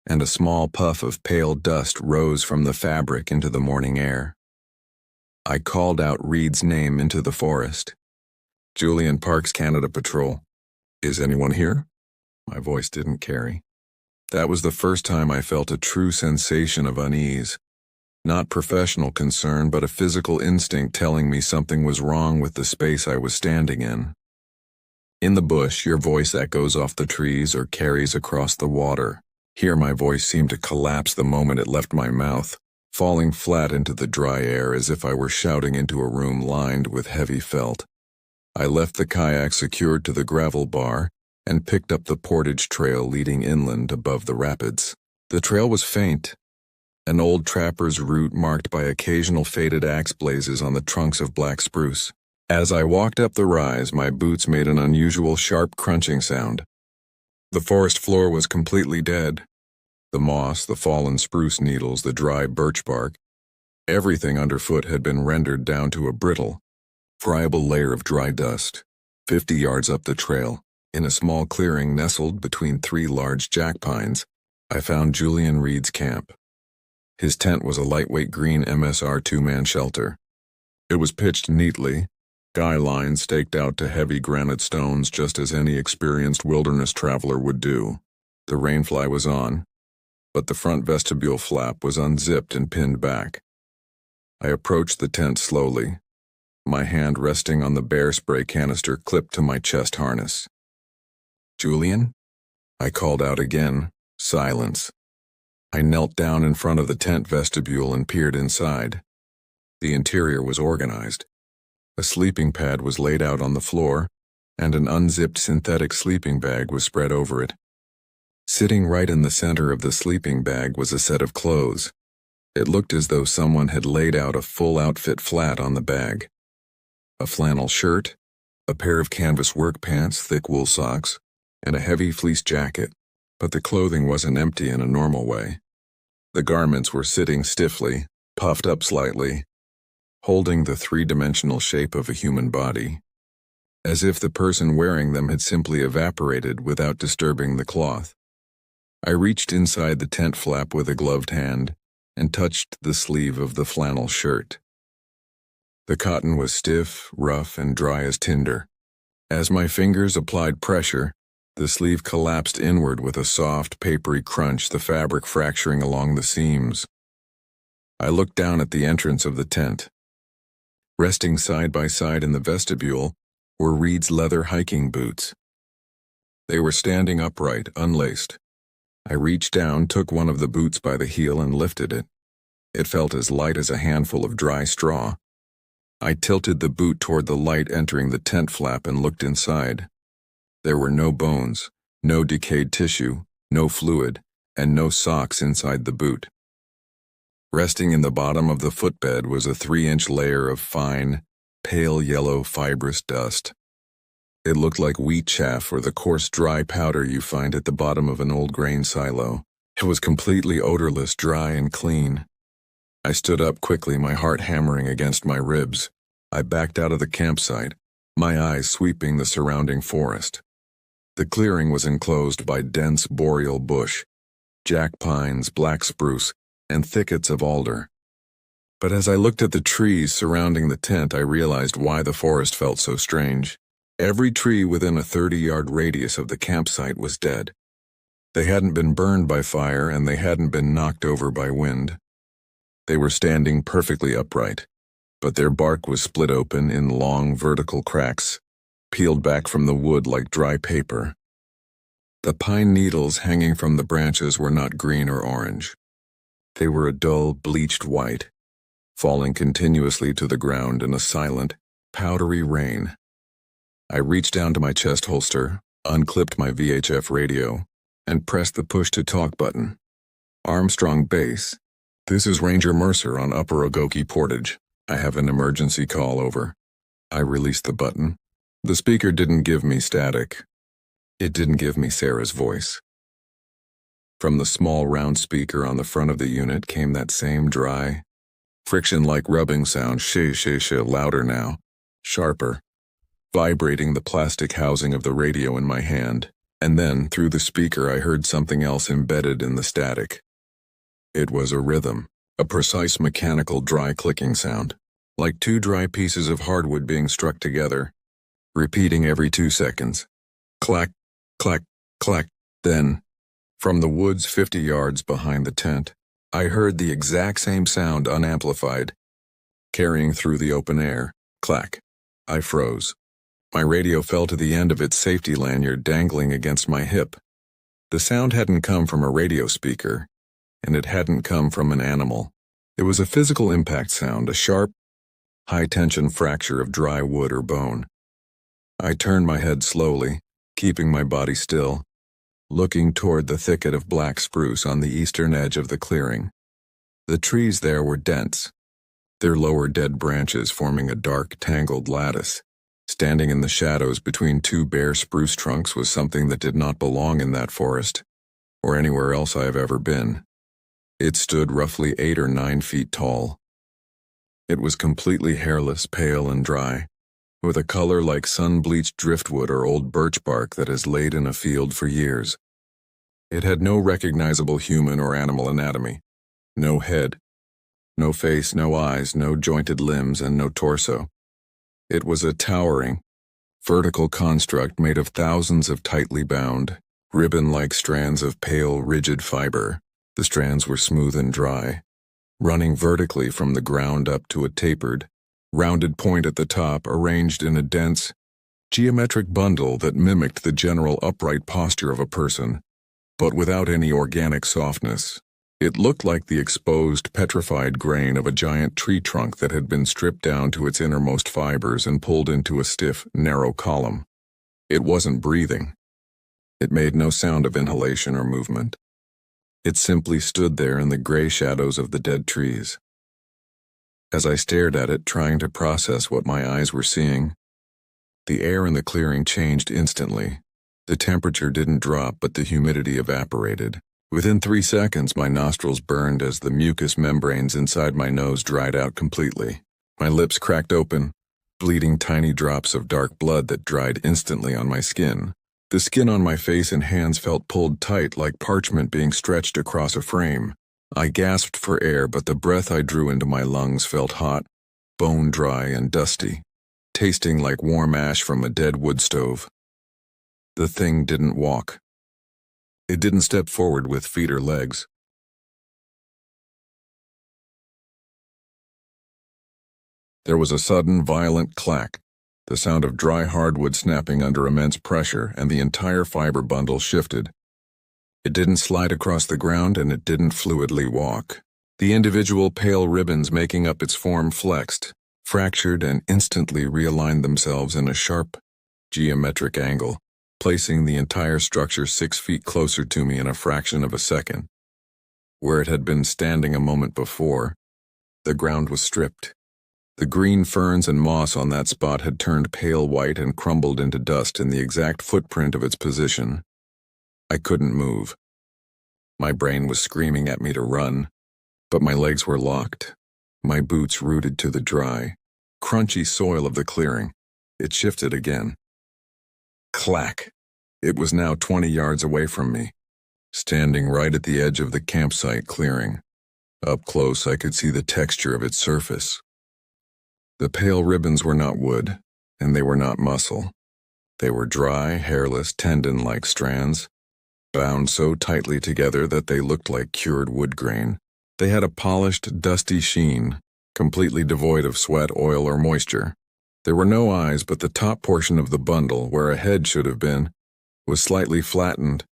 and a small puff of pale dust rose from the fabric into the morning air. I called out Reed's name into the forest. "Julian, Parks Canada Patrol. Is anyone here?" My voice didn't carry. That was the first time I felt a true sensation of unease. Not professional concern, but a physical instinct telling me something was wrong with the space I was standing in. In the bush, your voice echoes off the trees or carries across the water. Here my voice seemed to collapse the moment it left my mouth, falling flat into the dry air as if I were shouting into a room lined with heavy felt. I left the kayak secured to the gravel bar and picked up the portage trail leading inland above the rapids. The trail was faint, an old trapper's route marked by occasional faded axe blazes on the trunks of black spruce. As I walked up the rise, my boots made an unusual sharp crunching sound. The forest floor was completely dead. The moss, the fallen spruce needles, the dry birch bark, everything underfoot had been rendered down to a brittle, friable layer of dry dust. 50 yards up the trail, in a small clearing nestled between 3 large jack pines, I found Julian Reed's camp. His tent was a lightweight green MSR 2-man shelter. It was pitched neatly, guy lines staked out to heavy granite stones just as any experienced wilderness traveler would do. The rainfly was on, but the front vestibule flap was unzipped and pinned back. I approached the tent slowly, my hand resting on the bear spray canister clipped to my chest harness. "Julian?" I called out again. Silence. I knelt down in front of the tent vestibule and peered inside. The interior was organized. A sleeping pad was laid out on the floor, and an unzipped synthetic sleeping bag was spread over it. Sitting right in the center of the sleeping bag was a set of clothes. It looked as though someone had laid out a full outfit flat on the bag. A flannel shirt, a pair of canvas work pants, thick wool socks, and a heavy fleece jacket, but the clothing wasn't empty in a normal way. The garments were sitting stiffly, puffed up slightly, holding the 3-dimensional shape of a human body, as if the person wearing them had simply evaporated without disturbing the cloth. I reached inside the tent flap with a gloved hand and touched the sleeve of the flannel shirt. The cotton was stiff, rough, and dry as tinder. As my fingers applied pressure, the sleeve collapsed inward with a soft, papery crunch, the fabric fracturing along the seams. I looked down at the entrance of the tent. Resting side by side in the vestibule were Reed's leather hiking boots. They were standing upright, unlaced. I reached down, took one of the boots by the heel, and lifted it. It felt as light as a handful of dry straw. I tilted the boot toward the light entering the tent flap and looked inside. There were no bones, no decayed tissue, no fluid, and no socks inside the boot. Resting in the bottom of the footbed was a 3-inch layer of fine, pale yellow fibrous dust. It looked like wheat chaff or the coarse dry powder you find at the bottom of an old grain silo. It was completely odorless, dry, and clean. I stood up quickly, my heart hammering against my ribs. I backed out of the campsite, my eyes sweeping the surrounding forest. The clearing was enclosed by dense boreal bush, jack pines, black spruce, and thickets of alder. But as I looked at the trees surrounding the tent, I realized why the forest felt so strange. Every tree within a 30-yard radius of the campsite was dead. They hadn't been burned by fire, and they hadn't been knocked over by wind. They were standing perfectly upright, but their bark was split open in long vertical cracks, peeled back from the wood like dry paper. The pine needles hanging from the branches were not green or orange. They were a dull, bleached white, falling continuously to the ground in a silent, powdery rain. I reached down to my chest holster, unclipped my VHF radio, and pressed the push-to-talk button. Armstrong Base. This is Ranger Mercer on Upper Ogoki Portage. I have an emergency call, over. I released the button. The speaker didn't give me static. It didn't give me Sarah's voice. From the small round speaker on the front of the unit came that same dry, friction-like rubbing sound, louder now, sharper, vibrating the plastic housing of the radio in my hand. And then, through the speaker, I heard something else embedded in the static. It was a rhythm, a precise mechanical dry clicking sound, like 2 dry pieces of hardwood being struck together, repeating every 2 seconds. Clack, clack, clack. Then, from the woods 50 yards behind the tent, I heard the exact same sound unamplified, carrying through the open air. Clack. I froze. My radio fell to the end of its safety lanyard dangling against my hip. The sound hadn't come from a radio speaker, and it hadn't come from an animal. It was a physical impact sound, a sharp, high-tension fracture of dry wood or bone. I turned my head slowly, keeping my body still, looking toward the thicket of black spruce on the eastern edge of the clearing. The trees there were dense, their lower dead branches forming a dark, tangled lattice. Standing in the shadows between 2 bare spruce trunks was something that did not belong in that forest, or anywhere else I have ever been. It stood roughly 8 or 9 feet tall. It was completely hairless, pale, and dry, with a color like sun-bleached driftwood or old birch bark that has laid in a field for years. It had no recognizable human or animal anatomy. No head, no face, no eyes, no jointed limbs, and no torso. It was a towering, vertical construct made of thousands of tightly bound, ribbon-like strands of pale, rigid fiber. The strands were smooth and dry, running vertically from the ground up to a tapered, rounded point at the top, arranged in a dense, geometric bundle that mimicked the general upright posture of a person, but without any organic softness. It looked like the exposed, petrified grain of a giant tree trunk that had been stripped down to its innermost fibers and pulled into a stiff, narrow column. It wasn't breathing. It made no sound of inhalation or movement. It simply stood there in the gray shadows of the dead trees. As I stared at it, trying to process what my eyes were seeing, the air in the clearing changed instantly. The temperature didn't drop, but the humidity evaporated. Within 3 seconds, my nostrils burned as the mucous membranes inside my nose dried out completely. My lips cracked open, bleeding tiny drops of dark blood that dried instantly on my skin. The skin on my face and hands felt pulled tight like parchment being stretched across a frame. I gasped for air, but the breath I drew into my lungs felt hot, bone-dry, and dusty, tasting like warm ash from a dead wood stove. The thing didn't walk. It didn't step forward with feet or legs. There was a sudden, violent clack, the sound of dry hardwood snapping under immense pressure, and the entire fiber bundle shifted. It didn't slide across the ground, and it didn't fluidly walk. The individual pale ribbons making up its form flexed, fractured and instantly realigned themselves in a sharp, geometric angle, placing the entire structure 6 feet closer to me in a fraction of a second. Where it had been standing a moment before, the ground was stripped. The green ferns and moss on that spot had turned pale white and crumbled into dust in the exact footprint of its position. I couldn't move. My brain was screaming at me to run, but my legs were locked, my boots rooted to the dry, crunchy soil of the clearing. It shifted again. Clack! It was now 20 yards away from me, standing right at the edge of the campsite clearing. Up close, I could see the texture of its surface. The pale ribbons were not wood, and they were not muscle. They were dry, hairless, tendon-like strands, bound so tightly together that they looked like cured wood grain. They had a polished, dusty sheen, completely devoid of sweat, oil, or moisture. There were no eyes, but the top portion of the bundle, where a head should have been, was slightly flattened,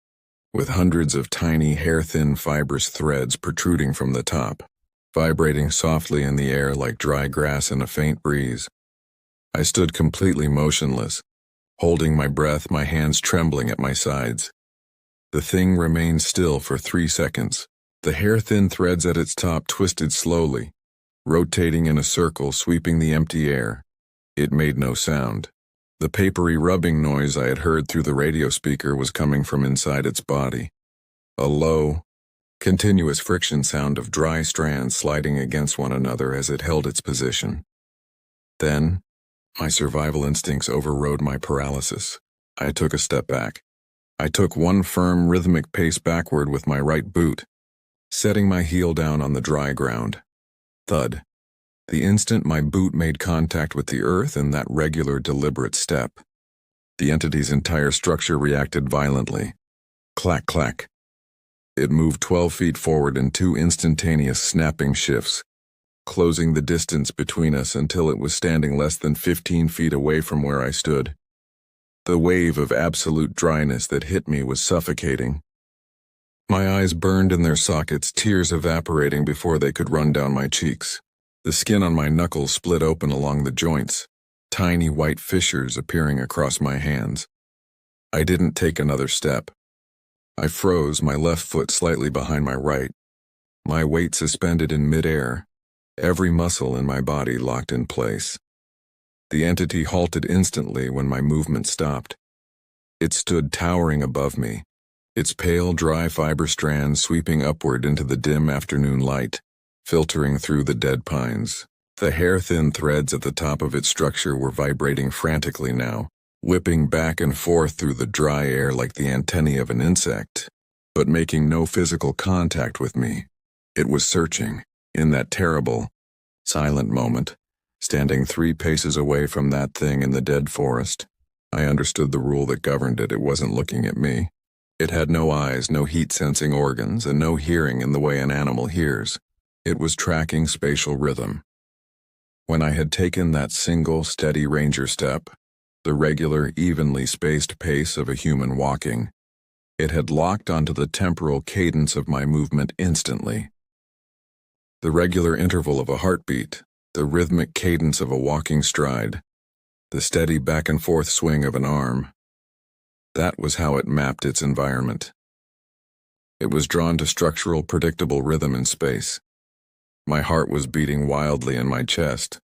with hundreds of tiny, hair-thin fibrous threads protruding from the top, vibrating softly in the air like dry grass in a faint breeze. I stood completely motionless, holding my breath, my hands trembling at my sides. The thing remained still for 3 seconds. The hair-thin threads at its top twisted slowly, rotating in a circle, sweeping the empty air. It made no sound. The papery rubbing noise I had heard through the radio speaker was coming from inside its body. A low, continuous friction sound of dry strands sliding against one another as it held its position. Then, my survival instincts overrode my paralysis. I took a step back. I took one firm, rhythmic pace backward with my right boot, setting my heel down on the dry ground. Thud. The instant my boot made contact with the earth in that regular, deliberate step, the entity's entire structure reacted violently. Clack, clack. It moved 12 feet forward in 2 instantaneous snapping shifts, closing the distance between us until it was standing less than 15 feet away from where I stood. The wave of absolute dryness that hit me was suffocating. My eyes burned in their sockets, tears evaporating before they could run down my cheeks. The skin on my knuckles split open along the joints, tiny white fissures appearing across my hands. I didn't take another step. I froze, my left foot slightly behind my right, my weight suspended in midair, every muscle in my body locked in place. The entity halted instantly when my movement stopped. It stood towering above me, its pale, dry fiber strands sweeping upward into the dim afternoon light, filtering through the dead pines. The hair-thin threads at the top of its structure were vibrating frantically now, whipping back and forth through the dry air like the antennae of an insect, but making no physical contact with me. It was searching, in that terrible, silent moment, standing 3 paces away from that thing in the dead forest. I understood the rule that governed it. It wasn't looking at me. It had no eyes, no heat-sensing organs, and no hearing in the way an animal hears. It was tracking spatial rhythm. When I had taken that single, steady ranger step, the regular, evenly spaced pace of a human walking, it had locked onto the temporal cadence of my movement instantly. The regular interval of a heartbeat, the rhythmic cadence of a walking stride, the steady back-and-forth swing of an arm. That was how it mapped its environment. It was drawn to structural, predictable rhythm in space. My heart was beating wildly in my chest.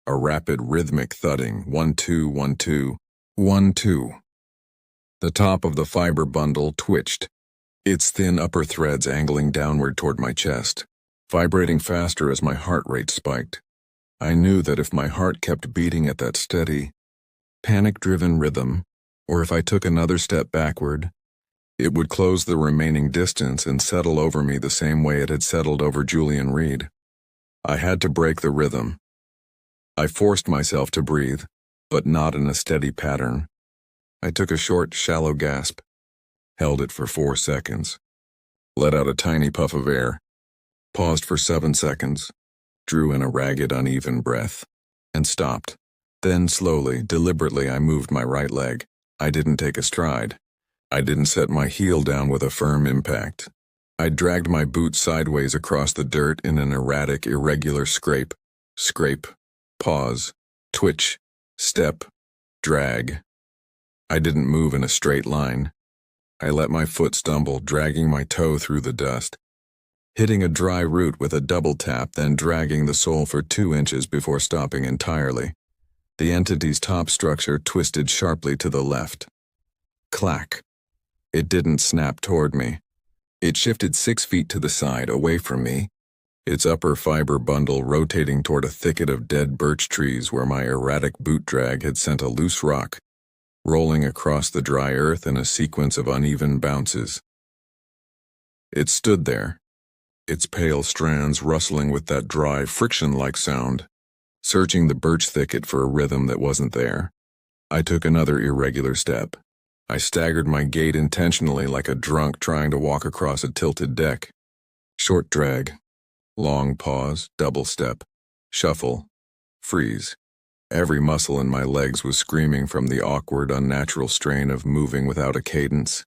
A rapid, rhythmic thudding, 1-2, 1-2, 1-2. The top of the fiber bundle twitched, its thin upper threads angling downward toward my chest, vibrating faster as my heart rate spiked. I knew that if my heart kept beating at that steady, panic-driven rhythm, or if I took another step backward, it would close the remaining distance and settle over me the same way it had settled over Julian Reed. I had to break the rhythm. I forced myself to breathe, but not in a steady pattern. I took a short, shallow gasp, held it for 4 seconds, let out a tiny puff of air, paused for 7 seconds, drew in a ragged, uneven breath, and stopped. Then slowly, deliberately, I moved my right leg. I didn't take a stride. I didn't set my heel down with a firm impact. I dragged my boot sideways across the dirt in an erratic, irregular scrape, pause, twitch, step, drag. I didn't move in a straight line. I let my foot stumble, dragging my toe through the dust, hitting a dry root with a double tap, then dragging the sole for 2 inches before stopping entirely. The entity's top structure twisted sharply to the left. Clack. It didn't snap toward me. It shifted 6 feet to the side, away from me, its upper fiber bundle rotating toward a thicket of dead birch trees where my erratic boot drag had sent a loose rock, rolling across the dry earth in a sequence of uneven bounces. It stood there, its pale strands rustling with that dry, friction-like sound, searching the birch thicket for a rhythm that wasn't there. I took another irregular step. I staggered my gait intentionally like a drunk trying to walk across a tilted deck. Short drag, long pause, double step, shuffle, freeze. Every muscle in my legs was screaming from the awkward, unnatural strain of moving without a cadence.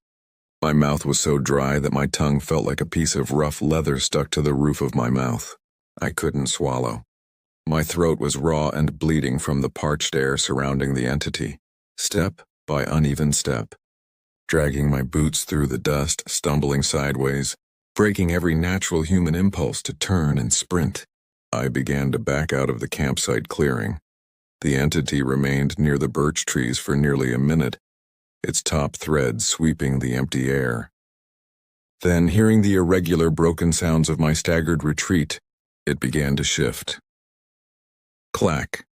My mouth was so dry that my tongue felt like a piece of rough leather stuck to the roof of my mouth. I couldn't swallow. My throat was raw and bleeding from the parched air surrounding the entity. Step by uneven step, dragging my boots through the dust, stumbling sideways, breaking every natural human impulse to turn and sprint. I began to back out of the campsite clearing. The entity remained near the birch trees for nearly a minute, its top thread sweeping the empty air. Then, hearing the irregular, broken sounds of my staggered retreat, it began to shift. Clack.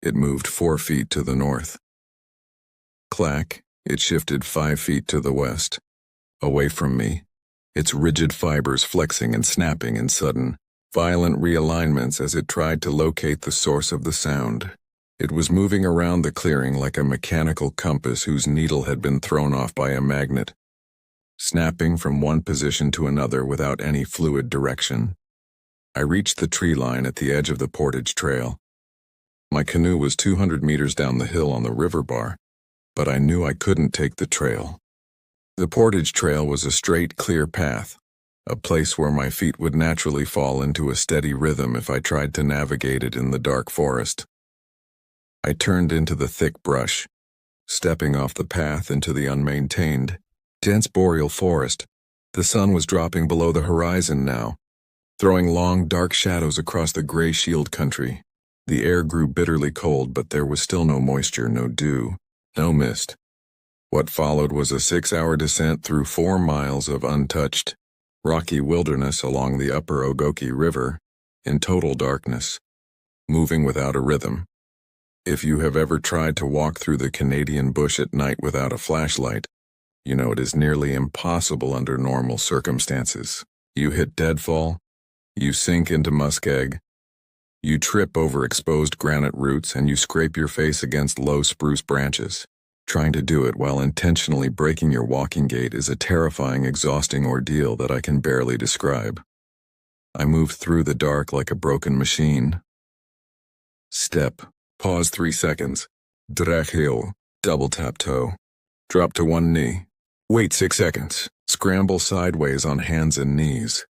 It moved 4 feet to the north. Clack. It shifted 5 feet to the west, away from me, its rigid fibers flexing and snapping in sudden, violent realignments as it tried to locate the source of the sound. It was moving around the clearing like a mechanical compass whose needle had been thrown off by a magnet, snapping from one position to another without any fluid direction. I reached the tree line at the edge of the portage trail. My canoe was 200 meters down the hill on the river bar, but I knew I couldn't take the trail. The portage trail was a straight, clear path, a place where my feet would naturally fall into a steady rhythm if I tried to navigate it in the dark forest. I turned into the thick brush, stepping off the path into the unmaintained, dense boreal forest. The sun was dropping below the horizon now, throwing long, dark shadows across the gray shield country. The air grew bitterly cold, but there was still no moisture, no dew, no mist. What followed was a 6-hour descent through 4 miles of untouched, rocky wilderness along the upper Ogoki River, in total darkness, moving without a rhythm. If you have ever tried to walk through the Canadian bush at night without a flashlight, you know it is nearly impossible under normal circumstances. You hit deadfall, you sink into muskeg, you trip over exposed granite roots, and you scrape your face against low spruce branches. Trying to do it while intentionally breaking your walking gait is a terrifying, exhausting ordeal that I can barely describe. I moved through the dark like a broken machine. Step, pause 3 seconds, drag heel, double tap toe, drop to one knee, wait 6 seconds, scramble sideways on hands and knees,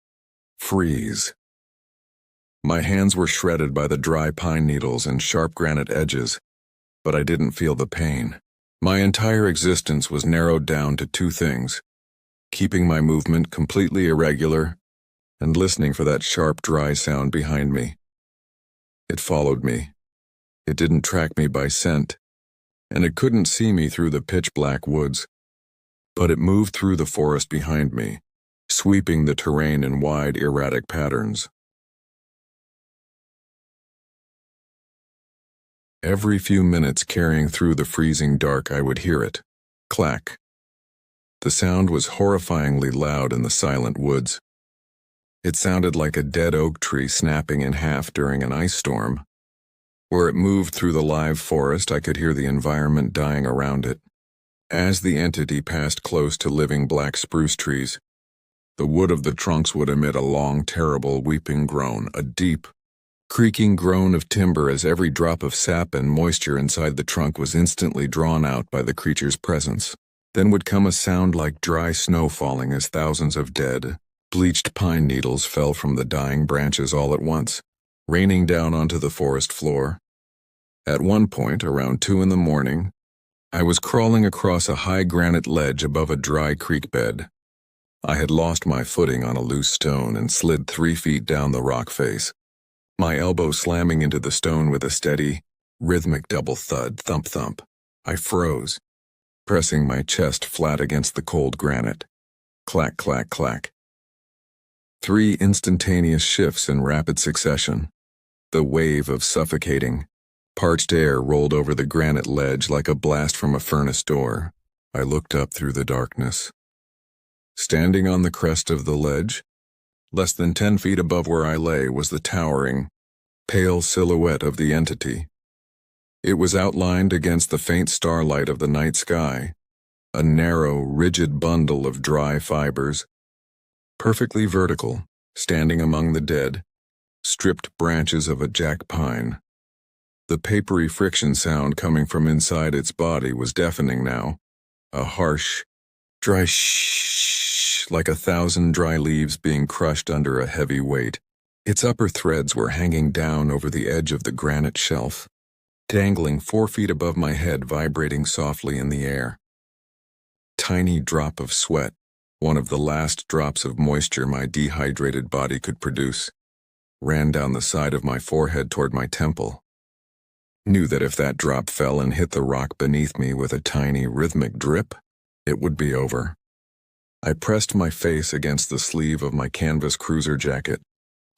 freeze. My hands were shredded by the dry pine needles and sharp granite edges, but I didn't feel the pain. My entire existence was narrowed down to 2 things: keeping my movement completely irregular and listening for that sharp, dry sound behind me. It followed me. It didn't track me by scent, and it couldn't see me through the pitch-black woods, but it moved through the forest behind me, sweeping the terrain in wide, erratic patterns. Every few minutes, carrying through the freezing dark, I would hear it. Clack. The sound was horrifyingly loud in the silent woods. It sounded like a dead oak tree snapping in half during an ice storm. Where it moved through the live forest, I could hear the environment dying around it. As the entity passed close to living black spruce trees, the wood of the trunks would emit a long, terrible weeping groan, a deep, creaking groan of timber as every drop of sap and moisture inside the trunk was instantly drawn out by the creature's presence. Then would come a sound like dry snow falling as thousands of dead, bleached pine needles fell from the dying branches all at once. raining down onto the forest floor. At one point, around 2 in the morning, I was crawling across a high granite ledge above a dry creek bed. I had lost my footing on a loose stone and slid 3 feet down the rock face, my elbow slamming into the stone with a steady, rhythmic double thud, thump thump. I froze, pressing my chest flat against the cold granite. Clack, clack, clack. 3 instantaneous shifts in rapid succession. The wave of suffocating, parched air rolled over the granite ledge like a blast from a furnace door. I looked up through the darkness. Standing on the crest of the ledge, less than 10 feet above where I lay, was the towering, pale silhouette of the entity. It was outlined against the faint starlight of the night sky, a narrow, rigid bundle of dry fibers, perfectly vertical, standing among the dead, stripped branches of a jack pine. The papery friction sound coming from inside its body was deafening now, a harsh, dry shh, like 1,000 dry leaves being crushed under a heavy weight. Its upper threads were hanging down over the edge of the granite shelf, dangling 4 feet above my head, vibrating softly in the air. Tiny drop of sweat, one of the last drops of moisture my dehydrated body could produce, ran down the side of my forehead toward my temple. Knew that if that drop fell and hit the rock beneath me with a tiny rhythmic drip, it would be over. I pressed my face against the sleeve of my canvas cruiser jacket,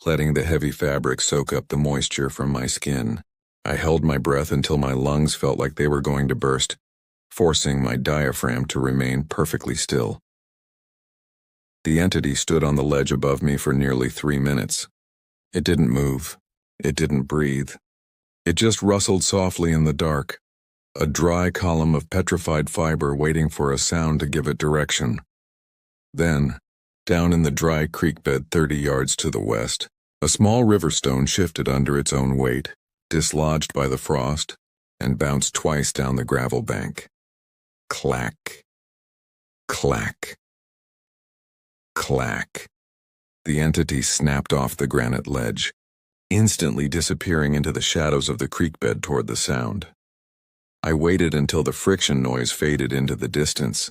letting the heavy fabric soak up the moisture from my skin. I held my breath until my lungs felt like they were going to burst, forcing my diaphragm to remain perfectly still. The entity stood on the ledge above me for nearly 3 minutes. It didn't move. It didn't breathe. It just rustled softly in the dark, a dry column of petrified fiber waiting for a sound to give it direction. Then, down in the dry creek bed 30 yards to the west, a small river stone shifted under its own weight, dislodged by the frost, and bounced twice down the gravel bank. Clack. Clack. Clack. The entity snapped off the granite ledge, instantly disappearing into the shadows of the creek bed toward the sound. I waited until the friction noise faded into the distance.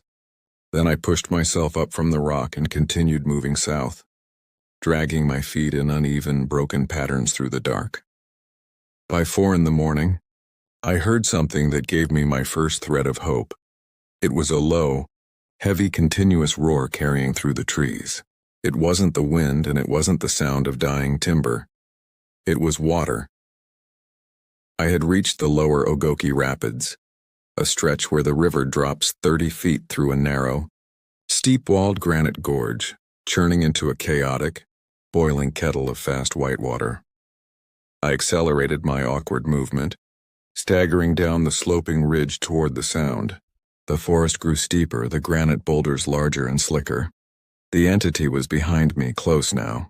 Then I pushed myself up from the rock and continued moving south, dragging my feet in uneven, broken patterns through the dark. By 4 in the morning, I heard something that gave me my first thread of hope. It was a low, heavy, continuous roar carrying through the trees. It wasn't the wind and it wasn't the sound of dying timber. It was water. I had reached the lower Ogoki Rapids, a stretch where the river drops 30 feet through a narrow, steep-walled granite gorge, churning into a chaotic, boiling kettle of fast white water. I accelerated my awkward movement, staggering down the sloping ridge toward the sound. The forest grew steeper, the granite boulders larger and slicker. The entity was behind me, close now.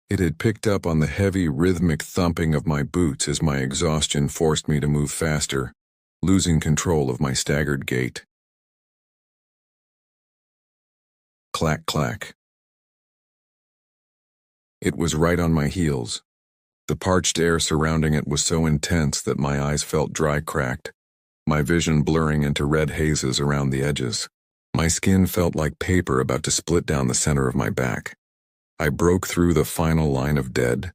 It had picked up on the heavy, rhythmic thumping of my boots as my exhaustion forced me to move faster, losing control of my staggered gait. Clack, clack. It was right on my heels. The parched air surrounding it was so intense that my eyes felt dry cracked, my vision blurring into red hazes around the edges. My skin felt like paper about to split down the center of my back. I broke through the final line of dead,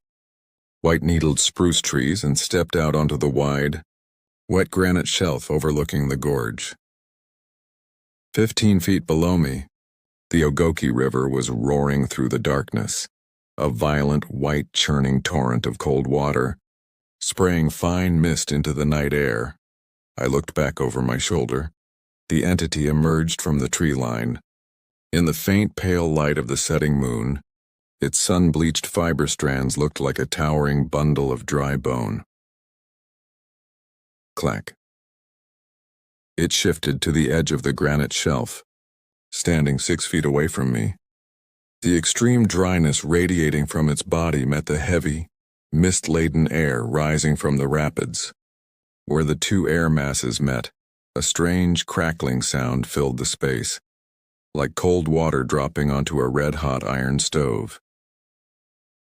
white-needled spruce trees and stepped out onto the wide, wet granite shelf overlooking the gorge. 15 feet below me, the Ogoki River was roaring through the darkness, a violent, white, churning torrent of cold water, spraying fine mist into the night air. I looked back over my shoulder. The entity emerged from the tree line. In the faint, pale light of the setting moon, its sun-bleached fiber strands looked like a towering bundle of dry bone. Clack. It shifted to the edge of the granite shelf, standing 6 feet away from me. The extreme dryness radiating from its body met the heavy, mist-laden air rising from the rapids. Where the 2 air masses met, a strange crackling sound filled the space, like cold water dropping onto a red-hot iron stove.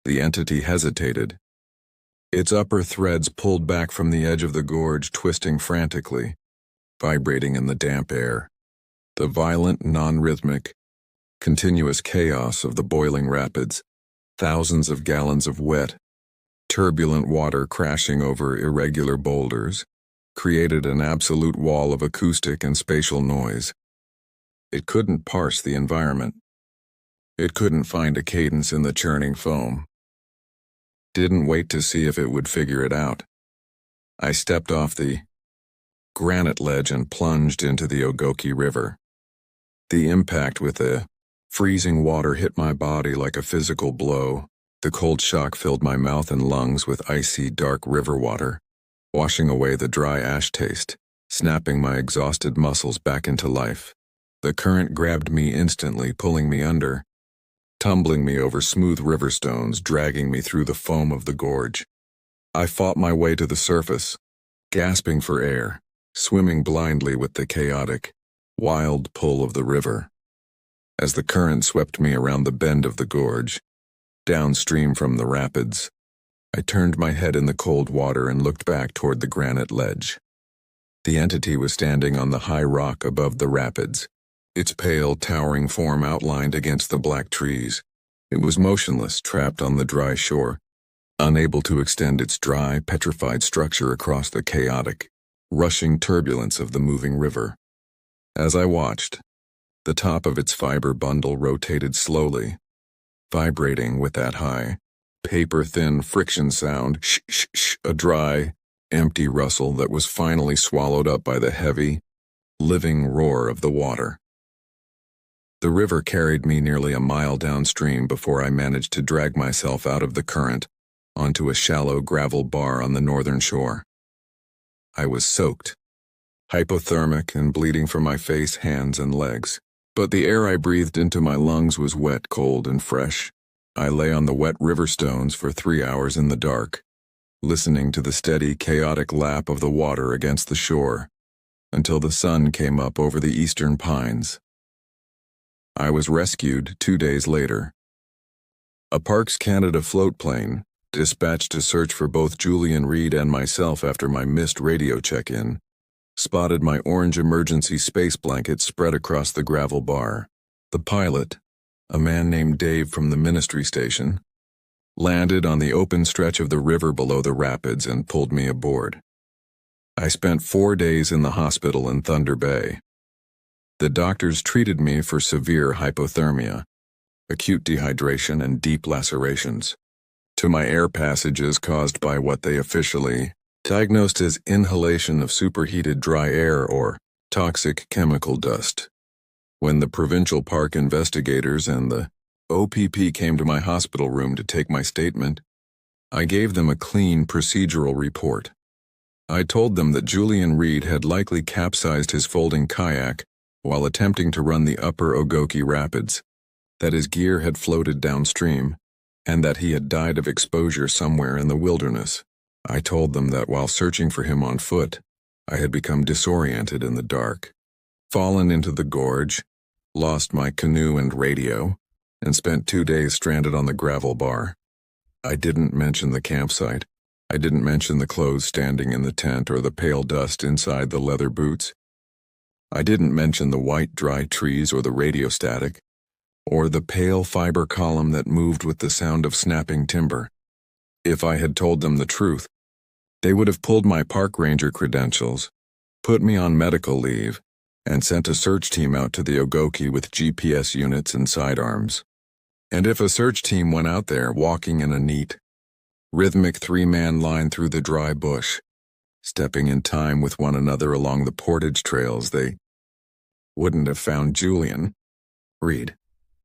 The entity hesitated, its upper threads pulled back from the edge of the gorge, twisting frantically, vibrating in the damp air. The violent, non-rhythmic, continuous chaos of the boiling rapids, thousands of gallons of wet, turbulent water crashing over irregular boulders, created an absolute wall of acoustic and spatial noise. It couldn't parse the environment. It couldn't find a cadence in the churning foam. Didn't wait to see if it would figure it out. I stepped off the granite ledge and plunged into the Ogoki River. The impact with the freezing water hit my body like a physical blow. The cold shock filled my mouth and lungs with icy, dark river water, washing away the dry ash taste, snapping my exhausted muscles back into life. The current grabbed me instantly, pulling me under, tumbling me over smooth river stones, dragging me through the foam of the gorge. I fought my way to the surface, gasping for air, swimming blindly with the chaotic, wild pull of the river. As the current swept me around the bend of the gorge, downstream from the rapids, I turned my head in the cold water and looked back toward the granite ledge. The entity was standing on the high rock above the rapids, its pale, towering form outlined against the black trees. It was motionless, trapped on the dry shore, unable to extend its dry, petrified structure across the chaotic, rushing turbulence of the moving river. As I watched, the top of its fiber bundle rotated slowly, vibrating with that high, paper-thin friction sound, shh, a dry, empty rustle that was finally swallowed up by the heavy, living roar of the water. The river carried me nearly a mile downstream before I managed to drag myself out of the current onto a shallow gravel bar on the northern shore. I was soaked, hypothermic and bleeding from my face, hands, and legs, but the air I breathed into my lungs was wet, cold, and fresh. I lay on the wet river stones for 3 hours in the dark, listening to the steady, chaotic lap of the water against the shore, until the sun came up over the eastern pines. I was rescued 2 days later. A Parks Canada float plane, dispatched to search for both Julian Reed and myself after my missed radio check-in, spotted my orange emergency space blanket spread across the gravel bar. The pilot, a man named Dave from the ministry station, landed on the open stretch of the river below the rapids and pulled me aboard. I spent 4 days in the hospital in Thunder Bay. The doctors treated me for severe hypothermia, acute dehydration, and deep lacerations to my air passages caused by what they officially diagnosed as inhalation of superheated dry air or toxic chemical dust. When the provincial park investigators and the OPP came to my hospital room to take my statement, I gave them a clean procedural report. I told them that Julian Reed had likely capsized his folding kayak while attempting to run the upper Ogoki Rapids, that his gear had floated downstream, and that he had died of exposure somewhere in the wilderness. I told them that while searching for him on foot, I had become disoriented in the dark, fallen into the gorge, lost my canoe and radio, and spent 2 days stranded on the gravel bar. I didn't mention the campsite. I didn't mention the clothes standing in the tent or the pale dust inside the leather boots. I didn't mention the white, dry trees or the radio static, or the pale fiber column that moved with the sound of snapping timber. If I had told them the truth, they would have pulled my park ranger credentials, put me on medical leave, and sent a search team out to the Ogoki with GPS units and sidearms. And if a search team went out there walking in a neat, rhythmic 3-man line through the dry bush, stepping in time with one another along the portage trails, they wouldn't have found Julian Reed.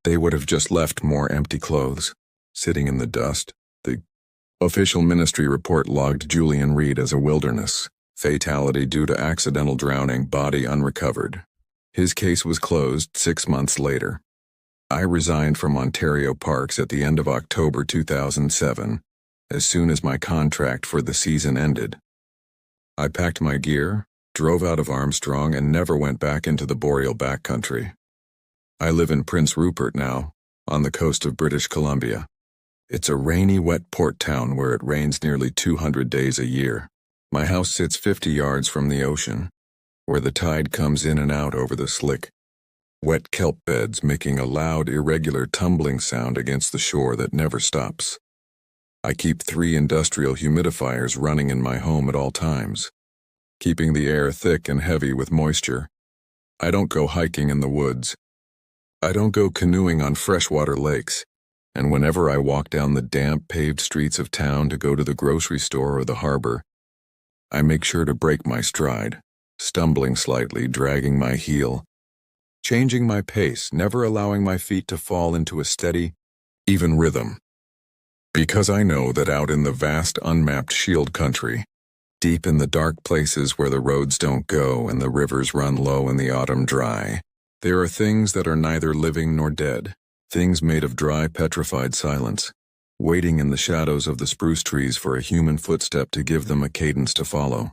They would have just left more empty clothes, sitting in the dust. The official ministry report logged Julian Reed as a wilderness fatality due to accidental drowning, body unrecovered. His case was closed 6 months later. I resigned from Ontario Parks at the end of October 2007, as soon as my contract for the season ended. I packed my gear, drove out of Armstrong, and never went back into the boreal backcountry. I live in Prince Rupert now, on the coast of British Columbia. It's a rainy, wet port town where it rains nearly 200 days a year. My house sits 50 yards from the ocean, where the tide comes in and out over the slick, wet kelp beds, making a loud, irregular tumbling sound against the shore that never stops. I keep 3 industrial humidifiers running in my home at all times, keeping the air thick and heavy with moisture. I don't go hiking in the woods. I don't go canoeing on freshwater lakes. And whenever I walk down the damp, paved streets of town to go to the grocery store or the harbor, I make sure to break my stride, stumbling slightly, dragging my heel, changing my pace, never allowing my feet to fall into a steady, even rhythm. Because I know that out in the vast, unmapped shield country, deep in the dark places where the roads don't go and the rivers run low and the autumn dry, there are things that are neither living nor dead, things made of dry, petrified silence, waiting in the shadows of the spruce trees for a human footstep to give them a cadence to follow.